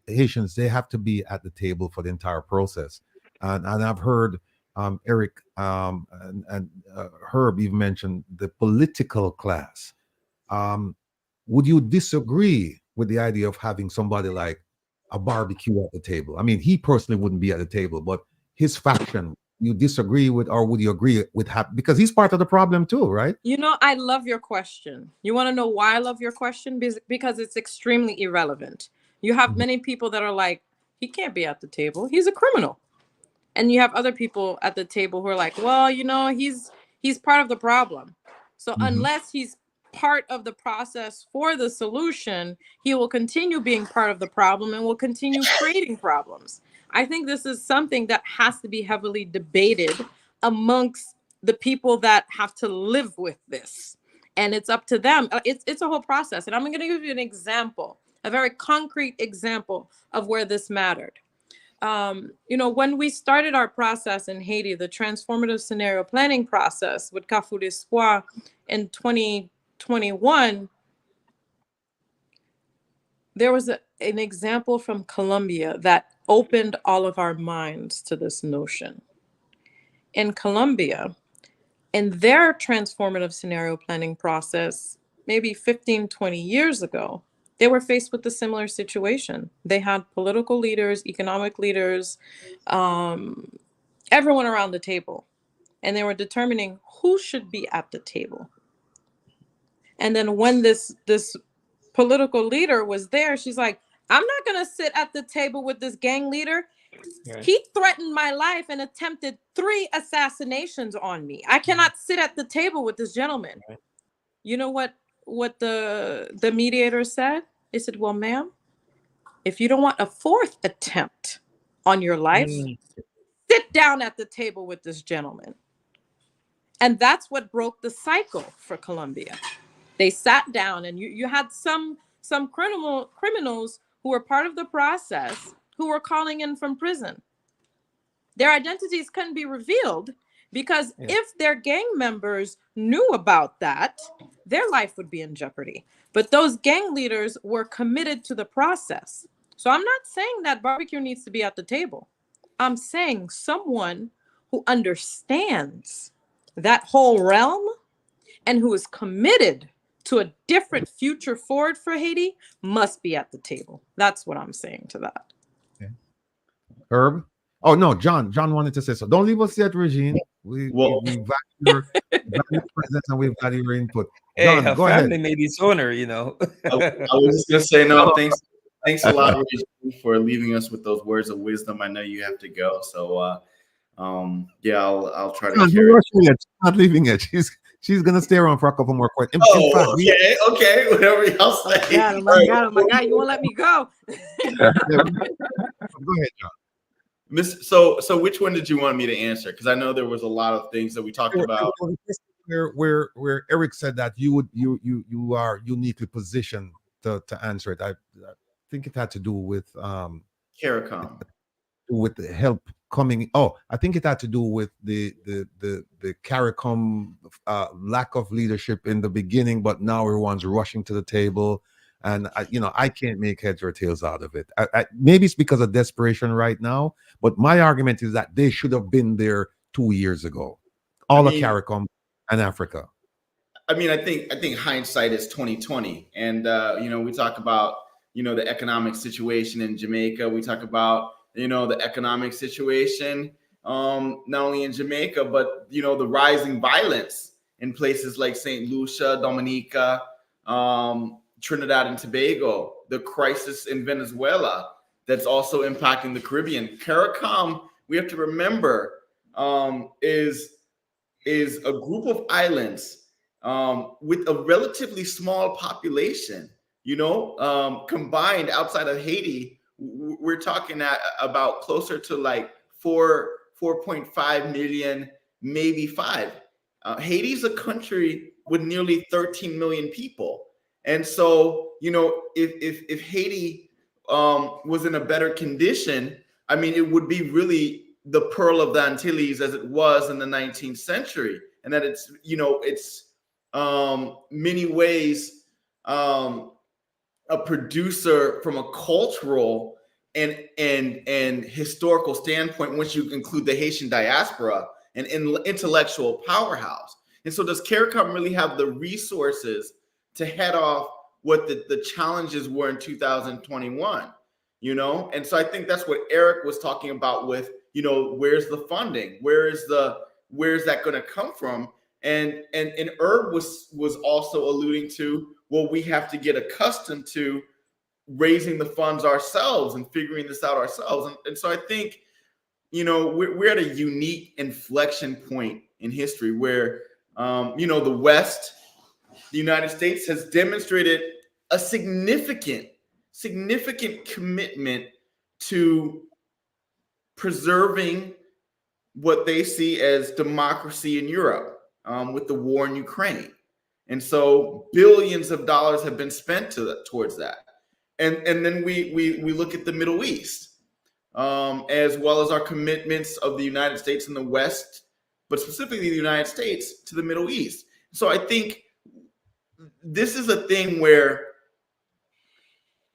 Haitians, they have to be at the table for the entire process. And I've heard Eric and Herb even mentioned the political class. Would you disagree with the idea of having somebody like a barbecue at the table? I mean, he personally wouldn't be at the table, but his faction, you disagree with, or would you agree with, because he's part of the problem too, right? You know, I love your question. You want to know why I love your question? Because it's extremely irrelevant. You have many people that are like, he can't be at the table. He's a criminal. And you have other people at the table who are like, well, you know, he's part of the problem. So unless he's part of the process for the solution, he will continue being part of the problem and will continue creating problems. I think this is something that has to be heavily debated amongst the people that have to live with this. And it's up to them. It's a whole process. And I'm going to give you an example, a very concrete example of where this mattered. You know, when we started our process in Haiti, the transformative scenario planning process with Carrefour d'Espoir in 2021, there was an example from Colombia that opened all of our minds to this notion. In Colombia, in their transformative scenario planning process, maybe 15, 20 years ago, they were faced with a similar situation. They had political leaders, economic leaders, everyone around the table, and they were determining who should be at the table. And then when this political leader was there, she's like, I'm not going to sit at the table with this gang leader. Right. He threatened my life and attempted 3 assassinations on me. I cannot sit at the table with this gentleman. Right. You know what the mediator said? They said, well, ma'am, if you don't want a 4th attempt on your life, sit down at the table with this gentleman. And that's what broke the cycle for Colombia. They sat down, and you had some criminals who were part of the process who were calling in from prison. Their identities couldn't be revealed because if their gang members knew about that, their life would be in jeopardy. But those gang leaders were committed to the process. So I'm not saying that barbecue needs to be at the table. I'm saying someone who understands that whole realm and who is committed to a different future forward for Haiti must be at the table. That's what I'm saying to that. Okay. Herb? Oh, no, John wanted to say so. Don't leave us yet, Regine. We value your presence and we value your input. John, hey, go family ahead. may be owner, you know. I was just going to say, no, thanks a lot, Regine, for leaving us with those words of wisdom. I know you have to go. So, yeah, I'll try to carry it. She's not leaving yet. She's gonna stay around for a couple more questions. Okay, whatever y'all say. Oh my God, you won't let me go. Go ahead, John. So which one did you want me to answer? Because I know there was a lot of things that we talked about. Where Eric said that you are uniquely positioned to answer it. I think it had to do with CARICOM. With the help coming. Oh, I think it had to do with the CARICOM lack of leadership in the beginning, but now everyone's rushing to the table, and I can't make heads or tails out of it. Maybe it's because of desperation right now, but my argument is that they should have been there 2 years ago. All of CARICOM and Africa. I mean, I think hindsight is 2020, and we talk about the economic situation in Jamaica. We talk about the economic situation, not only in Jamaica, but, the rising violence in places like St. Lucia, Dominica, Trinidad and Tobago, the crisis in Venezuela that's also impacting the Caribbean. CARICOM, we have to remember, is a group of islands with a relatively small population, combined outside of Haiti. We're talking about closer to like 4.5 million, maybe 5. Haiti's a country with nearly 13 million people. And so, if Haiti was in a better condition, I mean, it would be really the pearl of the Antilles as it was in the 19th century. And that it's many ways a producer from a cultural and historical standpoint once you include the Haitian diaspora and intellectual powerhouse. And so does CARICOM really have the resources to head off what the challenges were in 2021? You know, and so I think that's what Eric was talking about with, you know, where's the funding? Where's that going to come from? And Herb was also alluding to, well, we have to get accustomed to raising the funds ourselves and figuring this out ourselves. And so I think, you know, we're at a unique inflection point in history where, you know, the West, the United States has demonstrated a significant commitment to preserving what they see as democracy in Europe with the war in Ukraine. And so billions of dollars have been spent towards that. And then we look at the Middle East, as well as our commitments of the United States and the West, but specifically the United States to the Middle East. So I think this is a thing where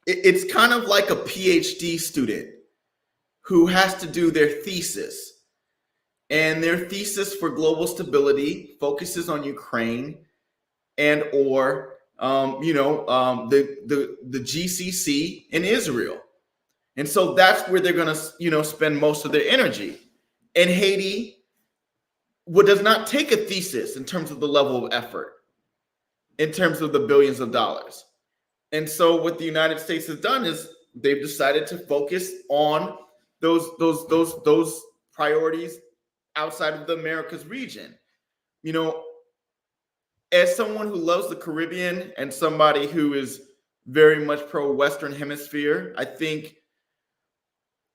it's kind of like a PhD student who has to do their thesis. And their thesis for global stability focuses on Ukraine and or the GCC in Israel. And so that's where they're going to, you know, spend most of their energy. And Haiti does not take a thesis in terms of the level of effort, in terms of the billions of dollars. And so what the United States has done is they've decided to focus on those priorities outside of the Americas region. You know, as someone who loves the Caribbean and somebody who is very much pro-Western Hemisphere, I think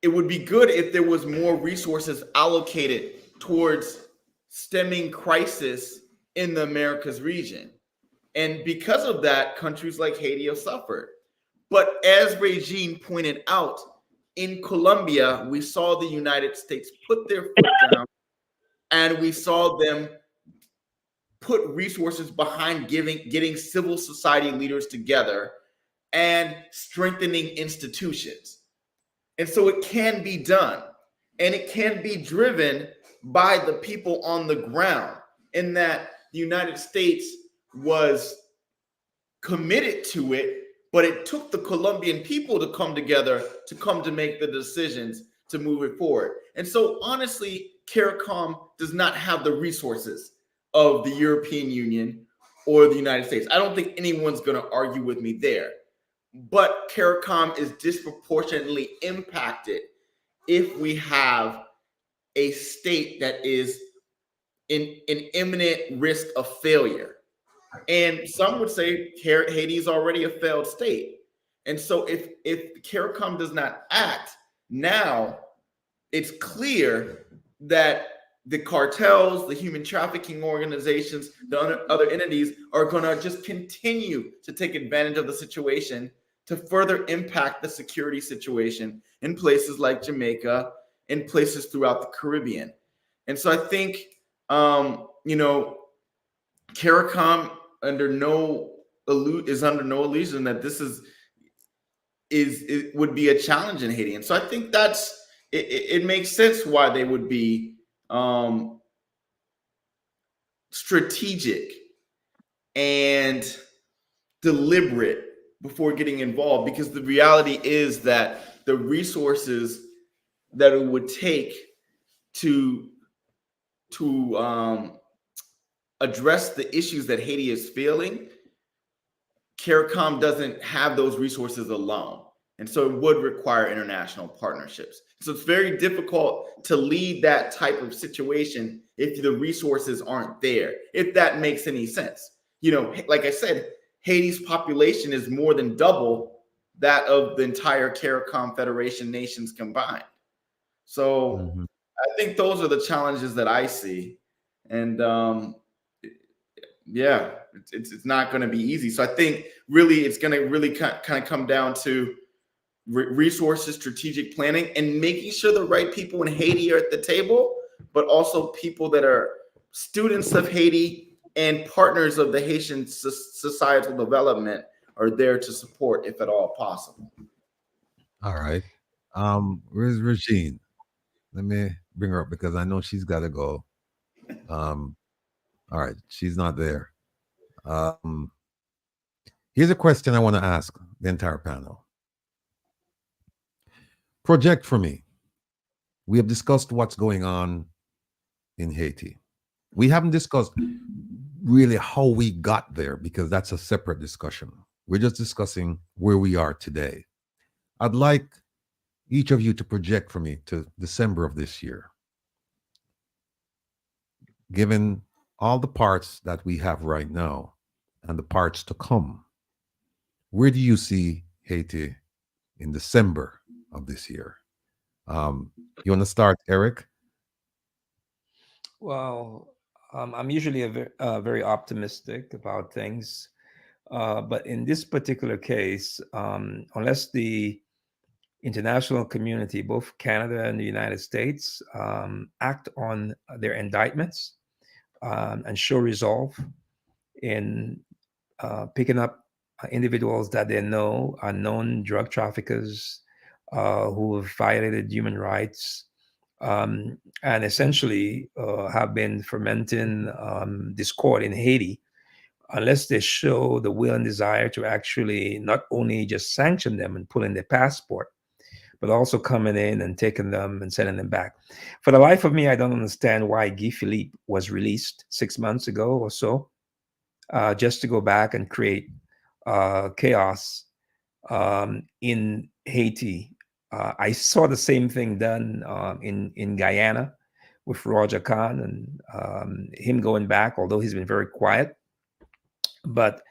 it would be good if there was more resources allocated towards stemming crisis in the Americas region. And because of that, countries like Haiti have suffered. But as Eugene pointed out, in Colombia, we saw the United States put their foot down, and we saw them put resources behind getting civil society leaders together and strengthening institutions. And so it can be done, and it can be driven by the people on the ground, in that the United States was committed to it, but it took the Colombian people to come together to make the decisions to move it forward. And so honestly, CARICOM does not have the resources of the European Union or the United States. I don't think anyone's going to argue with me there. But CARICOM is disproportionately impacted if we have a state that is in imminent risk of failure. And some would say Haiti is already a failed state. And so if CARICOM does not act now, it's clear that the cartels, the human trafficking organizations, the other entities are going to just continue to take advantage of the situation to further impact the security situation in places like Jamaica and places throughout the Caribbean. And so I think, CARICOM is under no illusion that this would be a challenge in Haiti. And so I think it makes sense why they would be strategic and deliberate before getting involved, because the reality is that the resources that it would take to address the issues that Haiti is feeling, CARICOM doesn't have those resources alone. And so it would require international partnerships. So it's very difficult to lead that type of situation if the resources aren't there, if that makes any sense. You know, like I said, Haiti's population is more than double that of the entire CARICOM Federation nations combined. So I think those are the challenges that I see. And it's not going to be easy. So I think really it's going to really kind of come down to resources, strategic planning, and making sure the right people in Haiti are at the table, but also people that are students of Haiti and partners of the Haitian societal development are there to support if at all possible. All right. Where's Regine? Let me bring her up because I know she's got to go. All right, she's not there. Here's a question I want to ask the entire panel. Project for me. We have discussed what's going on in Haiti. We haven't discussed really how we got there because that's a separate discussion. We're just discussing where we are today. I'd like each of you to project for me to December of this year. Given all the parts that we have right now and the parts to come, where do you see Haiti in December of this year? You want to start, Eric? Well, I'm usually very optimistic about things, but in this particular case, unless the international community, both Canada and the United States, act on their indictments and show resolve in picking up individuals that they know are known drug traffickers who have violated human rights and essentially have been fomenting discord in Haiti, unless they show the will and desire to actually not only just sanction them and pull in their passport, but also coming in and taking them and sending them back. For the life of me, I don't understand why Guy Philippe was released 6 months ago or so, just to go back and create chaos in Haiti. I saw the same thing done in Guyana with Roger Khan and him going back, although he's been very quiet. But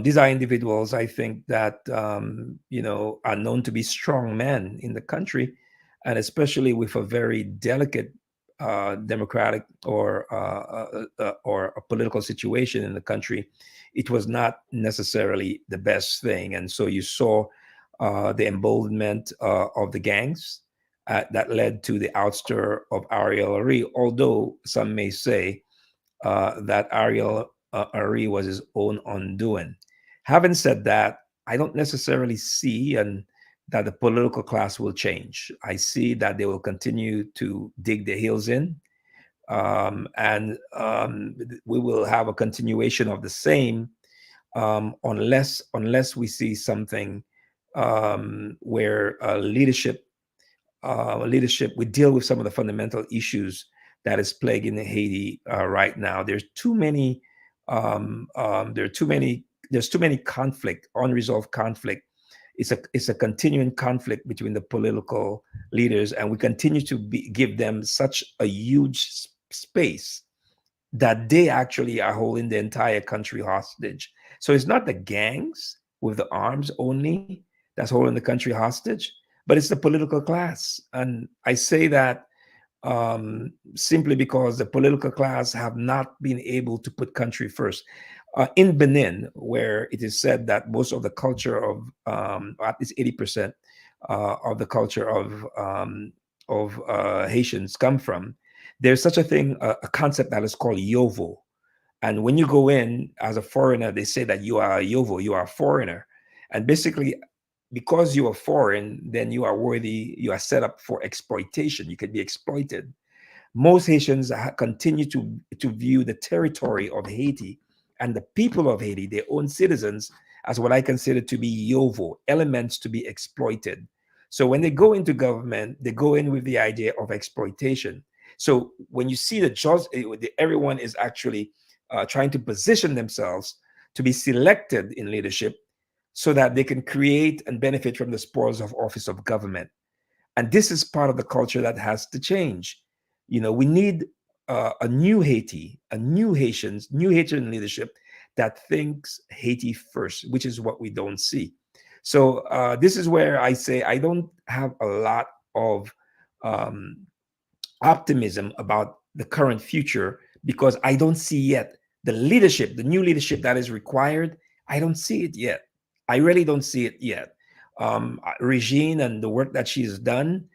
these are individuals, I think, that are known to be strong men in the country, and especially with a very delicate democratic or a political situation in the country, it was not necessarily the best thing. And so you saw the emboldenment of the gangs that led to the ouster of Ariel Henry, although some may say that Ariel Henry was his own undoing. Having said that, I don't necessarily see that the political class will change. I see that they will continue to dig their heels in, and we will have a continuation of the same unless we see something where leadership we deal with some of the fundamental issues that is plaguing Haiti right now. There's too many conflict, unresolved conflict. It's a continuing conflict between the political leaders, and we continue to give them such a huge space that they actually are holding the entire country hostage. So it's not the gangs with the arms only that's holding the country hostage, but it's the political class. And I say that simply because the political class have not been able to put country first. In Benin, where it is said that most of the culture of, at least 80% of the culture of Haitians come from, there's such a thing, a concept that is called Yovo. And when you go in as a foreigner, they say that you are a Yovo, you are a foreigner. And basically, because you are foreign, then you are worthy, you are set up for exploitation. You can be exploited. Most Haitians continue to view the territory of Haiti and the people of Haiti, their own citizens, as what I consider to be Yovo, elements to be exploited. So when they go into government, they go in with the idea of exploitation. So when you see everyone is actually trying to position themselves to be selected in leadership so that they can create and benefit from the spoils of office of government. And this is part of the culture that has to change. We need a new Haiti, new Haitian leadership that thinks Haiti first, which is what we don't see. So this is where I say I don't have a lot of optimism about the current future because I don't see yet the leadership, the new leadership that is required. I don't see it yet. I really don't see it yet. Regine and the work that she's done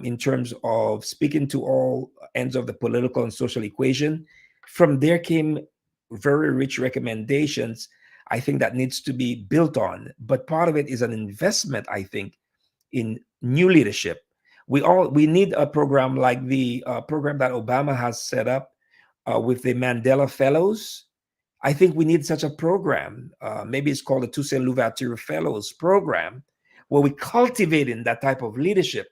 in terms of speaking to all ends of the political and social equation, from there came very rich recommendations I think that needs to be built on. But part of it is an investment, I think, in new leadership. We need a program like the program that Obama has set up with the Mandela Fellows. I think we need such a program. Maybe it's called the Toussaint Louverture Fellows program, where we cultivate in that type of leadership,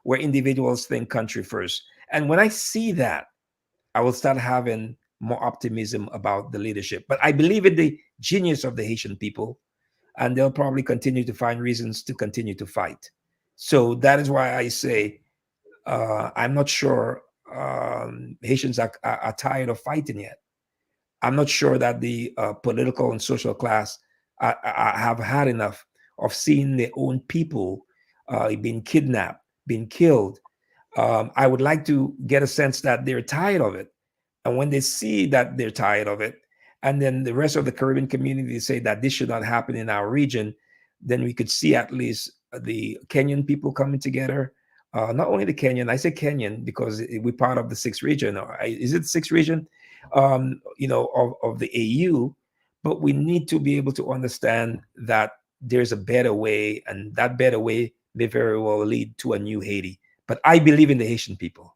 where individuals think country first. And when I see that, I will start having more optimism about the leadership. But I believe in the genius of the Haitian people, and they'll probably continue to find reasons to continue to fight. So that is why I say I'm not sure Haitians are tired of fighting yet. I'm not sure that the political and social class have had enough of seeing their own people being kidnapped, being killed. I would like to get a sense that they're tired of it. And when they see that they're tired of it, and then the rest of the Caribbean community say that this should not happen in our region, then we could see at least the Kenyan people coming together. Not only the Kenyan, I say Kenyan because we're part of the 6th region. Or is it the 6th region? Of the AU, but we need to be able to understand that there's a better way, and that better way may very well lead to a new Haiti. But I believe in the Haitian people.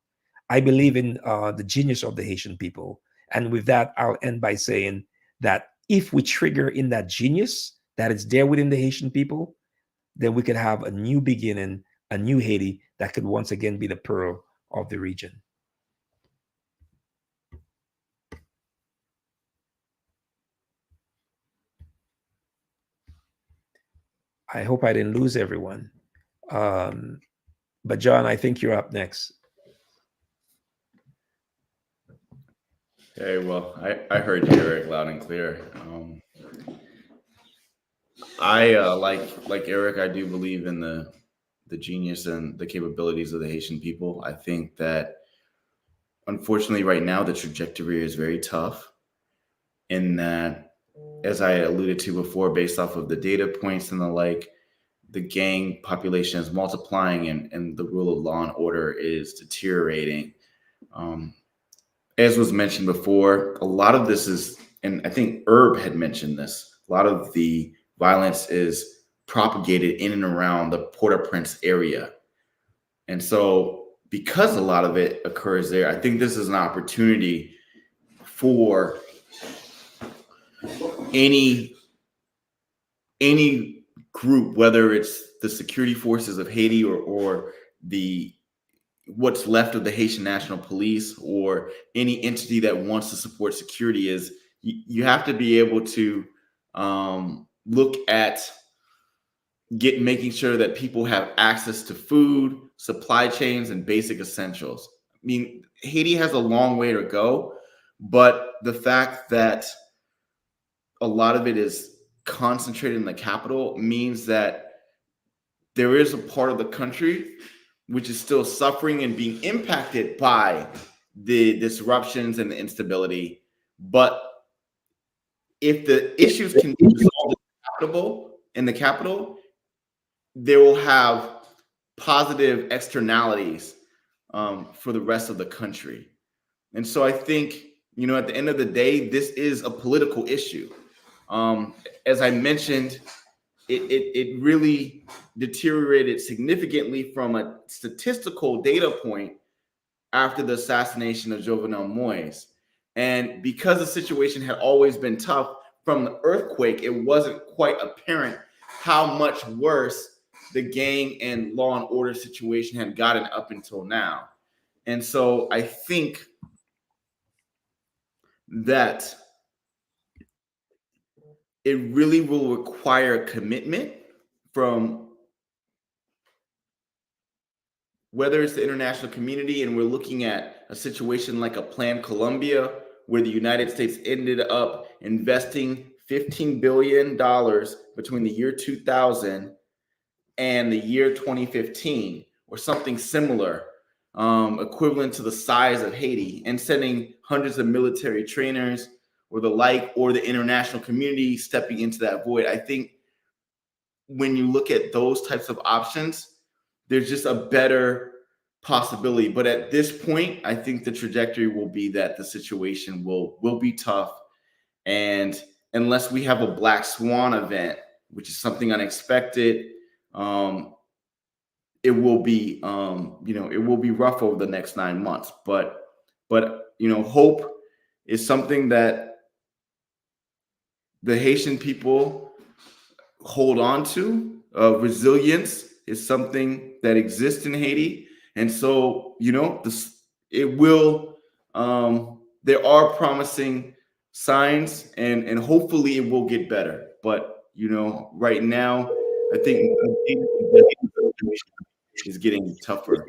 I believe in the genius of the Haitian people. And with that, I'll end by saying that if we trigger in that genius that is there within the Haitian people, then we could have a new beginning, a new Haiti that could once again be the pearl of the region. I hope I didn't lose everyone. But John, I think you're up next. Okay, well, I heard you, Eric, loud and clear. I like Eric, I do believe in the genius and the capabilities of the Haitian people. I think that unfortunately right now the trajectory is very tough in that, as I alluded to before, based off of the data points and the like, the gang population is multiplying and the rule of law and order is deteriorating. As was mentioned before, a lot of this is, and I think Herb had mentioned this, a lot of the violence is propagated in and around the Port-au-Prince area. And so because a lot of it occurs there, I think this is an opportunity for any group, whether it's the security forces of Haiti or the what's left of the Haitian National Police or any entity that wants to support security, is you have to be able to look at making sure that people have access to food, supply chains, and basic essentials. I mean, Haiti has a long way to go, but the fact that a lot of it is concentrated in the capital means that there is a part of the country which is still suffering and being impacted by the disruptions and the instability. But if the issues can be resolved in the capital, they will have positive externalities for the rest of the country. And so I think, at the end of the day, this is a political issue. As I mentioned, it really deteriorated significantly from a statistical data point after the assassination of Jovenel Moïse. And because the situation had always been tough from the earthquake, it wasn't quite apparent how much worse the gang and law and order situation had gotten up until now. And so I think that it really will require commitment from whether it's the international community, and we're looking at a situation like a Plan Colombia, where the United States ended up investing $15 billion between the year 2000 and the year 2015, or something similar, equivalent to the size of Haiti, and sending hundreds of military trainers or the like, or the international community stepping into that void. I think when you look at those types of options, there's just a better possibility. But at this point, I think the trajectory will be that the situation will be tough. And unless we have a black swan event, which is something unexpected, it will be, it will be rough over the next 9 months. But hope is something that the Haitian people hold on to. Resilience is something that exists in Haiti, and so it will. There are promising signs, and hopefully it will get better. But right now, I think is getting tougher.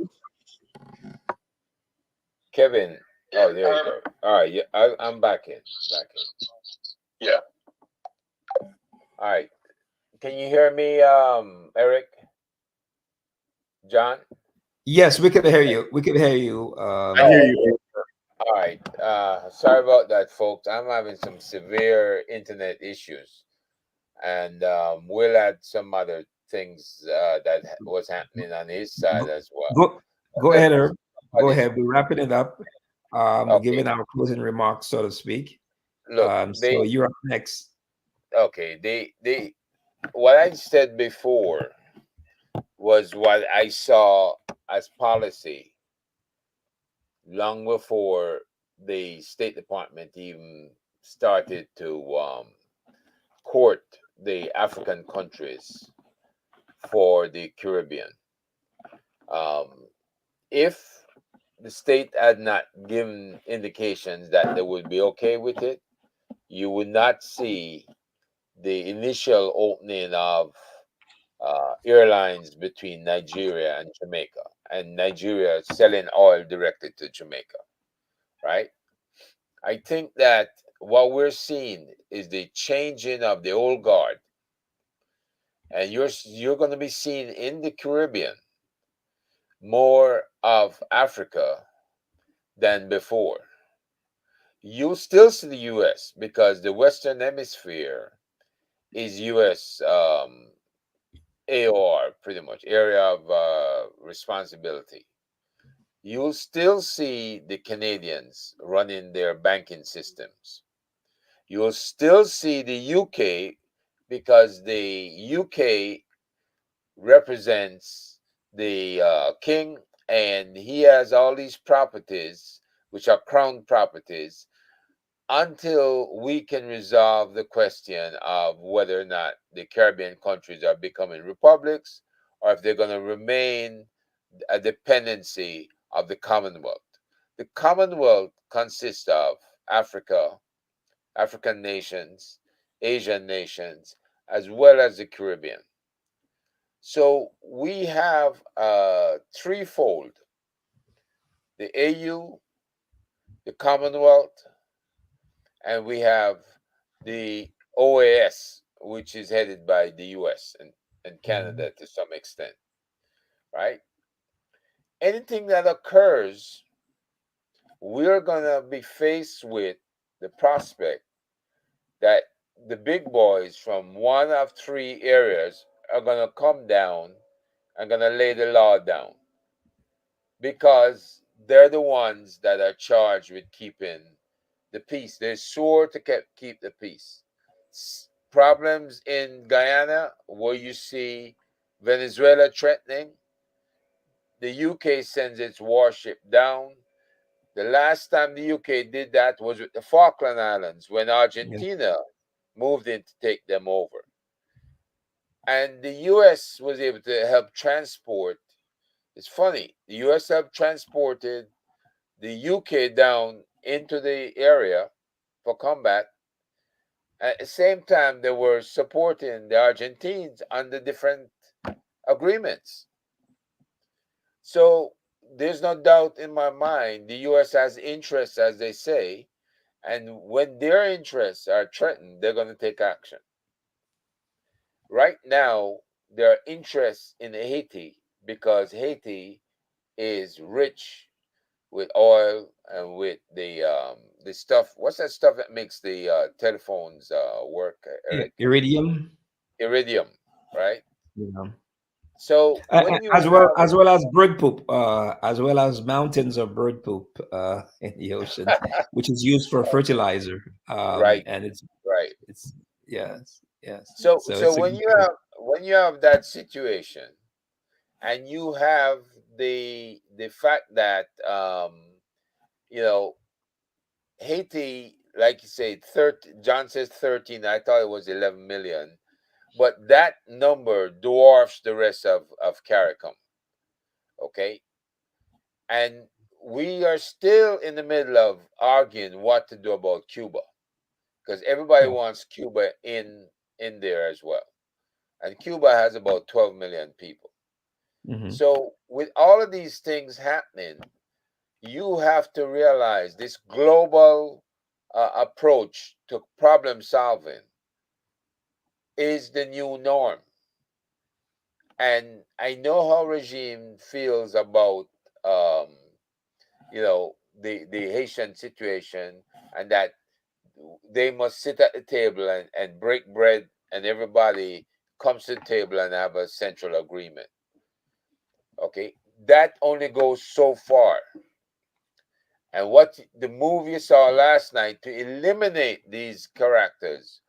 Kevin, oh, there you go. All right, yeah, I'm back in. Yeah. All right. Can you hear me, Eric? John? Yes, we can hear you. We can hear you. I hear you. All right. Sorry about that, folks. I'm having some severe internet issues, and we'll add some other things that was happening on his side as well. Go ahead, Herb. Go Everybody's- ahead. We're wrapping it up. We're giving our closing remarks, so to speak. Look, so you're up next. Okay. They what I said before was what I saw as policy long before the State Department even started to court the African countries for the Caribbean. If the state had not given indications that they would be okay with it, you would not see the initial opening of airlines between Nigeria and Jamaica, and Nigeria selling oil directly to Jamaica, right? I think that what we're seeing is the changing of the old guard, and you're going to be seeing in the Caribbean more of Africa than before. You still see the U.S. because the Western Hemisphere is U.S. AOR, pretty much, area of responsibility. You'll still see the Canadians running their banking systems. You'll still see the UK because the UK represents the king, and he has all these properties, which are crown properties, until we can resolve the question of whether or not the Caribbean countries are becoming republics or if they're going to remain a dependency of the Commonwealth. The Commonwealth consists of Africa, African nations, Asian nations, as well as the Caribbean. So we have threefold: the AU, the Commonwealth, and we have the OAS, which is headed by the US and Canada to some extent, right? Anything that occurs, we're going to be faced with the prospect that the big boys from one of three areas are going to come down and going to lay the law down, because they're the ones that are charged with keeping the peace. They swore to keep the peace. Problems in Guyana, where you see Venezuela threatening, the UK sends its warship down. The last time the UK did that was with the Falkland Islands, when Argentina moved in to take them over. And the US was able to help transport. It's funny, the US helped transported the UK down into the area for combat. At the same time, they were supporting the Argentines under different agreements. So there's no doubt in my mind the US has interests, as they say, and when their interests are threatened, they're going to take action. Right now, there are interests in Haiti because Haiti is rich with oil and with the stuff. What's that stuff that makes the telephones work, Eric? Iridium. Iridium, right? Yeah. So when you as well as bird poop, as well as mountains of bird poop in the ocean, which is used for fertilizer. Right. And it's right. Yes, yes. So So so it's when you have that situation, and you have the fact that you know, Haiti, like you say, John says 13. I thought it was 11 million, but that number dwarfs the rest of CARICOM. Okay, and we are still in the middle of arguing what to do about Cuba, because everybody wants Cuba in there as well, and Cuba has about 12 million people. So with all of these things happening, you have to realize this global approach to problem solving is the new norm. And I know how regime feels about the Haitian situation, and that they must sit at the table and break bread, and everybody comes to the table and have a central agreement. Okay, that only goes so far. And what the movie saw last night, to eliminate these characters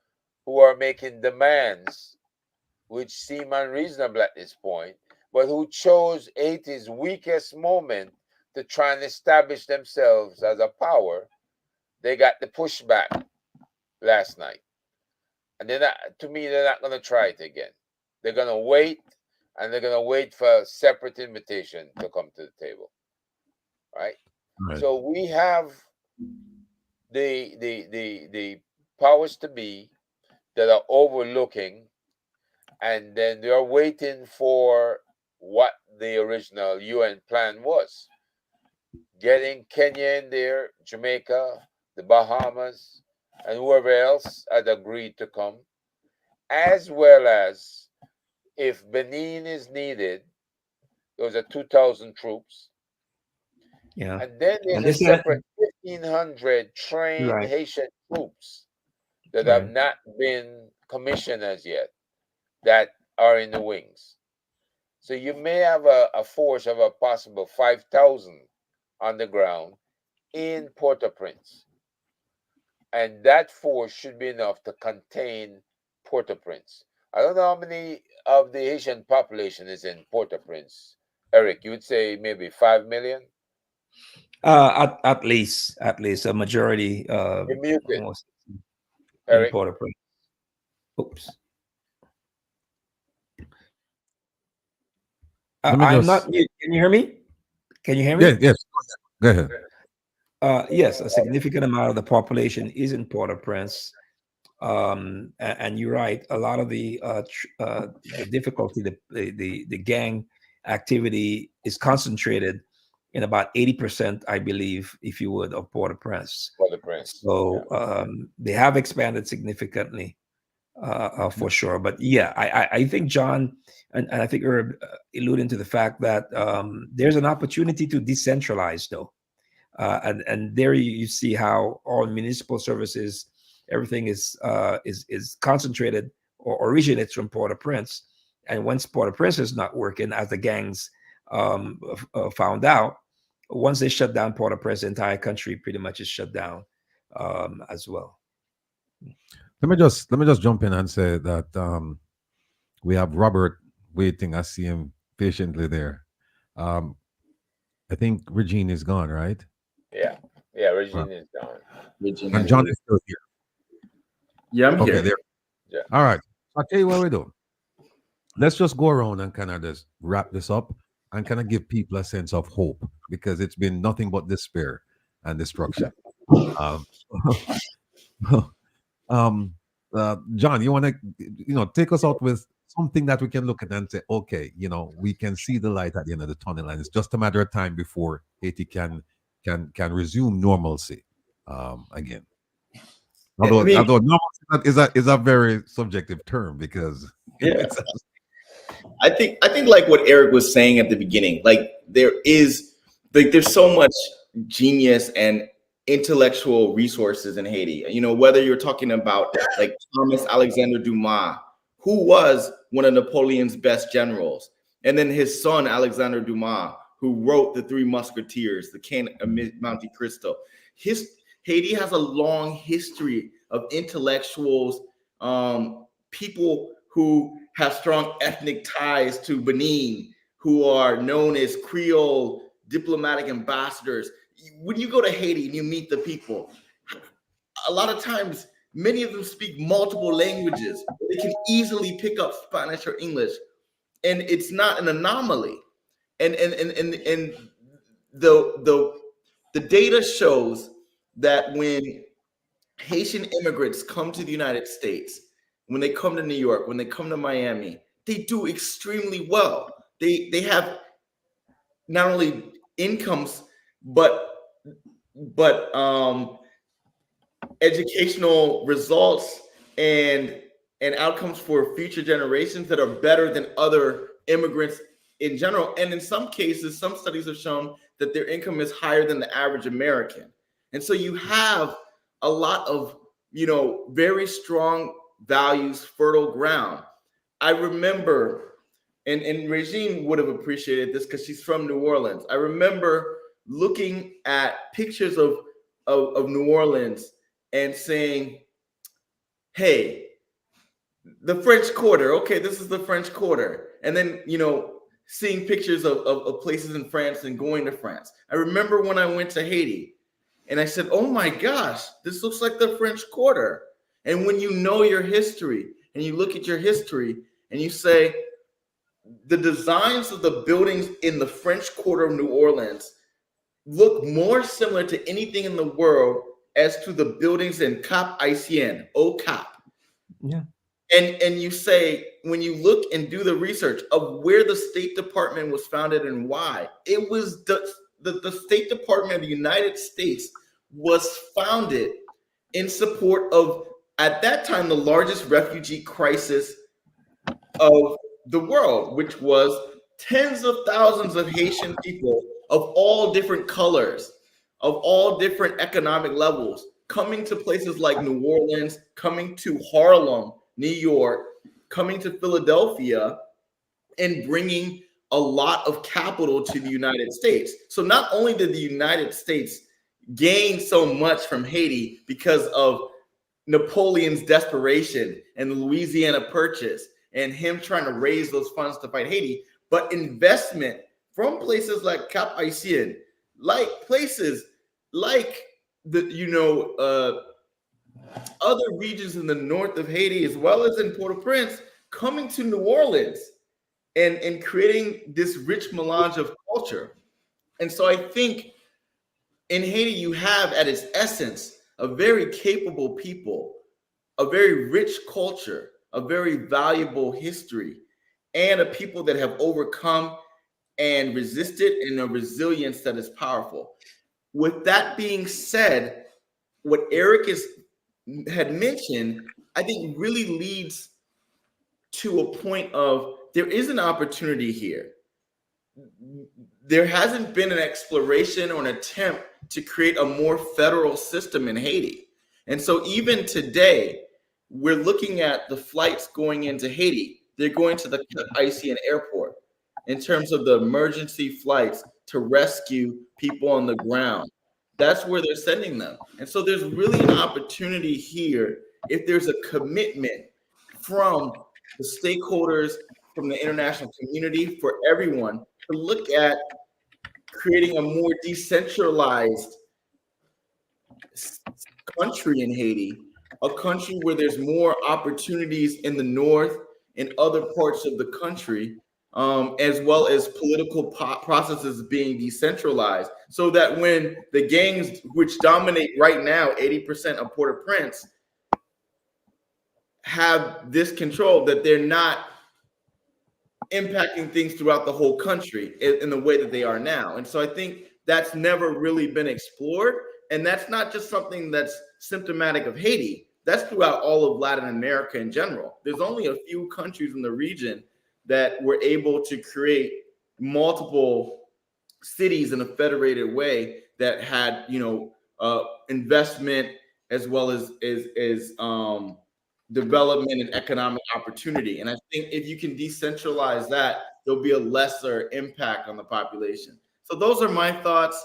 who are making demands which seem unreasonable at this point, but who chose Haiti's weakest moment to try and establish themselves as a power, they got the pushback last night. And to me, they're not going to try it again. They're going to wait, and they're going to wait for a separate invitation to come to the table. Right? So we have the powers to be that are overlooking, and then they are waiting for what the original UN plan was. Getting Kenya in there, Jamaica, the Bahamas, and whoever else had agreed to come, as well as, if Benin is needed, those are 2,000 troops. Yeah. And then there's a separate 1,500 trained Haitian troops that have not been commissioned as yet, that are in the wings. So you may have a force of a possible 5,000 on the ground in Port-au-Prince. And that force should be enough to contain Port-au-Prince. I don't know how many of the Haitian population is in Port-au-Prince. Eric, you would say maybe 5 million? At least a majority, almost in Port-au-Prince. Oops. I'm not mute. Can you hear me? Can you hear me? Yes. Go ahead. Yes, a significant amount of the population is in Port-au-Prince. And you're right. A lot of the difficulty, the gang activity is concentrated in about 80%, I believe, if you would, of Port-au-Prince. So they have expanded significantly, for sure. But yeah, I think John and I think Herb alluding to the fact that there's an opportunity to decentralize, though. And there you see how all municipal services, everything is concentrated or originates from Port-au-Prince. And once Port-au-Prince is not working, as the gangs found out, once they shut down Port-au-Prince, the entire country pretty much is shut down as well. Let me just jump in and say that we have Robert waiting. I see him patiently there. I think Regine is gone, right? Yeah, Regine is gone. And John is still here. Yeah, I'm here. There. Yeah. All right. I'll tell you what we do. Let's just go around and kind of just wrap this up and kind of give people a sense of hope, because it's been nothing but despair and destruction. John, you want to, take us out with something that we can look at and say, okay, we can see the light at the end of the tunnel, and it's just a matter of time before Haiti can resume normalcy again. Although normalcy is a very subjective term, because I think like what Eric was saying at the beginning, like there's so much genius and intellectual resources in Haiti. Whether you're talking about like Thomas Alexander Dumas, who was one of Napoleon's best generals, and then his son Alexander Dumas, who wrote the Three Musketeers, the Count of Monte Cristo. Haiti has a long history of intellectuals people who have strong ethnic ties to Benin, who are known as Creole diplomatic ambassadors. When you go to Haiti and you meet the people, a lot of times, many of them speak multiple languages. They can easily pick up Spanish or English, and it's not an anomaly. And the data shows that when Haitian immigrants come to the United States, when they come to New York, when they come to Miami, they do extremely well. They have not only incomes, but educational results and outcomes for future generations that are better than other immigrants in general. And in some cases, some studies have shown that their income is higher than the average American. And so you have a lot of, very strong values, fertile ground. I remember, and Regine would have appreciated this because she's from New Orleans. I remember looking at pictures of New Orleans and saying, hey, the French Quarter, okay, this is the French Quarter. And then, seeing pictures of places in France and going to France. I remember when I went to Haiti and I said, oh my gosh, this looks like the French Quarter. And when you know your history and you look at your history and you say, the designs of the buildings in the French Quarter of New Orleans look more similar to anything in the world as to the buildings in Cap Haitien, Au Cap. Yeah. And you say, when you look and do the research of where the State Department was founded and why, it was the State Department of the United States was founded in support of, at that time, the largest refugee crisis of the world, which was tens of thousands of Haitian people of all different colors, of all different economic levels, coming to places like New Orleans, coming to Harlem, New York, coming to Philadelphia, and bringing a lot of capital to the United States. So not only did the United States gain so much from Haiti because of Napoleon's desperation and the Louisiana Purchase and him trying to raise those funds to fight Haiti, but investment from places like Cap Haitien, like places like other regions in the north of Haiti, as well as in Port-au-Prince, coming to New Orleans and creating this rich melange of culture. And so I think in Haiti, you have at its essence a very capable people, a very rich culture, a very valuable history, and a people that have overcome and resisted, and a resilience that is powerful. With that being said, what Eric had mentioned, I think really leads to a point of there is an opportunity here. There hasn't been an exploration or an attempt to create a more federal system in Haiti. And so even today, we're looking at the flights going into Haiti. They're going to the Haitian airport in terms of the emergency flights to rescue people on the ground. That's where they're sending them. And so there's really an opportunity here if there's a commitment from the stakeholders, from the international community, for everyone to look at creating a more decentralized country in Haiti, a country where there's more opportunities in the north and other parts of the country, as well as political processes being decentralized, so that when the gangs, which dominate right now 80% of Port-au-Prince, have this control, that they're not impacting things throughout the whole country in the way that they are now. And so I think that's never really been explored. And that's not just something that's symptomatic of Haiti. That's throughout all of Latin America in general. There's only a few countries in the region that were able to create multiple cities in a federated way that had, investment as well as development and economic opportunity. And I think if you can decentralize that, there'll be a lesser impact on the population. So those are my thoughts.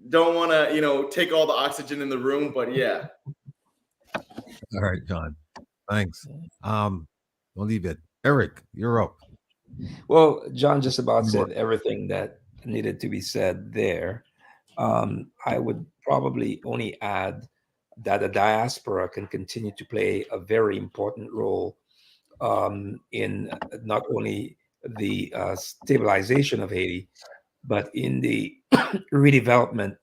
Don't want to, take all the oxygen in the room, but yeah. All right, John. Thanks. Don't leave it. Eric, you're up. Well, John just about said everything that needed to be said there. I would probably only add that the diaspora can continue to play a very important role in not only the stabilization of Haiti, but in the redevelopment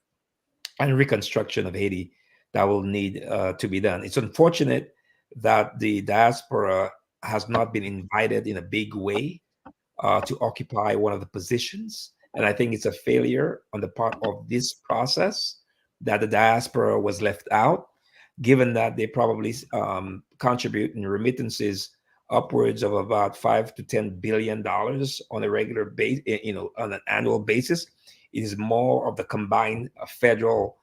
and reconstruction of Haiti that will need to be done. It's unfortunate that the diaspora has not been invited in a big way to occupy one of the positions. And I think it's a failure on the part of this process that the diaspora was left out, given that they probably contribute in remittances upwards of about $5 to $10 billion on a regular base, on an annual basis. It is more of the combined federal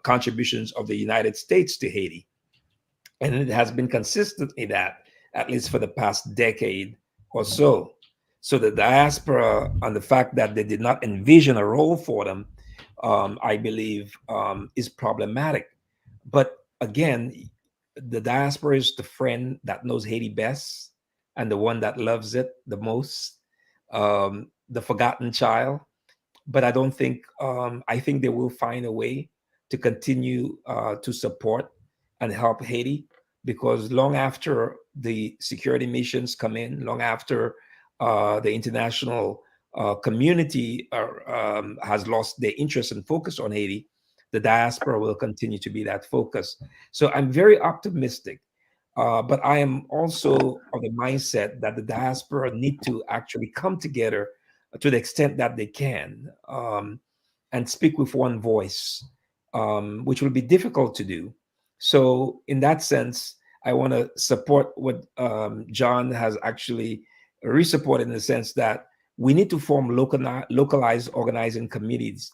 contributions of the United States to Haiti. And it has been consistently that, at least for the past decade or so. So the diaspora, and the fact that they did not envision a role for them, I believe, is problematic. But again, the diaspora is the friend that knows Haiti best and the one that loves it the most, the forgotten child. But I don't think, I think they will find a way to continue to support and help Haiti, because long after the security missions come in, long after the international community has lost their interest and focus on Haiti, the diaspora will continue to be that focus. So I'm very optimistic, but I am also of the mindset that the diaspora need to actually come together to the extent that they can, and speak with one voice, which will be difficult to do. So in that sense, I want to support what John has actually resupported, in the sense that we need to form localized organizing communities,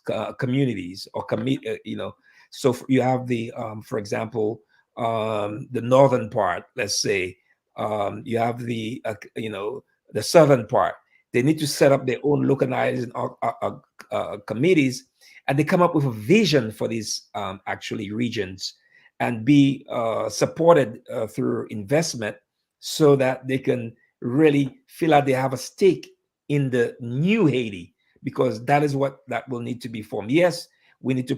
So you have the, for example, the northern part. Let's say you have the, the southern part. They need to set up their own localizing committees, and they come up with a vision for these actually regions, and be supported through investment, so that they can really feel like they have a stake in the new Haiti, because that is what that will need to be formed. Yes, we need to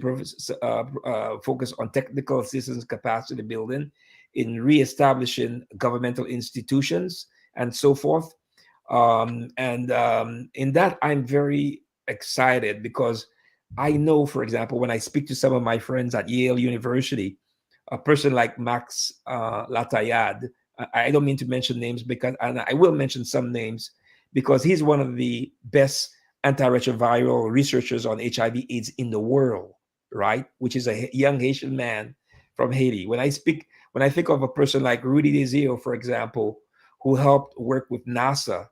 focus on technical assistance, capacity building, in reestablishing governmental institutions and so forth. In that, I'm very excited, because I know, for example, when I speak to some of my friends at Yale University, a person like Max Latayad, I don't mean to mention names, because, and I will mention some names, because he's one of the best antiretroviral researchers on HIV/AIDS in the world, right? Which is a young Haitian man from Haiti. When I think of a person like Rudy Desio, for example, who helped work with NASA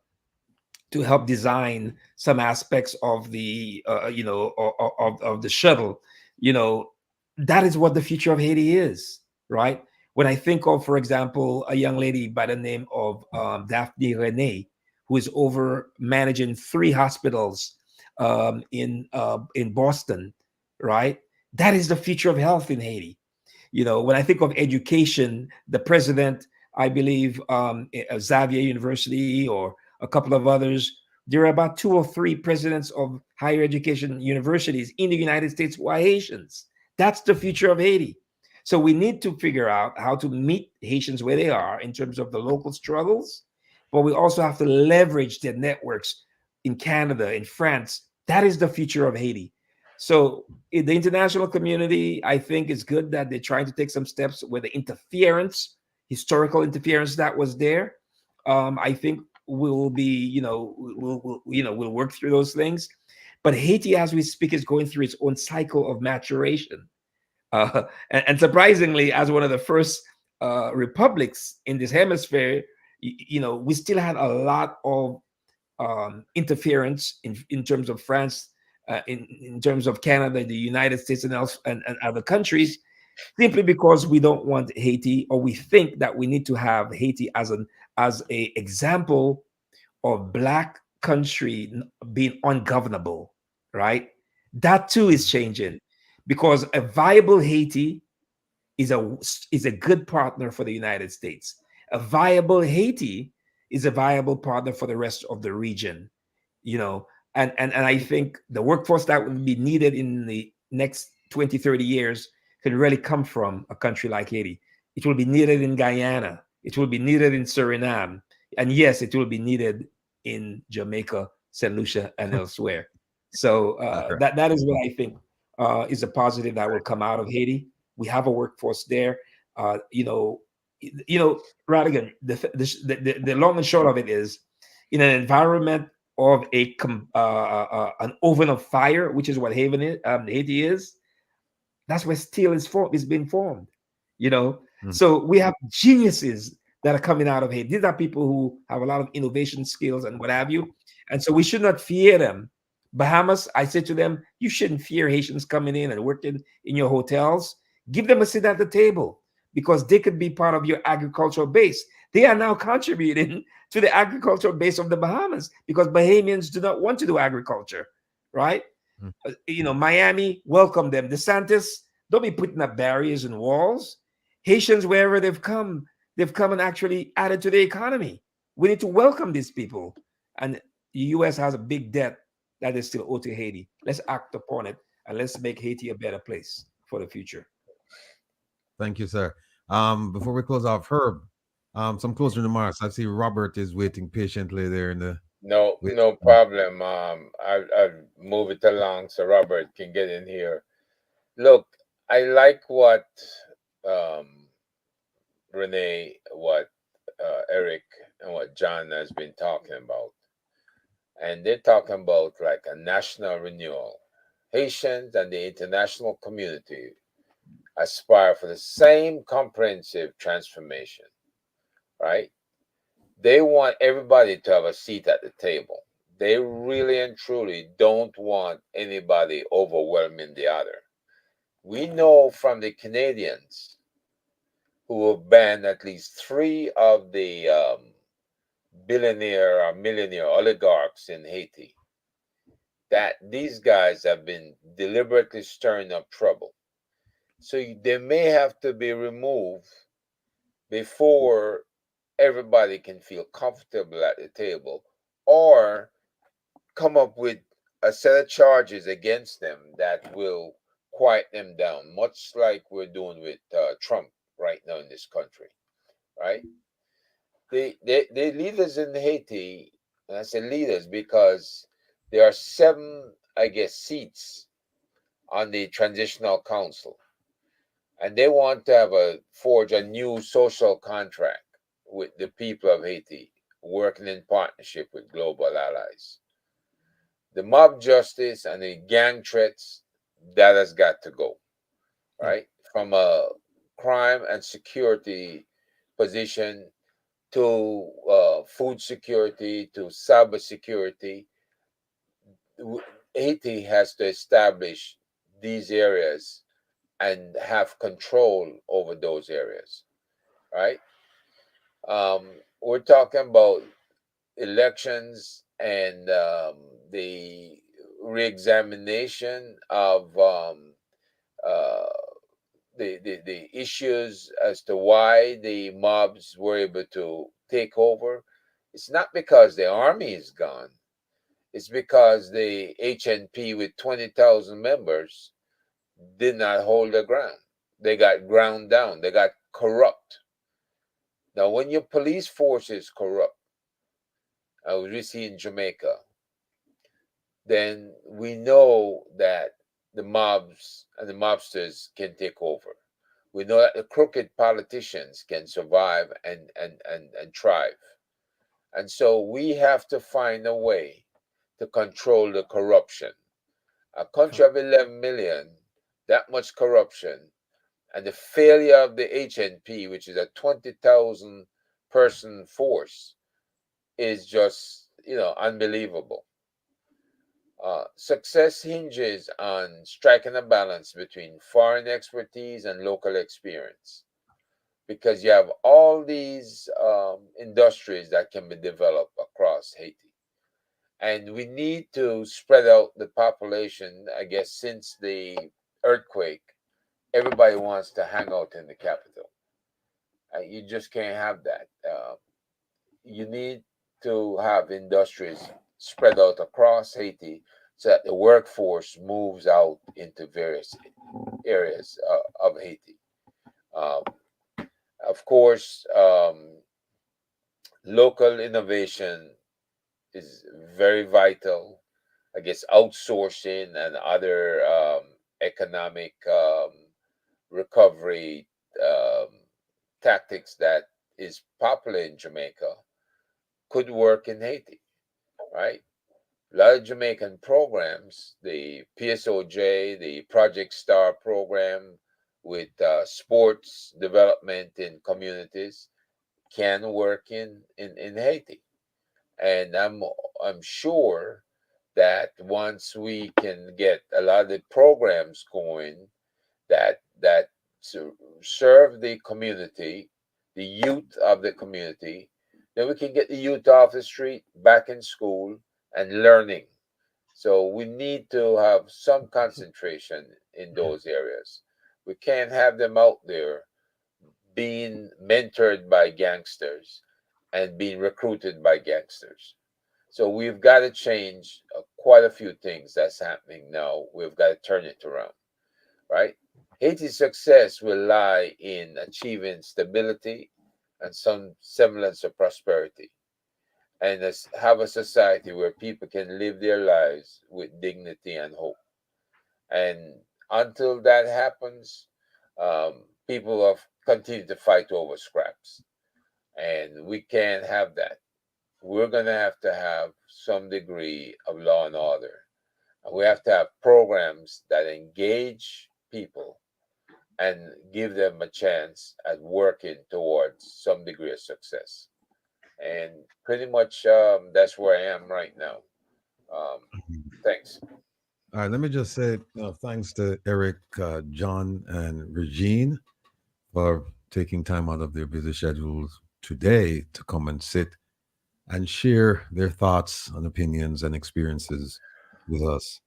to help design some aspects of the, of the shuttle, that is what the future of Haiti is, right? When I think of, for example, a young lady by the name of Daphne Rene, who is over managing 3 hospitals in Boston, right? That is the future of health in Haiti. When I think of education, the president, I believe, Xavier University or a couple of others, there are about 2 or 3 presidents of higher education universities in the United States who are Haitians. That's the future of Haiti. So we need to figure out how to meet Haitians where they are in terms of the local struggles, but we also have to leverage their networks in Canada, in France. That is the future of Haiti. So in the international community, I think it's good that they're trying to take some steps with the historical interference that was there. I think we'll be, we'll work through those things. But Haiti, as we speak, is going through its own cycle of maturation. And surprisingly, as one of the first republics in this hemisphere, we still had a lot of interference in terms of France, in terms of Canada, the United States, and other countries, simply because we don't want Haiti, or we think that we need to have Haiti as a example of Black country being ungovernable, right? That too is changing, because a viable Haiti is a good partner for the United States. A viable Haiti is a viable partner for the rest of the region, you know. And I think the workforce that will be needed in the next 20, 30 years can really come from a country like Haiti. It will be needed in Guyana. It will be needed in Suriname. And yes, it will be needed in Jamaica, St. Lucia, and elsewhere. So that is what I think is a positive that will come out of Haiti. We have a workforce there. You know, Rattigan, the long and short of it is, in an environment of an oven of fire, which is what Haiti is. That's where steel is being formed. You know, so we have geniuses that are coming out of Haiti. These are people who have a lot of innovation skills and what have you, and so we should not fear them. Bahamas, I said to them, you shouldn't fear Haitians coming in and working in your hotels. Give them a seat at the table because they could be part of your agricultural base. They are now contributing to the agricultural base of the Bahamas because Bahamians do not want to do agriculture, right? You know, Miami, welcome them. DeSantis, don't be putting up barriers and walls. Haitians, wherever they've come and actually added to the economy. We need to welcome these people. And the U.S. has a big debt that is still owed to Haiti. Let's act upon it and let's make Haiti a better place for the future. Thank you, sir. Before we close off, Herb, some closing remarks. I see Robert is waiting patiently there in the. No problem. I'll move it along so Robert can get in here. Look, I like what Renee, what Eric, and what John has been talking about. And they're talking about like a national renewal. Haitians and the international community aspire for the same comprehensive transformation, right? They want everybody to have a seat at the table. They really and truly don't want anybody overwhelming the other. We know from the Canadians who have banned at least 3 of the billionaire or millionaire oligarchs in Haiti that these guys have been deliberately stirring up trouble. So they may have to be removed before everybody can feel comfortable at the table, or come up with a set of charges against them that will quiet them down, much like we're doing with Trump right now in this country, right? The leaders in Haiti, and I say leaders because there are 7, I guess, seats on the transitional council, and they want to forge a new social contract with the people of Haiti, working in partnership with global allies. The mob justice and the gang threats, that has got to go, right? From a crime and security position to food security to cyber security, Haiti has to establish these areas and have control over those areas, right? We're talking about elections and the reexamination of the issues as to why the mobs were able to take over. It's not because the army is gone. It's because the HNP with 20,000 members did not hold their ground. They got ground down. They got corrupt. Now, when your police force is corrupt, as we see in Jamaica, then we know that the mobs and the mobsters can take over. We know that the crooked politicians can survive and thrive. And so we have to find a way to control the corruption. A country of 11 million, that much corruption, and the failure of the HNP, which is a 20,000 person force, is just, unbelievable. Success hinges on striking a balance between foreign expertise and local experience, because you have all these industries that can be developed across Haiti. And we need to spread out the population, I guess, since the earthquake. everybody wants to hang out in the capital. You just can't have that. You need to have industries spread out across Haiti so that the workforce moves out into various areas of Haiti. Of course, local innovation is very vital. I guess outsourcing and other economic recovery tactics that is popular in Jamaica could work in Haiti, right? A lot of Jamaican programs, the PSOJ, the Project Star program with sports development in communities can work in Haiti. And I'm sure that once we can get a lot of the programs going that serve the community, the youth of the community, then we can get the youth off the street back in school and learning. So we need to have some concentration in those areas. We can't have them out there being mentored by gangsters and being recruited by gangsters. So we've got to change quite a few things that's happening now. We've got to turn it around, right? Haiti's success will lie in achieving stability and some semblance of prosperity, and have a society where people can live their lives with dignity and hope. And until that happens, people have continued to fight over scraps, and we can't have that. We're going to have some degree of law and order. And we have to have programs that engage people and give them a chance at working towards some degree of success. And pretty much that's where I am right now. Thanks. All right, let me just say thanks to Eric, John, and Regine for taking time out of their busy schedules today to come and sit and share their thoughts and opinions and experiences with us.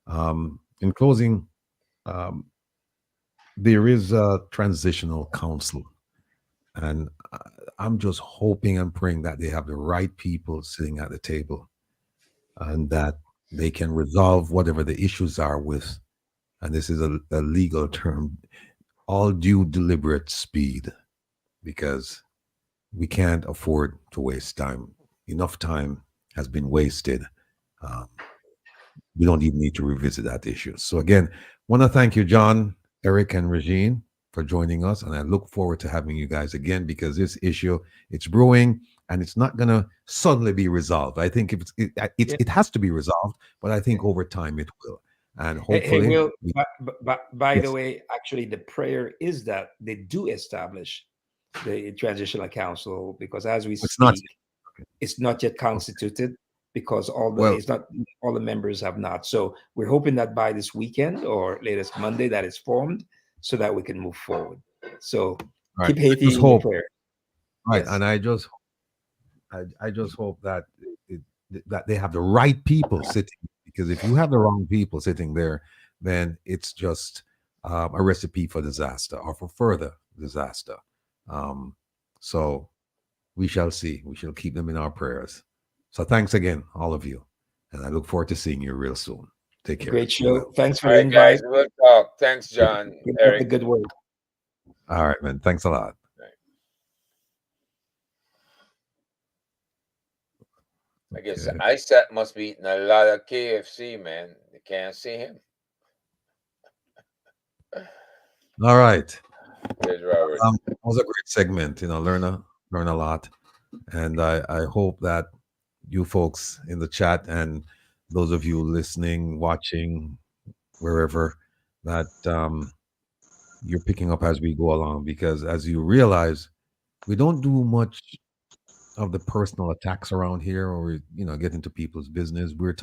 In closing, there is a transitional council, and I'm just hoping and praying that they have the right people sitting at the table and that they can resolve whatever the issues are with, and this is a legal term, all due deliberate speed, because we can't afford to waste time. Enough time has been wasted. We don't even need to revisit that issue. So again, want to thank you, John, Eric, and Regine for joining us, and I look forward to having you guys again, because this issue, it's brewing and it's not going to suddenly be resolved. I think it has to be resolved, but I think over time it will. And hopefully, Will, by the way, actually, the prayer is that they do establish the transitional council, because as we speak, it's not yet constituted, because it's not all the members have not. So we're hoping that by this weekend or latest Monday that it's formed, so that we can move forward. So keep Haiti in prayer. Right, yes. And I just hope that that they have the right people sitting, because if you have the wrong people sitting there, then it's just a recipe for disaster or for further disaster. So we shall see. We shall keep them in our prayers. So thanks again, all of you, and I look forward to seeing you real soon. Take care. Great show. Thanks for the invite. Guys, we'll talk. Thanks, John. Eric. Good work. All right, man. Thanks a lot. I guess Isaac must be eating a lot of KFC, man. You can't see him. All right. There's Robert. It was a great segment. Learn a lot, and I hope that you folks in the chat and those of you listening, watching, wherever, that you're picking up as we go along, because as you realize, we don't do much of the personal attacks around here, or get into people's business. We're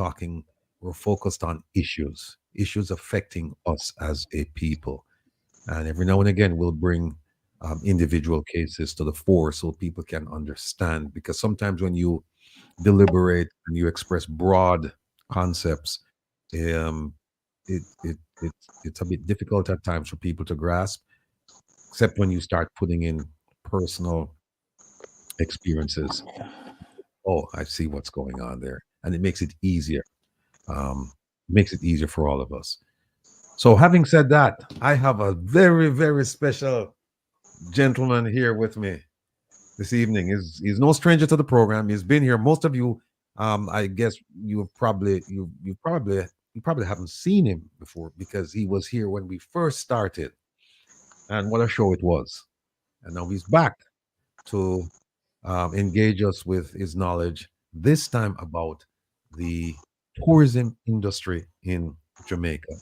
focused on issues affecting us as a people, and every now and again we'll bring individual cases to the fore so people can understand, because sometimes when you deliberate and you express broad concepts, it it's a bit difficult at times for people to grasp, except when you start putting in personal experiences. Oh, I see what's going on there, and it makes it easier. Makes it easier for all of us. So, having said that, I have a very, very special gentleman here with me this evening. He's no stranger to the program. He's been here. Most of you, I guess, you probably haven't seen him before because he was here when we first started, and what a show it was. And now he's back to engage us with his knowledge. This time about the tourism industry in Jamaica.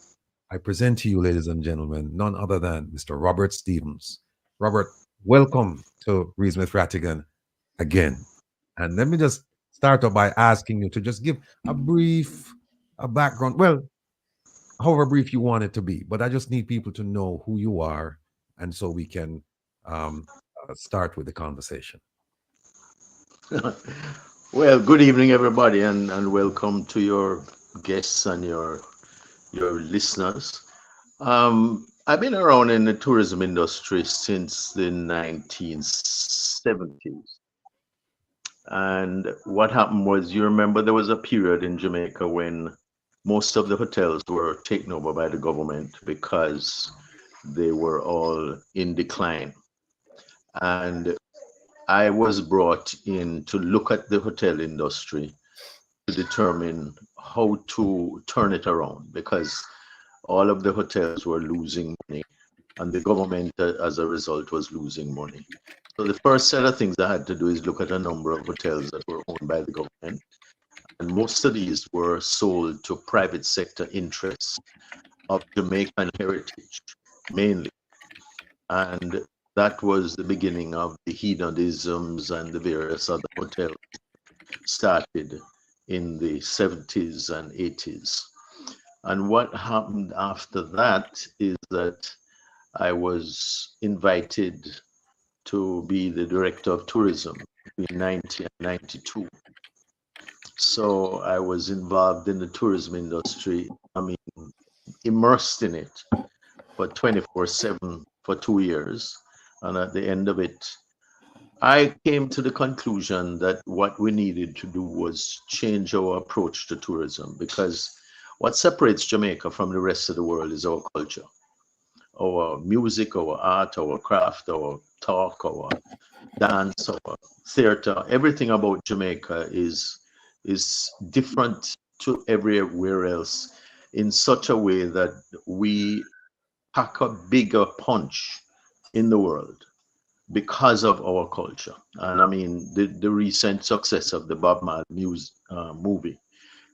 I present to you, ladies and gentlemen, none other than Mr. Robert Stevens. Robert, welcome to Reed Smith Rattigan again. And let me just start off by asking you to just give a brief background. Well, however brief you want it to be, but I just need people to know who you are, and so we can start with the conversation. Well, good evening, everybody, and welcome to your guests and your listeners. I've been around in the tourism industry since the 1970s. And what happened was, you remember there was a period in Jamaica when most of the hotels were taken over by the government because they were all in decline. And I was brought in to look at the hotel industry to determine how to turn it around, because all of the hotels were losing money and the government, as a result, was losing money. So the first set of things I had to do is look at a number of hotels that were owned by the government. And most of these were sold to private sector interests of Jamaican heritage, mainly. And that was the beginning of the hedonisms and the various other hotels started in the 70s and 80s. And what happened after that is that I was invited to be the director of tourism between 90 and 92. So I was involved in the tourism industry, immersed in it for 24/7 for 2 years. And at the end of it, I came to the conclusion that what we needed to do was change our approach to tourism, because what separates Jamaica from the rest of the world is our culture, our music, our art, our craft, our talk, our dance, our theater. Everything about Jamaica is different to everywhere else in such a way that we pack a bigger punch in the world because of our culture. And I mean, the recent success of the Bob Marley movie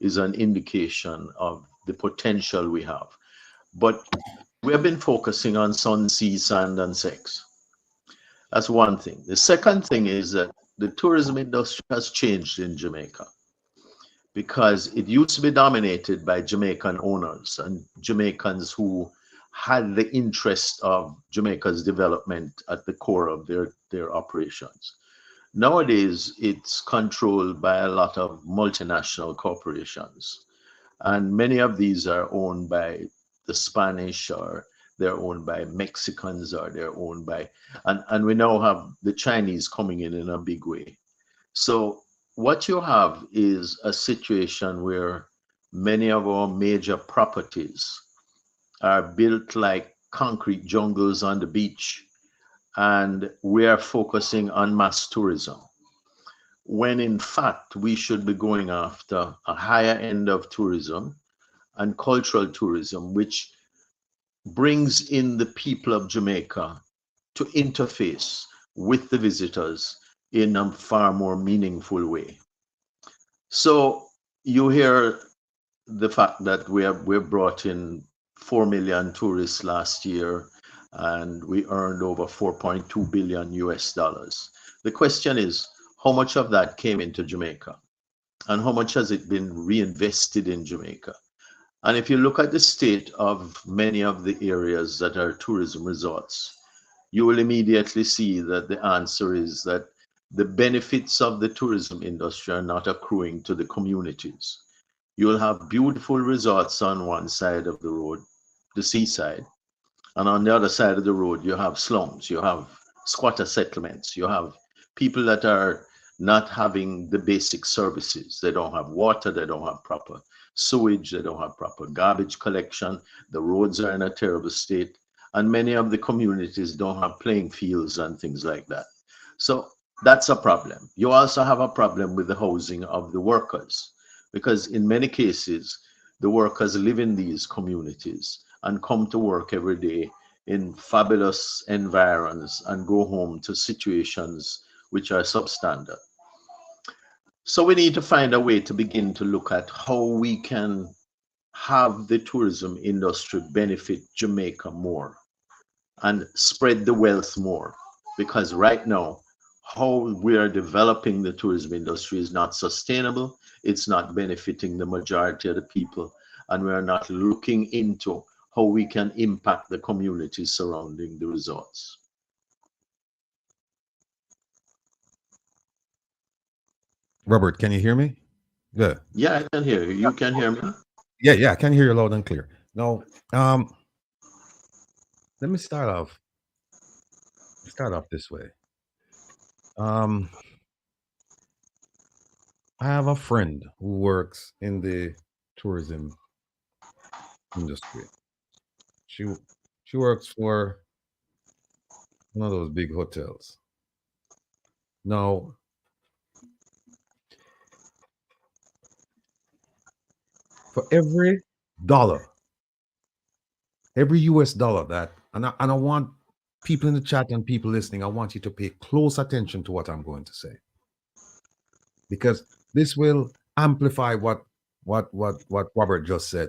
is an indication of the potential we have. But we have been focusing on sun, sea, sand, and sex. That's one thing. The second thing is that the tourism industry has changed in Jamaica, because it used to be dominated by Jamaican owners and Jamaicans who had the interest of Jamaica's development at the core of their operations. Nowadays, it's controlled by a lot of multinational corporations, and many of these are owned by the Spanish, or they're owned by Mexicans, or they're owned by, and we now have the Chinese coming in a big way. So what you have is a situation where many of our major properties are built like concrete jungles on the beach, and we are focusing on mass tourism, when in fact we should be going after a higher end of tourism and cultural tourism, which brings in the people of Jamaica to interface with the visitors in a far more meaningful way. So you hear the fact that we brought in 4 million tourists last year, and we earned over 4.2 billion US dollars. The question is, how much of that came into Jamaica, and how much has it been reinvested in Jamaica? And if you look at the state of many of the areas that are tourism resorts, you will immediately see that the answer is that the benefits of the tourism industry are not accruing to the communities. You'll have beautiful resorts on one side of the road, the seaside, and on the other side of the road, you have slums, you have squatter settlements, you have people that are not having the basic services. They don't have water, they don't have proper sewage, they don't have proper garbage collection, the roads are in a terrible state, and many of the communities don't have playing fields and things like that. So that's a problem. You also have a problem with the housing of the workers, because in many cases, the workers live in these communities and come to work every day in fabulous environs and go home to situations which are substandard. So we need to find a way to begin to look at how we can have the tourism industry benefit Jamaica more and spread the wealth more. Because right now, how we are developing the tourism industry is not sustainable. It's not benefiting the majority of the people. And we are not looking into how we can impact the communities surrounding the resorts. Robert, can you hear me? Yeah. Yeah, I can hear you. You can hear me? Yeah, I can hear you loud and clear. Now, let me start off this way. I have a friend who works in the tourism industry. She works for one of those big hotels. Now, for every dollar, every US dollar that, and I want people in the chat and people listening, I want you to pay close attention to what I'm going to say, because this will amplify what Robert just said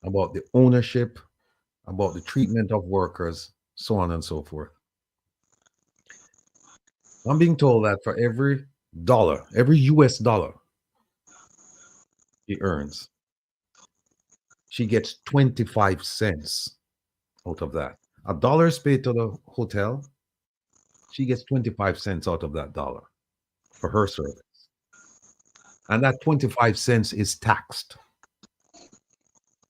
about the ownership, about the treatment of workers, so on and so forth. I'm being told that for every dollar, every US dollar she earns, she gets 25 cents out of that. A dollar is paid to the hotel, she gets 25 cents out of that dollar for her service. And that 25 cents is taxed.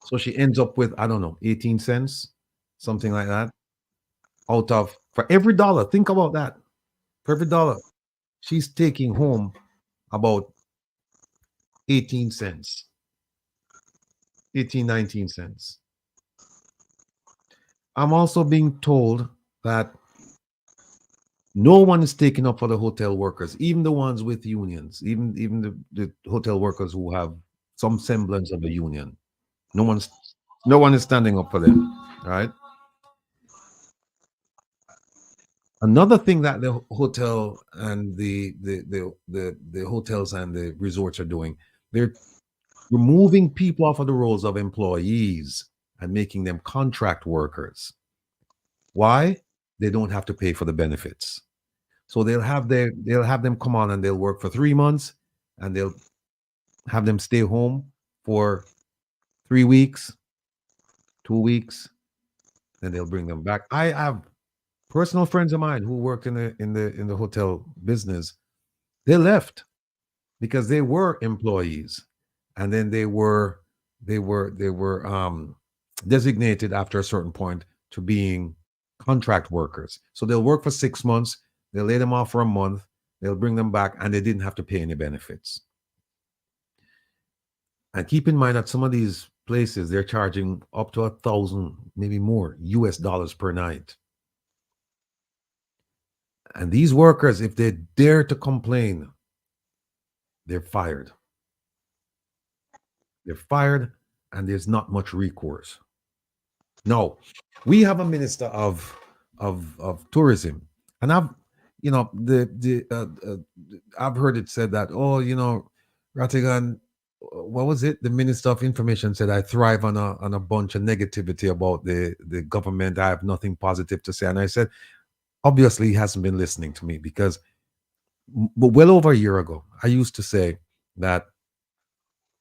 So she ends up with, I don't know, 18 cents, something like that. Out of, for every dollar, think about that. For every dollar, she's taking home about 18 cents, 18, 19 cents. I'm also being told that no one is taking up for the hotel workers, even the ones with unions, even the hotel workers who have some semblance of a union. No one is standing up for them, right? Another thing that the hotel and the hotels and the resorts are doing, they're removing people off of the roles of employees and making them contract workers. Why? They don't have to pay for the benefits. So they'll have them come on and they'll work for 3 months and they'll have them stay home for 3 weeks, 2 weeks, then they'll bring them back. I have personal friends of mine who work in the hotel business. They left because they were employees, and then they were designated after a certain point to being contract workers. So they'll work for 6 months, they'll lay them off for a month, they'll bring them back, and they didn't have to pay any benefits. And keep in mind that some of these places, they're charging up to 1,000, maybe more, US dollars per night. And these workers, if they dare to complain, they're fired. They're fired, and there's not much recourse. No, we have a minister of tourism, and I've I've heard it said that, oh, Rattigan, what was it? The Minister of Information said, I thrive on a bunch of negativity about the government. I have nothing positive to say. And I said, obviously, he hasn't been listening to me, because well over a year ago, I used to say that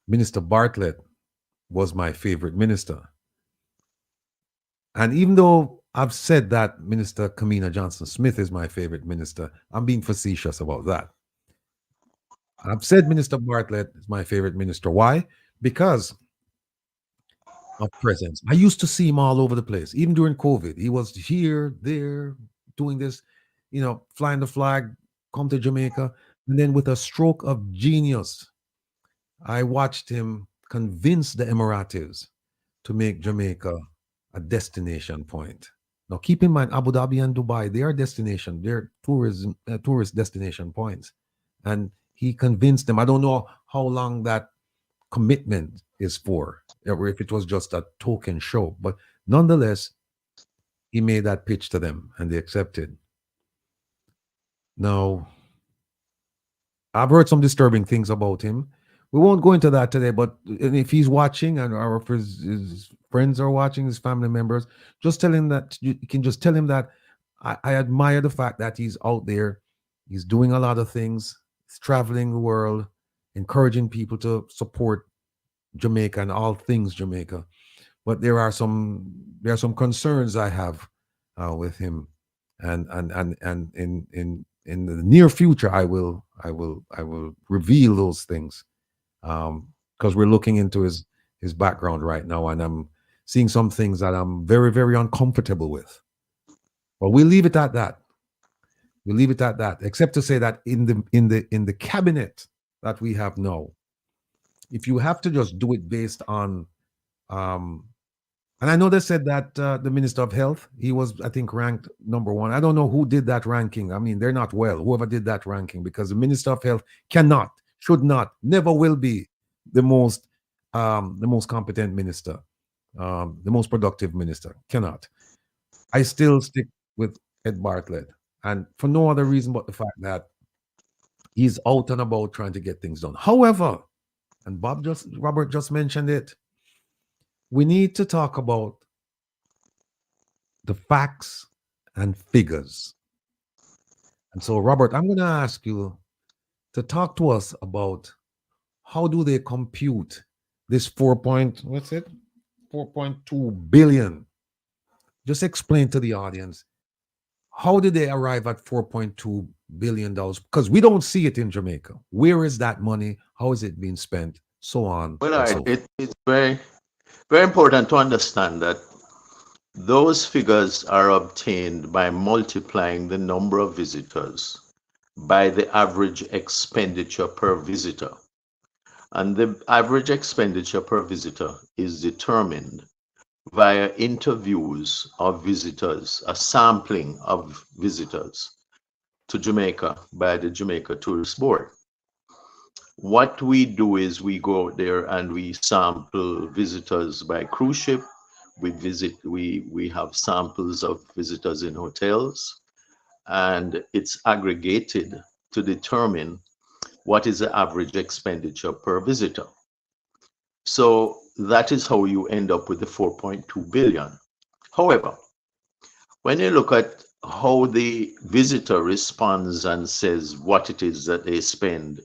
Minister Bartlett was my favorite minister. And even though I've said that Minister Carmina Johnson Smith is my favorite minister, I'm being facetious about that. I've said Minister Bartlett is my favorite minister. Why? Because of presence. I used to see him all over the place, even during COVID. He was here, there, doing this, flying the flag, come to Jamaica. And then with a stroke of genius, I watched him convince the Emiratis to make Jamaica a destination point. Now, keep in mind, Abu Dhabi and Dubai, they are destination, they're tourist destination points. And he convinced them. I don't know how long that commitment is for, or if it was just a token show, but nonetheless, he made that pitch to them and they accepted. Now, I've heard some disturbing things about him. We won't go into that today, but if he's watching and or if his friends are watching, his family members, just tell him that you can just tell him that I admire the fact that he's out there. He's doing a lot of things. He's traveling the world, encouraging people to support Jamaica and all things Jamaica. But there are some concerns I have with him, and in the near future I will reveal those things, because we're looking into his background right now, and I'm seeing some things that I'm very, very uncomfortable with. But we'll leave it at that. We'll leave it at that, except to say that in the cabinet that we have now, if you have to just do it based on, and I know they said that the Minister of Health, he was, I think, ranked number 1. I don't know who did that ranking. I mean, they're not well, whoever did that ranking, because the Minister of Health cannot, should not, never will be the most competent minister, the most productive minister. Cannot. I still stick with Ed Bartlett, and for no other reason but the fact that he's out and about trying to get things done. However, and Robert just mentioned it, we need to talk about the facts and figures. And so, Robert, I'm going to ask you to talk to us about how do they compute this 4.2 billion. Just explain to the audience, how did they arrive at $4.2 billion? Because we don't see it in Jamaica. Where is that money? How is it being spent? So on. Well, it's very, very important to understand that those figures are obtained by multiplying the number of visitors by the average expenditure per visitor. And the average expenditure per visitor is determined via interviews of visitors, a sampling of visitors to Jamaica by the Jamaica Tourist Board. What we do is we go out there and we sample visitors by cruise ship. We have samples of visitors in hotels, and it's aggregated to determine what is the average expenditure per visitor. So that is how you end up with the 4.2 billion. However, when you look at how the visitor responds and says what it is that they spend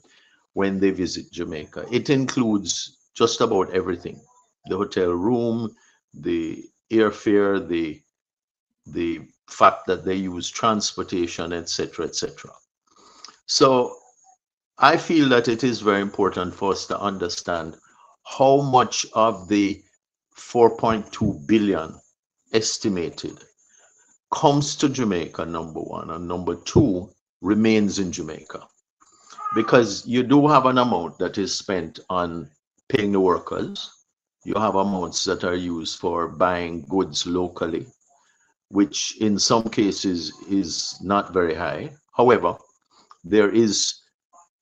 when they visit Jamaica, it includes just about everything: the hotel room, the airfare, the fact that they use transportation, etc., etc. So I feel that it is very important for us to understand how much of the 4.2 billion estimated comes to Jamaica, number one, and number two, remains in Jamaica. Because you do have an amount that is spent on paying the workers. You have amounts that are used for buying goods locally, which in some cases is not very high. However, there is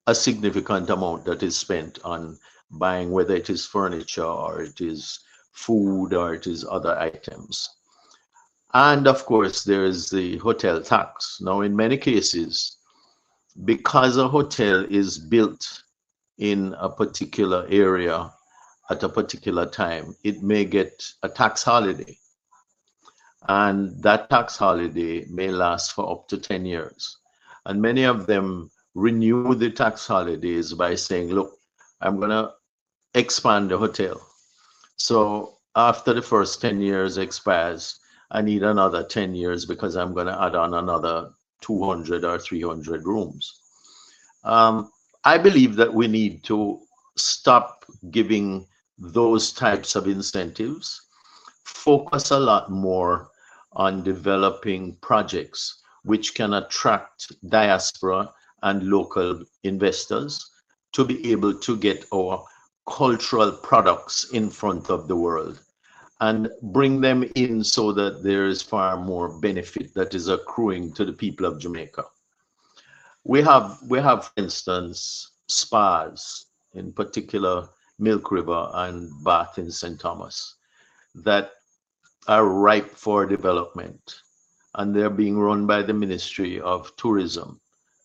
a significant amount that is spent on buying, whether it is furniture or it is food or it is other items. And of course, there is the hotel tax. Now, in many cases, because a hotel is built in a particular area at a particular time, it may get a tax holiday. And that tax holiday may last for up to 10 years. And many of them renew the tax holidays by saying, look, I'm going to expand the hotel. So after the first 10 years expires, I need another 10 years because I'm going to add on another 200 or 300 rooms. I believe that we need to stop giving those types of incentives, focus a lot more on developing projects which can attract diaspora and local investors to be able to get our cultural products in front of the world and bring them in so that there is far more benefit that is accruing to the people of Jamaica. We have, for instance, spas, in particular Milk River and Bath in St. Thomas, that are ripe for development, and they're being run by the Ministry of Tourism.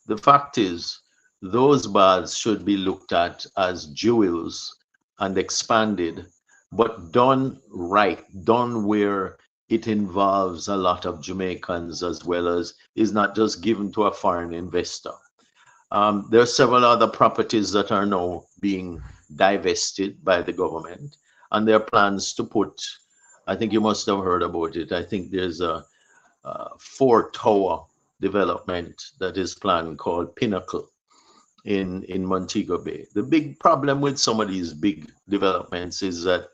The fact is, those baths should be looked at as jewels and expanded, but done right, done where it involves a lot of Jamaicans, as well as is not just given to a foreign investor. There are several other properties that are now being divested by the government, and there are plans to put, I think you must have heard about it, I think there's a 4-tower development that is planned called Pinnacle in Montego Bay. The big problem with some of these big developments is that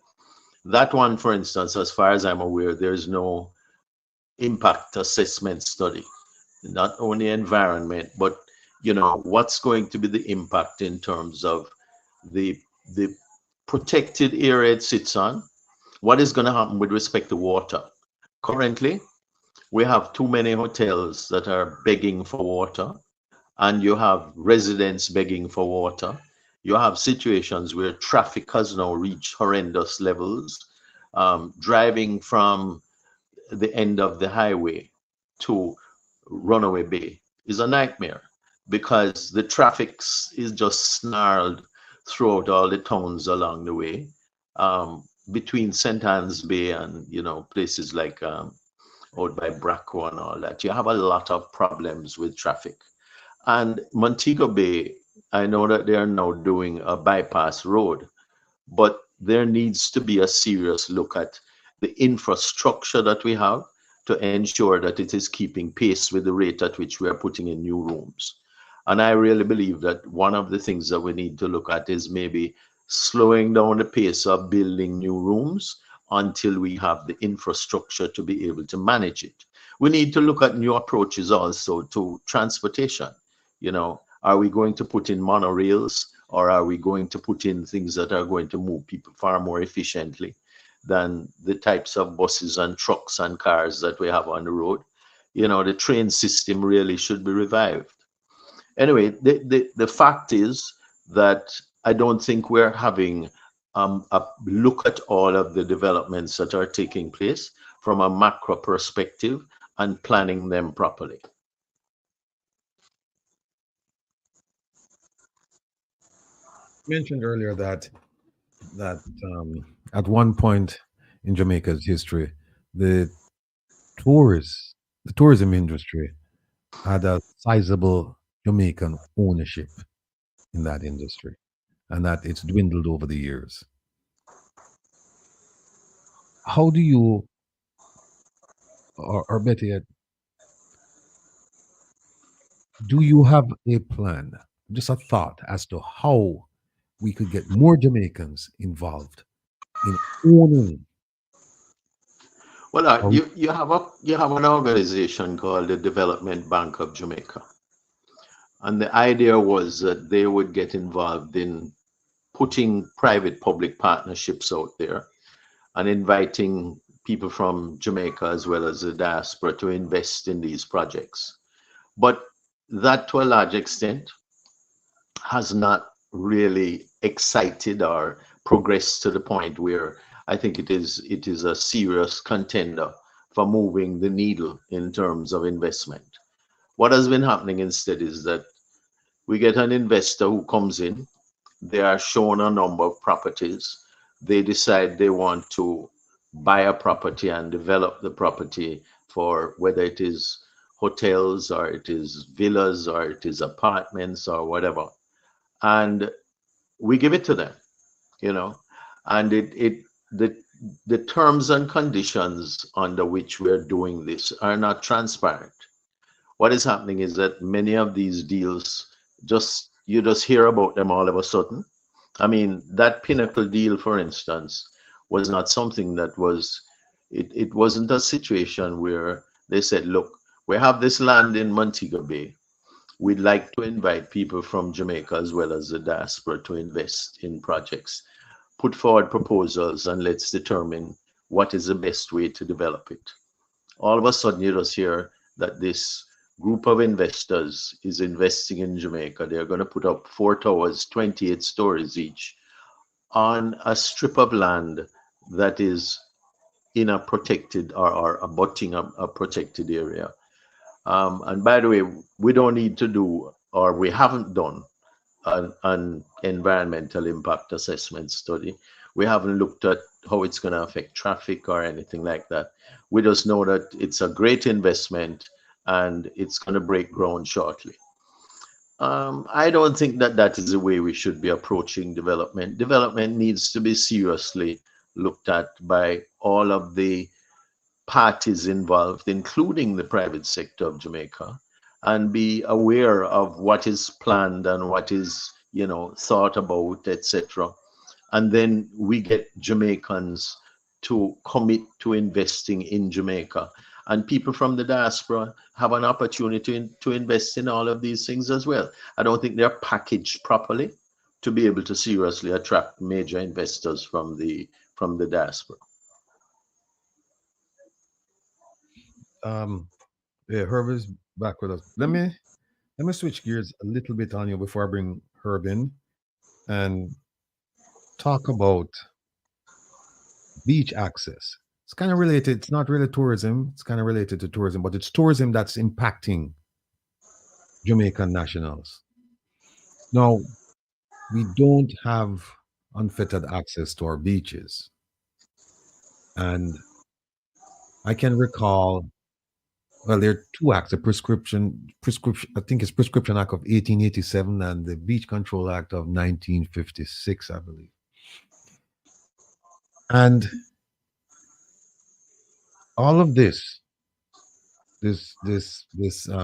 one, for instance, as far as I'm aware, there's no impact assessment study, not only environment, but what's going to be the impact in terms of the protected area it sits on. What is going to happen with respect to water? Currently, we have too many hotels that are begging for water, and you have residents begging for water. You have situations where traffic has now reached horrendous levels. Driving from the end of the highway to Runaway Bay is a nightmare because the traffic is just snarled throughout all the towns along the way. Between St. Anne's Bay and places like out by Bracco and all that, you have a lot of problems with traffic. And Montego Bay, I know that they are now doing a bypass road, but there needs to be a serious look at the infrastructure that we have to ensure that it is keeping pace with the rate at which we are putting in new rooms. And I really believe that one of the things that we need to look at is maybe slowing down the pace of building new rooms until we have the infrastructure to be able to manage it. We need to look at new approaches also to transportation. Are we going to put in monorails, or are we going to put in things that are going to move people far more efficiently than the types of buses and trucks and cars that we have on the road? The train system really should be revived. Anyway, the fact is that I don't think we're having a look at all of the developments that are taking place from a macro perspective and planning them properly. Mentioned earlier that at one point in Jamaica's history, the tourism industry had a sizable Jamaican ownership in that industry, and that it's dwindled over the years. How do you, or better yet, do you have a plan, just a thought as to how we could get more Jamaicans involved in owning? Well, you have an organization called the Development Bank of Jamaica, and the idea was that they would get involved in putting private-public partnerships out there and inviting people from Jamaica as well as the diaspora to invest in these projects. But that, to a large extent, has not really excited or progressed to the point where I think it is a serious contender for moving the needle in terms of investment. What has been happening instead is that we get an investor who comes in, they are shown a number of properties, they decide they want to buy a property and develop the property for whether it is hotels or it is villas or it is apartments or whatever. And we give it to them, and the terms and conditions under which we're doing this are not transparent. What is happening is that many of these deals just, you just hear about them all of a sudden. I mean, that Pinnacle deal, for instance, was not something that was, it wasn't a situation where they said, look, we have this land in Montego Bay. We'd like to invite people from Jamaica as well as the diaspora to invest in projects. Put forward proposals and let's determine what is the best way to develop it. All of a sudden, you just hear that this group of investors is investing in Jamaica. They're going to put up 4 towers, 28 stories each, on a strip of land that is in a protected or abutting a protected area. And by the way, we don't need to do, or we haven't done, an environmental impact assessment study. We haven't looked at how it's going to affect traffic or anything like that. We just know that it's a great investment and it's going to break ground shortly. I don't think that that is the way we should be approaching development. Development needs to be seriously looked at by all of the parties involved, including the private sector of Jamaica, and be aware of what is planned and what is, you know, thought about, etc. And then we get Jamaicans to commit to investing in Jamaica. And people from the diaspora have an opportunity to invest in all of these things as well. I don't think they're packaged properly to be able to seriously attract major investors from the diaspora. Yeah, Herb is back with us. Let me switch gears a little bit on you before I bring Herb in and talk about beach access. It's kind of related. It's not really tourism. It's kind of related to tourism, but it's tourism that's impacting Jamaican nationals. Now, we don't have unfettered access to our beaches. And I can recall, well, there are 2 acts, the prescription, I think it's Prescription Act of 1887 and the Beach Control Act of 1956, I believe. And all of this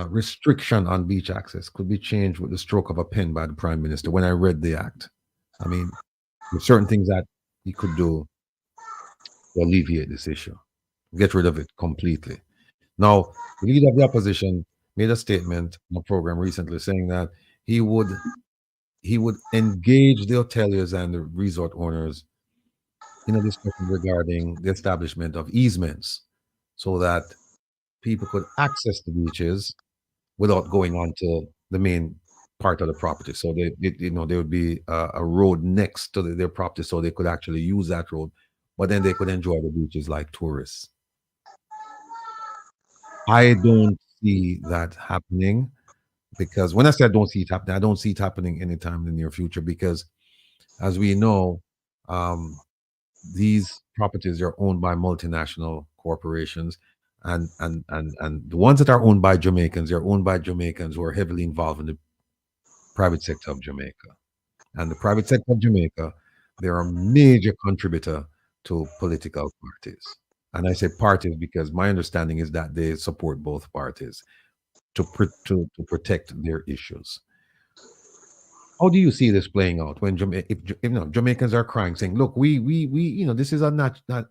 restriction on beach access could be changed with the stroke of a pen by the Prime Minister. When I read the act, I mean, there's certain things that he could do to alleviate this issue, get rid of it completely. Now, the leader of the opposition made a statement on a program recently saying that he would engage the hoteliers and the resort owners in a discussion regarding the establishment of easements so that people could access the beaches without going onto the main part of the property. So there would be a road next to their property, so they could actually use that road, but then they could enjoy the beaches like tourists. I don't see that happening, because when I say I don't see it happening, I don't see it happening anytime in the near future, because as we know, these properties are owned by multinational corporations, and the ones that are owned by Jamaicans, they're owned by Jamaicans who are heavily involved in the private sector of Jamaica. And the private sector of Jamaica, they're a major contributor to political parties. And I say parties because my understanding is that they support both parties to protect their issues. How do you see this playing out when Jamaicans are crying, saying, "Look, we this is a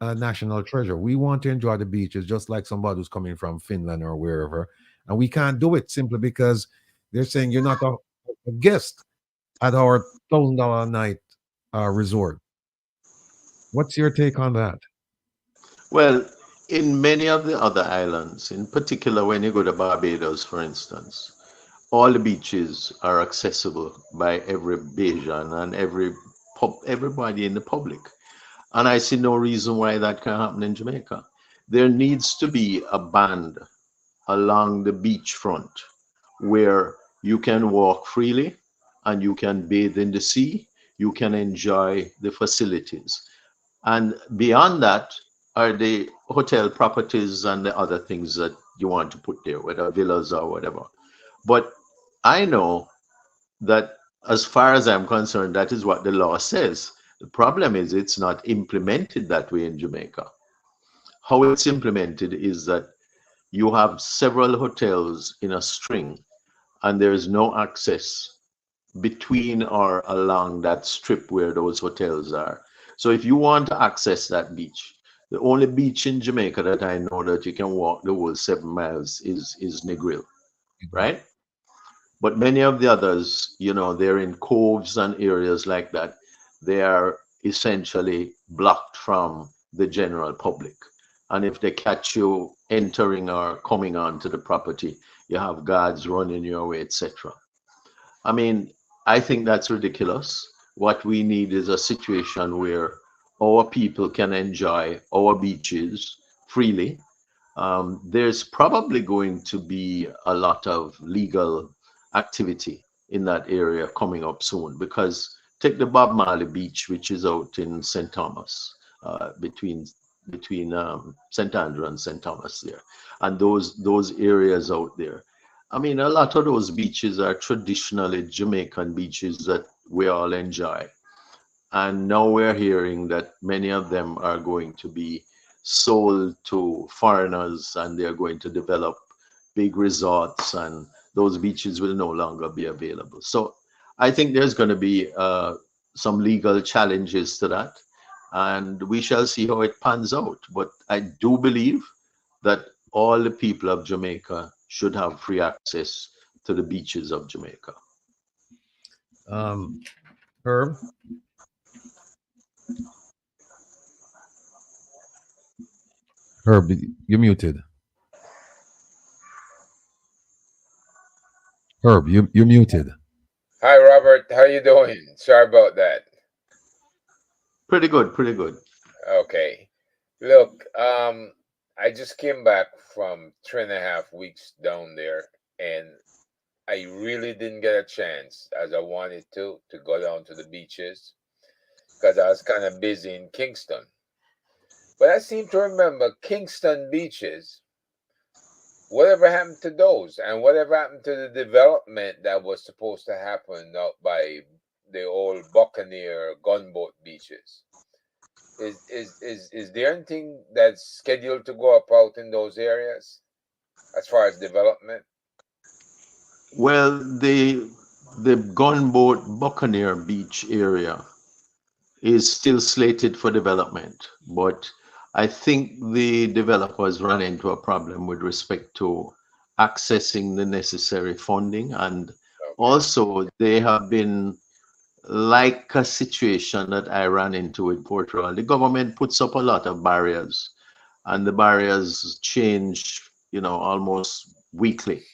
national treasure. We want to enjoy the beaches just like somebody who's coming from Finland or wherever, and we can't do it simply because they're saying you're not a guest at our $1,000 a night resort." What's your take on that? Well, in many of the other islands, in particular when you go to Barbados, for instance, all the beaches are accessible by every Bajan and everybody in the public. And I see no reason why that can happen in Jamaica. There needs to be a band along the beachfront where you can walk freely and you can bathe in the sea, you can enjoy the facilities. And beyond that are the hotel properties and the other things that you want to put there, whether villas or whatever. But I know that as far as I'm concerned, that is what the law says. The problem is it's not implemented that way in Jamaica. How it's implemented is that you have several hotels in a string and there is no access between or along that strip where those hotels are. So if you want to access that beach, the only beach in Jamaica that I know that you can walk the whole 7 miles is Negril, right? But many of the others, you know, they're in coves and areas like that. They are essentially blocked from the general public. And if they catch you entering or coming onto the property, you have guards running your way, etc. I mean, I think that's ridiculous. What we need is a situation where our people can enjoy our beaches freely. There's probably going to be a lot of legal activity in that area coming up soon, because take the Bob Marley Beach, which is out in St. Thomas, between St. Andrew and St. Thomas there, and those areas out there. I mean, a lot of those beaches are traditionally Jamaican beaches that we all enjoy. And now we're hearing that many of them are going to be sold to foreigners, and they're going to develop big resorts, and those beaches will no longer be available. So I think there's going to be some legal challenges to that, and we shall see how it pans out. But I do believe that all the people of Jamaica should have free access to the beaches of Jamaica. Herb? Herb, you're muted. Herb, you're muted. Hi, Robert. How you doing? Sorry about that. Pretty good, pretty good. Okay. Look, I just came back from 3.5 weeks down there, and I really didn't get a chance as I wanted to go down to the beaches because I was kind of busy in Kingston. But I seem to remember Kingston beaches. Whatever happened to those, and whatever happened to the development that was supposed to happen out by the old Buccaneer gunboat beaches? Is there anything that's scheduled to go up out in those areas as far as development? Well, the gunboat Buccaneer Beach area is still slated for development, but I think the developers ran into a problem with respect to accessing the necessary funding, and also they have been like a situation that I ran into with Port Royal. The government puts up a lot of barriers, and the barriers change, you know, almost weekly.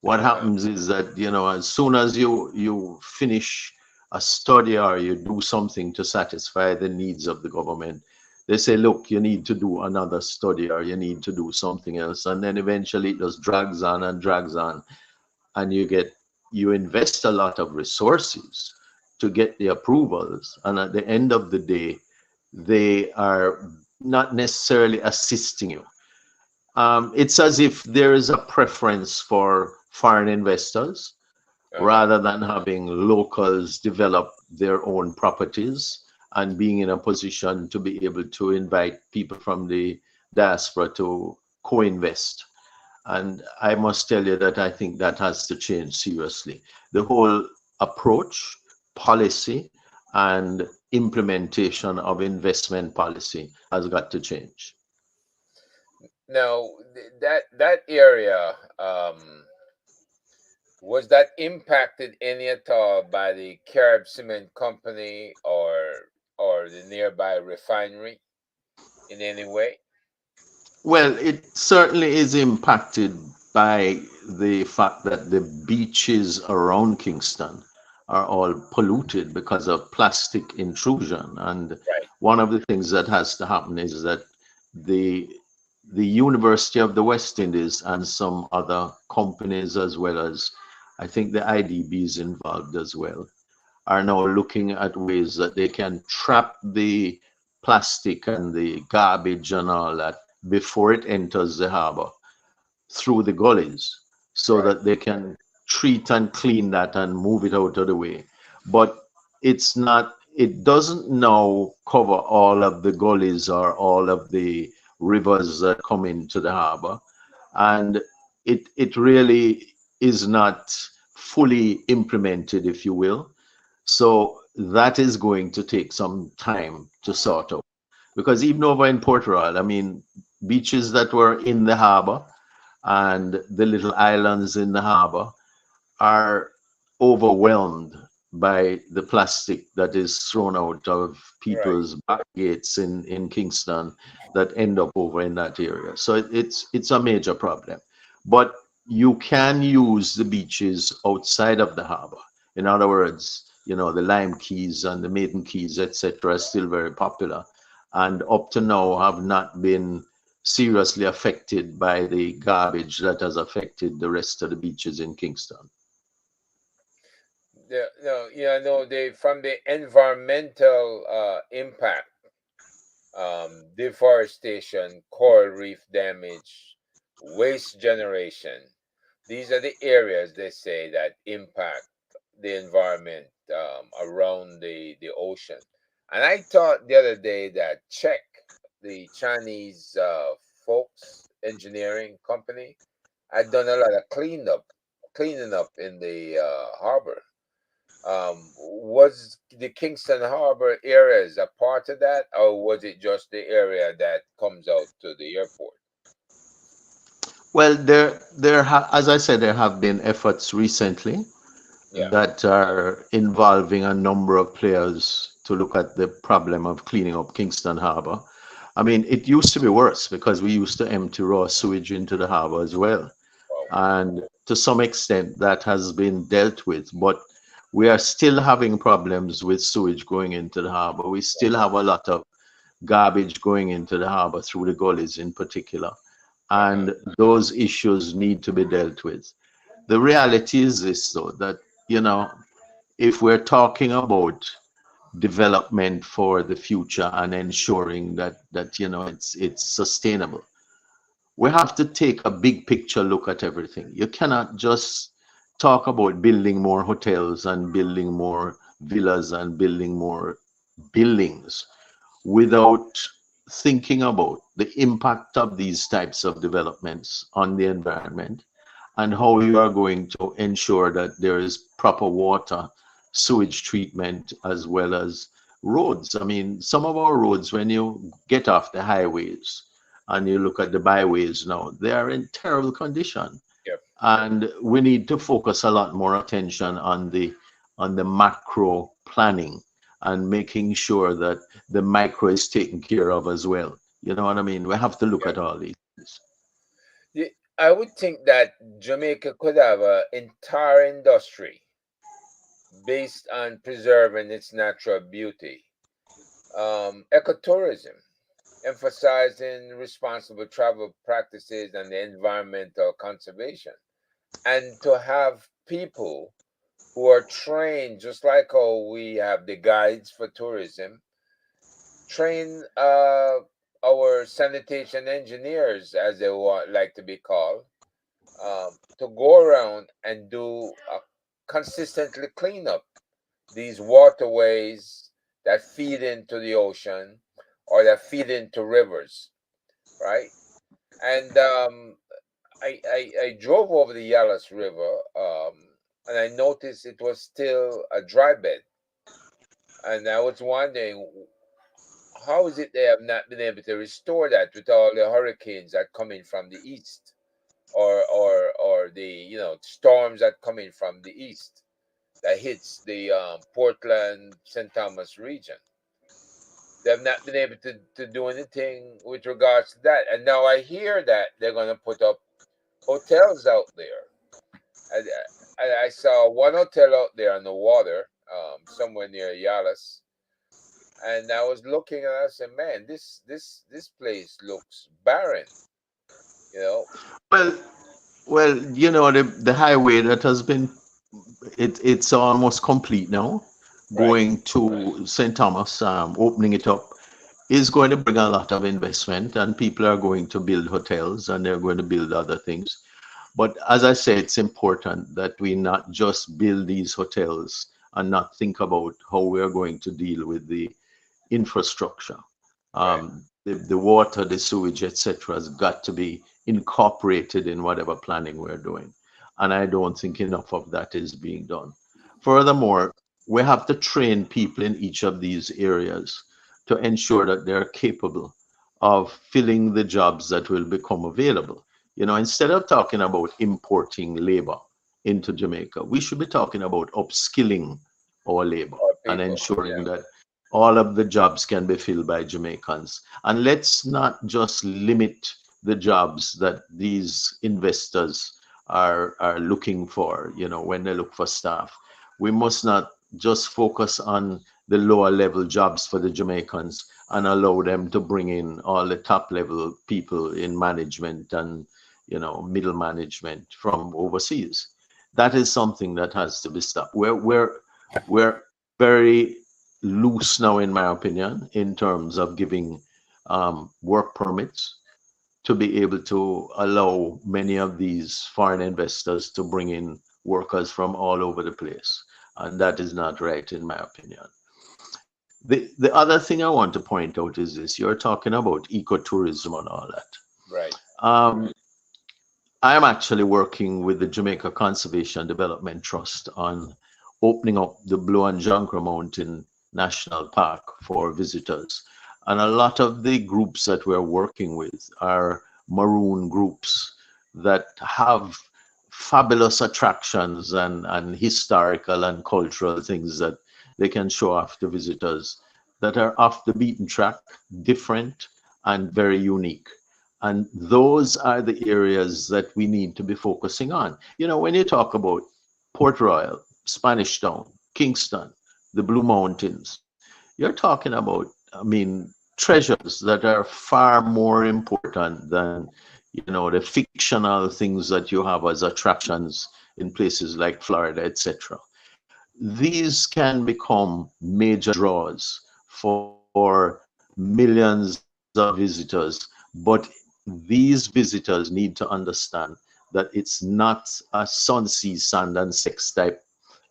What happens is that, you know, as soon as you finish a study or you do something to satisfy the needs of the government, they say, look, you need to do another study or you need to do something else. And then eventually it just drags on and drags on. And you invest a lot of resources to get the approvals. And at the end of the day, they are not necessarily assisting you. It's as if there is a preference for foreign investors rather than having locals develop their own properties and being in a position to be able to invite people from the diaspora to co-invest. And I must tell you that I think that has to change seriously. The whole approach, policy, and implementation of investment policy has got to change. Now, that area, was that impacted any at all by the Carib Cement Company or the nearby refinery in any way? Well, it certainly is impacted by the fact that the beaches around Kingston are all polluted because of plastic intrusion. And one of the things that has to happen is that the University of the West Indies and some other companies, as well as I think the IDB is involved as well, are now looking at ways that they can trap the plastic and the garbage and all that before it enters the harbor through the gullies, so that they can treat and clean that and move it out of the way. But it doesn't now cover all of the gullies or all of the rivers that come into the harbor. And it really is not fully implemented, if you will. So that is going to take some time to sort out. Because even over in Port Royal, I mean, beaches that were in the harbor and the little islands in the harbor are overwhelmed by the plastic that is thrown out of people's back gates in Kingston that end up over in that area. So it's a major problem. But you can use the beaches outside of the harbor. In other words, you know, the Lime Keys and the Maiden Keys, etc., are still very popular, and up to now have not been seriously affected by the garbage that has affected the rest of the beaches in Kingston. From the environmental impact, deforestation, coral reef damage, waste generation. These are the areas they say that impact the environment around the ocean. And I thought the other day that Czech, the Chinese folks engineering company, had done a lot of cleaning up in the harbor. Was the Kingston Harbor areas a part of that, or was it just the area that comes out to the airport? Well, as I said, there have been efforts recently that are involving a number of players to look at the problem of cleaning up Kingston Harbor. I mean, it used to be worse because we used to empty raw sewage into the harbor as well. And to some extent, that has been dealt with. But we are still having problems with sewage going into the harbor. We still have a lot of garbage going into the harbor through the gullies in particular. And those issues need to be dealt with. The reality is this, though, that, you know, if we're talking about development for the future and ensuring that you know, it's sustainable, we have to take a big picture look at everything. You cannot just talk about building more hotels and building more villas and building more buildings without thinking about the impact of these types of developments on the environment and how you are going to ensure that there is proper water, sewage treatment, as well as roads. I mean, some of our roads, when you get off the highways and you look at the byways now, they are in terrible condition. And we need to focus a lot more attention on the macro planning and making sure that the micro is taken care of as well. You know what I mean? We have to look at all these things. I would think that Jamaica could have an entire industry based on preserving its natural beauty. Ecotourism, emphasizing responsible travel practices and the environmental conservation. And to have people who are trained, just like how we have the guides for tourism, train our sanitation engineers, as they like to be called, to go around and do consistently clean up these waterways that feed into the ocean or that feed into rivers, right? And I drove over the Yalas River, and I noticed it was still a dry bed. And I was wondering, how is it they have not been able to restore that with all the hurricanes that come in from the east, or the storms that come in from the east that hits the Portland, St. Thomas region? They have not been able to do anything with regards to that. And now I hear that they're going to put up hotels out there. I saw one hotel out there on the water, somewhere near Yalas. And I was looking and I said, man, this place looks barren, you know. Well, you know, the highway that has been, it's almost complete now. Going to St. Thomas, opening it up, is going to bring a lot of investment, and people are going to build hotels and they're going to build other things. But as I say, it's important that we not just build these hotels and not think about how we are going to deal with the infrastructure. The water, the sewage, etc., has got to be incorporated in whatever planning we're doing. And I don't think enough of that is being done. Furthermore, we have to train people in each of these areas to ensure that they're capable of filling the jobs that will become available. You know, instead of talking about importing labor into Jamaica, we should be talking about upskilling our labor and ensuring that all of the jobs can be filled by Jamaicans. And let's not just limit the jobs that these investors are looking for, you know, when they look for staff. We must not just focus on the lower level jobs for the Jamaicans and allow them to bring in all the top level people in management and, you know, middle management from overseas. That is something that has to be stopped. We're very loose now, in my opinion, in terms of giving work permits to be able to allow many of these foreign investors to bring in workers from all over the place. And that is not right, in my opinion. The other thing I want to point out is this: you're talking about ecotourism and all that. Right. I am actually working with the Jamaica Conservation Development Trust on opening up the Blue and Jonkra Mountain National Park for visitors. And a lot of the groups that we're working with are maroon groups that have fabulous attractions and historical and cultural things that they can show off to visitors that are off the beaten track, different, and very unique. And those are the areas that we need to be focusing on. You know, when you talk about Port Royal, Spanish Town, Kingston, the Blue Mountains, you're talking about, I mean, treasures that are far more important than, you know, the fictional things that you have as attractions in places like Florida, etc. These can become major draws for millions of visitors, but these visitors need to understand that it's not a sun, sea, sand, and sex type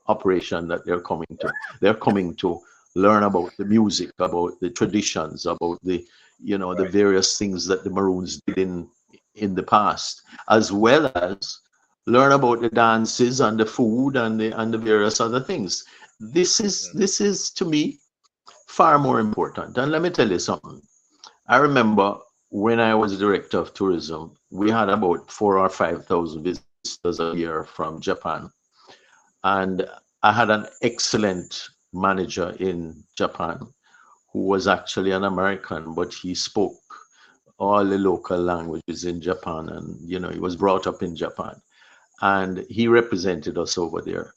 operation that they're coming to. They're coming to learn about the music, about the traditions, about the, you know, the various things that the Maroons did in the past, as well as learn about the dances and the food and the various other things. This is to me far more important. And let me tell you something. I remember when I was director of tourism, we had about 4,000 or 5,000 visitors a year from Japan. And I had an excellent manager in Japan who was actually an American, but he spoke all the local languages in Japan. And, you know, he was brought up in Japan. And he represented us over there.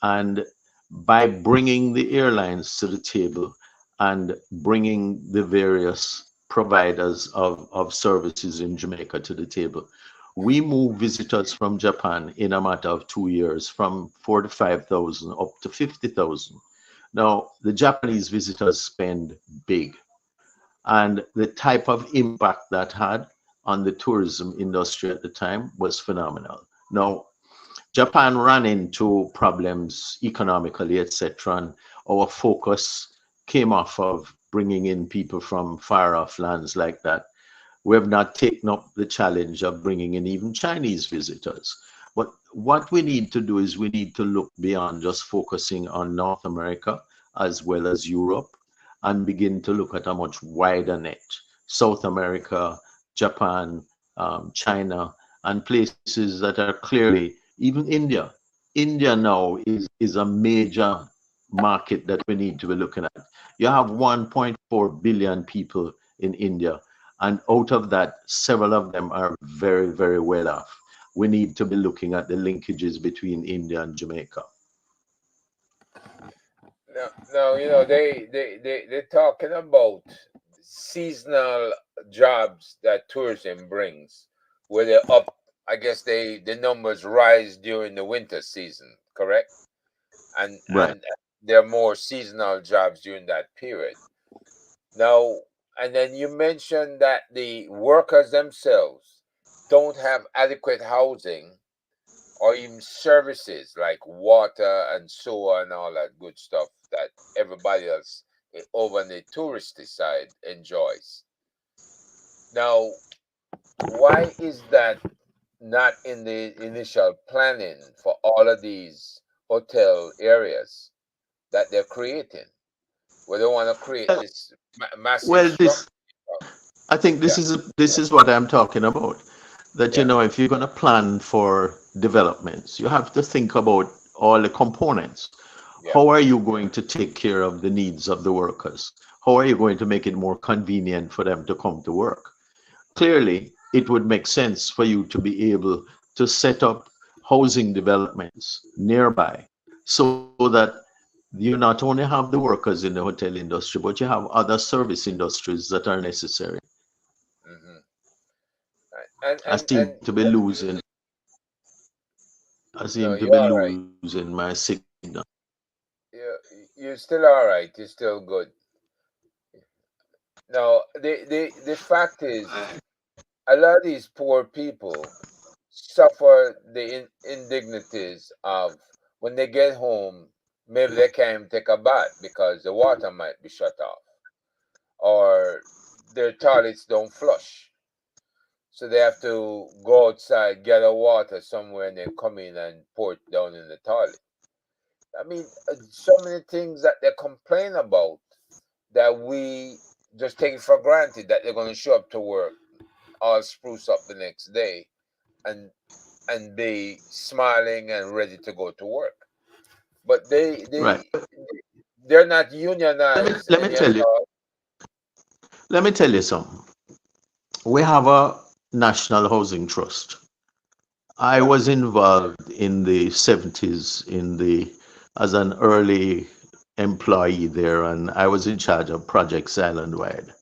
And by bringing the airlines to the table and bringing the various providers of services in Jamaica to the table, we moved visitors from Japan in a matter of 2 years from 4,000 to 5,000 up to 50,000. Now, the Japanese visitors spend big, and the type of impact that had on the tourism industry at the time was phenomenal. Now, Japan ran into problems economically, etc., and our focus came off of bringing in people from far off lands like that. We have not taken up the challenge of bringing in even Chinese visitors. But what we need to do is we need to look beyond just focusing on North America as well as Europe and begin to look at a much wider net. South America, Japan, China, and places that are clearly, even India. India now is a major market that we need to be looking at. You have 1.4 billion people in India, and out of that, several of them are very, very well off. We need to be looking at the linkages between India and Jamaica. No, you know, they're talking about seasonal jobs that tourism brings, where they're up. I guess the numbers rise during the winter season, correct? And Right. and there are more seasonal jobs during that period. Now, and then you mentioned that the workers themselves don't have adequate housing or even services like water and sewer and all that good stuff that everybody else over on the touristy side enjoys. Now, why is that not in the initial planning for all of these hotel areas that they're creating, where they want to create this massive Well, structure. I think Yeah, this is what I'm talking about. That yeah, if you're going to plan for developments, you have to think about all the components. yeah. How are you going to take care of the needs of the workers? How are you going to make it more convenient for them to come to work? Clearly, it would make sense for you to be able to set up housing developments nearby so that you not only have the workers in the hotel industry, but you have other service industries that are necessary. Hmm. And I seem to be losing. I no, seem to you're be all right. losing my signal. You're still all right. You're still good. Now, the fact is, a lot of these poor people suffer the indignities of when they get home, maybe they can't even take a bath because the water might be shut off or their toilets don't flush. So they have to go outside, get a water somewhere, and then come in and pour it down in the toilet. I mean, so many things that they complain about that we just take it for granted that they're going to show up to work all spruce up the next day and be smiling and ready to go to work. But Right. they're not Let me unionized let me any tell at you. all. Let me tell you something. We have a national housing trust. I Yeah. was involved in the 70s as an early employee there, and I was in charge of projects island-wide.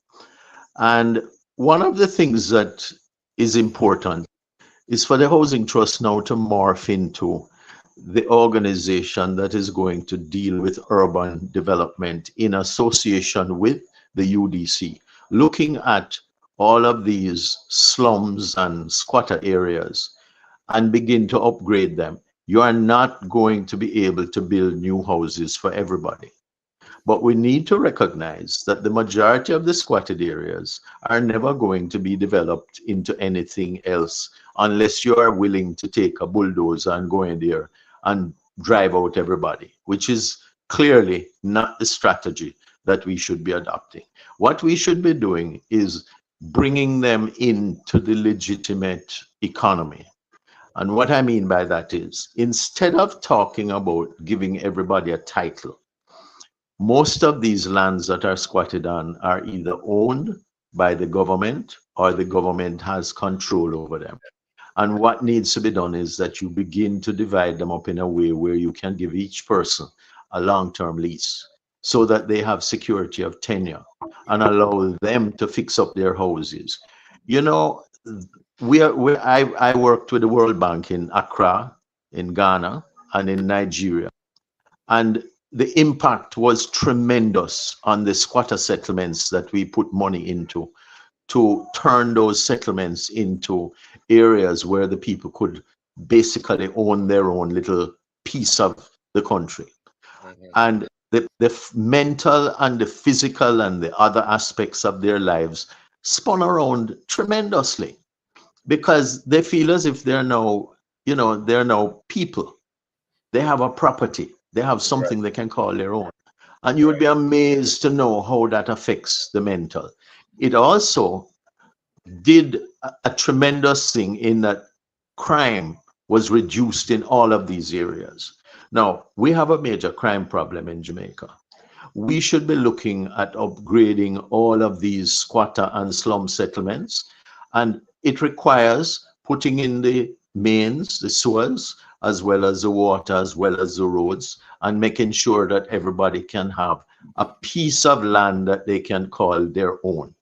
And one of the things that is important is for the housing trust now to morph into the organization that is going to deal with urban development in association with the UDC, looking at all of these slums and squatter areas and begin to upgrade them. You are not going to be able to build new houses for everybody. But we need to recognize that the majority of the squatted areas are never going to be developed into anything else unless you are willing to take a bulldozer and go in there and drive out everybody, which is clearly not the strategy that we should be adopting. What we should be doing is bringing them into the legitimate economy. And what I mean by that is, instead of talking about giving everybody a title, most of these lands that are squatted on are either owned by the government or the government has control over them. And what needs to be done is that you begin to divide them up in a way where you can give each person a long-term lease so that they have security of tenure and allow them to fix up their houses. You know, I worked with the World Bank in Accra, in Ghana, and in Nigeria. And the impact was tremendous on the squatter settlements that we put money into to turn those settlements into areas where the people could basically own their own little piece of the country. And the mental and the physical and the other aspects of their lives spun around tremendously because they feel as if they're now, they're now people. They have a property. They have something they can call their own. And you would be amazed to know how that affects the mental. It also did a tremendous thing in that crime was reduced in all of these areas. Now, we have a major crime problem in Jamaica. We should be looking at upgrading all of these squatter and slum settlements, and it requires putting in the mains, the sewers, as well as the water, as well as the roads, and making sure that everybody can have a piece of land that they can call their own.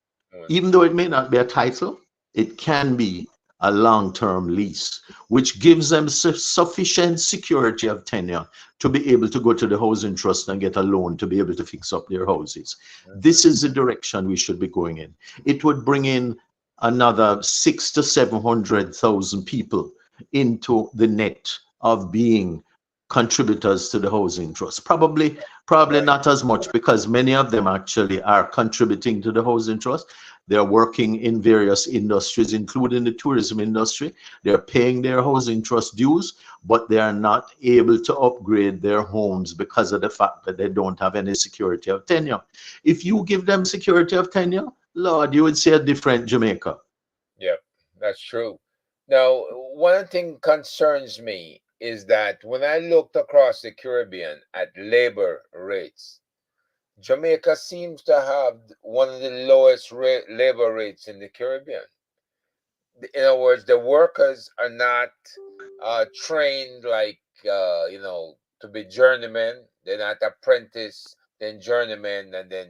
Even though it may not be a title, it can be a long-term lease, which gives them sufficient security of tenure to be able to go to the housing trust and get a loan to be able to fix up their houses. This is the direction we should be going in. It would bring in another 600,000 to 700,000 people into the net of being contributors to the housing trust. Probably not as much, because many of them actually are contributing to the housing trust. They're working in various industries, including the tourism industry. They're paying their housing trust dues, but they are not able to upgrade their homes because of the fact that they don't have any security of tenure. If you give them security of tenure, Lord, you would see a different Jamaica. Yep, that's true. Now, one thing concerns me is that when I looked across the Caribbean at labor rates, Jamaica seems to have one of the lowest labor rates in the Caribbean. In other words, the workers are not trained like, to be journeymen. They're not apprentice, then journeymen, and then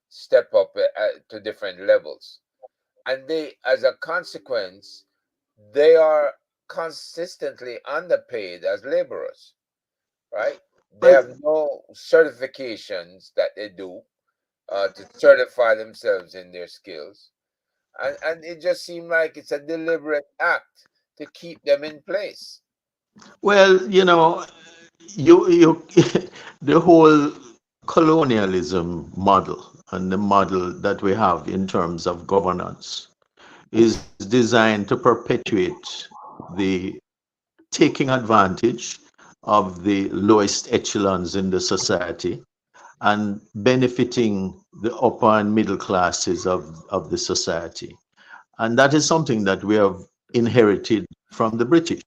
step up to different levels. And they, as a consequence, they are consistently underpaid as laborers, right? They have no certifications that they do to certify themselves in their skills. And it just seemed like it's a deliberate act to keep them in place. Well, you the whole colonialism model and the model that we have in terms of governance is designed to perpetuate the taking advantage of the lowest echelons in the society and benefiting the upper and middle classes of the society. And that is something that we have inherited from the British.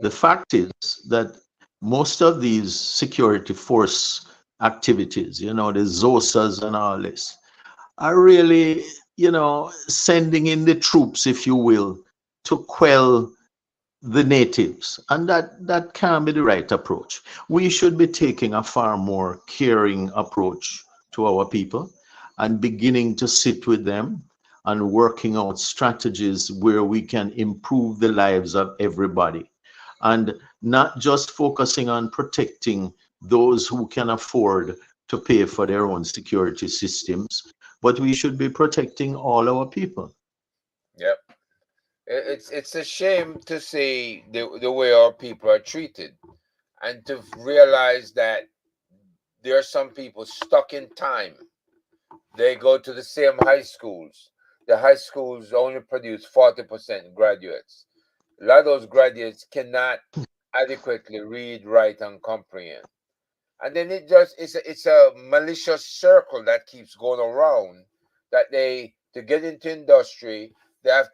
The fact is that most of these security force activities, the ZOSAs and all this, are really, sending in the troops, if you will, to quell the natives. And that can't be the right approach. We should be taking a far more caring approach to our people and beginning to sit with them and working out strategies where we can improve the lives of everybody, and not just focusing on protecting those who can afford to pay for their own security systems, but we should be protecting all our people. Yep. It's a shame to see the way our people are treated, and to realize that there are some people stuck in time. They go to the same high schools. The high schools only produce 40% graduates. A lot of those graduates cannot adequately read, write, and comprehend. And then it's a malicious circle that keeps going around, that to get into industry,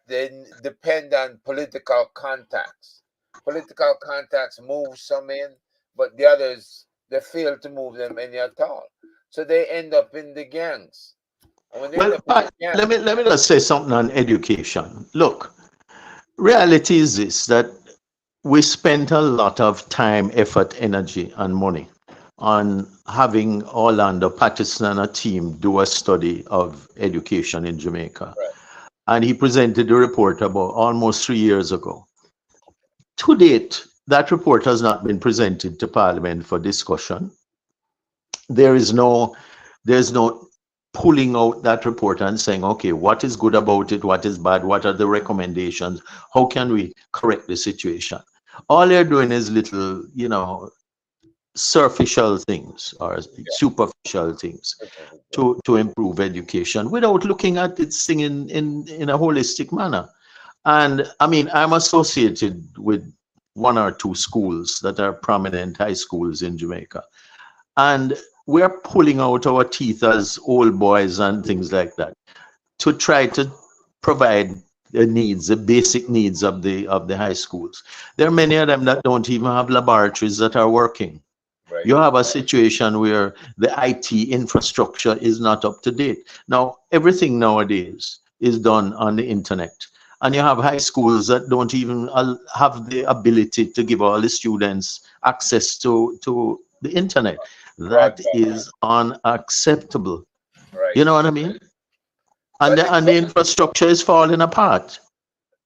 they depend on political contacts. Political contacts move some in, but the others, they fail to move them any at all. So they end up in the gangs. Well, let me just say something on education. Look, reality is this, that we spent a lot of time, effort, energy, and money on having Orlando Patterson and a team do a study of education in Jamaica. Right. And he presented the report about almost 3 years ago. To date, that report has not been presented to Parliament for discussion. There's no pulling out that report and saying, okay, what is good about it? What is bad? What are the recommendations? How can we correct the situation? All they're doing is little, superficial things or superficial things to improve education without looking at this thing in a holistic manner. And I mean, I'm associated with 1 or 2 schools that are prominent high schools in Jamaica. And we're pulling out our teeth as old boys and things like that to try to provide the basic needs of the high schools. There are many of them that don't even have laboratories that are working. Right. You have a situation where the IT infrastructure is not up to date. Now, everything nowadays is done on the internet. And you have high schools that don't even have the ability to give all the students access to the internet. That is unacceptable. Right. You know what I mean? And the infrastructure is falling apart.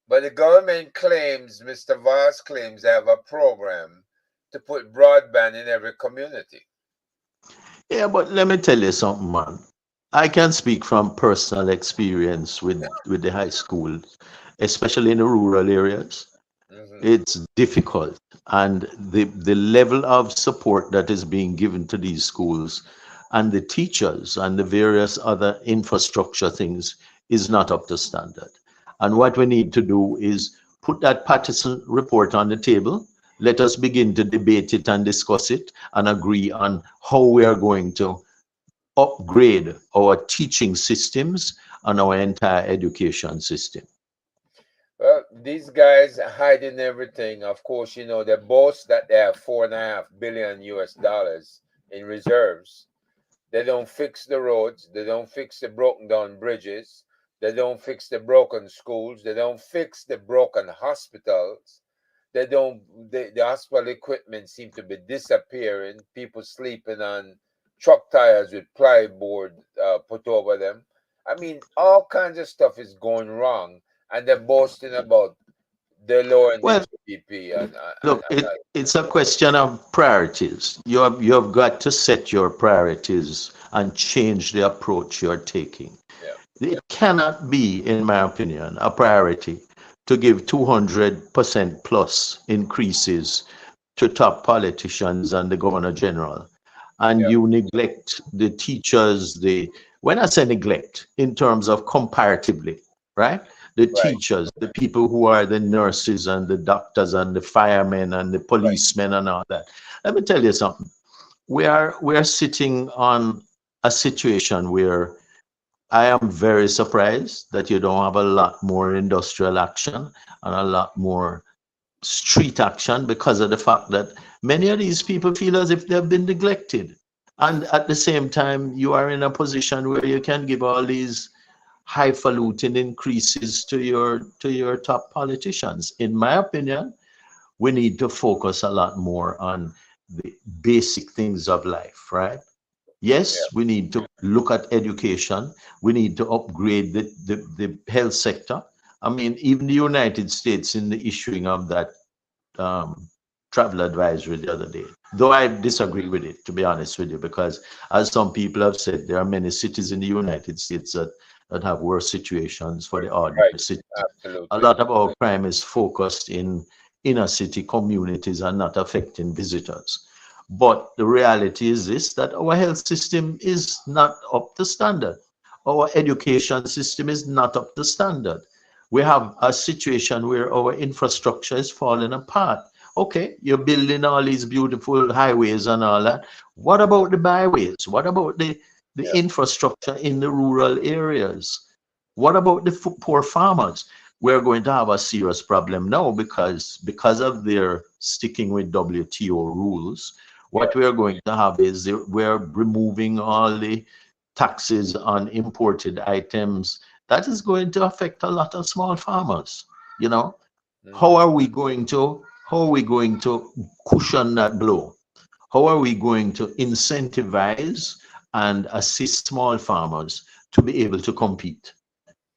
But the government claims, Mr. Voss claims, they have a program to put broadband in every community. Yeah, but let me tell you something, man. I can speak from personal experience with the high schools, especially in the rural areas. It's difficult, and the level of support that is being given to these schools and the teachers and the various other infrastructure things is not up to standard. And what we need to do is put that Patterson report on the table. Let us begin to debate it and discuss it and agree on how we are going to upgrade our teaching systems and our entire education system. Well, these guys are hiding everything. Of course, you know, they boast that they have $4.5 billion US in reserves. They don't fix the roads. They don't fix the broken down bridges. They don't fix the broken schools. They don't fix the broken hospitals. They don't. The hospital equipment seem to be disappearing. People sleeping on truck tires with plyboard put over them. I mean, all kinds of stuff is going wrong, and they're boasting about the lowering Well, the GDP. look, it's a question of priorities. You have got to set your priorities and change the approach you're taking. It cannot be, in my opinion, a priority to give 200% plus increases to top politicians and the governor general, and you neglect the teachers. When I say neglect, in terms of comparatively, right? The teachers, the people who are the nurses and the doctors and the firemen and the policemen and all that. Let me tell you something. We are sitting on a situation where I am very surprised that you don't have a lot more industrial action and a lot more street action, because of the fact that many of these people feel as if they've been neglected. And at the same time, you are in a position where you can give all these highfalutin increases to your top politicians. In my opinion, we need to focus a lot more on the basic things of life, right? Yes, we need to look at education. We need to upgrade the health sector. I mean, even the United States, in the issuing of that travel advisory the other day, though I disagree with it, to be honest with you, because as some people have said, there are many cities in the United States that have worse situations for the ordinary citizens. A lot of our crime is focused in inner city communities and not affecting visitors. But the reality is this, that our health system is not up to standard. Our education system is not up to standard. We have a situation where our infrastructure is falling apart. Okay, you're building all these beautiful highways and all that. What about the byways? What about the infrastructure in the rural areas? What about the poor farmers? We're going to have a serious problem now because of their sticking with WTO rules. What we're going to have is we're removing all the taxes on imported items. That is going to affect a lot of small farmers. You know, how are we going to cushion that blow? How are we going to incentivize and assist small farmers to be able to compete?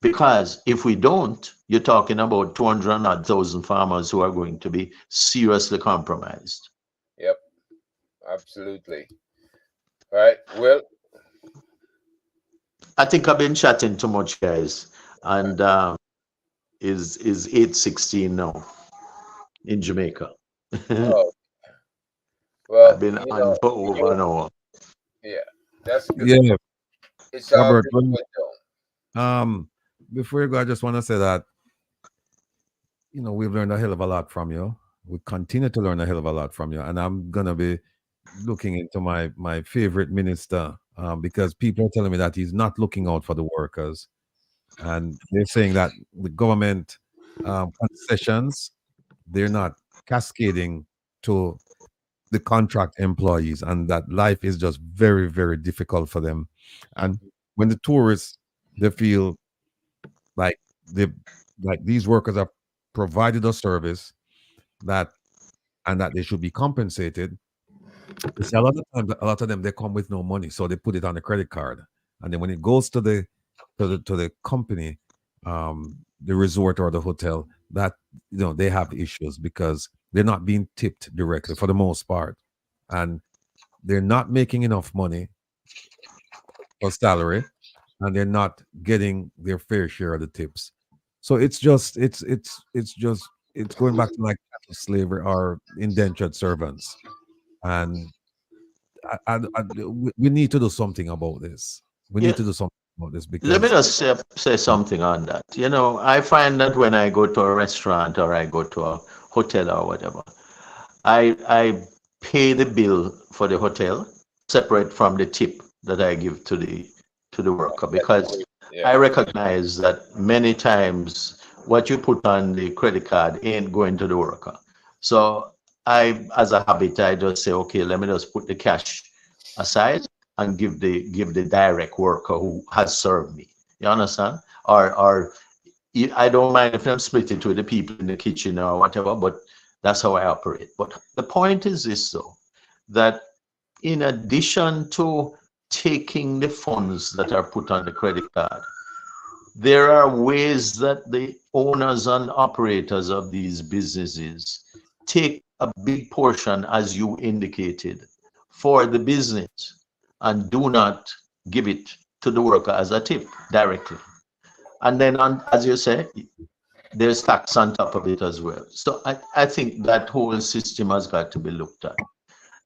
Because if we don't, you're talking about 200,000 farmers who are going to be seriously compromised. Yep, absolutely. All right, Will. I think I've been chatting too much, guys, and is 8:16 now in Jamaica. Oh, well, I've been on for over an hour. Yeah, that's good. Yeah, It's all Robert. good though. Before you go, I just want to say that we've learned a hell of a lot from you. We continue to learn a hell of a lot from you, and I'm gonna be looking into my favorite minister because people are telling me that he's not looking out for the workers, and they're saying that the government concessions, they're not cascading to the contract employees, and that life is just very, very difficult for them. And when the tourists, they feel like these workers have provided a service that they should be compensated. You see, a lot of times, a lot of them, they come with no money, so they put it on a credit card, and then when it goes to the company, the resort or the hotel, that they have issues because they're not being tipped directly for the most part, and they're not making enough money for salary, and they're not getting their fair share of the tips. So it's going back to like slavery or indentured servants, and we need to do something about this. We need Yeah. to do something about this Let me because just say something on that. You know, I find that when I go to a restaurant or I go to a hotel or whatever, I pay the bill for the hotel separate from the tip that I give to the worker because I recognize that many times what you put on the credit card ain't going to the worker. So as a habit, I just say, okay, let me just put the cash aside and give the direct worker who has served me. You understand? Or I don't mind if I'm split it with the people in the kitchen or whatever, but that's how I operate. But the point is this, though, that in addition to taking the funds that are put on the credit card, there are ways that the owners and operators of these businesses take a big portion, as you indicated, for the business and do not give it to the worker as a tip directly. And then, as you say, there's tax on top of it as well. So I think that whole system has got to be looked at.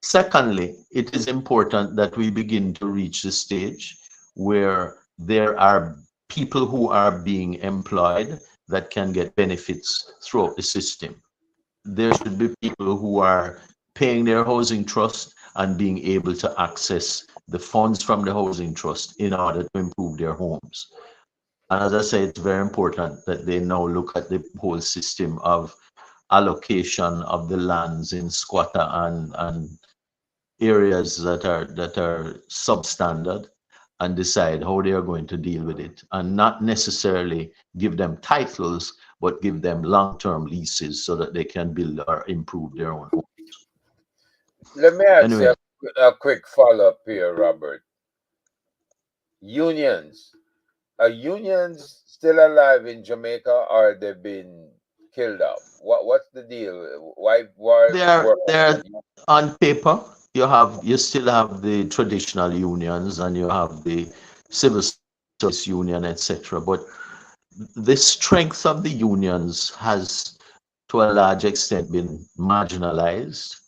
Secondly, it is important that we begin to reach the stage where there are people who are being employed that can get benefits throughout the system. There should be people who are paying their housing trust and being able to access the funds from the housing trust in order to improve their homes. And as I say, it's very important that they now look at the whole system of allocation of the lands in squatter and areas that are substandard and decide how they are going to deal with it, and not necessarily give them titles, but give them long-term leases so that they can build or improve their own homes. Let me ask Anyway, you a quick follow-up here, Robert. Unions. Are unions still alive in Jamaica, or they've been killed off? What's the deal? Why they're on paper. You still have the traditional unions and you have the civil service union, etc. But the strength of the unions has, to a large extent, been marginalized.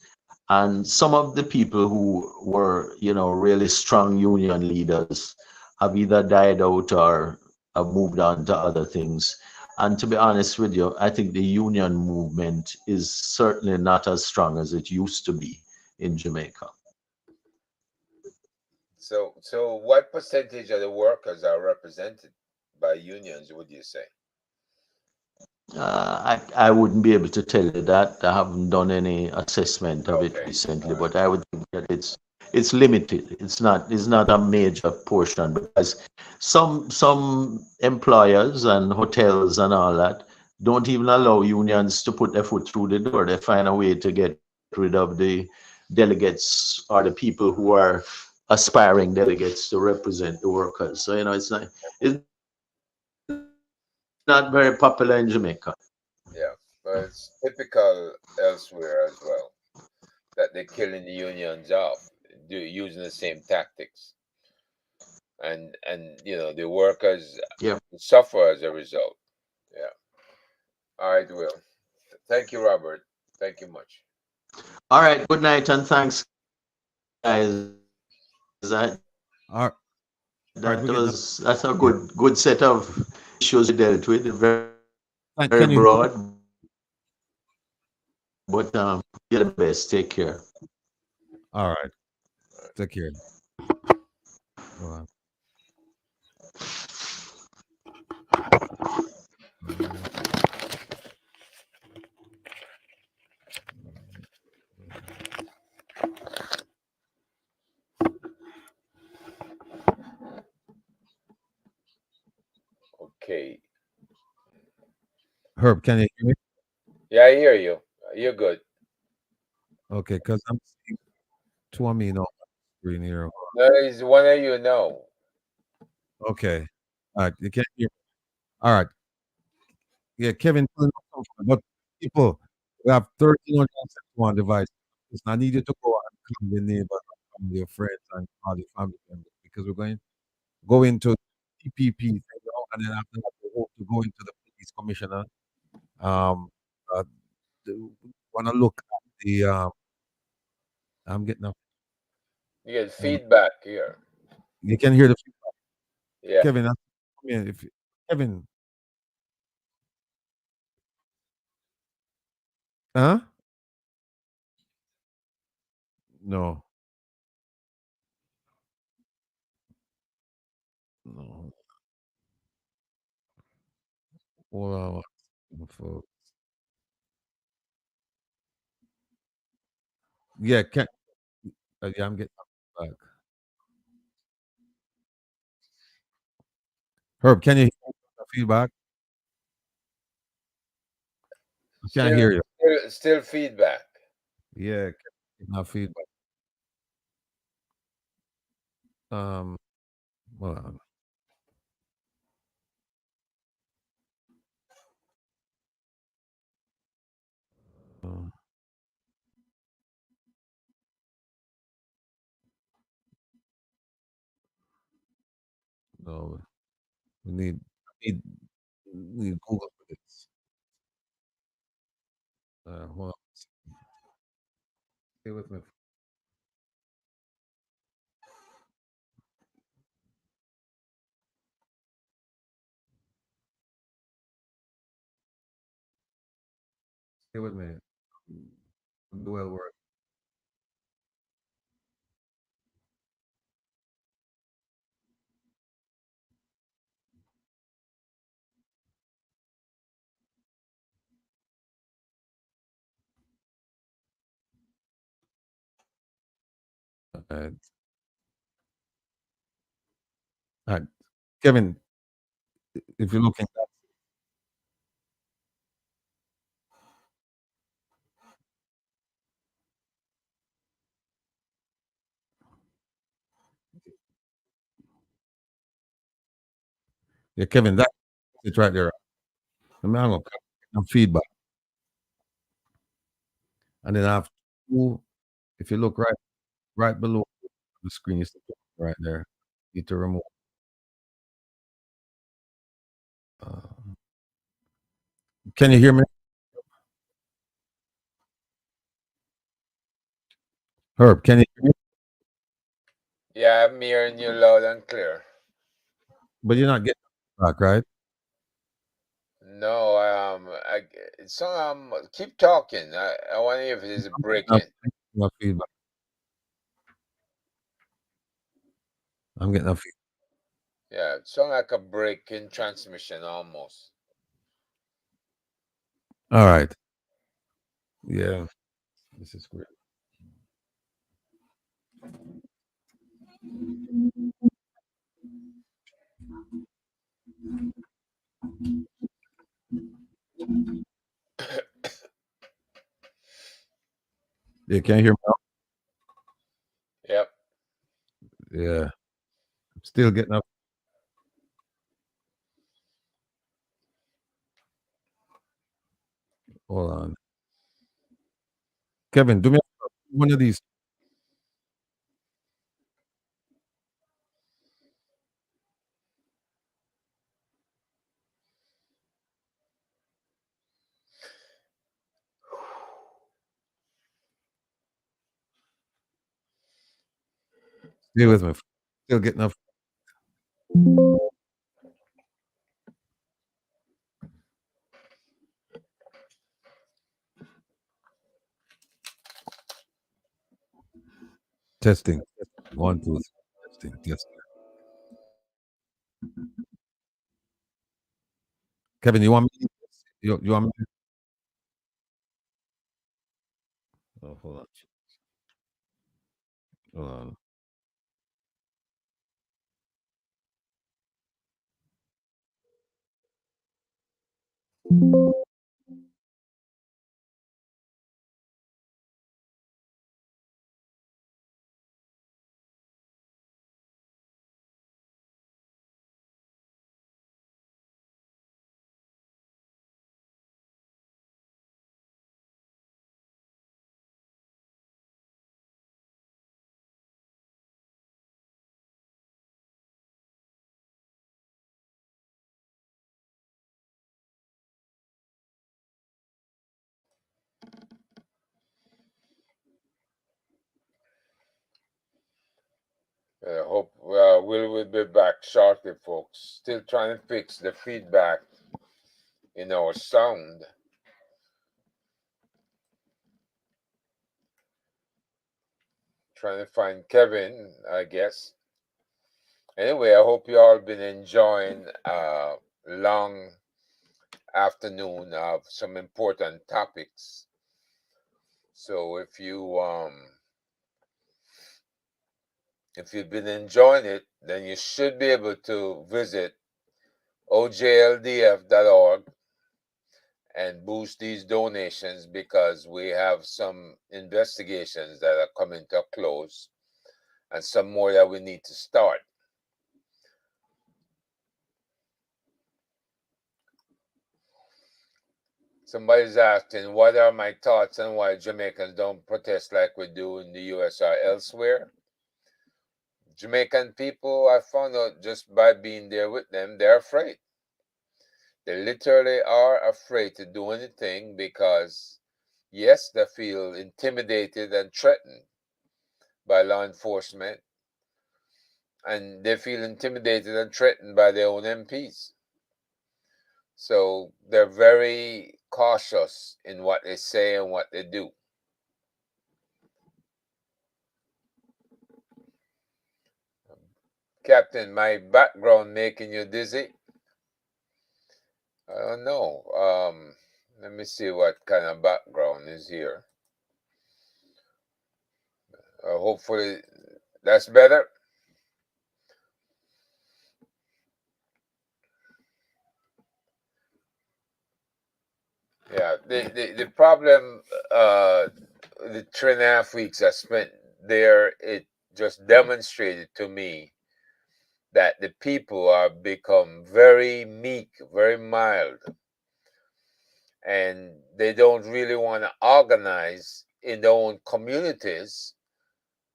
And some of the people who were, really strong union leaders have either died out or have moved on to other things. And to be honest with you, I think the union movement is certainly not as strong as it used to be in Jamaica. So what percentage of the workers are represented by unions, would you say? I wouldn't be able to tell you that. I haven't done any assessment of it recently, but I would think that it's limited. It's not a major portion because some employers and hotels and all that don't even allow unions to put their foot through the door. They find a way to get rid of the delegates or the people who are aspiring delegates to represent the workers. So it's not very popular in Jamaica. Yeah, but it's typical elsewhere as well that they're killing the unions off, using the same tactics, and the workers suffer as a result. Yeah. All right, Will. Thank you, Robert. Thank you much. All right. Good night and thanks, guys. That's a good set of issues we dealt with. Very broad, but you're the best. Take care. All right. Take care. Okay. Herb, can you hear me? Yeah, I hear you. You're good. Okay, because I'm seeing two of me on screen here. There is one of you now. Okay. All right. You can't hear me. All right. Yeah, Kevin, but people, we have 1,371 devices. I need you to go and call your neighbors, and your friends, and all your family members because we're going to go into TPP, and then after that, we hope to go into the police commissioner. Uh, want to look at the I'm getting up. You get feedback here. You can hear the feedback. Yeah. Kevin, Kevin. Huh? No. No. Well, folks. Yeah, yeah, I'm getting back. Herb, can you hear the feedback? I can't hear you. Still feedback. Yeah, not feedback. Hold on. No, we need Google for this. Hold on. Stay with me. Stay with me. Well work. All right. Kevin, if you're looking at yeah, Kevin, that it's right there. I'm gonna cut some feedback. And then after if you look right below the screen, you see right there. Need to remove. Can you hear me? Herb, can you hear me? Yeah, I'm hearing you loud and clear. But you're not getting back, right? No, keep talking. I wonder if it is breaking. No feedback. I'm getting a feedback. Yeah, it sounds like a break in transmission almost. All right. Yeah. This is great. Yeah, can you hear me now? Yep. Yeah. I'm still getting up. Hold on. Kevin, do me one of these. Stay with me. Still getting up. Testing. 1, 2, 3. Testing. Kevin, you want me? You want me? Oh, hold on. Hold on. I hope we'll be back shortly, folks. Still trying to fix the feedback in our sound. Trying to find Kevin, I guess. Anyway, I hope you all been enjoying a long afternoon of some important topics. So if you've been enjoying it, then you should be able to visit ojldf.org and boost these donations, because we have some investigations that are coming to a close and some more that we need to start. Somebody's asking, what are my thoughts on why Jamaicans don't protest like we do in the US or elsewhere? Jamaican people, I found out just by being there with them, they're afraid. They literally are afraid to do anything because, yes, they feel intimidated and threatened by law enforcement, and they feel intimidated and threatened by their own MPs. So they're very cautious in what they say and what they do. Captain, my background making you dizzy? I don't know. Let me see what kind of background is here. Hopefully that's better. Yeah, the problem, the 3.5 weeks I spent there, it just demonstrated to me that the people are become very meek, very mild, and they don't really want to organize in their own communities,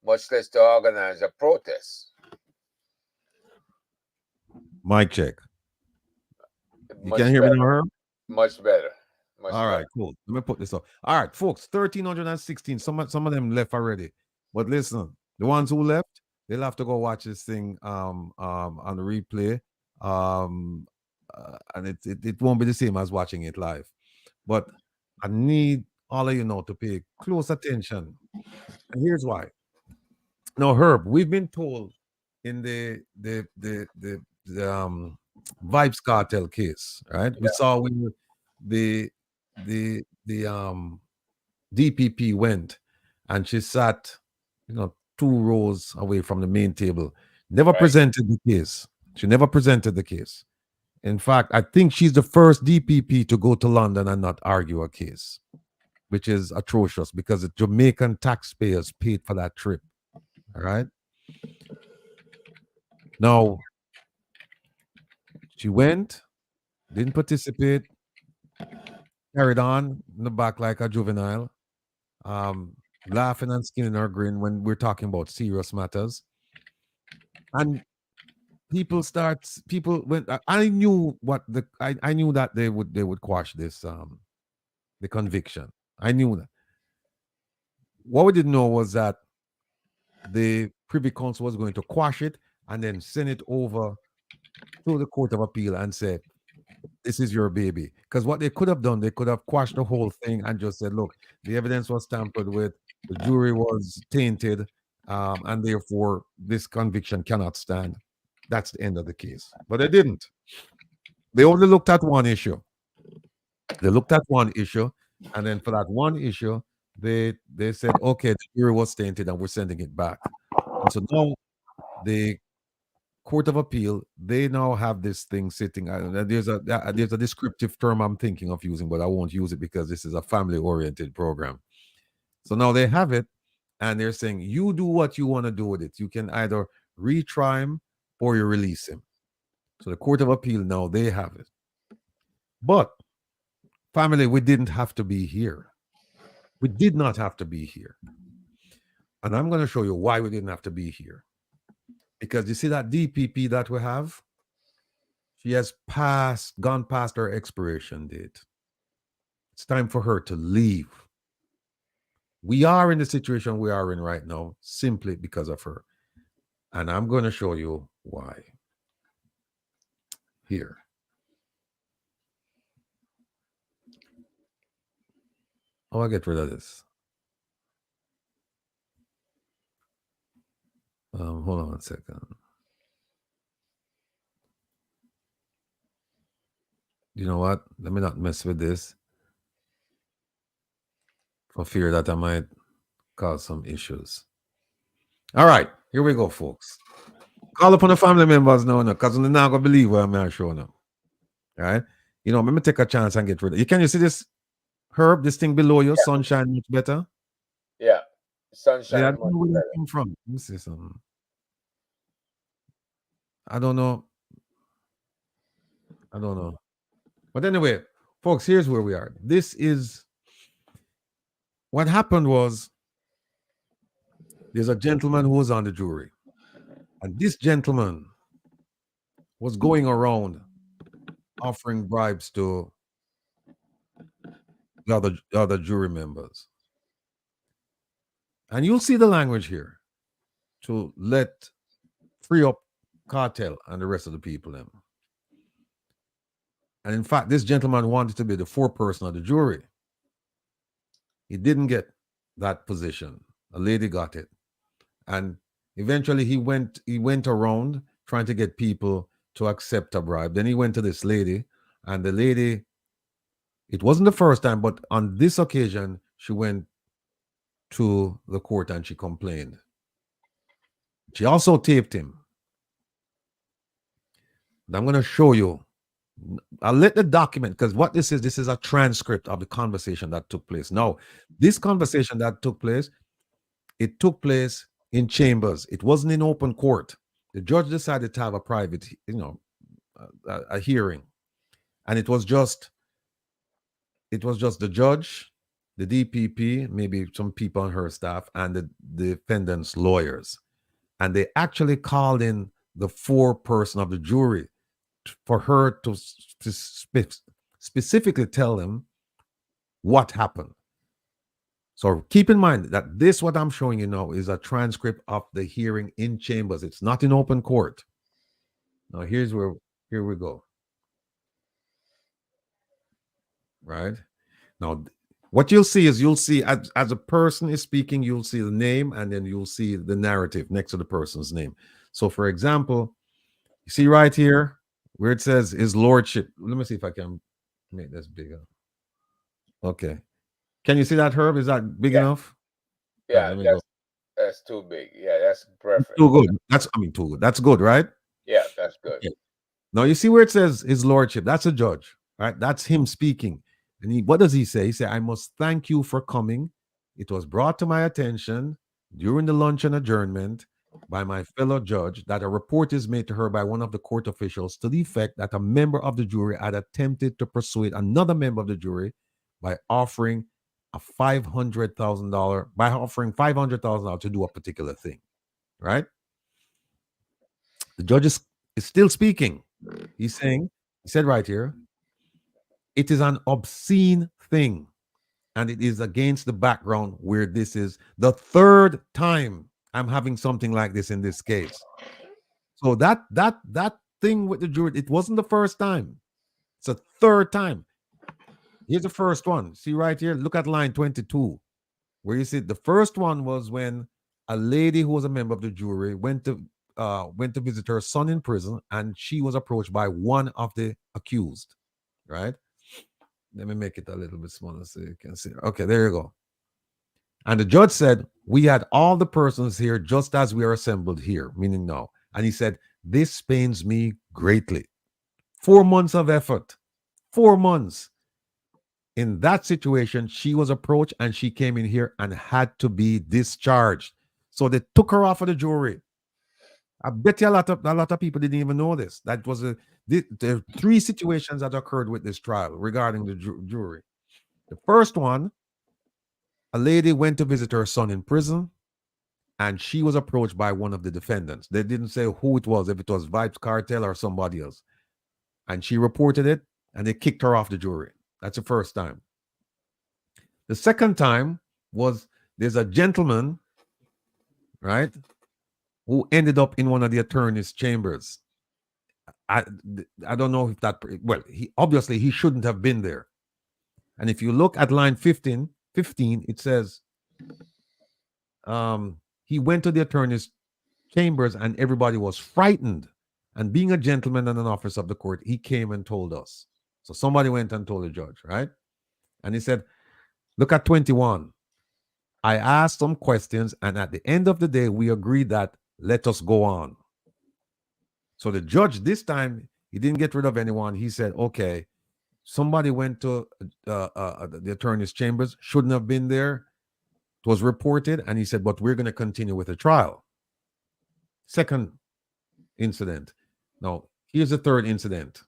much less to organize a protest. Mic check. You Much can hear me better. now, Herb? Much better. Much All right, better. cool. Let me put this up. All right, folks, 1,316. Some of them left already. But listen, the ones who left, they'll have to go watch this thing on the replay. And it won't be the same as watching it live. But I need all of you now to pay close attention. And here's why. Now, Herb, we've been told in the Vibes Cartel case, right? We saw when the DPP went and she sat, 2 rows away from the main table. Never presented the case. She never presented the case. In fact, I think she's the first DPP to go to London and not argue a case, which is atrocious because the Jamaican taxpayers paid for that trip. All right. Now, she went, didn't participate, carried on in the back like a juvenile, laughing and skinning her grin when we're talking about serious matters. And people went. I knew I knew that they would quash this the conviction. I knew that. What we didn't know was that the Privy Council was going to quash it and then send it over to the Court of Appeal and say, this is your baby. Because what they could have done, they could have quashed the whole thing and just said, look, the evidence was tampered with, the jury was tainted, and therefore this conviction cannot stand. That's the end of the case. But they didn't. They only looked at one issue. They looked at one issue, and then for that one issue, they said, okay, the jury was tainted and we're sending it back. And so now the Court of Appeal, they now have this thing sitting. There's a descriptive term I'm thinking of using, but I won't use it because this is a family-oriented program. So now they have it, and they're saying, you do what you want to do with it. You can either retry him or you release him. So the Court of Appeal now, they have it. But, family, we didn't have to be here. We did not have to be here. And I'm going to show you why we didn't have to be here. Because you see that DPP that we have, she has gone past her expiration date. It's time for her to leave. We are in the situation we are in right now simply because of her. And I'm going to show you why. Here. Oh, I'll get rid of this. Hold on a second. You know what? Let me not mess with this for fear that I might cause some issues. All right, here we go, folks. Call upon the family members now, because they're not going to believe what I'm showing now. All right? You know, let me take a chance and get rid of it. Can you see this, Herb, this thing below you? Yeah. Sunshine much better? Yeah, sunshine. Yeah, I don't know where that came from. Let me see something. I don't know. But anyway, folks, here's where we are. This is what happened was there's a gentleman who was on the jury. And this gentleman was going around offering bribes to the other jury members. And you'll see the language here to free up Cartel and the rest of the people. And in fact, this gentleman wanted to be the foreperson of the jury. He didn't get that position. A lady got it. And eventually he went around trying to get people to accept a bribe. Then he went to this lady, and the lady, it wasn't the first time, but on this occasion, she went to the court and she complained. She also taped him. And I'm going to show you. I'll let the document, because what this is a transcript of the conversation that took place. Now, this conversation that took place, it took place in chambers. It wasn't in open court. The judge decided to have a private, a hearing. And it was just the judge, the DPP, maybe some people on her staff, and the defendant's lawyers. And they actually called in the foreperson of the jury for her to specifically tell them what happened. So keep in mind that this, what I'm showing you now, is a transcript of the hearing in chambers. It's not in open court. Now here we go. Right? Now, what you'll see is as a person is speaking, you'll see the name, and then you'll see the narrative next to the person's name. So for example, you see right here where it says His Lordship. Let me see if I can make this bigger. Okay. Can you see that, Herb? Is that big enough? Yeah, that's too big. Yeah, that's perfect. Too good. Too good. That's good, right? Yeah, that's good. Okay. Now you see where it says His Lordship. That's a judge, right? That's him speaking. And what does he say? He said, "I must thank you for coming. It was brought to my attention during the luncheon adjournment by my fellow judge that a report is made to her by one of the court officials to the effect that a member of the jury had attempted to persuade another member of the jury by offering $500,000 to do a particular thing." Right? The judge is still speaking. He said right here, "It is an obscene thing, and it is against the background where this is the third time I'm having something like this in this case." So that thing with the jury, it wasn't the first time. It's a third time. Here's the first one. See right here, look at line 22, where you see the first one was when a lady who was a member of the jury went to visit her son in prison, and she was approached by one of the accused, right? Let me make it a little bit smaller so you can see. Okay, there you go. And the judge said, "We had all the persons here just as we are assembled here," meaning now. And he said, "This pains me greatly." 4 months of effort. 4 months. In that situation, she was approached and she came in here and had to be discharged. So they took her off of the jury. I bet you a lot of people didn't even know this. That was the 3 situations that occurred with this trial regarding the jury. The first one, a lady went to visit her son in prison, and she was approached by one of the defendants. They didn't say who it was, if it was Vibes Cartel or somebody else. And she reported it, and they kicked her off the jury. That's the first time. The second time was there's a gentleman, right, who ended up in one of the attorney's chambers. I don't know if that, well, he obviously he shouldn't have been there. And if you look at line 15, it says he went to the attorney's chambers and everybody was frightened. And being a gentleman and an officer of the court, he came and told us. So somebody went and told the judge, right? And he said, look at 21. I asked some questions, and at the end of the day, we agreed that let us go on. So the judge, this time, he didn't get rid of anyone. He said, okay, somebody went to the attorney's chambers, shouldn't have been there. It was reported, and he said, but we're going to continue with the trial. Second incident. Now, here's the third incident.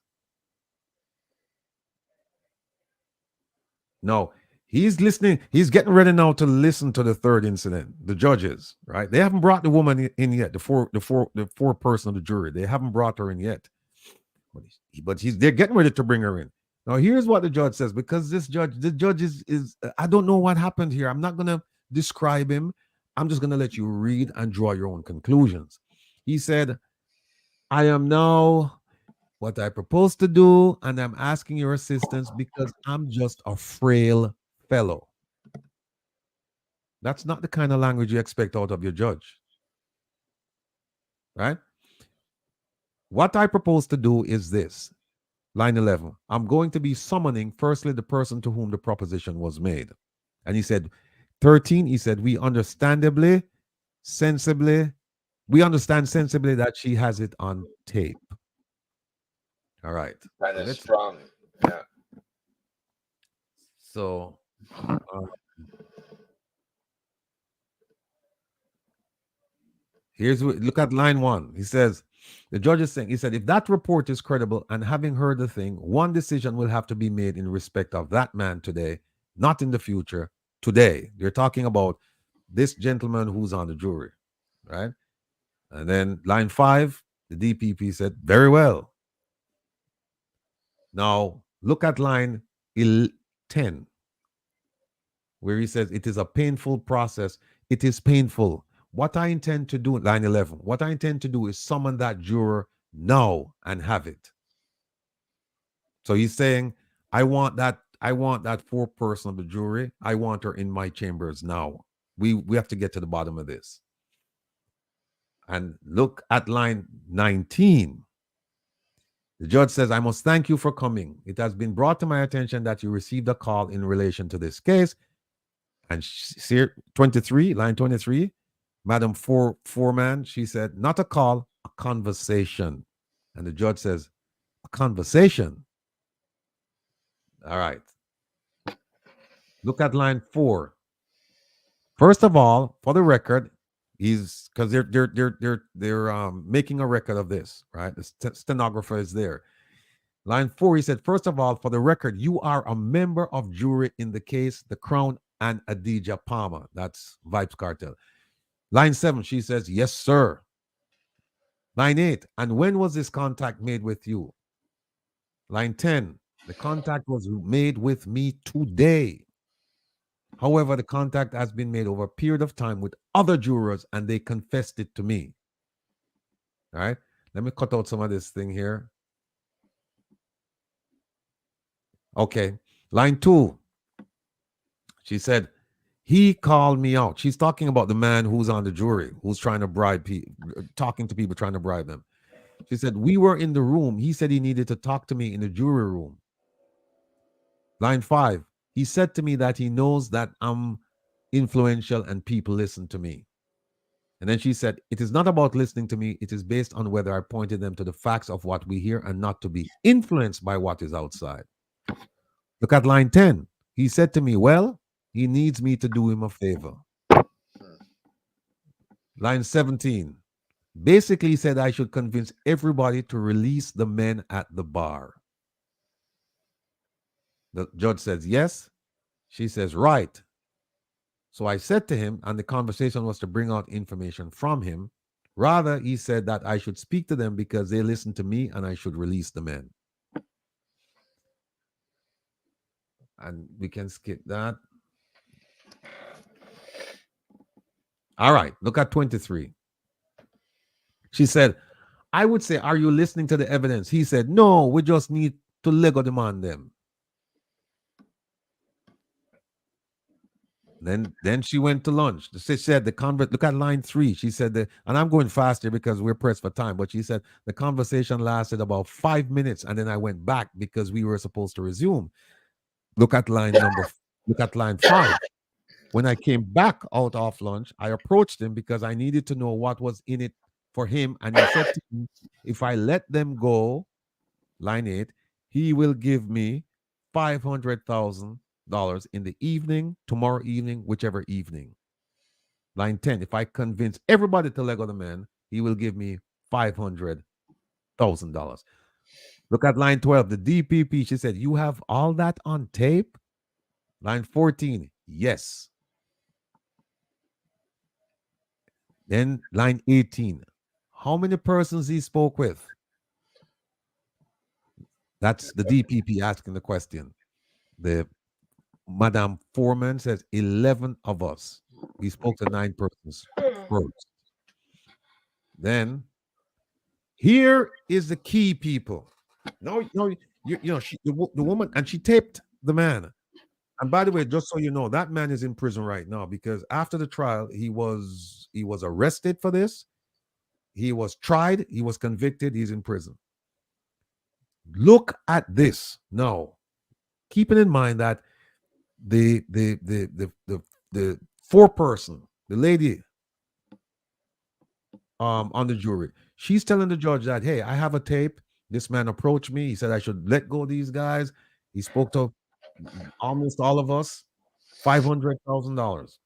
No, he's listening. He's getting ready now to listen to the third incident. The judges, right? They haven't brought the woman in yet. The four person of the jury. They haven't brought her in yet. But they're getting ready to bring her in. Now, here's what the judge says, because the judge is I don't know what happened here. I'm not going to describe him. I'm just going to let you read and draw your own conclusions. He said, I am now what I propose to do, and I'm asking your assistance because I'm just a frail fellow. That's not the kind of language you expect out of your judge. Right? What I propose to do is this. Line 11. I'm going to be summoning, firstly, the person to whom the proposition was made. And he said, 13, he said, we understand sensibly that she has it on tape. All right. Kind of strong. Yeah. So, look at line 1. He says, the judge is saying, he said, if that report is credible and having heard the thing, one decision will have to be made in respect of that man today, not in the future, today. They're talking about this gentleman who's on the jury, right? And then line 5, the DPP said, very well. Now, look at line 10, where he says, it is a painful process. It is painful. What I intend to do, line 11, what I intend to do is summon that juror now and have it. So he's saying, I want that fourth person of the jury. I want her in my chambers now. We have to get to the bottom of this. And look at line 19. The judge says, I must thank you for coming. It has been brought to my attention that you received a call in relation to this case. And 23, line 23, Madam Foreman, she said, not a call, a conversation. And the judge says, a conversation? All right. Look at line 4. First of all, for the record, because they're making a record of this, right? The stenographer is there. Line 4, he said, first of all, for the record, you are a member of jury in the case, the Crown and Adidja Palmer. That's Vibes Cartel. Line 7, she says, yes, sir. Line 8, and when was this contact made with you? Line 10, the contact was made with me today. However, the contact has been made over a period of time with other jurors, and they confessed it to me. All right, let me cut out some of this thing here. Okay, line 2, she said, he called me out. She's talking about the man who's on the jury, who's trying to bribe people, talking to people, trying to bribe them. She said, we were in the room. He said he needed to talk to me in the jury room. Line 5, he said to me that he knows that I'm influential and people listen to me. And then she said, it is not about listening to me. It is based on whether I pointed them to the facts of what we hear and not to be influenced by what is outside. Look at line 10. He said to me, well, he needs me to do him a favor. Line 17. Basically, he said I should convince everybody to release the men at the bar. The judge says, yes. She says, right. So I said to him, and the conversation was to bring out information from him. Rather, he said that I should speak to them because they listen to me and I should release the men. And we can skip that. All right, look at 23. She said, I would say, are you listening to the evidence? He said, no, we just need to Lego them on them. Then she went to lunch. She said look at line 3. She said and I'm going faster because we're pressed for time, but she said the conversation lasted about 5 minutes, and then I went back because we were supposed to resume. Look at line 5. When I came back out of lunch, I approached him because I needed to know what was in it for him. And he said to me, if I let them go, line 8, he will give me $500,000 in the evening, tomorrow evening, whichever evening. Line 10, if I convince everybody to Lego the man, he will give me $500,000. Look at line 12, the DPP. She said, you have all that on tape? Line 14, yes. Then line 18, how many persons he spoke with? That's the DPP asking the question. The Madame Foreman says 11 of us. We spoke to 9 persons first. Then here is the key, people. No, the woman, and she taped the man. And by the way, just so you know, that man is in prison right now because after the trial, he was arrested for this. He was tried. He was convicted. He's in prison. Look at this now. Keeping in mind that the 4-person, the lady on the jury, she's telling the judge that, hey, I have a tape. This man approached me. He said I should let go of these guys. He spoke to almost all of us. $500,000.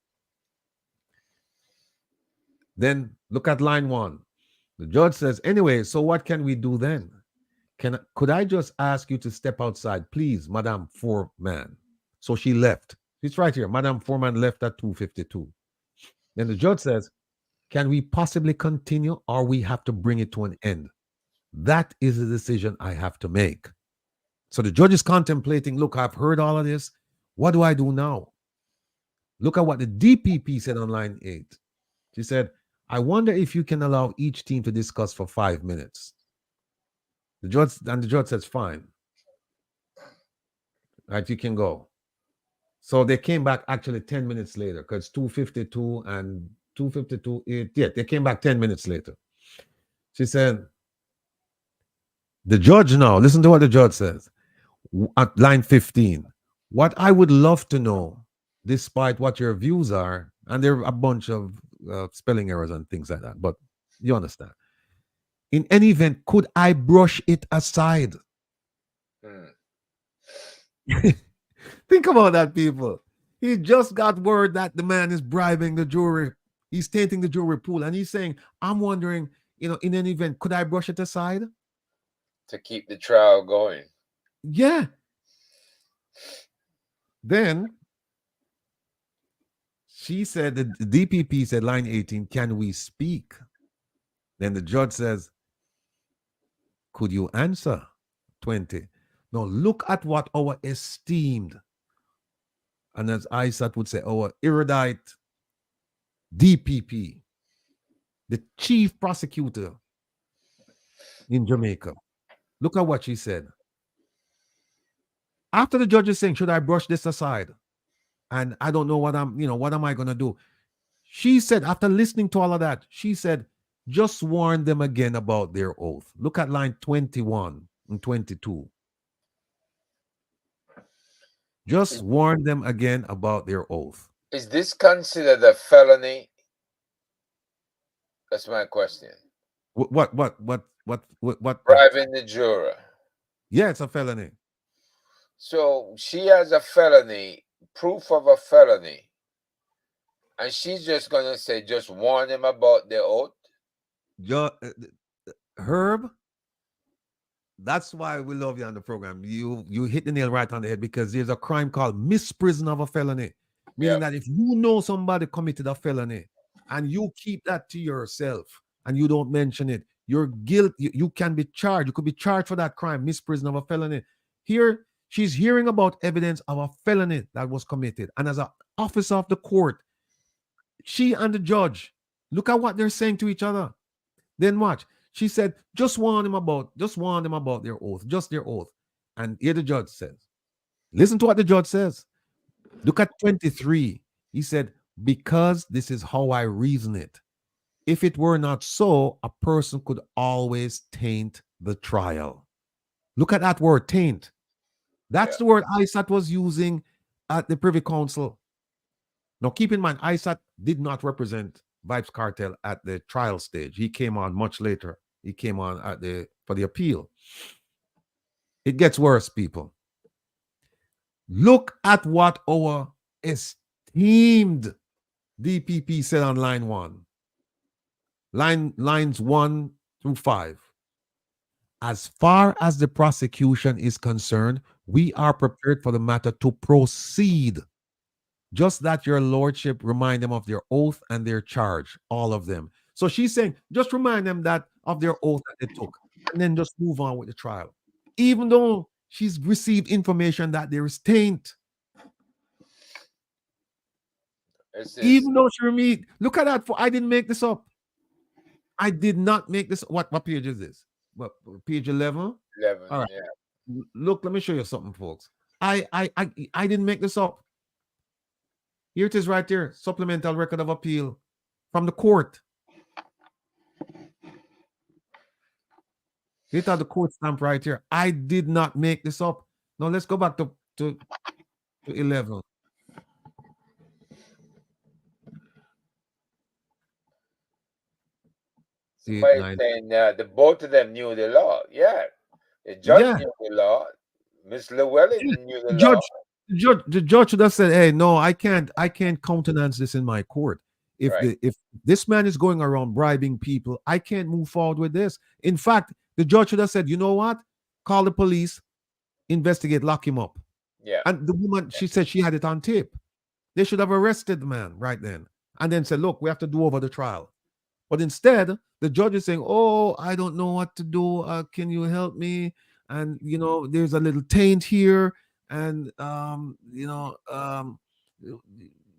Then look at line 1. The judge says, anyway, so what can we do then? Could I just ask you to step outside, please, Madame Foreman? So she left. It's right here. Madame Foreman left at 2:52. Then the judge says, can we possibly continue or we have to bring it to an end? That is a decision I have to make. So the judge is contemplating, look, I've heard all of this. What do I do now? Look at what the DPP said on line 8. She said, I wonder if you can allow each team to discuss for 5 minutes. The judge says, fine. Right, you can go. So they came back actually 10 minutes later because 2:52 and 2:52, they came back 10 minutes later. She said, the judge now, listen to what the judge says at line 15. What I would love to know, despite what your views are, and there are a bunch of spelling errors and things like that, but you understand. In any event, could I brush it aside? Think about that, people. He just got word that the man is bribing the jury. He's tainting the jury pool, and he's saying, I'm wondering, in any event, could I brush it aside? To keep the trial going. Yeah. Then she said, the DPP said, line 18, can we speak? Then the judge says, could you answer? 20. Now look at what our esteemed, and as Isaac would say, our erudite DPP, the chief prosecutor in Jamaica. Look at what she said. After the judge is saying, should I brush this aside? And I don't know what am I going to do? She said, after listening to all of that, she said, just warn them again about their oath. Look at line 21 and 22. Just warn them again about their oath. Is this considered a felony? That's my question. What? Bribing the juror. Yeah, it's a felony. So she has a felony, proof of a felony, and she's just gonna say, just warn them about their oath. Herb, that's why we love you on the program. You hit the nail right on the head, because there's a crime called misprision of a felony, meaning that if you know somebody committed a felony and you keep that to yourself and you don't mention it, you're guilty. You can be charged. You could be charged for that crime, misprision of a felony. Here, she's hearing about evidence of a felony that was committed, and as an officer of the court, she and the judge, look at what they're saying to each other. Then watch. She said, just warn them about their oath, just their oath. And here the judge says, listen to what the judge says. Look at 23. He said, because this is how I reason it. If it were not so, a person could always taint the trial. Look at that word, taint. That's the word ISAT was using at the Privy Council. Now, keep in mind, ISAT did not represent Vybz Kartel at the trial stage. He came on much later. He came on for the appeal. It gets worse, people. Look at what our esteemed DPP said on line 1. Lines 1 through 5. As far as the prosecution is concerned, we are prepared for the matter to proceed. Just that your lordship remind them of their oath and their charge, all of them. So she's saying, just remind them that of their oath that they took, and then just move on with the trial. Even though she's received information that there is taint. Even though she look at that. I didn't make this up. I did not make this. What page is this? What, page 11? 11. All right. Yeah. Look, let me show you something, folks. I didn't make this up. Here it is right there. Supplemental record of appeal from the court. Here's the court stamp right here. I did not make this up. Now let's go back to 11. Somebody saying the both of them knew the law. Yeah. The judge knew the law. Miss Llewellyn knew the law. The judge should have said, hey, no, I can't countenance this in my court. If this man is going around bribing people, I can't move forward with this. In fact, the judge should have said, you know what? Call the police, investigate, lock him up. Yeah. And the woman, she said she had it on tape. They should have arrested the man right then and then said, look, we have to do over the trial. But instead, the judge is saying, oh, I don't know what to do. Can you help me? And, there's a little taint here. And,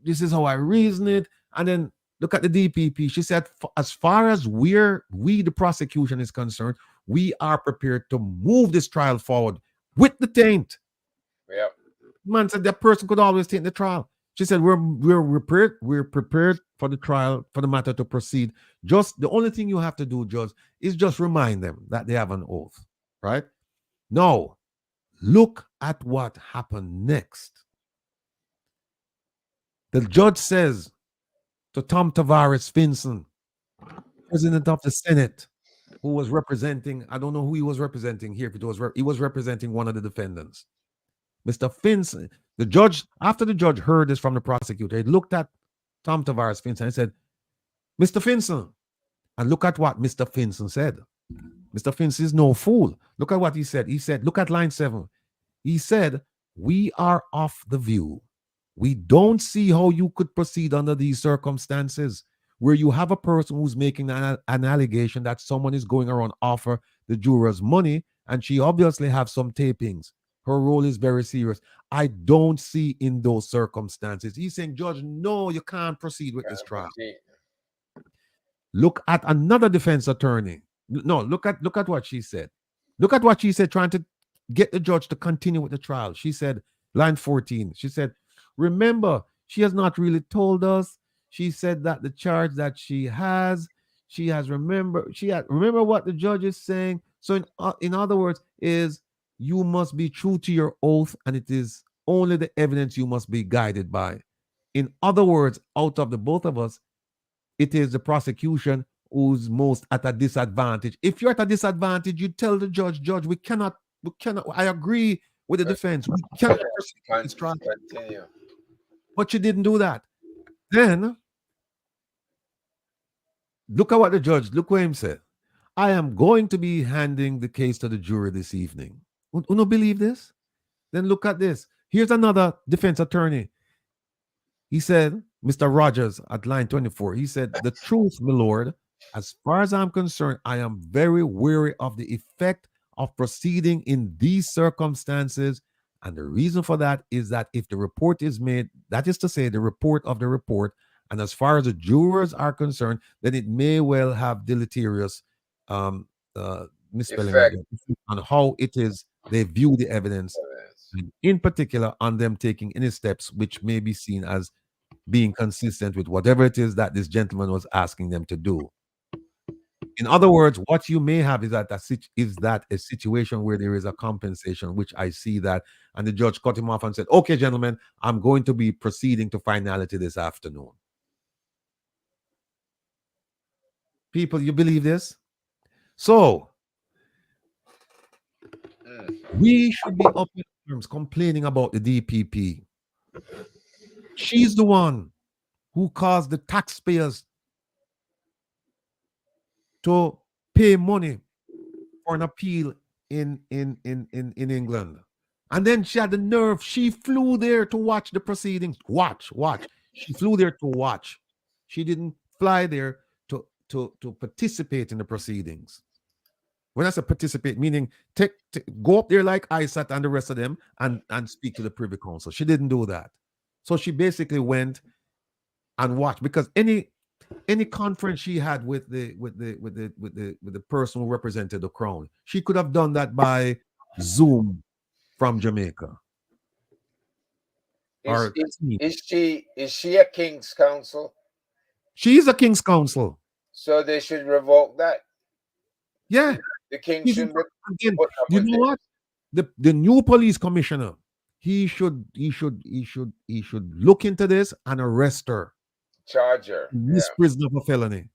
this is how I reason it. And then look at the DPP. She said, as far as the prosecution is concerned, we are prepared to move this trial forward with the taint. Yeah. Man said that person could always taint the trial. She said, we're prepared for the trial, for the matter to proceed. Just the only thing you have to do, Judge, is just remind them that they have an oath, right? Now, look at what happened next. The judge says to Tom Tavares Finson, president of the Senate, who was representing, I don't know who he was representing here, but he was representing one of the defendants. Mr. Finson, the judge, after the judge heard this from the prosecutor, he looked at Tom Tavares Finson and said, Mr. Finson, and look at what Mr. Finson said. Mr. Finson is no fool. Look at what he said. He said, look at line 7. He said, we are of the view. We don't see how you could proceed under these circumstances where you have a person who's making an allegation that someone is going around offer the jurors money, and she obviously have some tapings. Her role is very serious. I don't see in those circumstances. He's saying, Judge, no, you can't proceed with this trial. Look at another defense attorney. No, look at what she said. Look at what she said, trying to get the judge to continue with the trial. She said, line 14, she said, remember, she has not really told us. She said that the charge that she has remember what the judge is saying. So in other words, is you must be true to your oath, and it is only the evidence you must be guided by. In other words, out of the both of us, it is the prosecution who's most at a disadvantage. If you're at a disadvantage, you tell the judge, we cannot, I agree with the defense. We cannot proceed this trial. But you didn't do that. Then, look at what the judge, look what him said. I am going to be handing the case to the jury this evening. You don't believe this? Then look at this. Here's another defense attorney. He said, Mr. Rogers at line 24, he said, the truth, my lord, as far as I'm concerned, I am very wary of the effect of proceeding in these circumstances. And the reason for that is that if the report is made, that is to say, the report of the report, and as far as the jurors are concerned, then it may well have deleterious misspelling Effect. on how it is they view the evidence, and in particular on them taking any steps which may be seen as being consistent with whatever it is that this gentleman was asking them to do. In other words, what you may have is that a situation where there is a compensation, which I see that, and the judge cut him off and said, "Okay, gentlemen, I'm going to be proceeding to finality this afternoon." People, you believe this? So we should be up in arms complaining about the DPP. She's the one who caused the taxpayers to pay money for an appeal in England. And then she had the nerve. She flew there to watch the proceedings. Watch. She flew there to watch. She didn't fly there to participate in the proceedings. When I say participate, meaning go up there like ISAT and the rest of them and speak to the Privy Council. She didn't do that. So she basically went and watched, because any conference she had with the person who represented the crown, she could have done that by Zoom from Jamaica. Is she a King's Counsel? She is a King's Counsel. So they should revoke that. Yeah. The king should. You know what? The new police commissioner, he should look into this and arrest her. Charge her. This prisoner of a felony.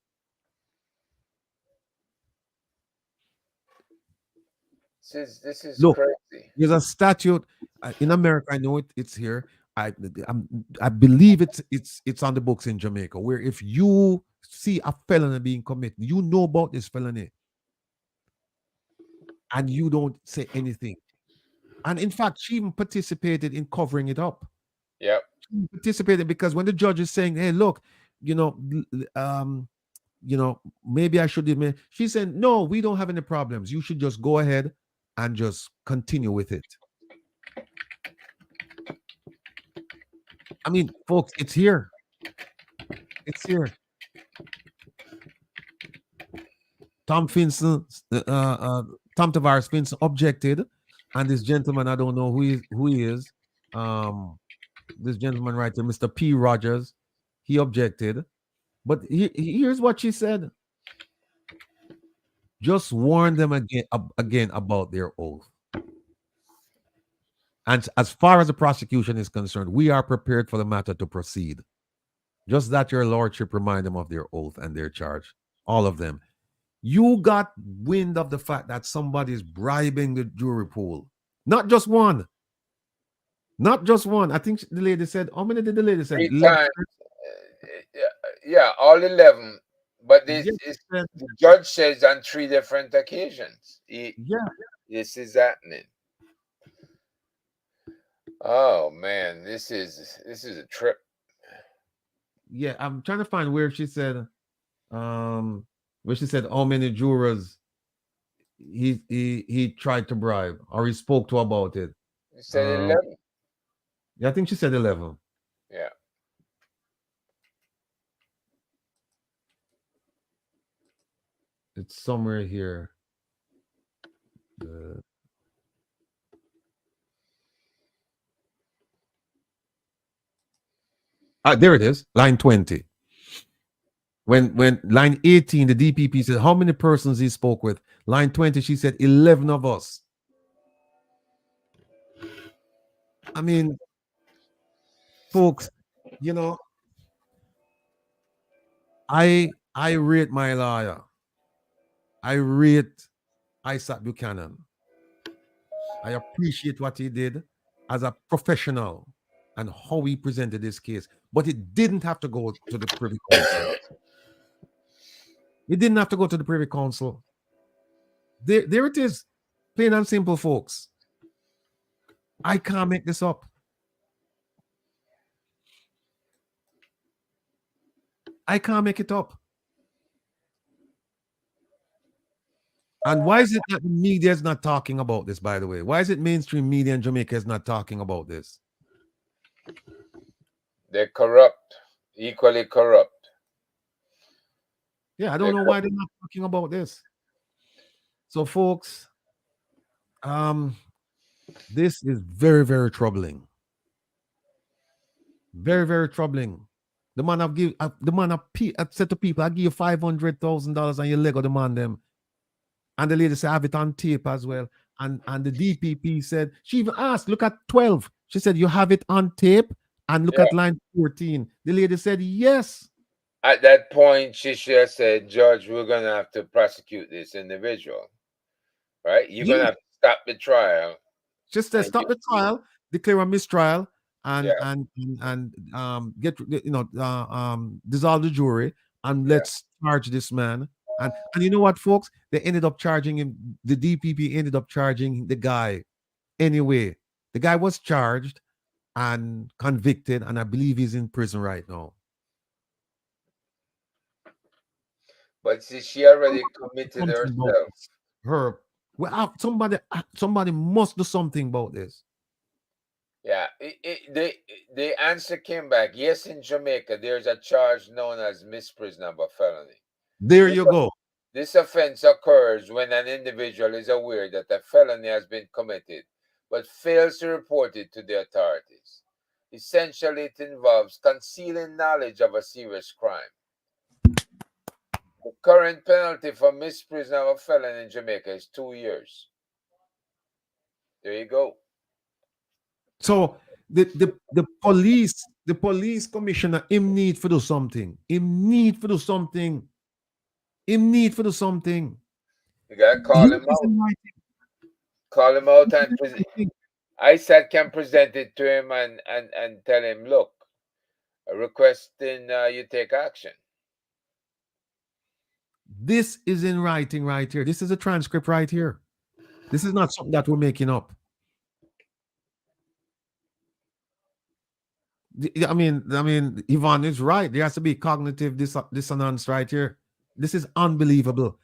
This is Look, crazy. there's a statute in America. I know it's here. I believe it's on the books in Jamaica, where if you see a felony being committed, you know about this felony, and you don't say anything. And in fact, she even participated in covering it up. Yep. She participated because when the judge is saying, "Hey, look, maybe I should admit," she said, "No, we don't have any problems. You should just go ahead and just continue with it." I mean, folks, it's here. It's here. Tom Tavares Finson objected, and this gentleman, I don't know who he is. This gentleman right here, Mr. P. Rogers, he objected. But here's what she said. Just warn them again about their oath. And as far as the prosecution is concerned, we are prepared for the matter to proceed. Just that your lordship remind them of their oath and their charge. All of them. You got wind of the fact that somebody is bribing the jury pool. Not just one. Not just one. I think the lady said, how many did the lady say? 3 times. Yeah, all 11. But the judge says on 3 different occasions. This is happening. Oh man, this is a trip. Yeah, I'm trying to find where she said how many jurors he tried to bribe or he spoke to about it. He said 11. Yeah, I think she said 11. Yeah. It's somewhere here. There it is, line 20. When line 18, the DPP said how many persons he spoke with. Line 20, she said 11 of us. I mean, folks, I rate my lawyer. I rate Isaac Buchanan. I appreciate what he did as a professional and how he presented this case. But it didn't have to go to the Privy Council. It didn't have to go to the Privy Council. There it is. Plain and simple, folks. I can't make this up. I can't make it up. And why is it that the media is not talking about this, by the way? Why is it mainstream media in Jamaica is not talking about this? They're corrupt, equally corrupt. Yeah, I don't know why they're not talking about this. So, folks, this is very, very troubling. Very, very troubling. The man have give the man have said to people, I give you $500,000 and you Lego demand them. And the lady said, I have it on tape as well. And the DPP said, she even asked, look at 12. She said, you have it on tape and look at line 14. The lady said, yes. At that point, she should have said, Judge, we're going to have to prosecute this individual. Right? You're going to have to stop the trial. Just said, stop the trial, declare a mistrial, and get dissolve the jury, and let's charge this man. And you know what, folks? They ended up charging him. The DPP ended up charging the guy anyway. The guy was charged and convicted, and I believe he's in prison right now. But see, she already committed herself. Well, somebody must do something about this. Yeah, the answer came back. Yes, in Jamaica, there's a charge known as misprision of a felony. There you go. This offense occurs when an individual is aware that a felony has been committed, but fails to report it to the authorities. Essentially, it involves concealing knowledge of a serious crime. The current penalty for misprision of a felon in Jamaica is 2 years. There you go. So the police commissioner, him need to do something. Him need to do something. You gotta call him out. Call him out and ISAT can present it to him and tell him, look, requesting you take action. This is in writing right here. This is a transcript right here. This is not something that we're making up. I mean, Yvonne is right. There has to be cognitive dissonance right here. This is unbelievable.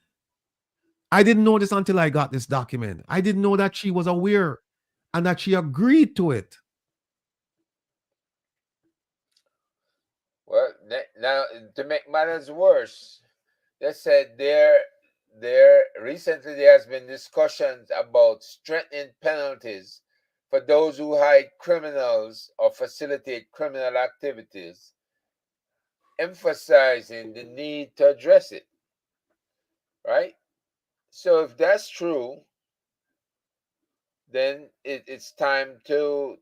I didn't know this until I got this document. I didn't know that she was aware and that she agreed to it. Well, now to make matters worse, they said recently there has been discussions about strengthening penalties for those who hide criminals or facilitate criminal activities, emphasizing the need to address it. Right? So if that's true, then it's time to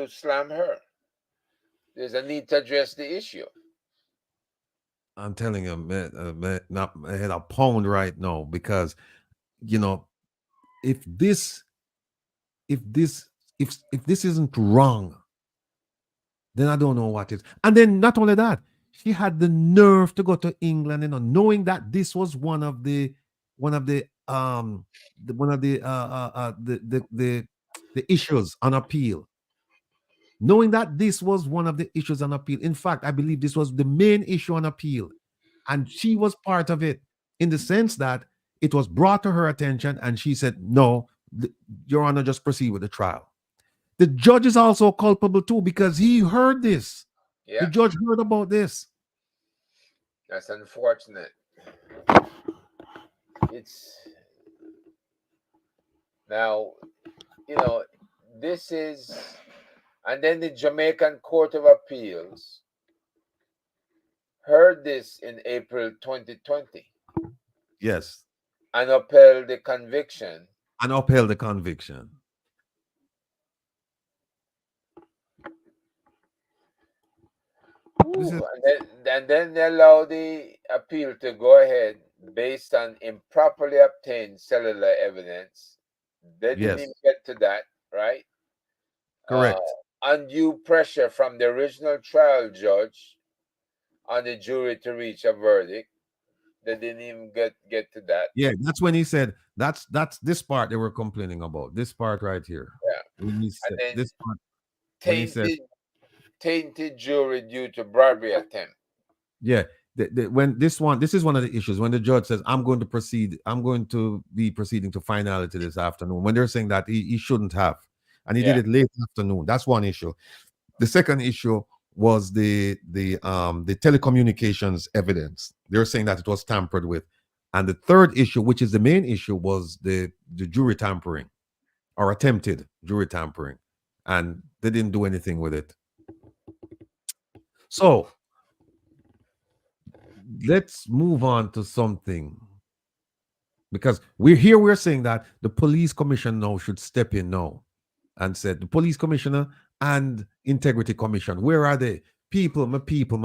slam her. There's a need to address the issue. I'm telling you, man, I had a pound right now because, if this isn't wrong, then I don't know what is. And then not only that, she had the nerve to go to England, knowing that this was one of the issues on appeal. Knowing that this was one of the issues on appeal. In fact, I believe this was the main issue on appeal. And she was part of it in the sense that it was brought to her attention and she said, no, Your Honor, just proceed with the trial. The judge is also culpable too because he heard this. Yeah. The judge heard about this. That's unfortunate. It's now, this is, and then the Jamaican Court of Appeals heard this in April 2020. Yes. And upheld the conviction. And then they allow the appeal to go ahead based on improperly obtained cellular evidence. They didn't even get to that, right? Correct. Undue pressure from the original trial judge on the jury to reach a verdict. They didn't even get to that. Yeah, that's when he said that's this part they were complaining about. This part right here. Yeah. When he said, this part. Tainted jury due to bribery attempt. Yeah. When this is one of the issues when the judge says I'm going to be proceeding to finality this afternoon, when they're saying that he shouldn't have, and he did it late afternoon. That's one issue. The second issue was the telecommunications evidence. They're saying that it was tampered with, And the third issue, which is the main issue, was the jury tampering or attempted jury tampering. And they didn't do anything with it. So let's move on to something. Because we're saying that the police commission now should step in now and said the police commissioner and integrity commission, where are they? People, my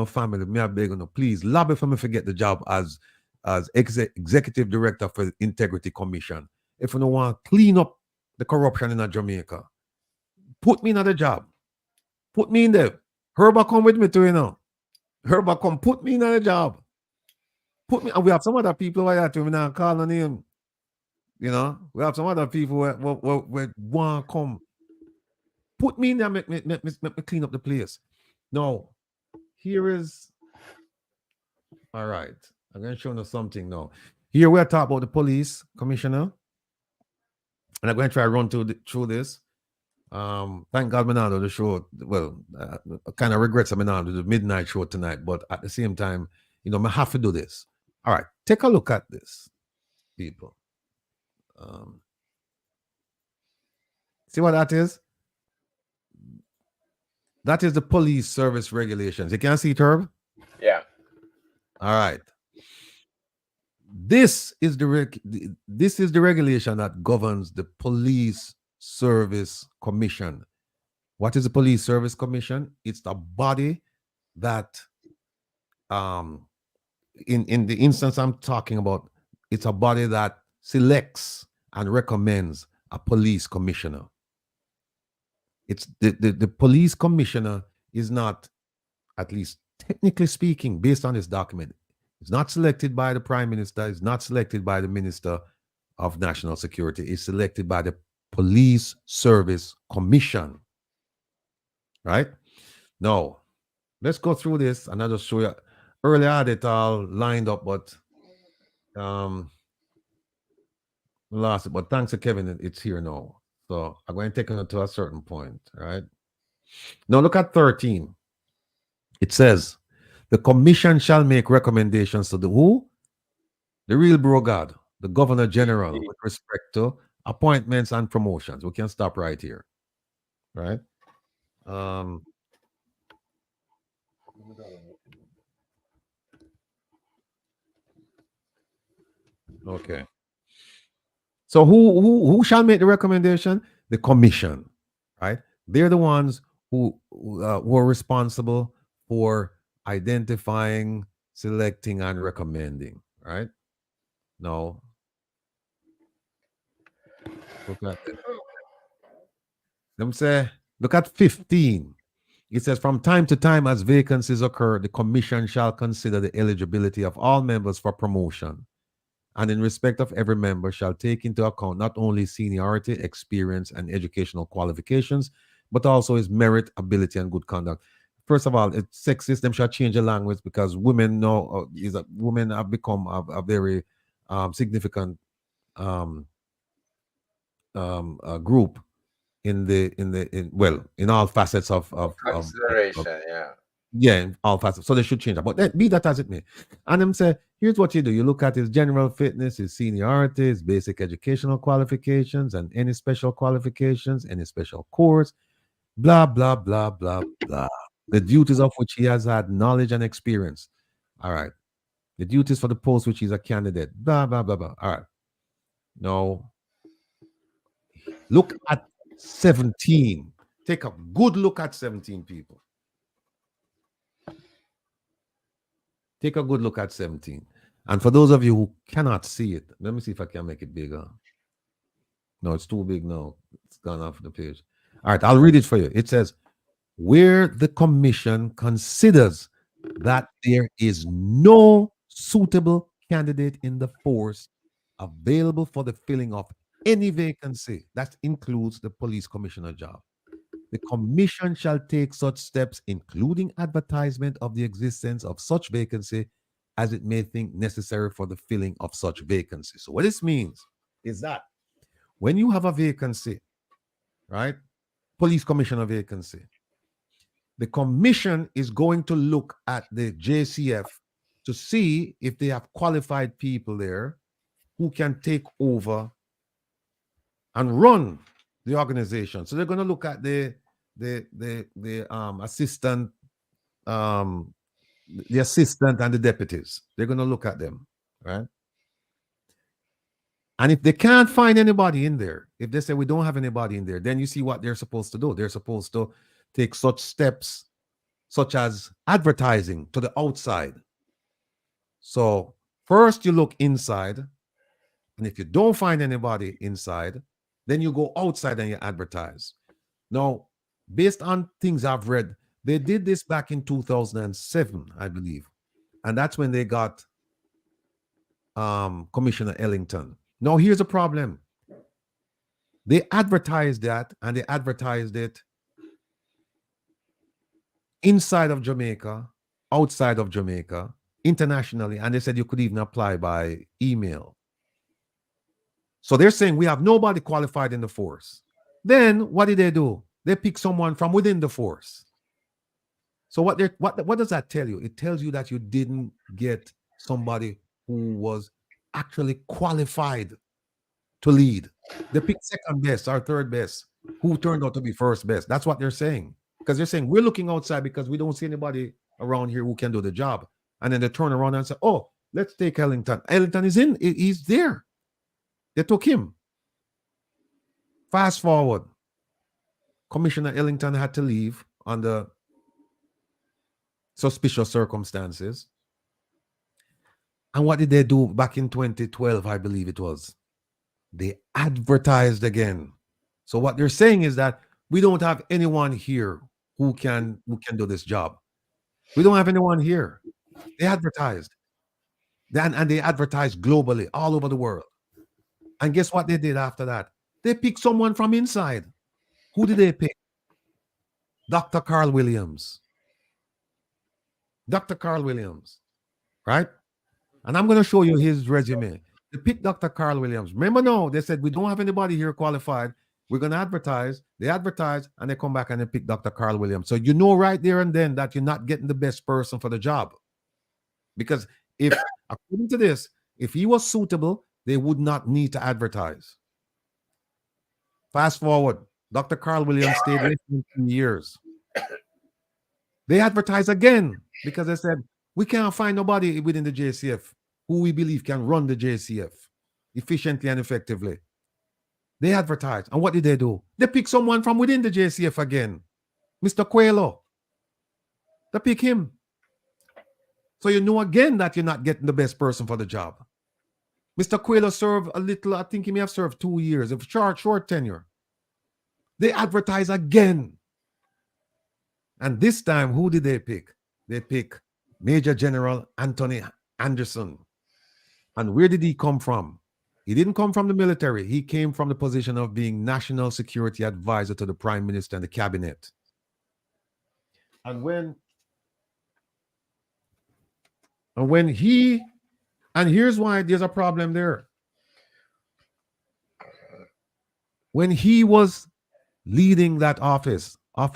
family, me are begging, please lobby for me to get the job as executive director for the integrity commission. If you don't want to clean up the corruption in Jamaica, put me in the job. Put me in there. Herba come with me too, you know. Herba come put me in the job. Put me, and we have some other people who are to me now call on him. You know, we have some other people who want to come. Put me in there, make me clean up the place. No, here is, all right. I'm going to show you something now. Here we are talking about the police commissioner. And I'm going to try to run through this. Thank God I'm not on the show. Well, I kind of regret I'm not on the midnight show tonight, but at the same time, you know, I have to do this. All right, take a look at this, people. See what that is? That is the police service regulations. You can see it, Herb? Yeah. All right. This is the regulation that governs the Police Service Commission. What is the Police Service Commission? It's the body that, in the instance I'm talking about, it's a body that selects and recommends a police commissioner. It's the police commissioner is not, at least technically speaking, based on this document, it's not selected by the Prime Minister, it's not selected by the Minister of National Security, it's selected by the Police Service Commission. Right? Now, let's go through this and I'll just show you. Earlier I had it all lined up, but lost it. But thanks to Kevin, it's here now. So I'm going to take it to a certain point. Right? Now look at 13. It says, the commission shall make recommendations to the who? The real bro God, the Governor General, with respect to appointments and promotions. We can stop right here. Right? Okay. So who shall make the recommendation? The commission, right? They're the ones who are responsible for identifying, selecting, and recommending, right? No. Look at it. Let me say, look at 15. It says, from time to time, as vacancies occur, the commission shall consider the eligibility of all members for promotion, and in respect of every member shall take into account not only seniority, experience, and educational qualifications, but also his merit, ability, and good conduct. First of all, it's sexist. Them shall change the language because women know women have become a very significant group in all facets of consideration. In all facets. So they should change that. But be that as it may. And them say, here's what you do. You look at his general fitness, his seniority, his basic educational qualifications, and any special qualifications, any special course, blah, blah, blah, blah, blah. The duties of which he has had knowledge and experience. All right. The duties for the post which he's a candidate. Blah, blah, blah, blah. All right. Now, look at 17. Take a good look at 17, people. Take a good look at 17. And for those of you who cannot see it, let me see if I can make it bigger. No, it's too big now. It's gone off the page. All right, I'll read it for you. It says, where the commission considers that there is no suitable candidate in the force available for the filling of any vacancy, that includes the police commissioner job, the commission shall take such steps, including advertisement of the existence of such vacancy as it may think necessary for the filling of such vacancy. So what this means is that when you have a vacancy, right, police commissioner vacancy, the commission is going to look at the JCF to see if they have qualified people there who can take over and run the organization. So they're going to look at the assistant, the assistant and the deputies. They're going to look at them, right? And if they can't find anybody in there, if they say we don't have anybody in there, then you see what they're supposed to do. They're supposed to take such steps, such as advertising to the outside. So first you look inside, and if you don't find anybody inside, then you go outside and you advertise. Now, based on things I've read, they did this back in 2007, I believe. And that's when they got Commissioner Ellington. Now, here's a problem. They advertised that, and they advertised it inside of Jamaica, outside of Jamaica, internationally, and they said you could even apply by email. So they're saying we have nobody qualified in the force. Then what did they do? They pick someone from within the force. So what does that tell you? It tells you that you didn't get somebody who was actually qualified to lead. They picked second best or third best, who turned out to be first best. That's what they're saying. Because they're saying we're looking outside because we don't see anybody around here who can do the job. And then they turn around and say, oh, let's take Ellington. Ellington is in, he's there. They took him. Fast forward. Commissioner Ellington had to leave under suspicious circumstances. And what did they do back in 2012, I believe it was? They advertised again. So what they're saying is that we don't have anyone here who can do this job. We don't have anyone here. They advertised. And they advertised globally, all over the world. And guess what they did after that? They picked someone from inside. Who did they pick? Dr. Carl Williams. Dr. Carl Williams, right? And I'm going to show you his resume. They picked Dr. Carl Williams. Remember, no, they said, we don't have anybody here qualified. We're going to advertise. They advertise, and they come back and they pick Dr. Carl Williams. So you know right there and then that you're not getting the best person for the job. Because if, according to this, if he was suitable, they would not need to advertise. Fast forward, Dr. Carl Williams stayed with him 10 years. They advertised again because they said, we can't find nobody within the JCF who we believe can run the JCF efficiently and effectively. They advertised. And what did they do? They picked someone from within the JCF again. Mr. Coelho. They pick him. So you know again that you're not getting the best person for the job. Mr. Coelho served a little, I think he may have served 2 years, of short tenure. They advertise again. And this time, who did they pick? They pick Major General Anthony Anderson. And where did he come from? He didn't come from the military. He came from the position of being National Security Advisor to the Prime Minister and the Cabinet. And here's why there's a problem there. When he was leading that office of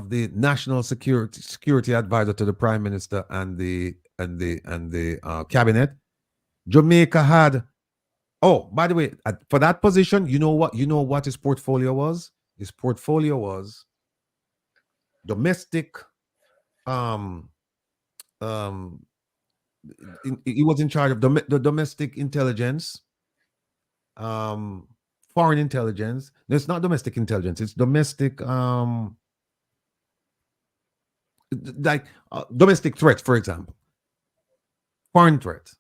the National Security Advisor to the Prime Minister and the Cabinet, Jamaica had. Oh, by the way, for that position, you know what his portfolio was? His portfolio was domestic. He was in charge of the domestic intelligence, foreign intelligence. No, it's not domestic intelligence. It's domestic, domestic threats, for example, foreign threats,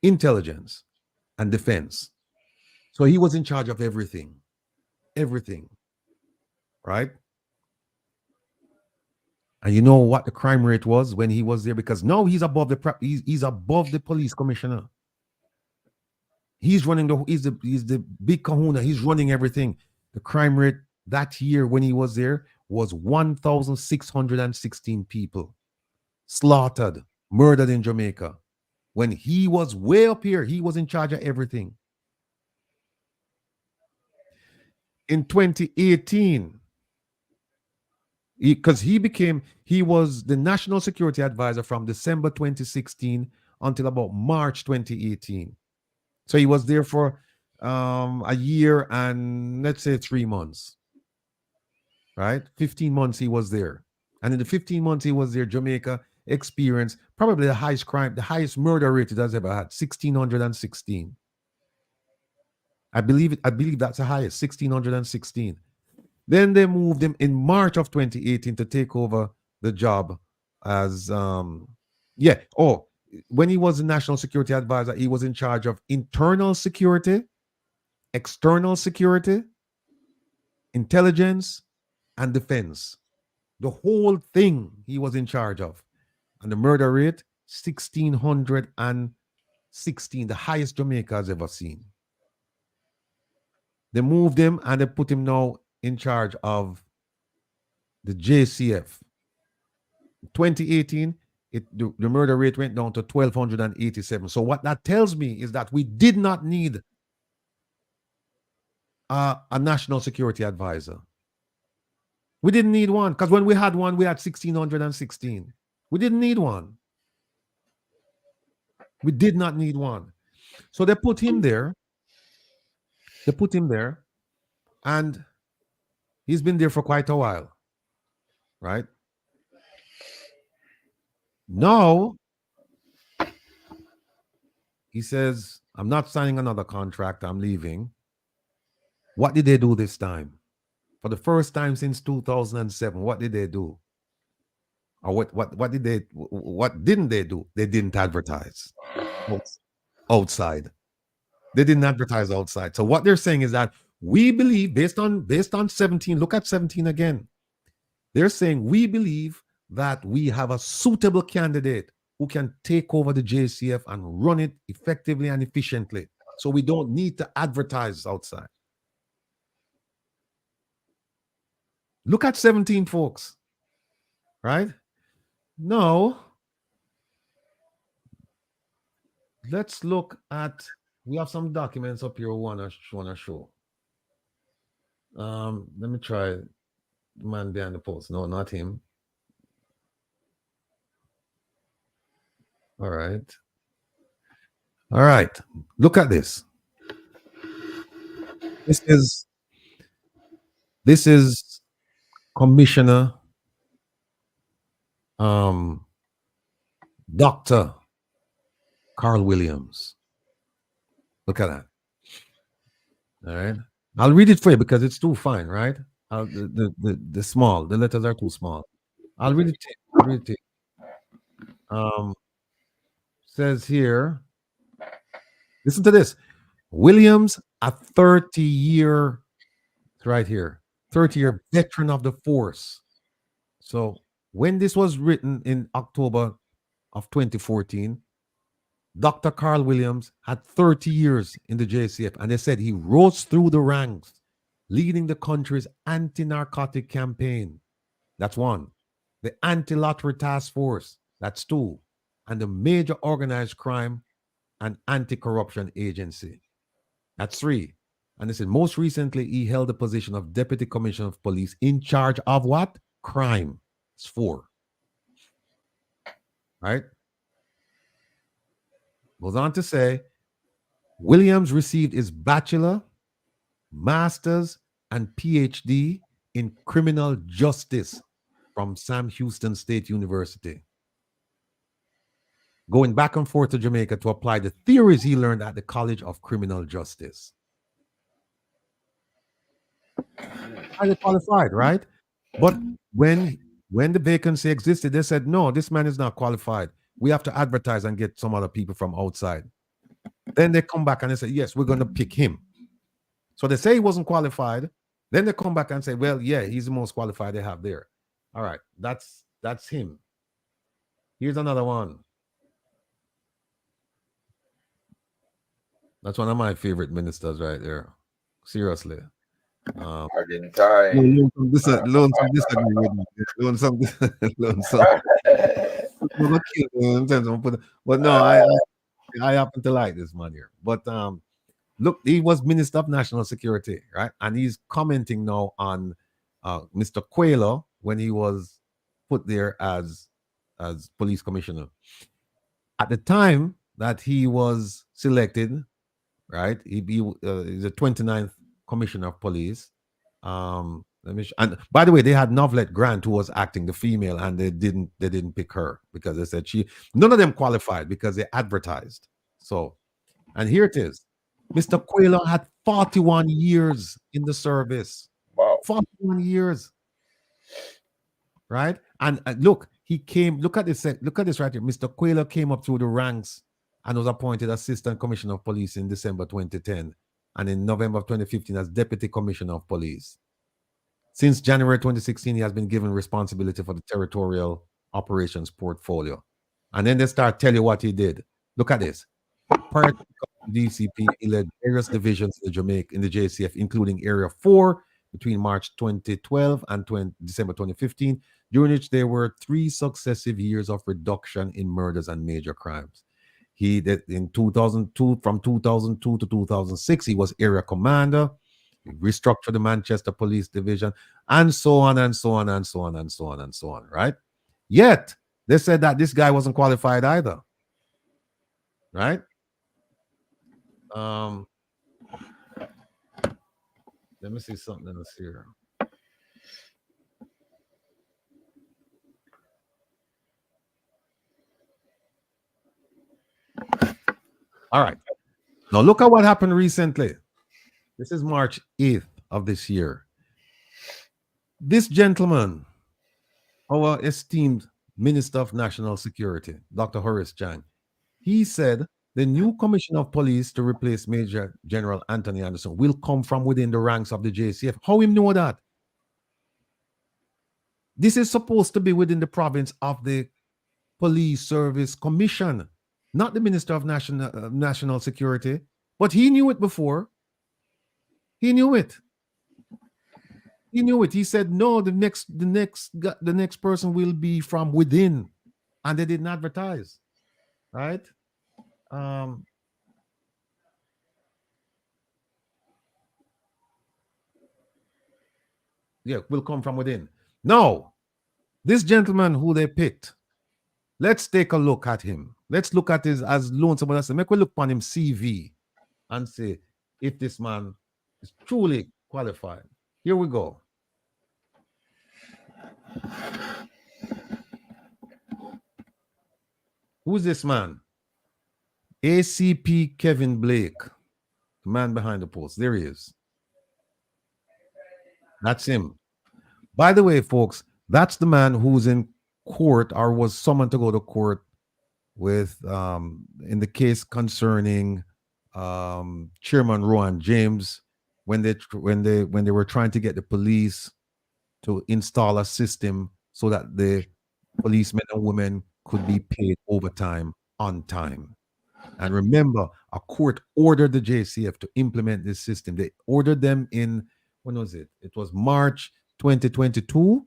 intelligence, and defense. So he was in charge of everything, right? And you know what the crime rate was when he was there? Because now he's above he's above the police commissioner. He's running he's the big kahuna. He's running everything. The crime rate that year when he was there was 1,616 people slaughtered, murdered in Jamaica. When he was way up here, he was in charge of everything. In 2018, because he was the National Security Advisor from December 2016 until about March 2018. So he was there for a year and let's say 3 months, right? 15 months he was there. And in the 15 months he was there, Jamaica experienced probably the highest crime, the highest murder rate it has ever had, 1,616. I believe that's the highest, 1,616. Then they moved him in March of 2018 to take over the job as when he was the National Security Advisor, he was in charge of internal security, external security, intelligence, and defense. The whole thing he was in charge of. And the murder rate, 1,616, the highest Jamaica has ever seen. They moved him and they put him now in charge of the JCF. 2018, the murder rate went down to 1,287. So what that tells me is that we did not need a national security advisor. We didn't need one, because when we had one, we had 1,616. We didn't need one. We did not need one. So they put him there. And he's been there for quite a while, right? Now, he says, I'm not signing another contract. I'm leaving. What did they do this time? For the first time since 2007, what did they do? Or what didn't they do? They didn't advertise outside. They didn't advertise outside. So what they're saying is that we believe, based on 17, look at 17 again. They're saying we believe that we have a suitable candidate who can take over the JCF and run it effectively and efficiently. So we don't need to advertise outside. Look at 17, folks. Right? Now, let's look at, we have some documents up here we want to show. Let me try the man behind the post. No, not him. All right. Look at this. This is Commissioner Dr. Carl Williams. Look at that. All right. I'll read it for you because it's too fine, right? The letters are too small. I'll read it to you. Says here, listen to this. Williams, a 30-year, right here, 30-year veteran of the force. So when this was written in October of 2014, Dr. Carl Williams had 30 years in the JCF, and they said he rose through the ranks, leading the country's anti-narcotic campaign. That's one. The anti-lottery task force. That's two. And the major organized crime and anti-corruption agency. That's three. And they said most recently he held the position of Deputy Commissioner of Police in charge of what? Crime. It's four. Right? Goes on to say, Williams received his bachelor, master's, and PhD in criminal justice from Sam Houston State University, going back and forth to Jamaica to apply the theories he learned at the College of Criminal Justice. Highly qualified, right? But when the vacancy existed, they said, no, this man is not qualified. We have to advertise and get some other people from outside. Then they come back and they say, yes, we're going to pick him. So they say he wasn't qualified. Then they come back and say, well, yeah, he's the most qualified they have there. All right, that's him. Here's another one. That's one of my favorite ministers right there. Seriously. Argentine. But no, I happen to like this man here. But look, he was Minister of National Security, right? And he's commenting now on Mr. Coelho when he was put there as police commissioner. At the time that he was selected, right? He's the 29th Commissioner of Police. And by the way, they had Novelette Grant who was acting the female, and they didn't pick her because they said none of them qualified because they advertised. So, and here it is. Mr. Quayler had 41 years in the service. Wow. 41 years. Right? And look, he came, look at this right here. Mr. Quayler came up through the ranks and was appointed Assistant Commissioner of Police in December 2010 and in November of 2015 as Deputy Commissioner of Police. Since January 2016, he has been given responsibility for the territorial operations portfolio. And then they start telling you what he did. Look at this. Prior to DCP, he led various divisions in the JCF, including Area 4 between March 2012 and December 2015, during which there were 3 successive years of reduction in murders and major crimes. He did in 2002, from 2002 to 2006, he was area commander. He restructured the Manchester Police Division, and so on and so on and so on and so on and so on, right? Yet, they said that this guy wasn't qualified either, right? Let me see something else here. All right. Now look at what happened recently. This is March 8th of this year. This gentleman, our esteemed Minister of National Security, Dr. Horace Jang, he said the new Commissioner of Police to replace Major General Anthony Anderson will come from within the ranks of the JCF. How him know that? This is supposed to be within the province of the Police Service Commission, not the Minister of National Security. But he knew it before. He knew it. He knew it. He said, no, the next person will be from within. And they didn't advertise. Right? Yeah, will come from within. No, this gentleman who they picked, let's take a look at him. Let's look at his, as Lone someone said, make we look upon him CV and say if this man is truly qualified. Here we go. Who's this man? ACP Kevin Blake, the man behind the post. There he is. That's him. By the way, folks, that's the man who's in court or was summoned to go to court with in the case concerning Chairman Rowan James when they were trying to get the police to install a system so that the policemen and women could be paid overtime on time. And remember, a court ordered the JCF to implement this system. They ordered them in, when was it? It was March 2022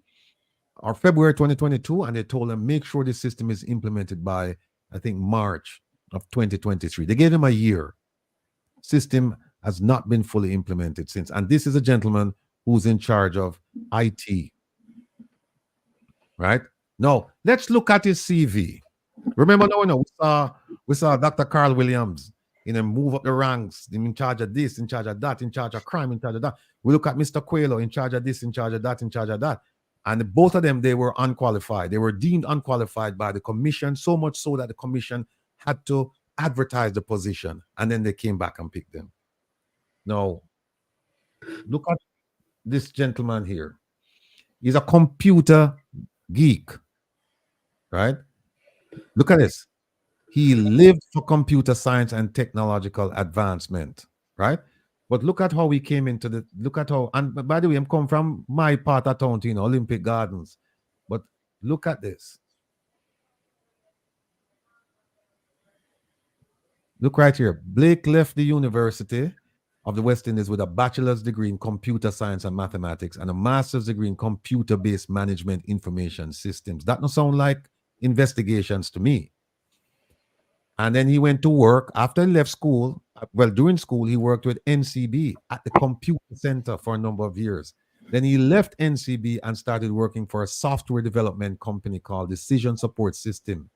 or February 2022, and they told them make sure this system is implemented by, I think, March of 2023. They gave him a year. System has not been fully implemented since. And this is a gentleman who's in charge of IT. Right? Now, let's look at his CV. Remember, we saw Dr. Carl Williams, move up the ranks, in charge of this, in charge of that, in charge of crime, in charge of that. We look at Mr. Quayler, in charge of this, in charge of that, in charge of that. And both of them, they were unqualified. They were deemed unqualified by the commission, so much so that the commission had to advertise the position. And then they came back and picked them. Now, look at this gentleman here. He's a computer geek, right? Look at this. He lived for computer science and technological advancement, right? But look at how we came into the, look at how, and by the way, I'm come from my part of town, Olympic Gardens. But look at this. Look right here. Blake left the University of the West Indies with a bachelor's degree in computer science and mathematics and a master's degree in computer-based management information systems. That don't sound like investigations to me. And then he went to work after he left school. Well, during school, he worked with NCB at the computer center for a number of years. Then he left NCB and started working for a software development company called Decision Support System.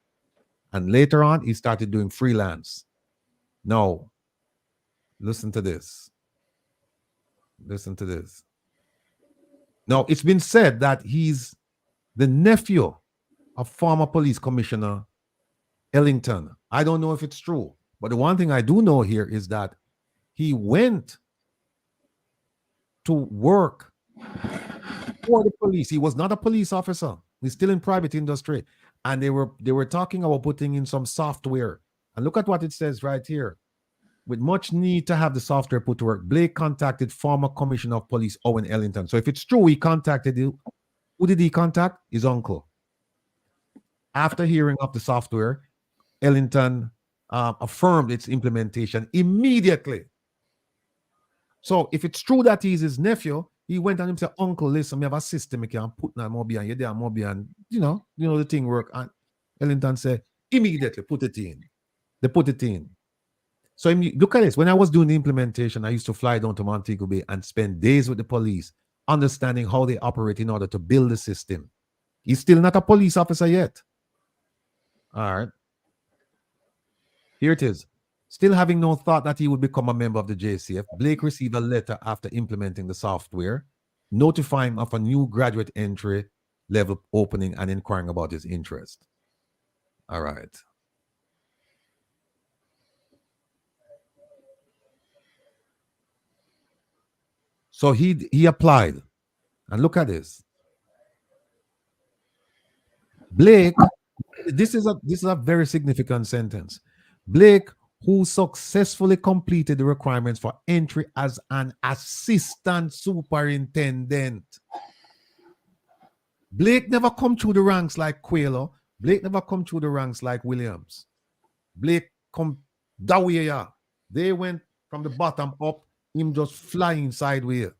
And later on, he started doing freelance. Now, Listen to this. Listen to this. Now, it's been said that he's the nephew of former police commissioner Ellington. I don't know if it's true, but the one thing I do know here is that he went to work for the police. He was not a police officer. He's still in private industry. And they were talking about putting in some software. And look at what it says right here. With much need to have the software put to work, Blake contacted former Commissioner of Police Owen Ellington. So if it's true, he contacted you. Who did he contact? His uncle. After hearing of the software, Ellington affirmed its implementation immediately. So if it's true that he's his nephew, he went and he said, "Uncle, listen, we have a system I can put now Mobi and you there Mobi and you know the thing work." And Ellington said, "Immediately put it in." They put it in. So look at this. When I was doing the implementation, I used to fly down to Montego Bay and spend days with the police, understanding how they operate in order to build the system. He's still not a police officer yet. All right. Here it is. Still having no thought that he would become a member of the JCF, Blake received a letter after implementing the software, notifying him of a new graduate entry level opening and inquiring about his interest. All right. So he applied. And look at this. Blake, this is a very significant sentence. Blake, who successfully completed the requirements for entry as an assistant superintendent. Blake never come through the ranks like Quayle. Blake never come through the ranks like Williams. Blake come that way, yeah. They went from the bottom up, him just flying sideways.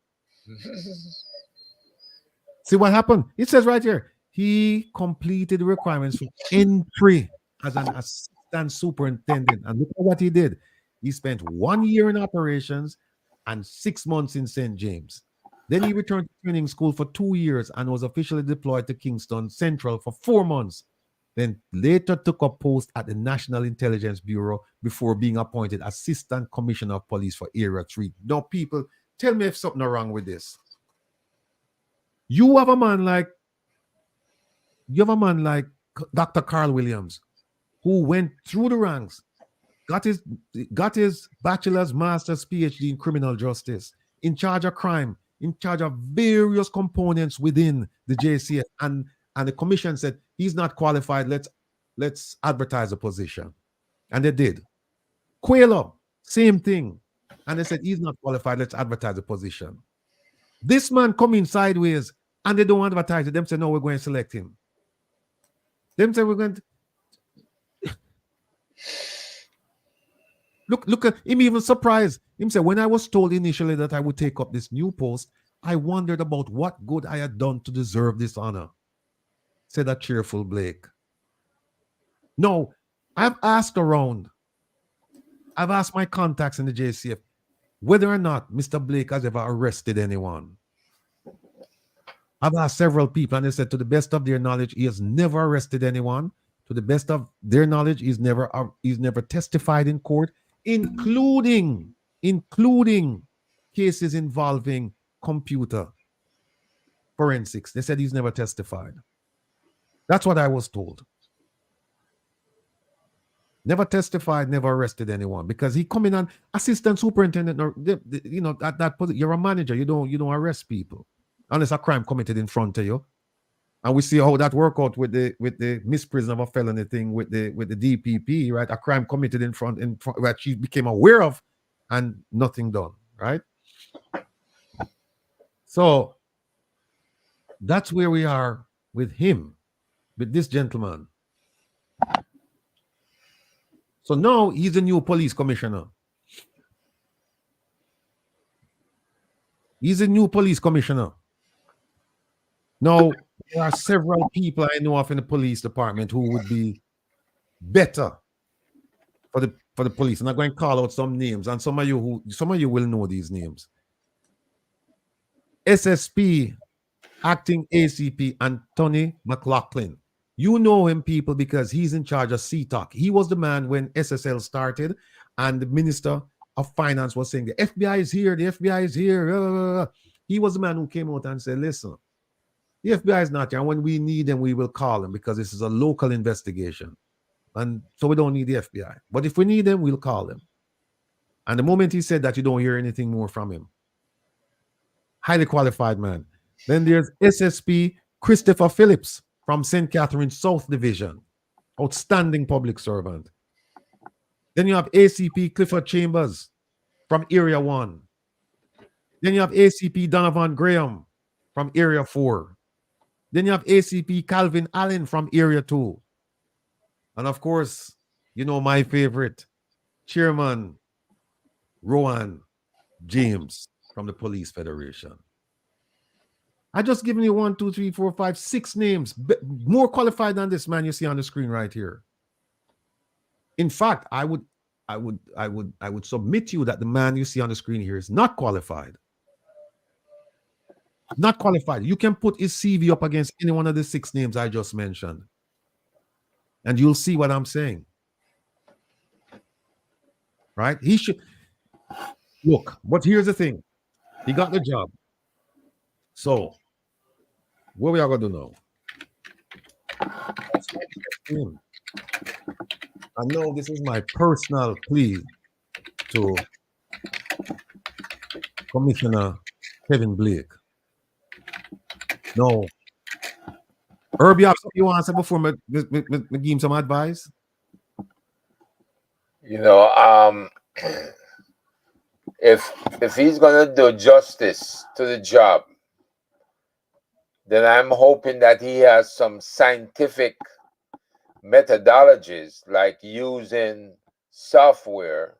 See what happened? It says right here, he completed the requirements for entry as an assistant superintendent. And look at what he did. He spent 1 year in operations and 6 months in St. James. Then he returned to training school for 2 years and was officially deployed to Kingston Central for 4 months. Then later took a post at the National Intelligence Bureau before being appointed Assistant Commissioner of Police for Area 3. Now, people, tell me if something wrong with this. You have a man like Dr. Carl Williams, who went through the ranks, got his bachelor's, master's, PhD in criminal justice, in charge of crime, in charge of various components within the JCF, and the commission said he's not qualified. Let's advertise a position, and they did. Quayle, same thing, and they said he's not qualified. Let's advertise a position. This man coming sideways, and they don't advertise it. Them say no, we're going to select him. Them say we're going to. Look at him, even surprised. Him say, when I was told initially that I would take up this new post, I wondered about what good I had done to deserve this honor. Said that cheerful Blake. No, I've asked around. I've asked my contacts in the JCF whether or not Mr. Blake has ever arrested anyone. I've asked several people, and they said to the best of their knowledge, he has never arrested anyone. To the best of their knowledge, he's never testified in court, including cases involving computer forensics. They said he's never testified. That's what I was told. Never testified, never arrested anyone, because he come in on assistant superintendent, or at that position. You're a manager. You don't arrest people unless a crime committed in front of you. And we see how that work out with the misprision of a felony thing with the DPP, right? A crime committed in front that she became aware of, and nothing done, right? So that's where we are with him, with this gentleman. So now he's a new police commissioner. He's a new police commissioner. Now, there are several people I know of in the police department who would be better for the police. And I'm going to call out some names, and some of you will know these names. SSP, acting ACP Anthony McLaughlin. You know him, people, because he's in charge of CTOC. He was the man when SSL started, and the Minister of Finance was saying the FBI is here, the FBI is here. He was the man who came out and said, listen, the FBI is not here. And when we need them, we will call them because this is a local investigation. And so we don't need the FBI. But if we need them, we'll call them. And the moment he said that, you don't hear anything more from him. Highly qualified man. Then there's SSP Christopher Phillips from St. Catharines South Division. Outstanding public servant. Then you have ACP Clifford Chambers from Area 1. Then you have ACP Donovan Graham from Area 4. Then you have ACP Calvin Allen from Area 2. And of course, you know my favorite, Chairman Rowan James from the Police Federation. I just given you 1, 2, 3, 4, 5, 6 names, more qualified than this man you see on the screen right here. In fact, I would submit to you that the man you see on the screen here is not qualified. Not qualified. You can put his CV up against any one of the 6 names I just mentioned, and you'll see what I'm saying. Right? He should look, but here's the thing. He got the job. So, what we are going to do now? I know this is my personal plea to Commissioner Kevin Blake. No. Herb, you have something you want to say before me give him some advice? You know, if he's gonna do justice to the job, then I'm hoping that he has some scientific methodologies, like using software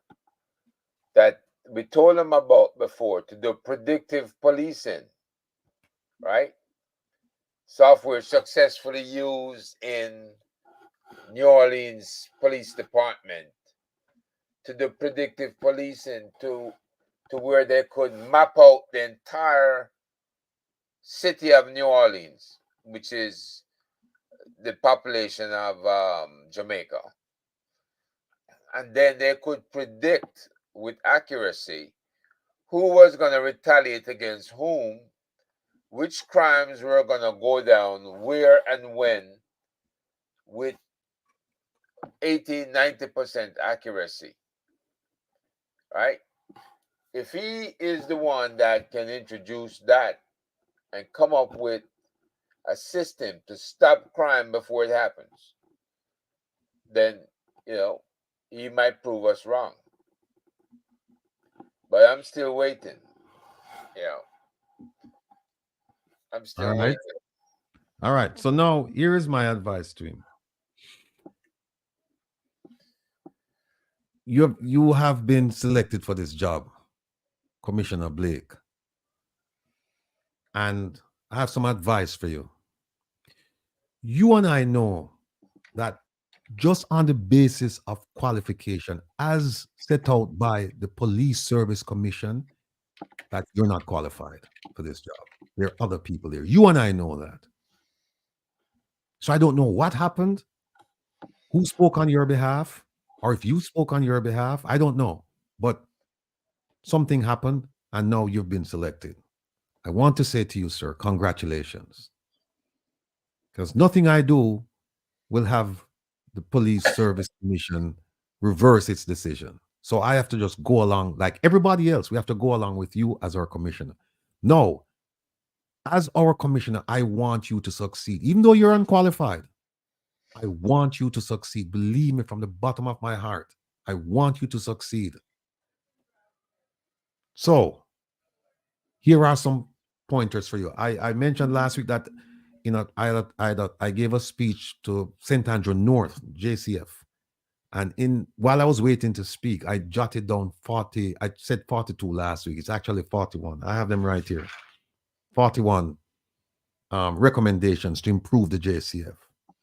that we told him about before to do predictive policing, right? Software successfully used in New Orleans Police Department to do predictive policing to where they could map out the entire city of New Orleans, which is the population of Jamaica. And then they could predict with accuracy who was going to retaliate against whom, which crimes were going to go down, where and when, with 80-90% accuracy, right? If he is the one that can introduce that and come up with a system to stop crime before it happens, then, you know, he might prove us wrong. But I'm still waiting, you know. I'm still waiting. All right. So now here is my advice to him. You have been selected for this job, Commissioner Blake. And I have some advice for you. You and I know that just on the basis of qualification as set out by the Police Service Commission, that you're not qualified for this job. There are other people there. You and I know that. So I don't know what happened, who spoke on your behalf, or if you spoke on your behalf. I don't know. But something happened, and now you've been selected. I want to say to you, sir, congratulations. Because nothing I do will have the Police Service Commission reverse its decision. So I have to just go along like everybody else. We have to go along with you as our commissioner. No, as our commissioner, I want you to succeed. Even though you're unqualified, I want you to succeed. Believe me from the bottom of my heart. I want you to succeed. So here are some pointers for you. I mentioned last week that I gave a speech to St. Andrew North, JCF. And while I was waiting to speak, I jotted down 40. I said 42 last week. It's actually 41. I have them right here. 41 recommendations to improve the JCF.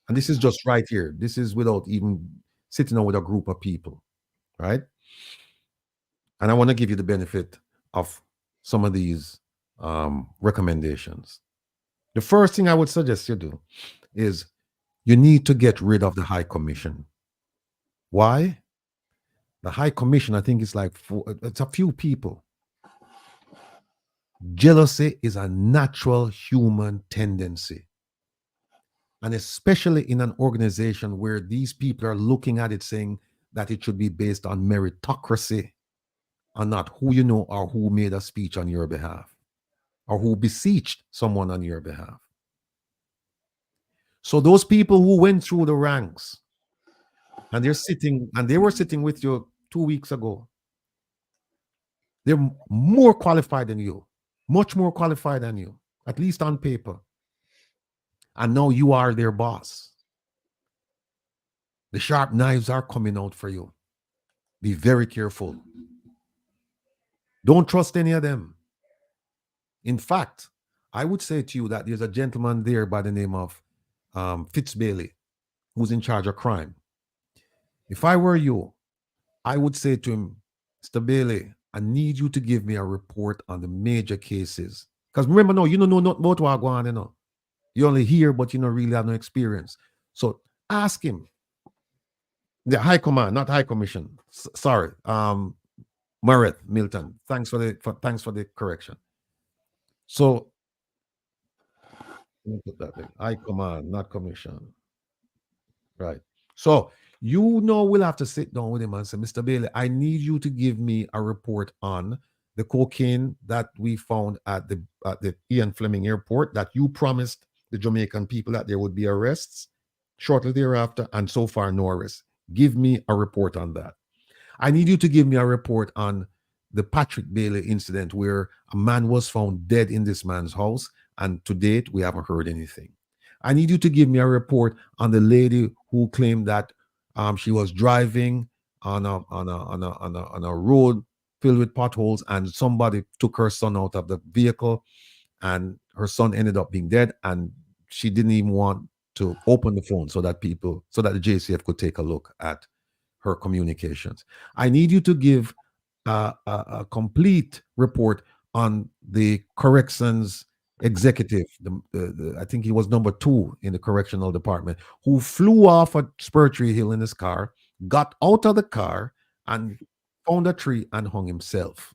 And this is just right here. This is without even sitting down with a group of people, right? And I want to give you the benefit of some of these recommendations. The first thing I would suggest you do is you need to get rid of the High Commission. Why? The High Commission, I think it's like it's a few people. Jealousy is a natural human tendency. And especially in an organization where these people are looking at it saying that it should be based on meritocracy and not who you know or who made a speech on your behalf or who beseeched someone on your behalf. So those people who went through the ranks and they were sitting with you 2 weeks ago, they're more qualified than you, much more qualified than you, at least on paper. And now you are their boss. The sharp knives are coming out for you. Be very careful. Don't trust any of them. In fact, I would say to you that there's a gentleman there by the name of Fitz Bailey, who's in charge of crime. If I were you, I would say to him, Mr. Bailey, I need you to give me a report on the major cases. Because remember, no, you don't know nothing about what going on, you know. You only hear, but you don't really have no experience. So ask him. The High Command, not High Commission. Sorry. Maret Milton. Thanks for the correction. So let me put that thing. High Command, not Commission. Right. So we'll have to sit down with him and say, Mr. Bailey, I need you to give me a report on the cocaine that we found at the Ian Fleming Airport that you promised the Jamaican people that there would be arrests shortly thereafter, and so far no arrests. Give me a report on that. I need you to give me a report on the Patrick Bailey incident where a man was found dead in this man's house, and to date we haven't heard anything. I need you to give me a report on the lady who claimed that she was driving on a road filled with potholes, and somebody took her son out of the vehicle, and her son ended up being dead, and she didn't even want to open the phone so that the JCF could take a look at her communications. I need you to give a complete report on the corrections executive, I think he was number 2 in the correctional department, who flew off a Spurtree Hill in his car, got out of the car, and found a tree and hung himself.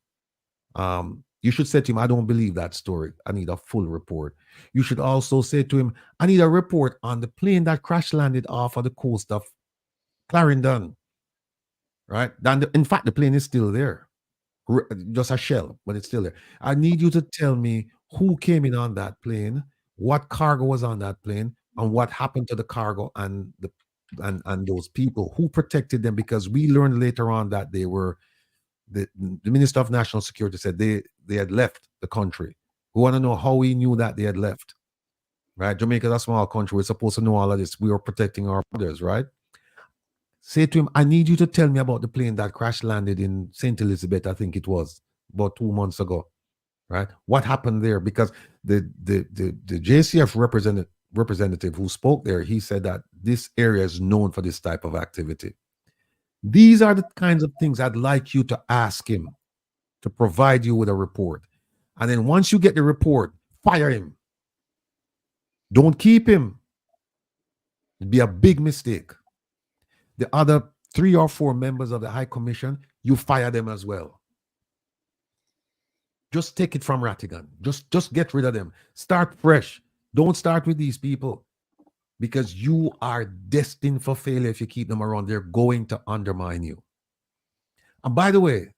You should say to him, I don't believe that story. I need a full report. You should also say to him, I need a report on the plane that crash landed off of the coast of Clarendon. Right? In fact, the plane is still there. Just a shell, but it's still there. I need you to tell me who came in on that plane, what cargo was on that plane, and what happened to the cargo and those people, who protected them, because we learned later on that they were the Minister of National Security said they had left the country. We want to know how we knew that they had left. Right? Jamaica is a small country. We're supposed to know all of this. We were protecting our brothers, right? Say to him, I need you to tell me about the plane that crash landed in St. Elizabeth, I think it was, about 2 months ago. Right? What happened there? Because the JCF representative who spoke there, he said that this area is known for this type of activity. These are the kinds of things I'd like you to ask him to provide you with a report. And then once you get the report, fire him. Don't keep him. It'd be a big mistake. The other 3 or 4 members of the High Commission, you fire them as well. Just take it from Rattigan. Just get rid of them. Start fresh. Don't start with these people, because you are destined for failure if you keep them around. They're going to undermine you. And by the way,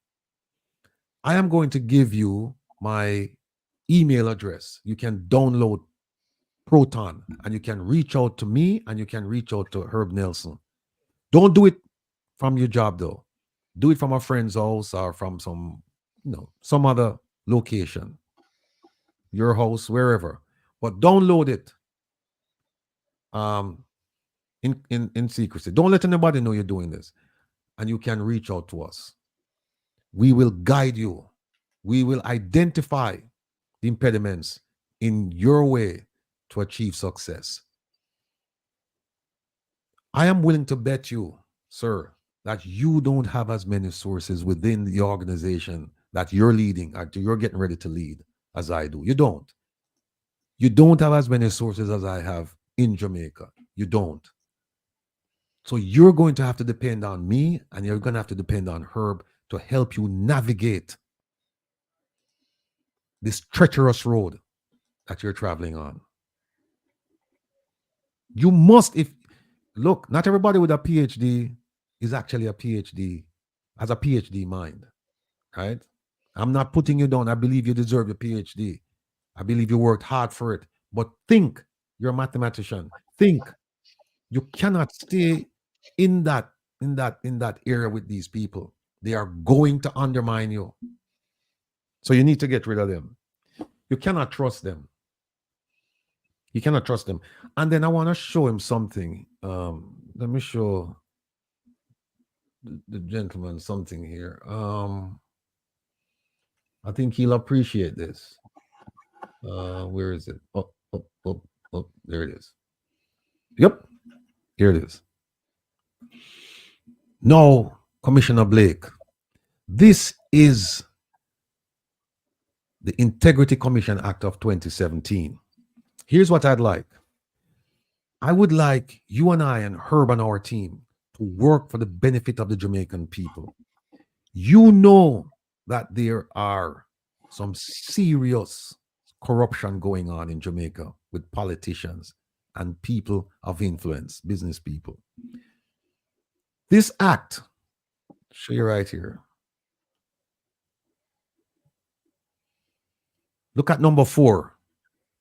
I am going to give you my email address. You can download Proton, and you can reach out to me, and you can reach out to Herb Nelson. Don't do it from your job, though. Do it from a friend's house or from some other location, your house, wherever. But download it in secrecy. Don't let anybody know you're doing this. And you can reach out to us. We will guide you. We will identify the impediments in your way to achieve success. I am willing to bet you, sir, that you don't have as many sources within the organization that you're leading, or you're getting ready to lead, as I do. You don't. You don't have as many sources as I have in Jamaica. You don't. So you're going to have to depend on me, and you're going to have to depend on Herb to help you navigate this treacherous road that you're traveling on. You must, look, not everybody with a PhD is actually a PhD, has a PhD mind, right? I'm not putting you down. I believe you deserve your PhD. I believe you worked hard for it. But think, you're a mathematician. Think, you cannot stay in that area with these people. They are going to undermine you. So you need to get rid of them. You cannot trust them. You cannot trust them. And then I want to show him something. Let me show the gentleman something here. I think he'll appreciate this. Where is it? Oh, there it is. Yep, here it is. No, Commissioner Blake, this is the Integrity Commission Act of 2017. Here's what I'd like. I would like you and I and Herb and our team to work for the benefit of the Jamaican people. You know that there are some serious corruption going on in Jamaica with politicians and people of influence, business people. This act, show you right here. Look at number 4,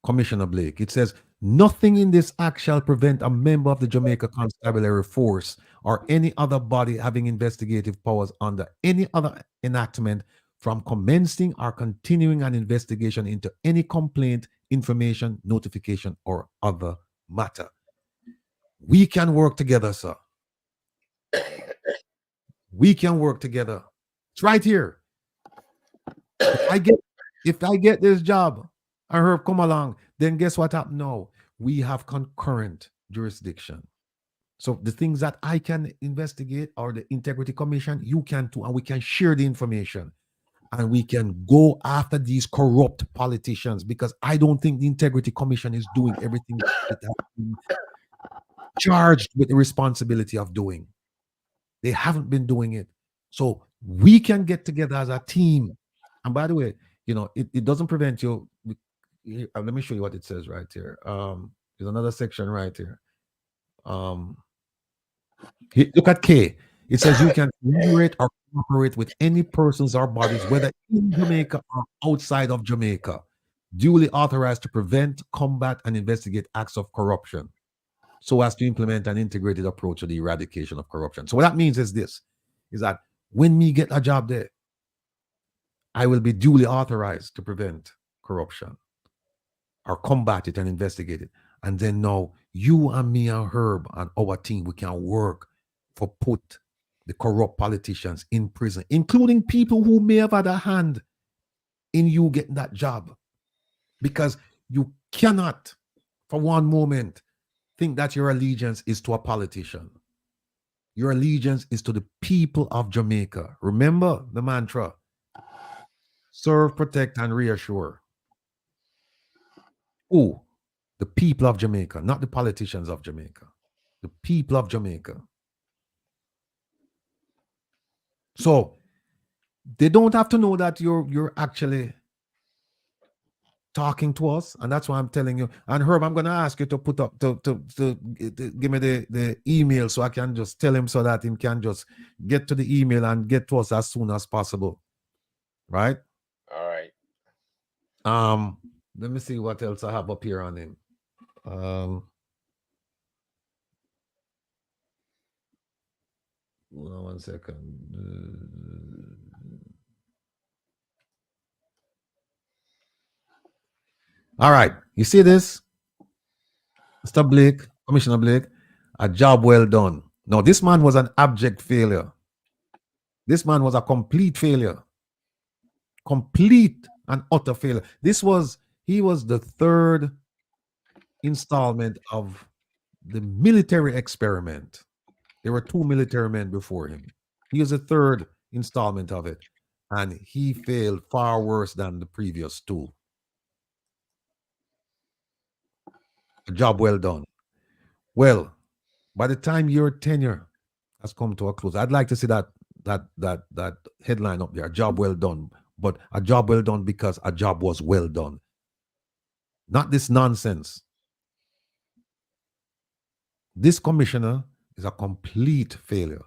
Commissioner Blake. It says, nothing in this act shall prevent a member of the Jamaica Constabulary Force or any other body having investigative powers under any other enactment from commencing or continuing an investigation into any complaint, information, notification, or other matter. We can work together, sir. We can work together. It's right here. If I get this job and Herb come along, then guess what happened now? We have concurrent jurisdiction. So the things that I can investigate or the Integrity Commission, you can too, and we can share the information. And we can go after these corrupt politicians, because I don't think the Integrity Commission is doing everything that they have been charged with the responsibility of doing. They haven't been doing it. So we can get together as a team. And by the way, you know, it doesn't prevent you. Let me show you what it says right here. There's another section right here. Look at K. It says you can collaborate or cooperate with any persons or bodies, whether in Jamaica or outside of Jamaica, duly authorized to prevent, combat, and investigate acts of corruption, so as to implement an integrated approach to the eradication of corruption. So what that means is this, is that when me get a job there, I will be duly authorized to prevent corruption or combat it and investigate it. And then now you and me and Herb and our team, we can work for put the corrupt politicians in prison, including people who may have had a hand in you getting that job. Because you cannot, for one moment, think that your allegiance is to a politician. Your allegiance is to the people of Jamaica. Remember the mantra: serve, protect, and reassure. Oh, the people of Jamaica, not the politicians of Jamaica. The people of Jamaica. So they don't have to know that you're actually talking to us, and that's why I'm telling you. And Herb, I'm going to ask you to put up to give me the email so I can just tell him, so that he can just get to the email and get to us as soon as possible. Right? All right. Let me see what else I have up here on him. Hold on 1 second. All right, you see this, Mr. Blake, Commissioner Blake, a job well done. Now, this man was an abject failure. This man was a complete failure. Complete and utter failure. He was the third installment of the military experiment. There were 2 military men before him. He was the third installment of it. And he failed far worse than the previous 2. A job well done. Well, by the time your tenure has come to a close, I'd like to see that headline up there, a job well done, but a job well done because a job was well done. Not this nonsense. This commissioner is a complete failure.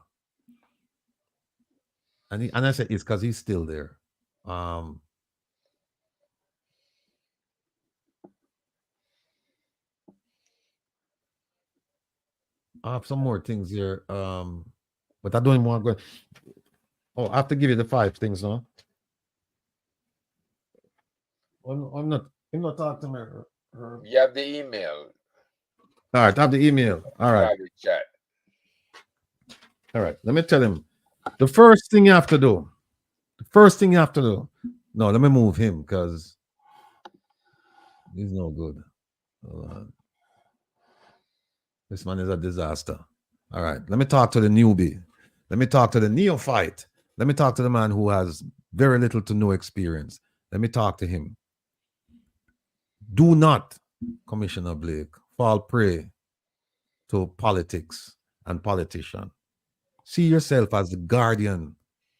And I said it's because he's still there. I have some more things here, but I don't even want to go. Oh, I have to give you the 5 things now. I'm not talking to her. You have the email. All right, I have the email. All right. Private chat. All right, let me tell him. The first thing you have to do. No, let me move him because he's no good. Hold on. This man is a disaster. All right, let me talk to the newbie. Let me talk to the neophyte. Let me talk to the man who has very little to no experience. Let me talk to him. Do not, Commissioner Blake, fall prey to politics and politicians. See yourself as the guardian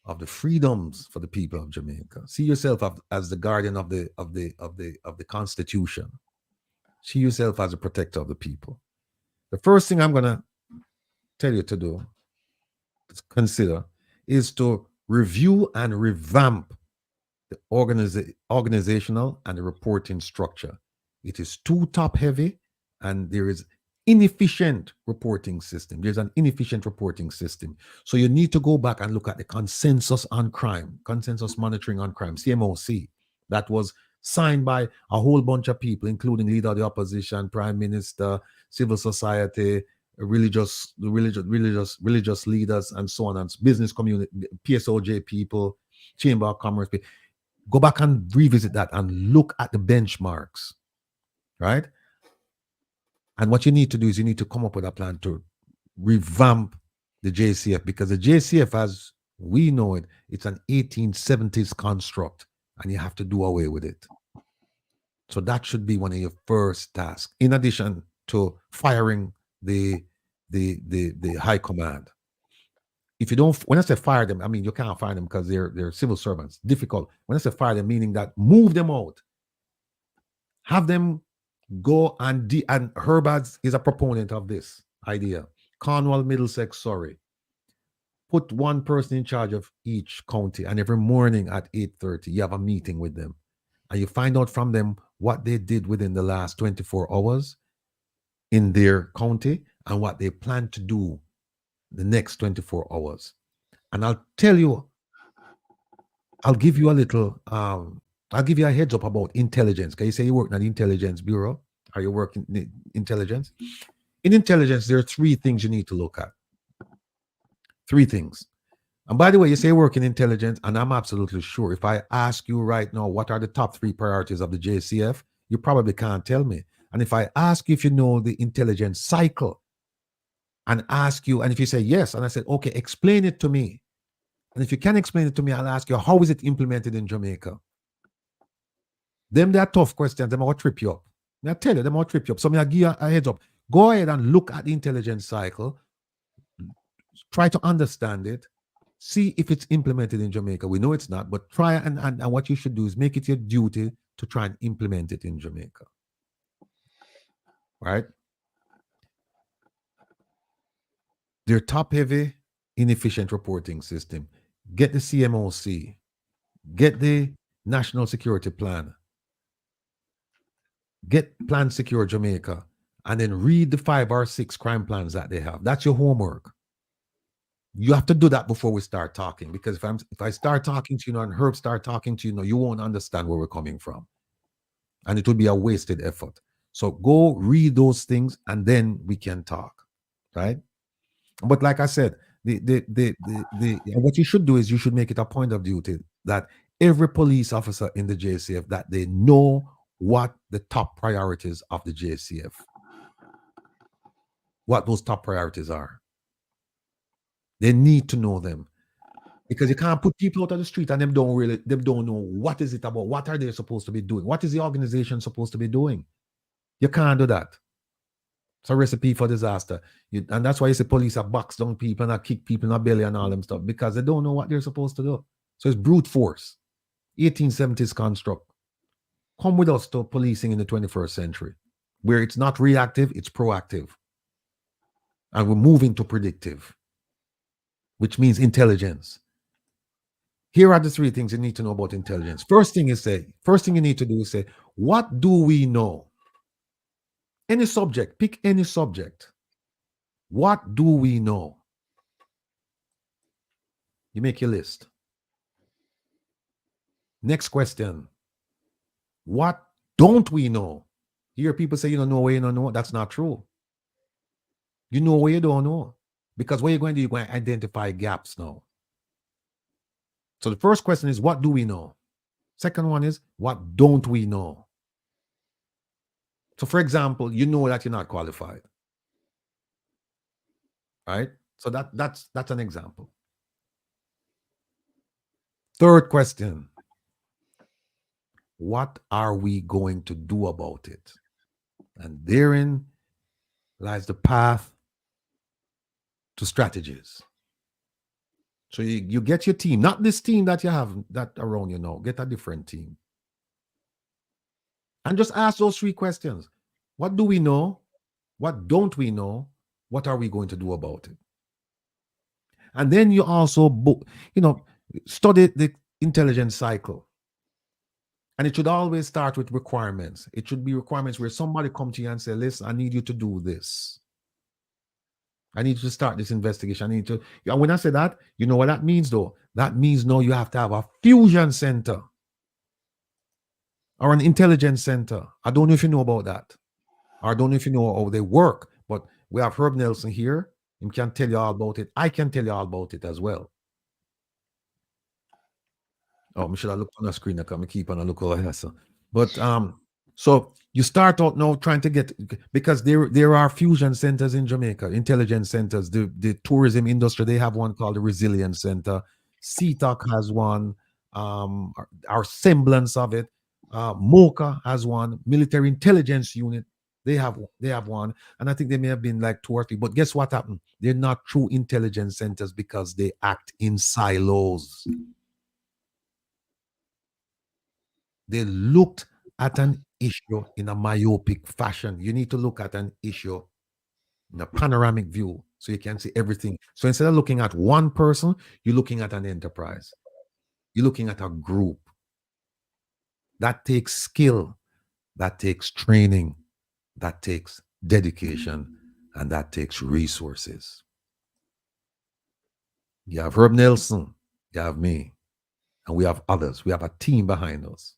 of the freedoms for the people of Jamaica. See yourself as the guardian of the Constitution. See yourself as a protector of the people. The first thing I'm gonna tell you to do, to consider, is to review and revamp the organizational and the reporting structure. It is too top heavy, and there is inefficient reporting system. There's an inefficient reporting system. So you need to go back and look at the consensus on crime, consensus monitoring on crime, CMOC, that was signed by a whole bunch of people, including leader of the opposition, prime minister, civil society, religious leaders, and so on, and business community, PSOJ people, Chamber of Commerce people. Go back and revisit that and look at the benchmarks, right? And what you need to do is you need to come up with a plan to revamp the JCF, because the JCF, as we know it, it's an 1870s construct, and you have to do away with it. So that should be one of your first tasks, in addition to firing the high command. If you don't, when I say fire them, I mean you can't fire them because they're civil servants. Difficult. When I say fire them, meaning that move them out, have them go and Harve is a proponent of this idea. Cornwall, Middlesex, Surrey. Put one person in charge of each county, and every morning at 8:30, you have a meeting with them, and you find out from them what they did within the last 24 hours in their county and what they plan to do the next 24 hours. And I'll tell you, I'll give you a little, I'll give you a heads up about intelligence. Can you say you work in the intelligence bureau? Are you working in intelligence? In intelligence, there are 3 things you need to look at. 3 things. And by the way, you say you work in intelligence, and I'm absolutely sure if I ask you right now, what are the top 3 priorities of the JCF, you probably can't tell me. And if I ask you if you know the intelligence cycle, and ask you, and if you say yes, and I said, okay, explain it to me. And if you can explain it to me, I'll ask you, how is it implemented in Jamaica? Them, they're tough questions. Them will trip you up. I tell you, them will trip you up. So I'll give you a heads up. Go ahead and look at the intelligence cycle. Try to understand it. See if it's implemented in Jamaica. We know it's not, but try and what you should do is make it your duty to try and implement it in Jamaica. Right? Their top-heavy, inefficient reporting system. Get the CMOC. Get the National Security Plan. Get Plan Secure Jamaica. And then read the 5 or 6 crime plans that they have. That's your homework. You have to do that before we start talking. Because if I start talking to you and Harve start talking to you, you won't understand where we're coming from. And it will be a wasted effort. So go read those things and then we can talk. Right? But like I said, what you should do is you should make it a point of duty that every police officer in the JCF, that they know what the top priorities of the JCF, what those top priorities are. They need to know them, because you can't put people out on the street and they don't know what is it about, what are they supposed to be doing, what is the organization supposed to be doing. You can't do that. It's a recipe for disaster. And that's why you see police are box down people and kick people in the belly and all them stuff, because they don't know what they're supposed to do. So it's brute force. 1870s construct. Come with us to policing in the 21st century, where it's not reactive, it's proactive. And we're moving to predictive, which means intelligence. Here are the three things you need to know about intelligence. First thing you need to do is say, what do we know? Any subject, pick any subject. What do we know? You make your list. Next question. What don't we know? You hear people say you don't know where you don't know. That's not true. You know where you don't know. Because what you're going to do, you're going to identify gaps now. So the first question is, what do we know? Second one is, what don't we know? So for example, you know that you're not qualified. Right? So that's an example. Third question. What are we going to do about it? And therein lies the path to strategies. So you get your team, not this team that you have that around you now. Get a different team. And just ask those three questions. What do we know? What don't we know? What are we going to do about it? And then you also, study the intelligence cycle. And it should always start with requirements. It should be requirements where somebody come to you and say, listen, I need you to do this. I need you to start this investigation. I need to. When I say that, you know what that means, though? That means now you have to have a fusion center or an intelligence center. I don't know if you know about that. Or I don't know if you know how they work, but we have Herb Nelson here. He can tell you all about it. I can tell you all about it as well. Oh, I should have looked on the screen. I can keep on a look over here. But so you start out now trying to get, because there are fusion centers in Jamaica, intelligence centers. The tourism industry, they have one called the Resilience Center. CTOC has one. Our semblance of it. MOCA has one. Military Intelligence Unit. They have one. And I think they may have been like 2 or 3. But guess what happened? They're not true intelligence centers because they act in silos. They looked at an issue in a myopic fashion. You need to look at an issue in a panoramic view so you can see everything. So instead of looking at one person, you're looking at an enterprise. You're looking at a group. That takes skill, that takes training, that takes dedication, and that takes resources. You have Herb Nelson, you have me, and we have others. We have a team behind us.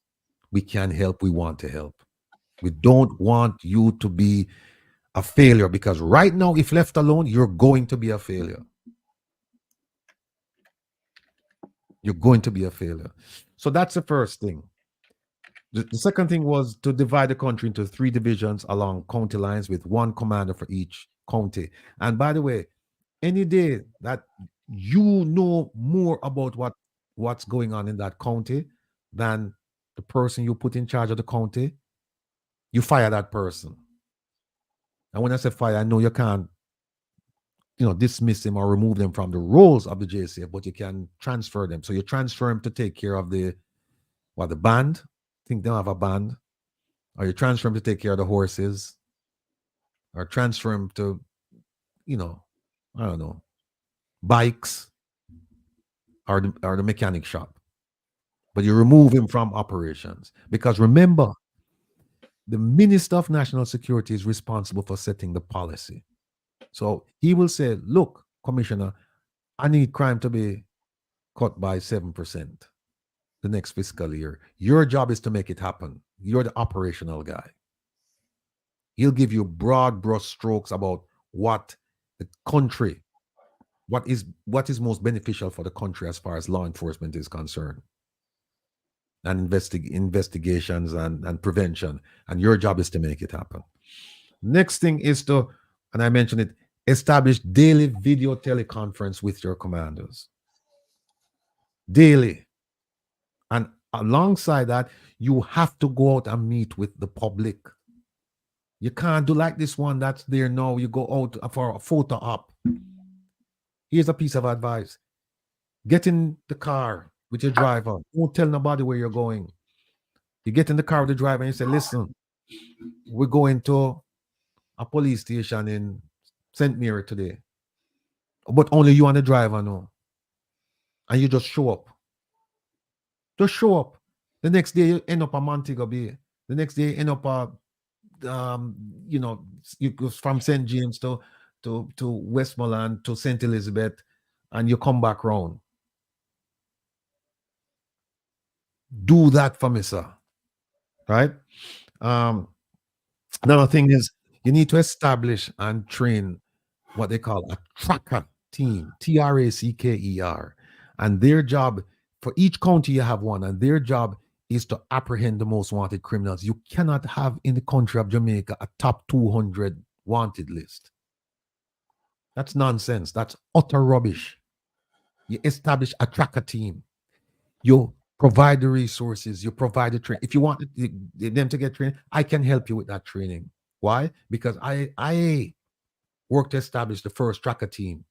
We can help. We want to help. We don't want you to be a failure, because right now, if left alone, you're going to be a failure. You're going to be a failure. So that's the first thing. The second thing was to divide the country into 3 divisions along county lines with 1 commander for each county. And by the way, any day that you know more about what's going on in that county than the person you put in charge of the county, you fire that person. And when I say fire, I know you can't, dismiss them or remove them from the roles of the JCF, but you can transfer them. So you transfer them to take care of the band. I think they don't have a band. Or you transfer them to take care of the horses. Or transfer them to, I don't know, bikes or the mechanic shop. But you remove him from operations. Because remember, the Minister of National Security is responsible for setting the policy. So he will say, look, Commissioner, I need crime to be cut by 7% the next fiscal year. Your job is to make it happen. You're the operational guy. He'll give you broad brush strokes about what the country, what is most beneficial for the country as far as law enforcement is concerned. And investigations and prevention. And your job is to make it happen. Next thing is to, and I mentioned it, establish daily video teleconference with your commanders. Daily. And alongside that, you have to go out and meet with the public. You can't do like this one that's there now. You go out for a photo op. Here's a piece of advice. Get in the car with your driver. Don't tell nobody where you're going. You get in the car with the driver and you say, listen, we're going to a police station in St. Mary today. But only you and the driver know. And you just show up. Just show up. The next day you end up at Montego Bay. The next day you end up at you go from St. James to Westmoreland to St. Elizabeth, and you come back round. Do that for me, sir. Right? Another thing is you need to establish and train what they call a tracker team, TRACKER. And their job, for each county you have one, and their job is to apprehend the most wanted criminals. You cannot have in the country of Jamaica a top 200 wanted list. That's nonsense. That's utter rubbish. You establish a tracker team. You provide the resources. You provide the training. If you want them to get trained, I can help you with that training. Why? Because I worked to establish the first tracker team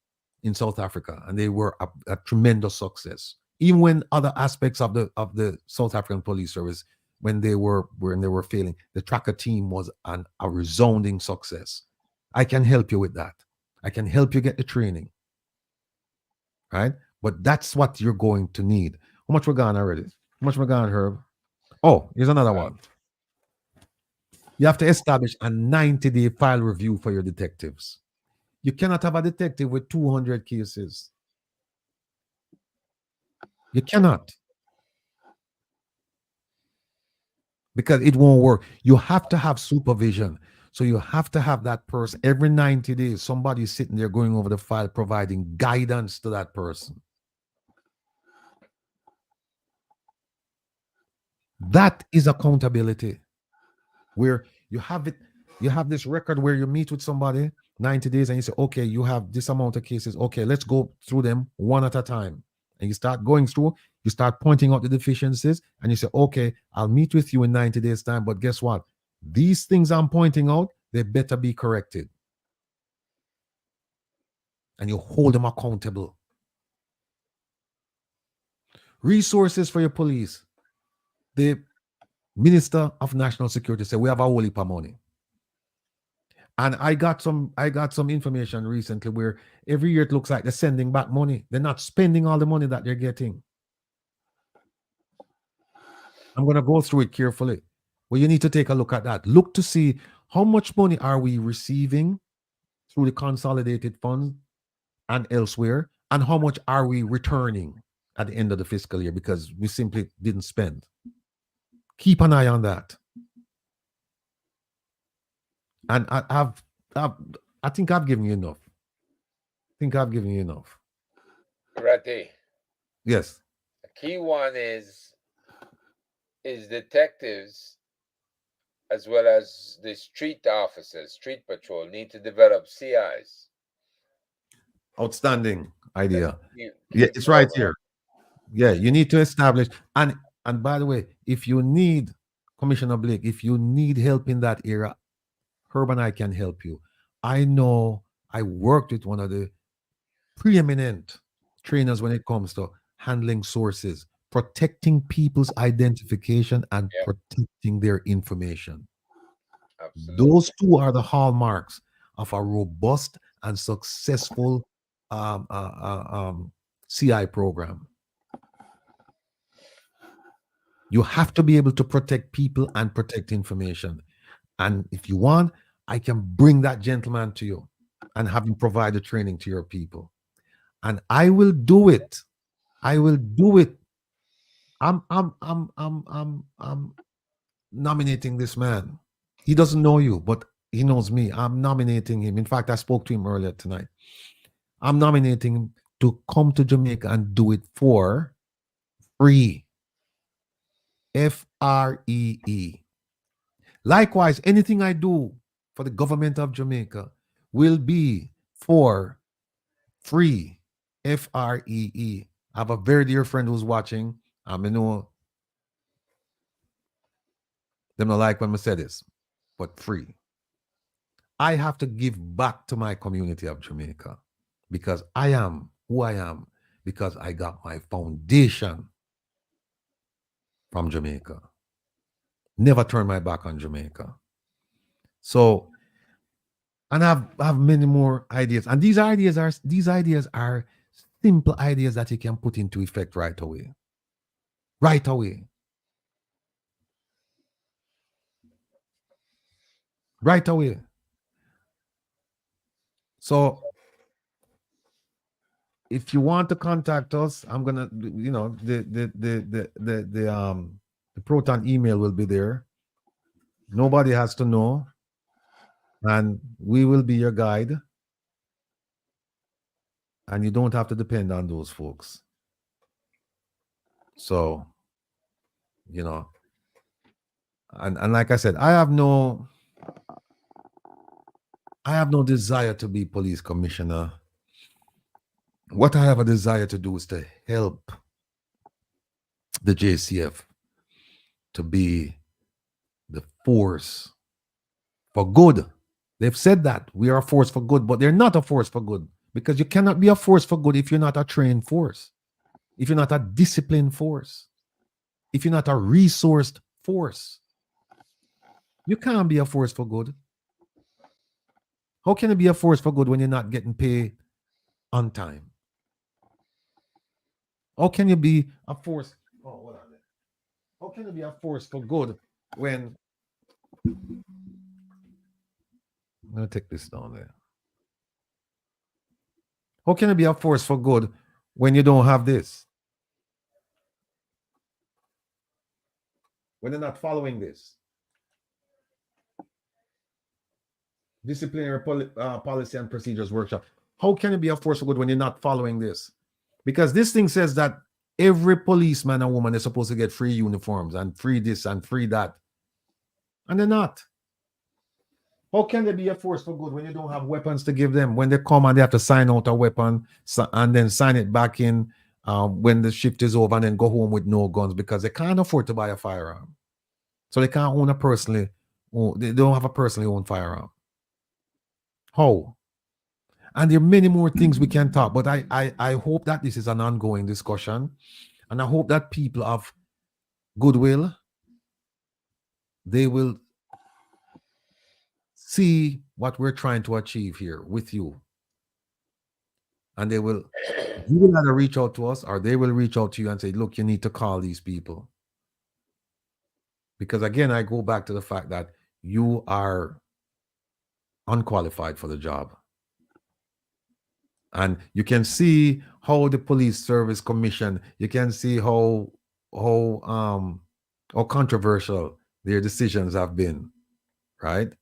in South Africa, and they were a tremendous success. Even when other aspects of the South African police service, when they were failing, the tracker team was a resounding success. I can help you with that. I can help you get the training. Right? But that's what you're going to need. How much we're gone already? How much we're gone, Herb? Oh, here's another one. You have to establish a 90-day file review for your detectives. You cannot have a detective with 200 cases. You cannot. Because it won't work. You have to have supervision. So you have to have that person every 90 days. Somebody sitting there going over the file, providing guidance to that person. That is accountability. Where you have it, you have this record where you meet with somebody 90 days and you say, okay, you have this amount of cases. Okay, let's go through them one at a time. And you start going through, you start pointing out the deficiencies, and you say, okay, I'll meet with you in 90 days' time. But guess what? These things I'm pointing out, they better be corrected. And you hold them accountable. Resources for your police. The Minister of National Security said, we have a whole heap of money. And I got some information recently where every year it looks like they're sending back money. They're not spending all the money that they're getting. I'm going to go through it carefully. Well, you need to take a look at that. Look to see how much money are we receiving through the consolidated funds and elsewhere, and how much are we returning at the end of the fiscal year because we simply didn't spend. Keep an eye on that. And I think I've given you enough. Ratty. Yes. The key one is detectives as well as the street officers, street patrol need to develop CIs. Outstanding idea. Yeah, it's right here. Yeah, you need to establish. And by the way, if you need, Commissioner Blake, if you need help in that area, Herb and I can help you. I know I worked with one of the preeminent trainers when it comes to handling sources, protecting people's identification and protecting their information. Absolutely. Those two are the hallmarks of a robust and successful CI program. You have to be able to protect people and protect information. And if you want, I can bring that gentleman to you and have him provide the training to your people. And I will do it. I'm nominating this man. He doesn't know you, but he knows me. I'm nominating him. In fact, I spoke to him earlier tonight. I'm nominating him to come to Jamaica and do it for free. FREE. Likewise, anything I do for the government of Jamaica will be for free. FREE. I have a very dear friend who's watching. I know them not like when I say this, but free. I have to give back to my community of Jamaica because I am who I am because I got my foundation from Jamaica. Never turn my back on Jamaica. So, and I have many more ideas. And these ideas are simple ideas that you can put into effect right away. Right away. Right away. So if you want to contact us, I'm gonna, you know, the Proton email will be there. Nobody has to know, and we will be your guide. And you don't have to depend on those folks. So, you know, and like I said, I have no desire to be police commissioner. What I have a desire to do is to help the JCF to be the force for good. They've said that we are a force for good, but they're not a force for good because you cannot be a force for good if you're not a trained force, if you're not a disciplined force, if you're not a resourced force. You can't be a force for good. How can you be a force for good when you're not getting paid on time? How can you be a force? Oh, hold on. How can you be a force for good when? I'm gonna take this down there. How can you be a force for good when you don't have this? When you're not following this? Disciplinary policy and procedures workshop. How can you be a force for good when you're not following this? Because this thing says that every policeman and woman is supposed to get free uniforms and free this and free that. And they're not. How can they be a force for good when you don't have weapons to give them? When they come and they have to sign out a weapon and then sign it back in when the shift is over and then go home with no guns because they can't afford to buy a firearm. So they can't own they don't have a personally owned firearm. How? And there are many more things we can talk, but I hope that this is an ongoing discussion. And I hope that people of goodwill, they will see what we're trying to achieve here with you. And you will either reach out to us or they will reach out to you and say, look, you need to call these people. Because again, I go back to the fact that you are unqualified for the job. And you can see how the Police Service Commission, you can see how controversial their decisions have been, right?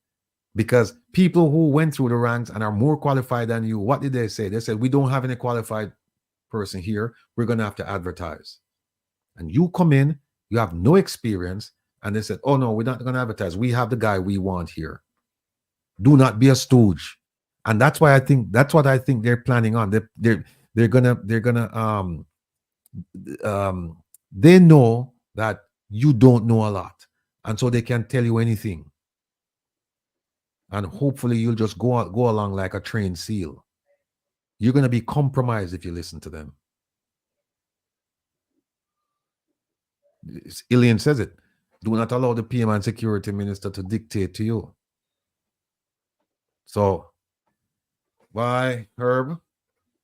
Because people who went through the ranks and are more qualified than you, what did they say? They said, we don't have any qualified person here. We're going to have to advertise. And you come in, you have no experience, and they said, oh no, we're not going to advertise. We have the guy we want here. Do not be a stooge. And that's what I think they're planning on. They're gonna they know that you don't know a lot, and so they can tell you anything. And hopefully you'll just go along like a trained seal. You're gonna be compromised if you listen to them. Ilian says it. Do not allow the PM and security minister to dictate to you. So bye, Herb.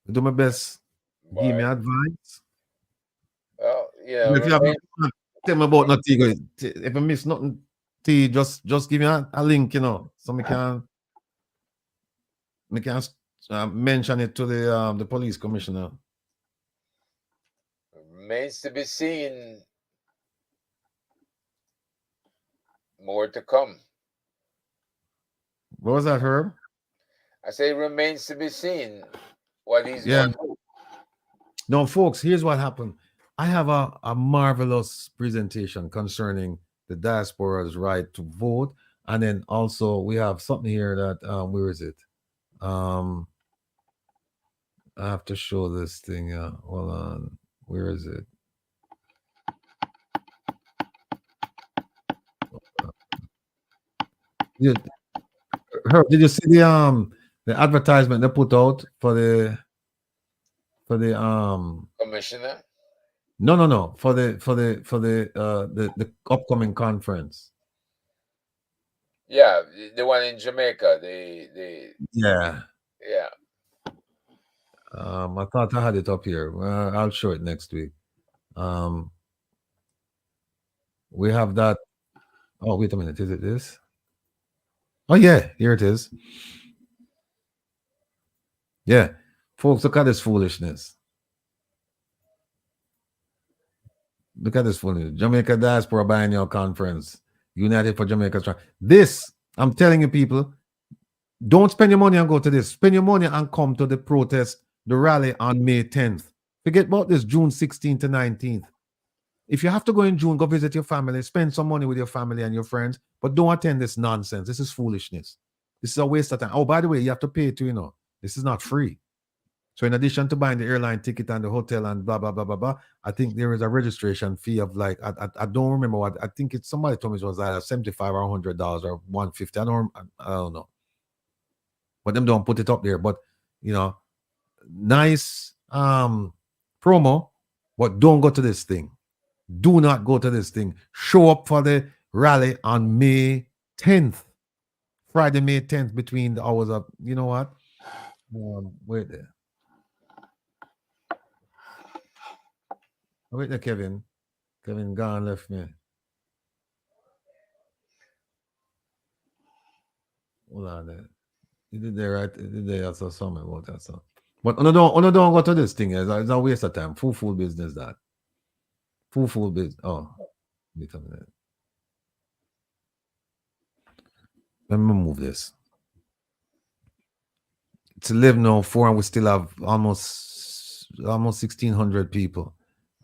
Do my best. Bye. Give me advice. Well, yeah. If you have tell me about nothing, if I miss nothing, just give me a link, you know, so we can mention it to the police commissioner. Remains to be seen. More to come. What was that, Herb? I say remains to be seen what he's going to do. No, folks, here's what happened. I have a marvelous presentation concerning the diaspora's right to vote. And then also we have something here that, where is it? I have to show this thing. Hold on. Where is it? Did you see the advertisement they put out for the Commissioner? No, for the upcoming conference. Yeah, the one in Jamaica. Yeah. Yeah. I thought I had it up here. I'll show it next week. We have that. Oh, wait a minute. Is it this? Oh, yeah. Here it is. Yeah. Folks, look at this foolishness. Look at this foolishness. Jamaica Diaspora Biennial Conference. United for Jamaica. This, I'm telling you, people, don't spend your money and go to this. Spend your money and come to the protest, the rally on May 10th. Forget about this June 16th to 19th. If you have to go in June, go visit your family, spend some money with your family and your friends, but don't attend this nonsense. This is foolishness. This is a waste of time. Oh, by the way, you have to pay too, This is not free. So in addition to buying the airline ticket and the hotel and blah, blah, blah, blah, blah, I think there is a registration fee of like, I don't remember what, I think it's, somebody told me it was either $75 or $100 or $150. I don't know. But them don't put it up there. But, nice promo, but don't go to this thing. Do not go to this thing. Show up for the rally on May 10th. Friday, May 10th, between the hours of, you know what? Wait there. Wait there, Kevin. Kevin gone, left me. Hold on there. You did there, right? You did there, I saw something about that. So. But don't go to this thing. It's a waste of time. Full business, that. Full business. Oh, wait a minute. Let me move this. It's 11:04 and we still have almost 1,600 people.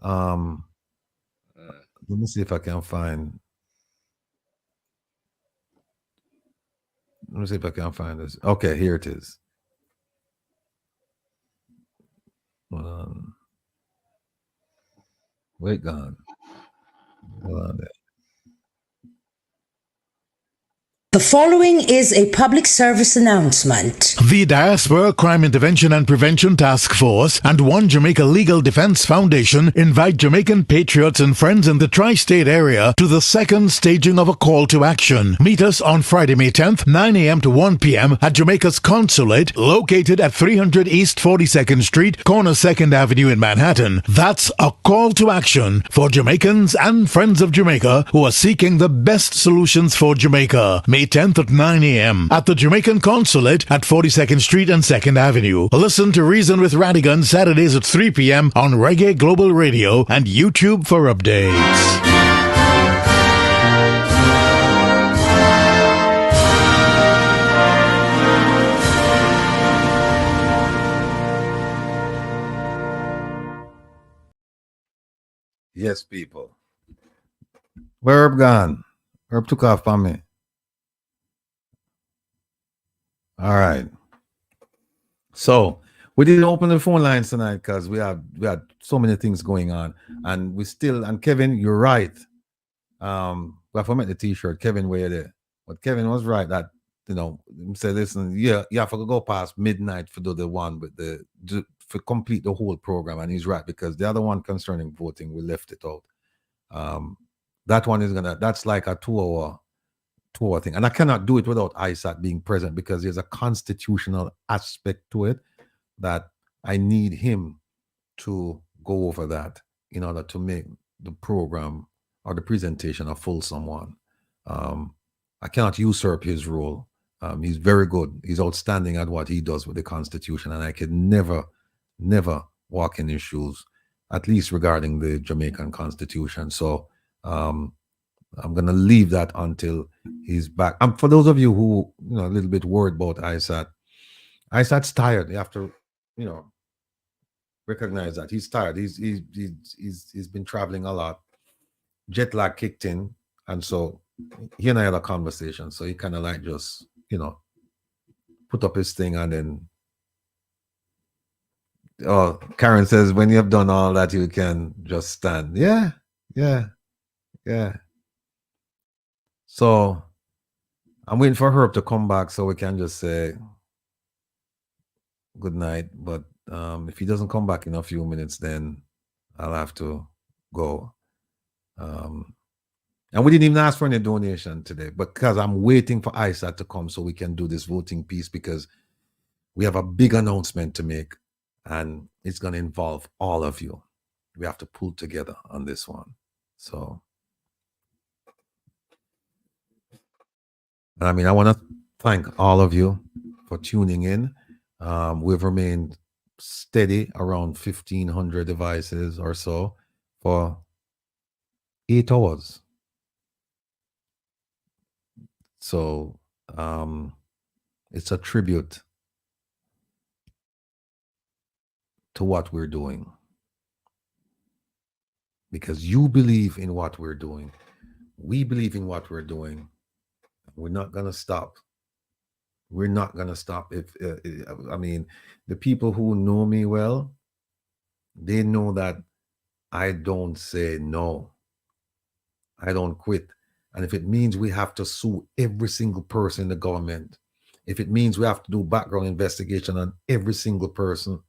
Let me see if I can find. Let me see if I can find this. Okay, here it is. Hold on. Wait, gone. Hold on there. The following is a public service announcement. The Diaspora Crime Intervention and Prevention Task Force and One Jamaica Legal Defense Foundation invite Jamaican patriots and friends in the tri-state area to the second staging of a call to action. Meet us on Friday, May 10th, 9 a.m. to 1 p.m. at Jamaica's Consulate, located at 300 East 42nd Street, corner 2nd Avenue in Manhattan. That's a call to action for Jamaicans and friends of Jamaica who are seeking the best solutions for Jamaica. May 10th at 9 a.m. at the Jamaican Consulate at 42nd Street and 2nd Avenue. Listen to Reason with Rattigan Saturdays at 3 p.m. on Reggae Global Radio and YouTube for updates. Yes, people. Where Herb gone? Herb took off on me. All right. So we didn't open the phone lines tonight because we had so many things going on, and Kevin, you're right. We have to make the t-shirt. Kevin, where there? But Kevin was right that he said, listen, you have to go past midnight for the one with for complete the whole program, and he's right because the other one concerning voting, we left it out. That one is that's like a 2-hour thing, and I cannot do it without ISAT being present because there's a constitutional aspect to it that I need him to go over that in order to make the program or the presentation a fulsome one. I cannot usurp his role. He's very good. He's outstanding at what he does with the Constitution, and I could never walk in his shoes, at least regarding the Jamaican Constitution. So I'm going to leave that until he's back. For those of you who a little bit worried about ISAT's tired. You have to recognize that he's tired. He's been traveling a lot. Jet lag kicked in, and so he and I had a conversation. So he kind of like just put up his thing, and then Karen says, when you have done all that, you can just stand. Yeah. So I'm waiting for Herb to come back so we can just say good night. But if he doesn't come back in a few minutes, then I'll have to go. And we didn't even ask for any donation today, because I'm waiting for ISAT to come so we can do this voting piece, because we have a big announcement to make and it's going to involve all of you. We have to pull together on this one. So, I mean, I want to thank all of you for tuning in. We've remained steady around 1,500 devices or so for 8 hours. So it's a tribute to what we're doing, because you believe in what we're doing. We believe in what we're doing. We're not going to stop. We're not going to stop. I mean, the people who know me well, they know that I don't say no. I don't quit. And if it means we have to sue every single person in the government, if it means we have to do background investigation on every single person,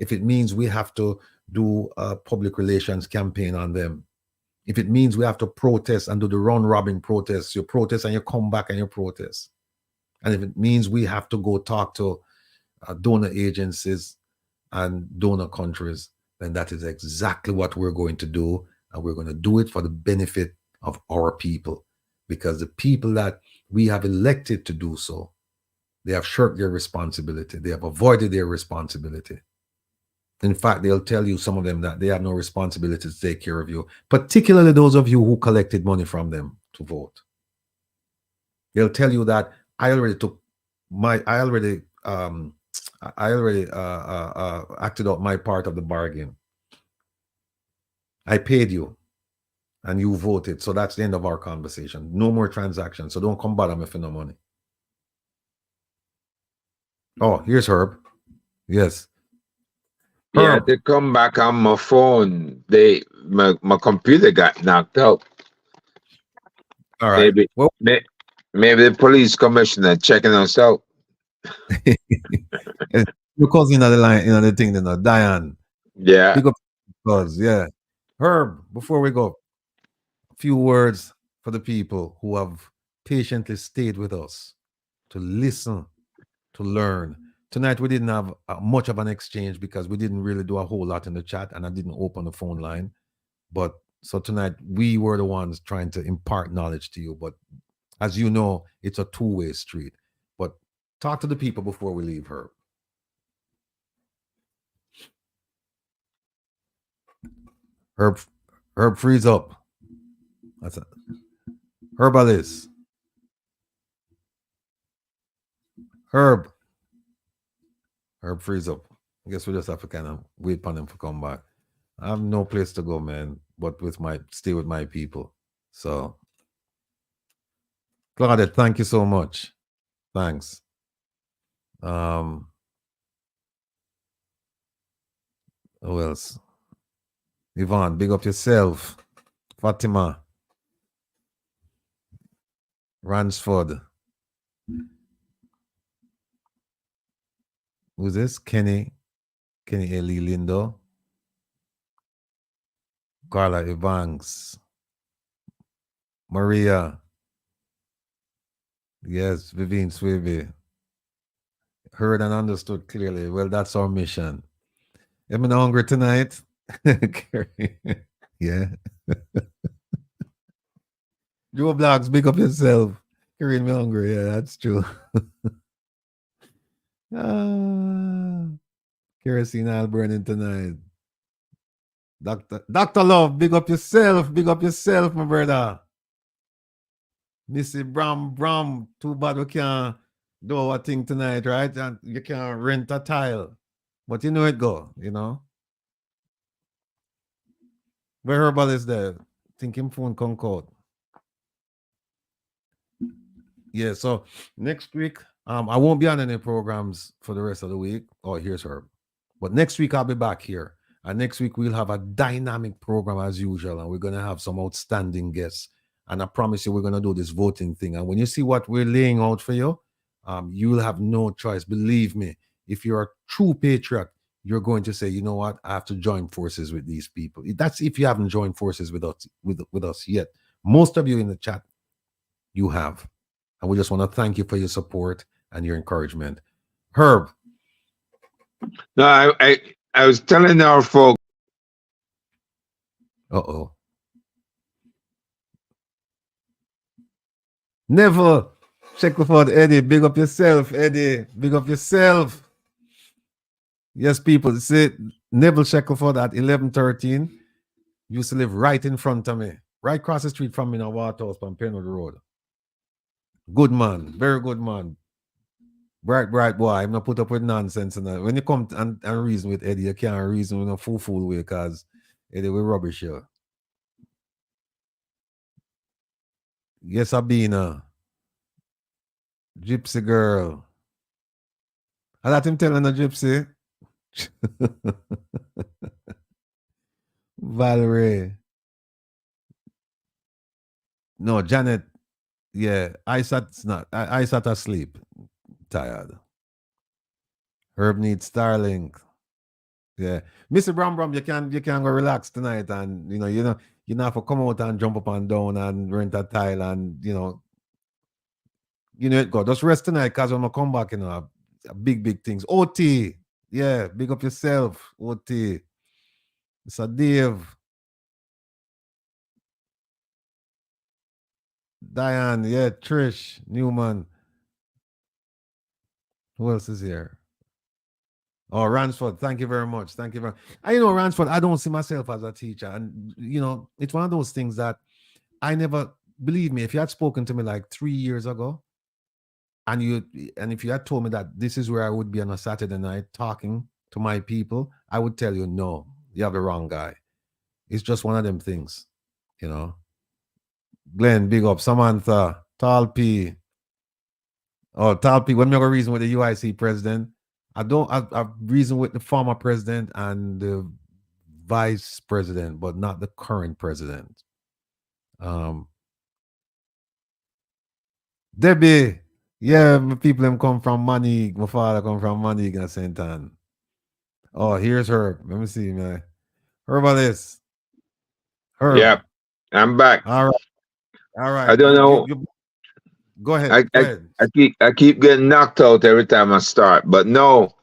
if it means we have to do a public relations campaign on them, if it means we have to protest and do the round-robin protests, you protest and you come back and you protest, and if it means we have to go talk to donor agencies and donor countries, then that is exactly what we're going to do. And we're going to do it for the benefit of our people, because the people that we have elected to do so, they have shirked their responsibility. They have avoided their responsibility. In fact, they'll tell you, some of them, that they have no responsibility to take care of you, particularly those of you who collected money from them to vote. They'll tell you that I already acted out my part of the bargain. I paid you and you voted. So that's the end of our conversation. No more transactions. So don't come bother me for no money. Oh, here's Herb. Yes. Yeah, I did come back on my phone. My computer got knocked out. All right. Maybe the police commissioner checking us out. Because the line, the thing, Diane. Yeah. Pick up, because Herb, before we go, a few words for the people who have patiently stayed with us to listen, to learn. Tonight we didn't have much of an exchange because we didn't really do a whole lot in the chat, and I didn't open the phone line. But so tonight we were the ones trying to impart knowledge to you. But as you know, it's a two-way street. But talk to the people before we leave, Herb. Herb, freeze up. That's it. Herbalist. Herb, freeze up. I guess we just have to kind of wait for him to come back. I have no place to go, man, but stay with my people. So, Claudette, thank you so much. Thanks. Who else? Yvonne, big up yourself. Fatima. Ransford. Who's this? Kenny Eli Lindo. Carla Evans. Maria. Yes, Vivian Swiby. Heard and understood clearly. Well, that's our mission. Am I hungry tonight? Yeah. Joe Blocks, big up yourself. Carrying me hungry. Yeah, that's true. Kerosene oil burning tonight. Dr. Love, big up yourself. Big up yourself, my brother. Missy Bram. Too bad we can't do our thing tonight, right? And you can't rent a tile. But you know it go, Where Herbal is there? Think him phone concord. Yeah, so next week, I won't be on any programs for the rest of the week. Oh, here's Herb. But next week I'll be back here. And next week we'll have a dynamic program as usual. And we're going to have some outstanding guests. And I promise you, we're going to do this voting thing. And when you see what we're laying out for you, you will have no choice. Believe me, if you're a true patriot, you're going to say, you know what, I have to join forces with these people. That's if you haven't joined forces with us yet. Most of you in the chat, you have. And we just want to thank you for your support and your encouragement. Herb. No, I was telling our folks. Uh-oh. Never. Shackleford, Eddie, big up yourself, Eddie. Big up yourself. Yes, people, see, Neville Shackleford at 1113 used to live right in front of me, right across the street from me in a water house on Penwood Road. Good man, very good man. Bright boy. I'm not put up with nonsense. And when you come and reason with Eddie, you can't reason with a fool way because Eddie will rubbish you. Yes, Abina. Gypsy girl. I let him telling a gypsy. Valerie. No, Janet. Yeah, I sat asleep. Tired. Herb needs Starlink. Yeah. Mr. Bram, you can go relax tonight and you don't have to come out and jump up and down and rent a tile and it go. Just rest tonight because when I come back, big things. OT. Yeah, big up yourself, OT. Mr. Dave. Diane, yeah, Trish, Newman. Who else is here? Oh, Ransford, thank you very much. Thank you very much. Ransford, I don't see myself as a teacher. And, it's one of those things that I never, believe me, if you had spoken to me like 3 years ago, and if you had told me that this is where I would be on a Saturday night talking to my people, I would tell you, no, you have the wrong guy. It's just one of them things, Glenn, big up. Samantha, Tall P. Oh, Tall P, when we have a reason with the UIC president, I've reasoned with the former president and the vice president, but not the current president. Debbie, yeah, my people them come from Manig. My father come from Manig and St. Anne. Oh, here's Herb. Let me see, man. Herbalist. Herb. Yep, I'm back. All right. I don't know. Go ahead. I keep getting knocked out every time I start, but no,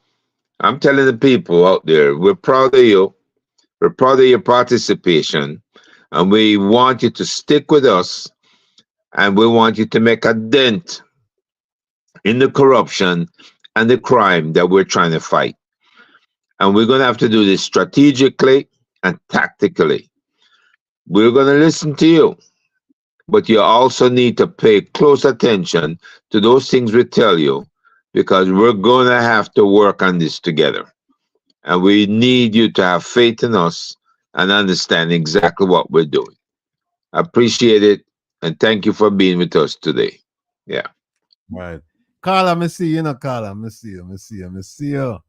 I'm telling the people out there, we're proud of you. We're proud of your participation, and we want you to stick with us, and we want you to make a dent in the corruption and the crime that we're trying to fight. And we're going to have to do this strategically and tactically. We're going to listen to you, but you also need to pay close attention to those things we tell you, because we're going to have to work on this together. And we need you to have faith in us and understand exactly what we're doing. I appreciate it, and thank you for being with us today. Yeah. Right. Carla, I see you, Carla. I see you.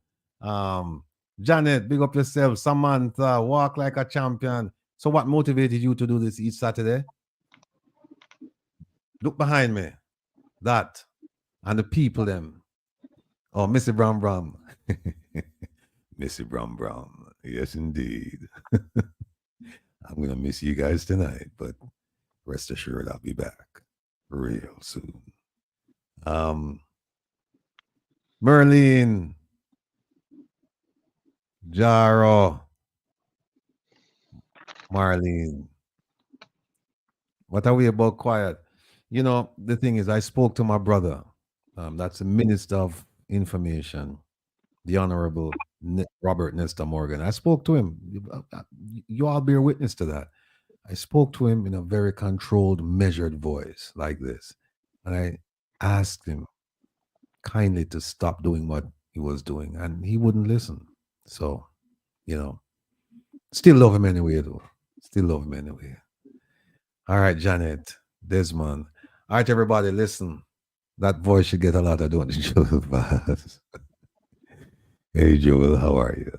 Janet, big up yourself. Samantha, walk like a champion. So what motivated you to do this each Saturday? Look behind me. That. And the people them. Oh, Missy Bram. Missy Bram. Yes, indeed. I'm going to miss you guys tonight, but rest assured I'll be back real soon. Merlene. Jaro. Marlene. What are we about quiet? The thing is, I spoke to my brother. That's the Minister of Information, the Honorable Robert Nesta Morgan. I spoke to him. You all bear witness to that. I spoke to him in a very controlled, measured voice like this. And I asked him kindly to stop doing what he was doing. And he wouldn't listen. So, still love him anyway, though. Still love him anyway. All right, Janet, Desmond. All right, everybody, listen. That voice should get a lot of doing Joel Vaz. Hey, Joel, how are you?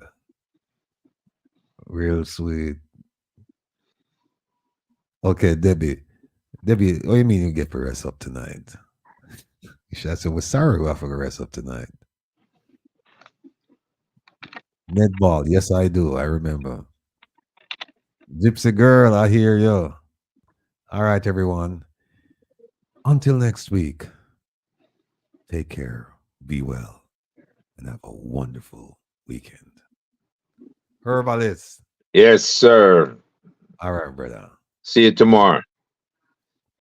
Real sweet. Okay, Debbie. Debbie, what do you mean you get the rest up tonight? You should have said, we're sorry we have to rest up tonight. Netball, yes, I do. I remember. Gypsy girl, I hear you. All right, everyone. Until next week, take care, be well, and have a wonderful weekend. Herbalist. Yes, sir. All right, brother. See you tomorrow.